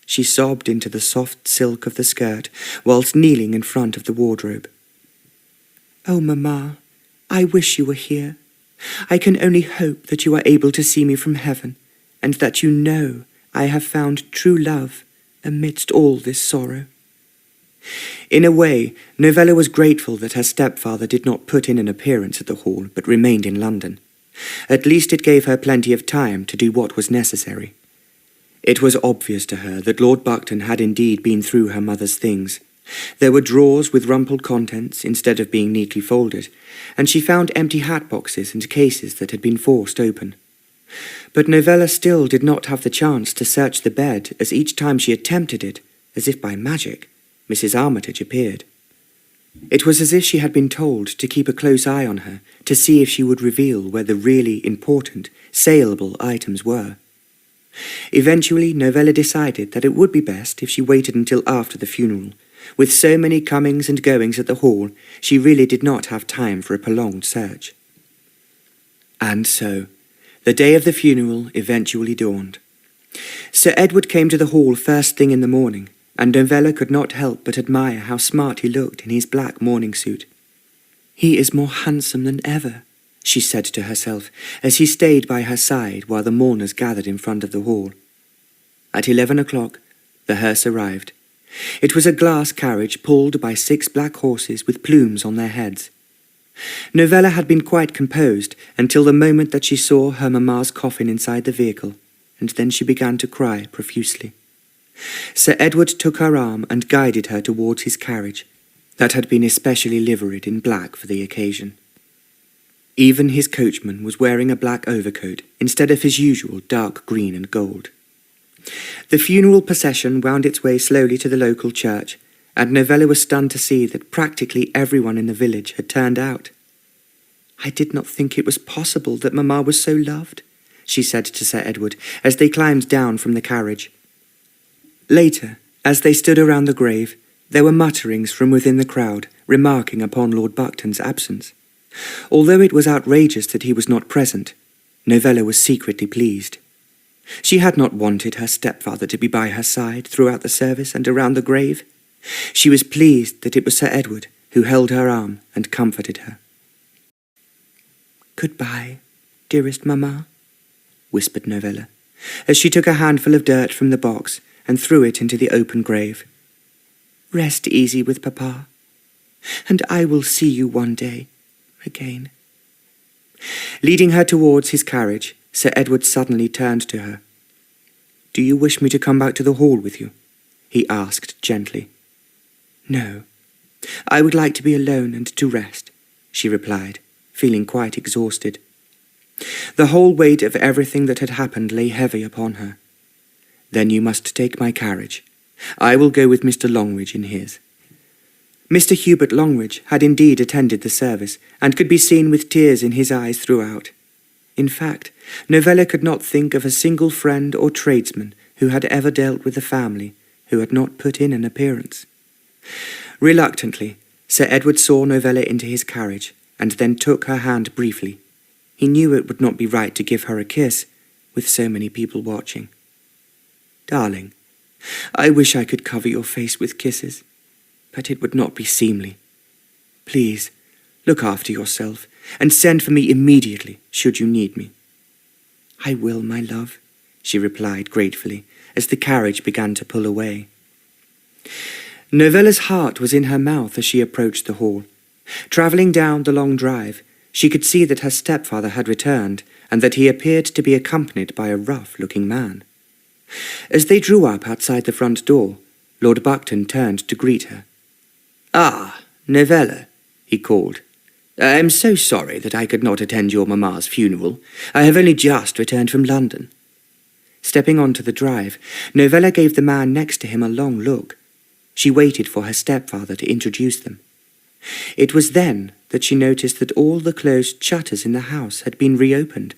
She sobbed into the soft silk of the skirt whilst kneeling in front of the wardrobe. "Oh, Mamma, I wish you were here. I can only hope that you are able to see me from heaven, and that you know I have found true love amidst all this sorrow." In a way, Novella was grateful that her stepfather did not put in an appearance at the hall but remained in London. At least it gave her plenty of time to do what was necessary. It was obvious to her that Lord Buckton had indeed been through her mother's things. There were drawers with rumpled contents instead of being neatly folded, and she found empty hat boxes and cases that had been forced open. But Novella still did not have the chance to search the bed, as each time she attempted it, as if by magic, Mrs. Armitage appeared. It was as if she had been told to keep a close eye on her, to see if she would reveal where the really important, saleable items were. Eventually, Novella decided that it would be best if she waited until after the funeral. With so many comings and goings at the hall, she really did not have time for a prolonged search. And so, the day of the funeral eventually dawned. Sir Edward came to the hall first thing in the morning, and Novella could not help but admire how smart he looked in his black morning suit. "He is more handsome than ever," she said to herself, as he stayed by her side while the mourners gathered in front of the hall. At 11 o'clock, the hearse arrived. It was a glass carriage pulled by 6 black horses with plumes on their heads. Novella had been quite composed until the moment that she saw her mamma's coffin inside the vehicle, and then she began to cry profusely. Sir Edward took her arm and guided her towards his carriage, that had been especially liveried in black for the occasion. Even his coachman was wearing a black overcoat instead of his usual dark green and gold. The funeral procession wound its way slowly to the local church, and Novella was stunned to see that practically everyone in the village had turned out. "I did not think it was possible that Mamma was so loved," she said to Sir Edward as they climbed down from the carriage. Later, as they stood around the grave, there were mutterings from within the crowd remarking upon Lord Buckton's absence. Although it was outrageous that he was not present, Novella was secretly pleased. She had not wanted her stepfather to be by her side throughout the service and around the grave. She was pleased that it was Sir Edward who held her arm and comforted her. "Goodbye, dearest Mamma," whispered Novella, as she took a handful of dirt from the box and threw it into the open grave. "Rest easy with Papa, and I will see you one day again." Leading her towards his carriage, Sir Edward suddenly turned to her. "Do you wish me to come back to the hall with you?" he asked gently. "No, I would like to be alone and to rest," she replied, feeling quite exhausted. The whole weight of everything that had happened lay heavy upon her. "Then you must take my carriage. I will go with Mr. Longridge in his." Mr. Hubert Longridge had indeed attended the service, and could be seen with tears in his eyes throughout. In fact, Novella could not think of a single friend or tradesman who had ever dealt with the family who had not put in an appearance. Reluctantly, Sir Edward saw Novella into his carriage, and then took her hand briefly. He knew it would not be right to give her a kiss, with so many people watching. "Darling, I wish I could cover your face with kisses, but it would not be seemly. Please, look after yourself, and send for me immediately, should you need me." "I will, my love," she replied gratefully, as the carriage began to pull away. Novella's heart was in her mouth as she approached the hall. Travelling down the long drive, she could see that her stepfather had returned, and that he appeared to be accompanied by a rough-looking man. As they drew up outside the front door, Lord Buckton turned to greet her. "Ah, Novella," he called. "I am so sorry that I could not attend your mamma's funeral. I have only just returned from London." Stepping onto the drive, Novella gave the man next to him a long look. She waited for her stepfather to introduce them. It was then that she noticed that all the closed shutters in the house had been reopened.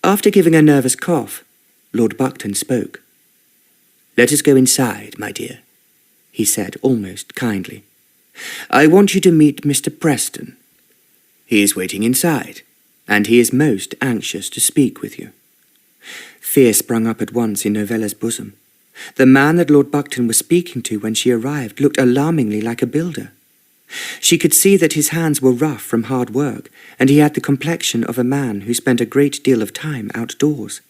After giving a nervous cough, Lord Buckton spoke. "Let us go inside, my dear," he said almost kindly. "I want you to meet Mr. Preston. He is waiting inside, and he is most anxious to speak with you." Fear sprung up at once in Novella's bosom. The man that Lord Buckton was speaking to when she arrived looked alarmingly like a builder. She could see that his hands were rough from hard work, and he had the complexion of a man who spent a great deal of time outdoors.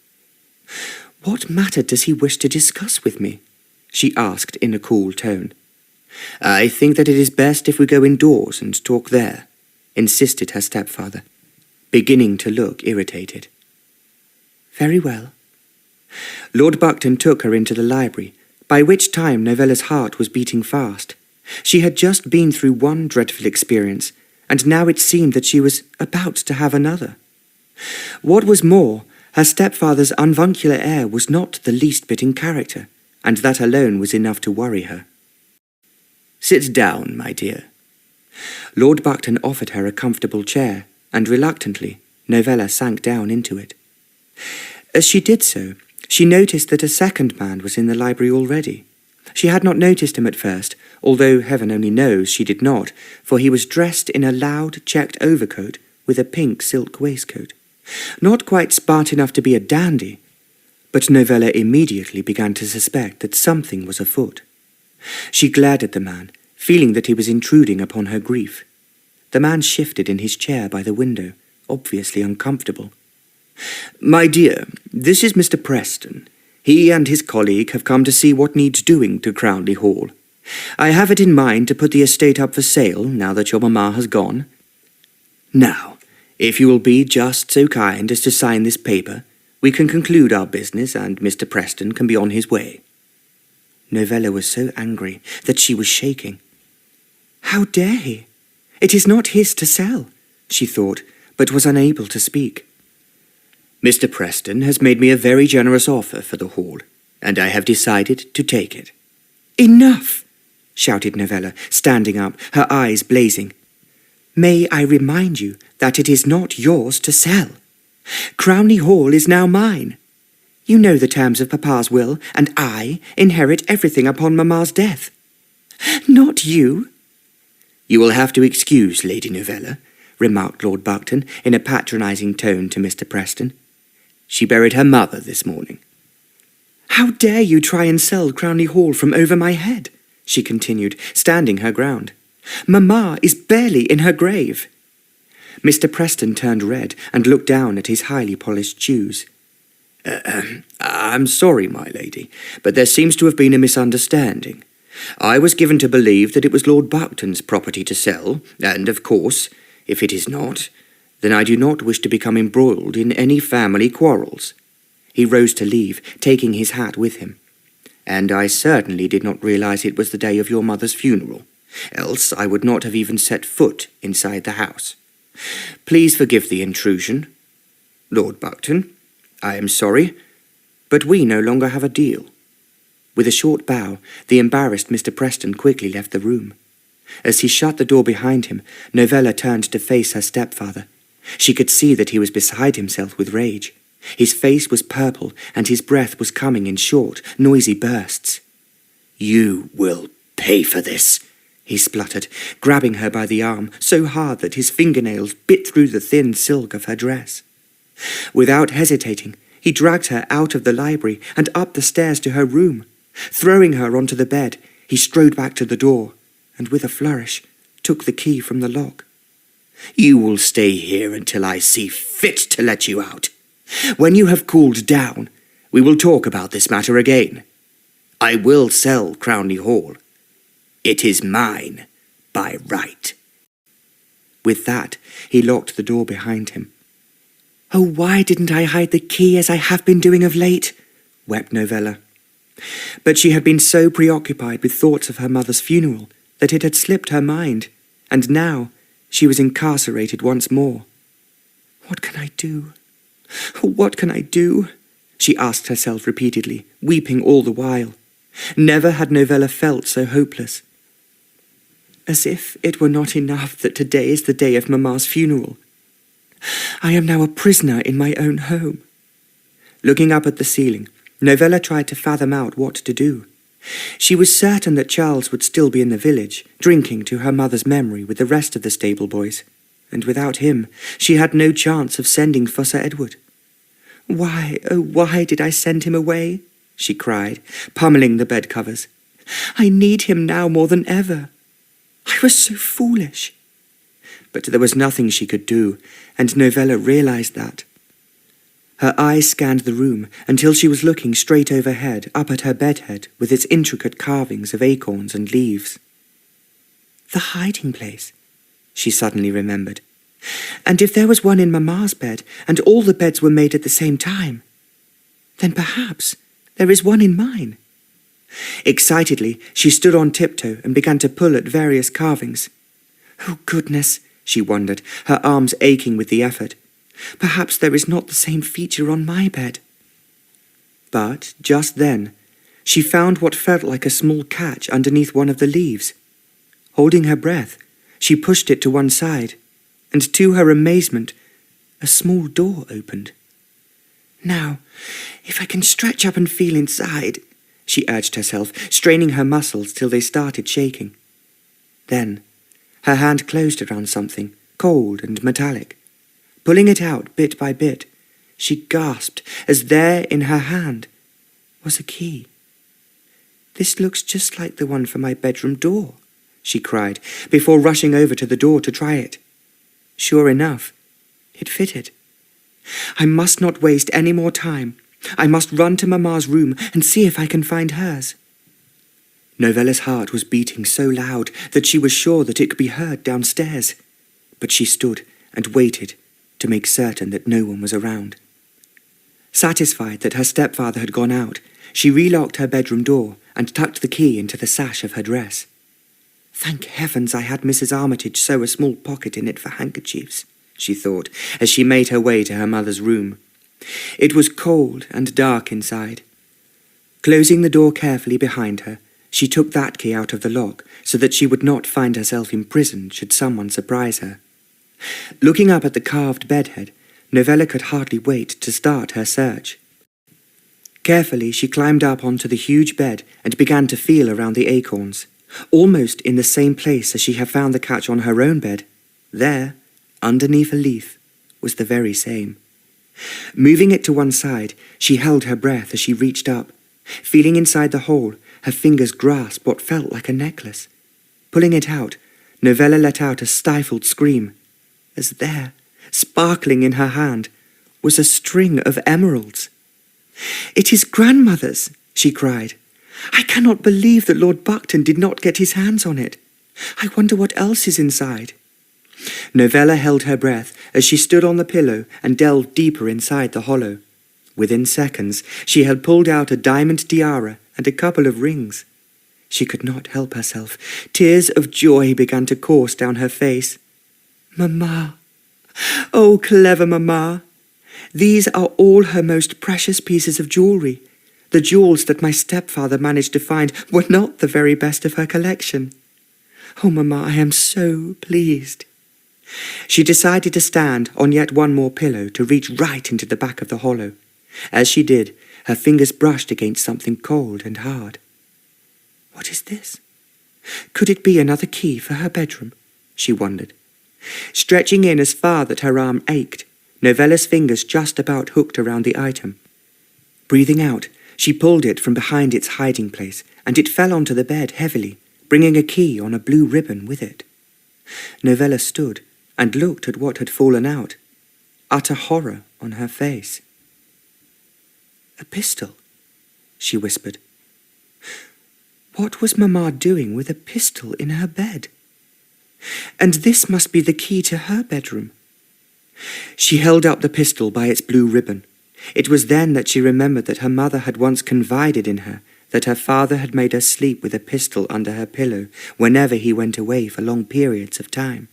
"What matter does he wish to discuss with me?" she asked in a cool tone. "I think that it is best if we go indoors and talk there," insisted her stepfather, beginning to look irritated. "Very well." Lord Buckton took her into the library, by which time Novella's heart was beating fast. She had just been through one dreadful experience, and now it seemed that she was about to have another. What was more, her stepfather's avuncular air was not the least bit in character, and that alone was enough to worry her. "Sit down, my dear." Lord Buckton offered her a comfortable chair, and reluctantly, Novella sank down into it. As she did so, she noticed that a second man was in the library already. She had not noticed him at first, although heaven only knows she did not, for he was dressed in a loud checked overcoat with a pink silk waistcoat. Not quite smart enough to be a dandy, but Novella immediately began to suspect that something was afoot. She glared at the man, feeling that he was intruding upon her grief. The man shifted in his chair by the window, obviously uncomfortable. "My dear, this is Mr. Preston. He and his colleague have come to see what needs doing to Crownley Hall. I have it in mind to put the estate up for sale now that your mamma has gone. Now, if you will be just so kind as to sign this paper, we can conclude our business and Mr. Preston can be on his way." Novella was so angry that she was shaking. "How dare he? It is not his to sell," she thought, but was unable to speak. Mr. Preston has made me a very generous offer for the hall, and I have decided to take it. Enough! Shouted Novella, standing up, her eyes blazing. May I remind you that it is not yours to sell. Crownley Hall is now mine. You know the terms of Papa's will, and I inherit everything upon Mamma's death. Not you. You will have to excuse Lady Novella, remarked Lord Buckton in a patronising tone to Mr. Preston. She buried her mother this morning. How dare you try and sell Crownley Hall from over my head? She continued, standing her ground. Mamma is barely in her grave. Mr. Preston turned red and looked down at his highly polished shoes. I'm sorry, my lady, but there seems to have been a misunderstanding. I was given to believe that it was Lord Buckton's property to sell, and, of course, if it is not, then I do not wish to become embroiled in any family quarrels. He rose to leave, taking his hat with him. And I certainly did not realize it was the day of your mother's funeral, else I would not have even set foot inside the house. Please forgive the intrusion. Lord Buckton, I am sorry, but we no longer have a deal. With a short bow, the embarrassed Mr. Preston quickly left the room. As he shut the door behind him, Novella turned to face her stepfather. She could see that he was beside himself with rage. His face was purple, and his breath was coming in short, noisy bursts. You will pay for this, he spluttered, grabbing her by the arm so hard that his fingernails bit through the thin silk of her dress. Without hesitating, he dragged her out of the library and up the stairs to her room. Throwing her onto the bed, he strode back to the door, and with a flourish, took the key from the lock. You will stay here until I see fit to let you out. When you have cooled down, we will talk about this matter again. I will sell Crownley Hall. It is mine by right. With that, he locked the door behind him. Oh, why didn't I hide the key as I have been doing of late? Wept Novella. But she had been so preoccupied with thoughts of her mother's funeral that it had slipped her mind, and now she was incarcerated once more. What can I do? What can I do? She asked herself repeatedly, weeping all the while. Never had Novella felt so hopeless. As if it were not enough that today is the day of Mamma's funeral. I am now a prisoner in my own home. Looking up at the ceiling, Novella tried to fathom out what to do. She was certain that Charles would still be in the village, drinking to her mother's memory with the rest of the stable boys, and without him she had no chance of sending for Sir Edward. Why, oh why did I send him away? She cried, pummeling the bedcovers. I need him now more than ever. I was so foolish. But there was nothing she could do, and Novella realized that. Her eyes scanned the room until she was looking straight overhead up at her bedhead with its intricate carvings of acorns and leaves. The hiding place, she suddenly remembered. And if there was one in Mamma's bed, and all the beds were made at the same time, then perhaps there is one in mine. Excitedly, she stood on tiptoe and began to pull at various carvings. Oh, goodness, she wondered, her arms aching with the effort. Perhaps there is not the same feature on my bed. But, just then, she found what felt like a small catch underneath one of the leaves. Holding her breath, she pushed it to one side, and to her amazement, a small door opened. Now, if I can stretch up and feel inside, she urged herself, straining her muscles till they started shaking. Then, her hand closed around something, cold and metallic. Pulling it out bit by bit, she gasped as there in her hand was a key. This looks just like the one for my bedroom door, she cried, before rushing over to the door to try it. Sure enough, it fitted. I must not waste any more time. I must run to Mamma's room and see if I can find hers. Novella's heart was beating so loud that she was sure that it could be heard downstairs, but she stood and waited to make certain that no one was around. Satisfied that her stepfather had gone out, she relocked her bedroom door and tucked the key into the sash of her dress. Thank heavens I had Mrs. Armitage sew a small pocket in it for handkerchiefs, she thought, as she made her way to her mother's room. It was cold and dark inside. Closing the door carefully behind her, she took that key out of the lock so that she would not find herself imprisoned should someone surprise her. Looking up at the carved bedhead, Novella could hardly wait to start her search. Carefully, she climbed up onto the huge bed and began to feel around the acorns, almost in the same place as she had found the catch on her own bed. There, underneath a leaf, was the very same. Moving it to one side, she held her breath as she reached up. Feeling inside the hole, her fingers grasped what felt like a necklace. Pulling it out, Novella let out a stifled scream, as there, sparkling in her hand, was a string of emeralds. "It is grandmother's," she cried. "I cannot believe that Lord Buckton did not get his hands on it. I wonder what else is inside." Novella held her breath as she stood on the pillow and delved deeper inside the hollow. Within seconds, she had pulled out a diamond tiara and a couple of rings. She could not help herself. Tears of joy began to course down her face. "Mamma! Oh, clever Mamma! These are all her most precious pieces of jewellery. The jewels that my stepfather managed to find were not the very best of her collection. Oh, Mamma, I am so pleased." She decided to stand on yet one more pillow to reach right into the back of the hollow. As she did, her fingers brushed against something cold and hard. What is this? Could it be another key for her bedroom? She wondered. Stretching in as far that her arm ached, Novella's fingers just about hooked around the item. Breathing out, she pulled it from behind its hiding place, and it fell onto the bed heavily, bringing a key on a blue ribbon with it. Novella stood and looked at what had fallen out, utter horror on her face. "A pistol," she whispered. What was Mamma doing with a pistol in her bed? And this must be the key to her bedroom. She held up the pistol by its blue ribbon. It was then that she remembered that her mother had once confided in her that her father had made her sleep with a pistol under her pillow whenever he went away for long periods of time.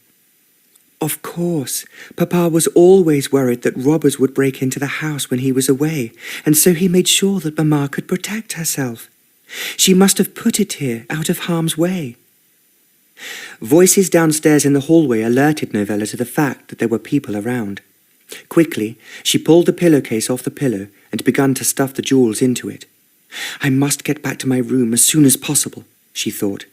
Of course, Papa was always worried that robbers would break into the house when he was away, and so he made sure that Mamma could protect herself. She must have put it here, out of harm's way. Voices downstairs in the hallway alerted Novella to the fact that there were people around. Quickly, she pulled the pillowcase off the pillow and began to stuff the jewels into it. I must get back to my room as soon as possible, she thought.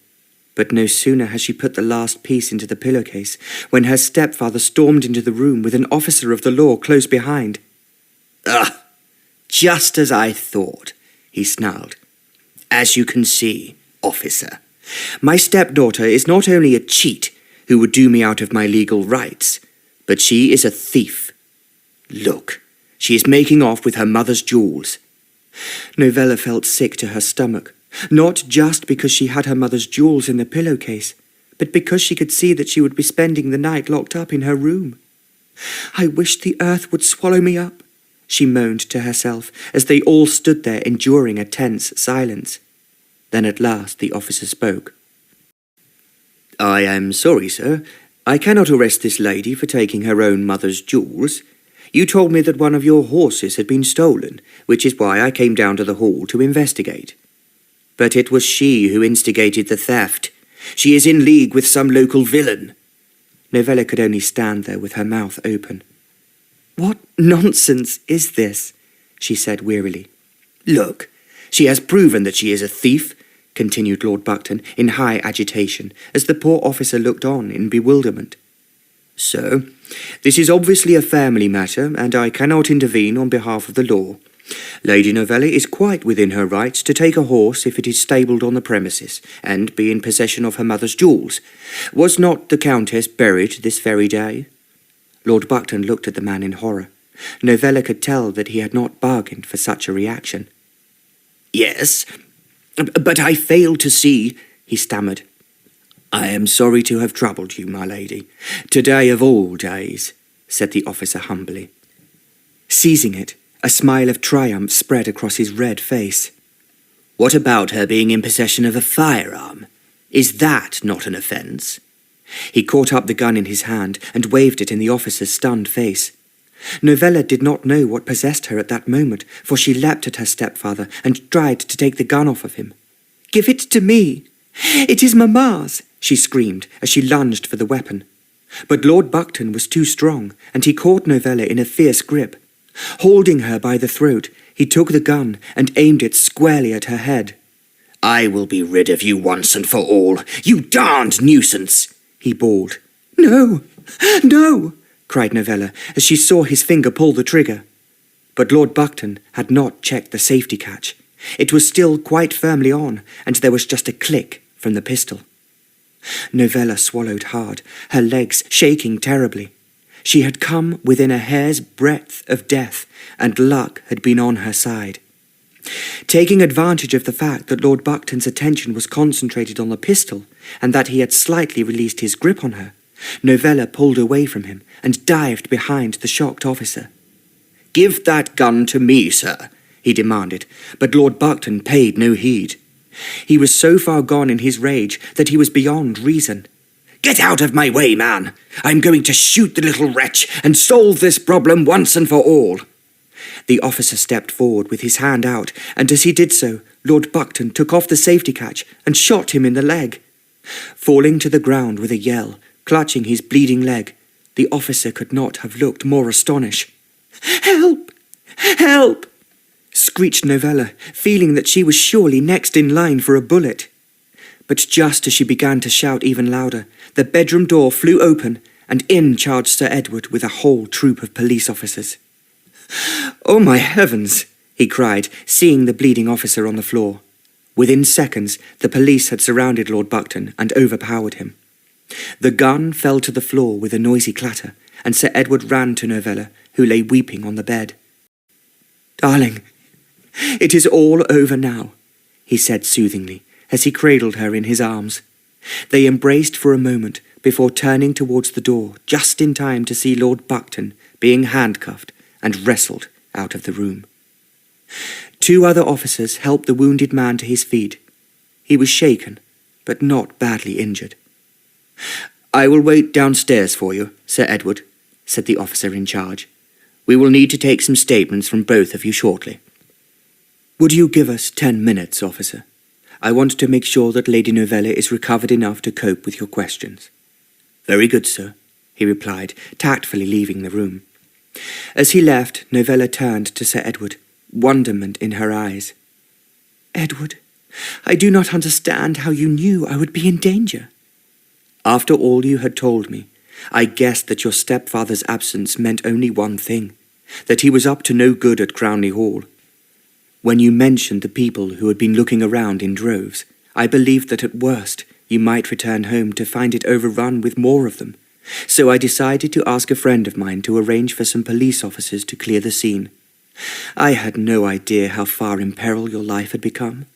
But no sooner had she put the last piece into the pillowcase when her stepfather stormed into the room with an officer of the law close behind. "Ah, just as I thought," he snarled. "As you can see, officer, my stepdaughter is not only a cheat who would do me out of my legal rights, but she is a thief. Look, she is making off with her mother's jewels." Novella felt sick to her stomach, not just because she had her mother's jewels in the pillowcase, but because she could see that she would be spending the night locked up in her room. "I wish the earth would swallow me up," she moaned to herself as they all stood there enduring a tense silence. Then at last the officer spoke. "I am sorry, sir. I cannot arrest this lady for taking her own mother's jewels. You told me that one of your horses had been stolen, which is why I came down to the hall to investigate. But it was she who instigated the theft. She is in league with some local villain." Novella could only stand there with her mouth open. "What nonsense is this?" she said wearily. "Look, she has proven that she is a thief," continued Lord Buckton in high agitation, as the poor officer looked on in bewilderment. "So, this is obviously a family matter, and I cannot intervene on behalf of the law. Lady Novella is quite within her rights to take a horse if it is stabled on the premises, and be in possession of her mother's jewels. Was not the Countess buried this very day?" Lord Buckton looked at the man in horror. Novella could tell that he had not bargained for such a reaction. "Yes, but I fail to see," he stammered. "I am sorry to have troubled you, my lady. Today of all days," said the officer humbly. Seizing it, a smile of triumph spread across his red face. "What about her being in possession of a firearm? Is that not an offence? He caught up the gun in his hand and waved it in the officer's stunned face. Novella did not know what possessed her at that moment, for she leapt at her stepfather and tried to take the gun off of him. "Give it to me! It is Mamma's!" she screamed as she lunged for the weapon. But Lord Buckton was too strong, and he caught Novella in a fierce grip. Holding her by the throat, he took the gun and aimed it squarely at her head. "I will be rid of you once and for all, you darned nuisance!" he bawled. "No! No!" cried Novella as she saw his finger pull the trigger. But Lord Buckton had not checked the safety catch. It was still quite firmly on, and there was just a click from the pistol. Novella swallowed hard, her legs shaking terribly. She had come within a hair's breadth of death, and luck had been on her side. Taking advantage of the fact that Lord Buckton's attention was concentrated on the pistol, and that he had slightly released his grip on her, Novella pulled away from him and dived behind the shocked officer. "Give that gun to me, sir," he demanded, but Lord Buckton paid no heed. He was so far gone in his rage that he was beyond reason. "Get out of my way, man! I'm going to shoot the little wretch and solve this problem once and for all." The officer stepped forward with his hand out, and as he did so, Lord Buckton took off the safety catch and shot him in the leg. Falling to the ground with a yell, clutching his bleeding leg, the officer could not have looked more astonished. "Help! Help!" screeched Novella, feeling that she was surely next in line for a bullet. But just as she began to shout even louder, the bedroom door flew open, and in charged Sir Edward with a whole troop of police officers. "Oh, my heavens!" he cried, seeing the bleeding officer on the floor. Within seconds, the police had surrounded Lord Buckton and overpowered him. The gun fell to the floor with a noisy clatter, and Sir Edward ran to Novella, who lay weeping on the bed. "Darling, it is all over now," he said soothingly, as he cradled her in his arms. They embraced for a moment before turning towards the door, just in time to see Lord Buckton being handcuffed and wrestled out of the room. 2 other officers helped the wounded man to his feet. He was shaken, but not badly injured. "I will wait downstairs for you, Sir Edward," said the officer in charge. "We will need to take some statements from both of you shortly." "Would you give us 10 minutes, officer? I want to make sure that Lady Novella is recovered enough to cope with your questions." "Very good, sir," he replied, tactfully leaving the room. As he left, Novella turned to Sir Edward, wonderment in her eyes. "Edward, I do not understand how you knew I would be in danger." "After all you had told me, I guessed that your stepfather's absence meant only one thing, that he was up to no good at Crownley Hall. When you mentioned the people who had been looking around in droves, I believed that at worst you might return home to find it overrun with more of them, so I decided to ask a friend of mine to arrange for some police officers to clear the scene. I had no idea how far in peril your life had become.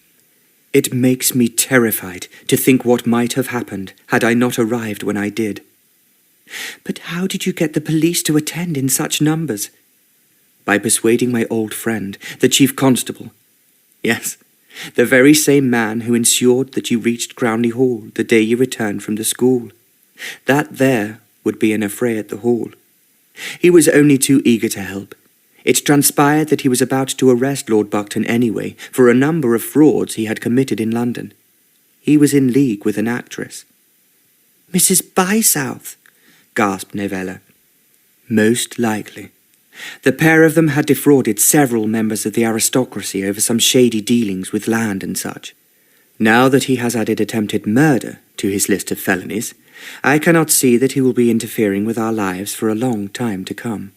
It makes me terrified to think what might have happened had I not arrived when I did." "But how did you get the police to attend in such numbers?" "By persuading my old friend, the chief constable. Yes, the very same man who ensured that you reached Crownley Hall the day you returned from the school. That there would be an affray at the hall. He was only too eager to help. It transpired that he was about to arrest Lord Buckton anyway for a number of frauds he had committed in London. He was in league with an actress." "Mrs. Bysouth," gasped Novella. "Most likely. The pair of them had defrauded several members of the aristocracy over some shady dealings with land and such. Now that he has added attempted murder to his list of felonies, I cannot see that he will be interfering with our lives for a long time to come."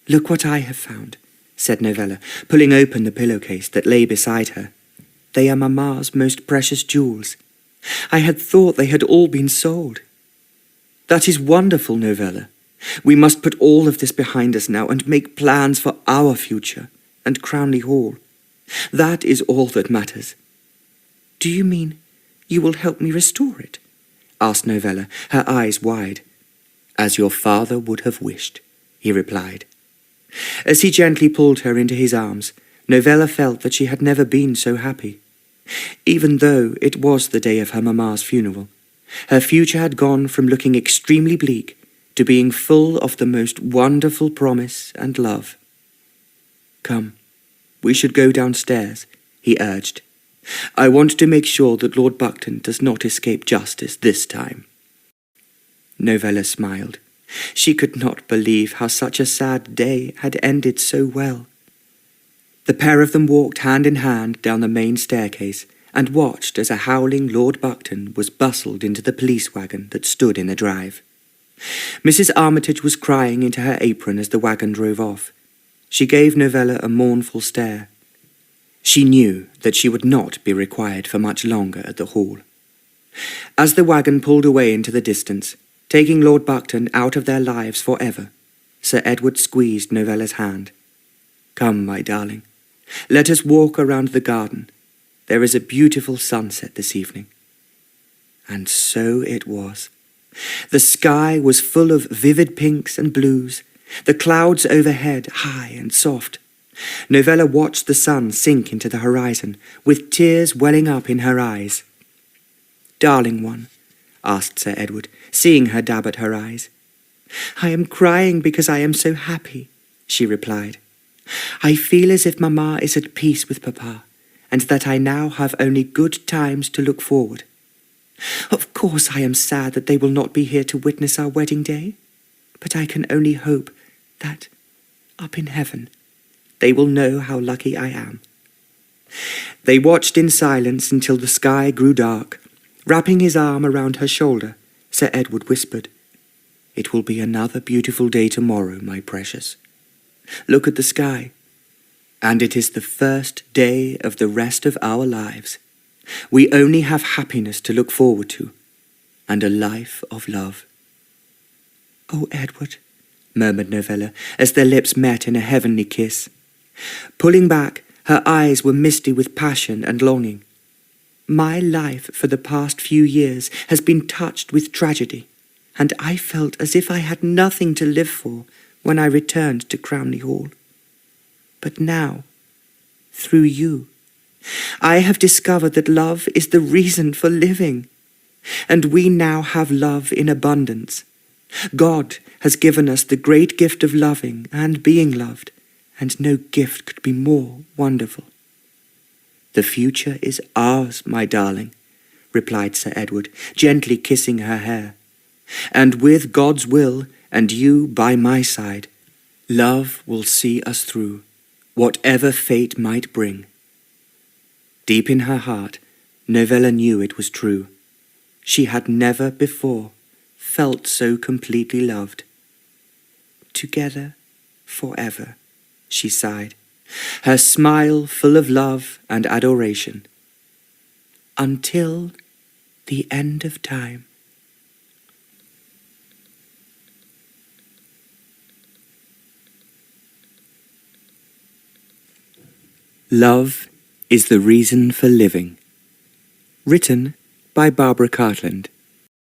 "Look what I have found," said Novella, pulling open the pillowcase that lay beside her. "They are Mamma's most precious jewels. I had thought they had all been sold." "That is wonderful, Novella. We must put all of this behind us now and make plans for our future and Crownley Hall. That is all that matters." "Do you mean you will help me restore it?" asked Novella, her eyes wide. "As your father would have wished," he replied. As he gently pulled her into his arms, Novella felt that she had never been so happy. Even though it was the day of her mamma's funeral, Her future had gone from looking extremely bleak to being full of the most wonderful promise and love. "Come, we should go downstairs," he urged. "I want to make sure that Lord Buckton does not escape justice this time." Novella smiled. She could not believe how such a sad day had ended so well. The pair of them walked hand in hand down the main staircase and watched as a howling Lord Buckton was bustled into the police wagon that stood in the drive. Mrs. Armitage was crying into her apron as the wagon drove off. She gave Novella a mournful stare. She knew that she would not be required for much longer at the Hall. As the wagon pulled away into the distance, taking Lord Buckton out of their lives forever, Sir Edward squeezed Novella's hand. "Come, my darling, let us walk around the garden. There is a beautiful sunset this evening." And so it was. The sky was full of vivid pinks and blues, the clouds overhead high and soft. Novella watched the sun sink into the horizon, with tears welling up in her eyes. "Darling one," asked Sir Edward, seeing her dab at her eyes. "I am crying because I am so happy," she replied. "I feel as if Mamma is at peace with Papa, and that I now have only good times to look forward. Of course I am sad that they will not be here to witness our wedding day, but I can only hope that, up in heaven, they will know how lucky I am." They watched in silence until the sky grew dark. Wrapping his arm around her shoulder, Sir Edward whispered, "It will be another beautiful day tomorrow, my precious. Look at the sky, and it is the first day of the rest of our lives. We only have happiness to look forward to, and a life of love." "Oh, Edward," murmured Novella, as their lips met in a heavenly kiss. Pulling back, her eyes were misty with passion and longing. "My life for the past few years has been touched with tragedy, and I felt as if I had nothing to live for when I returned to Crownley Hall. But now, through you, I have discovered that love is the reason for living, and we now have love in abundance. God has given us the great gift of loving and being loved, and no gift could be more wonderful." "The future is ours, my darling," replied Sir Edward, gently kissing her hair. "And with God's will, and you by my side, love will see us through, whatever fate might bring." Deep in her heart, Novella knew it was true. She had never before felt so completely loved. "Together forever," she sighed, her smile full of love and adoration. "Until the end of time." Love is the Reason for Living. Written by Barbara Cartland.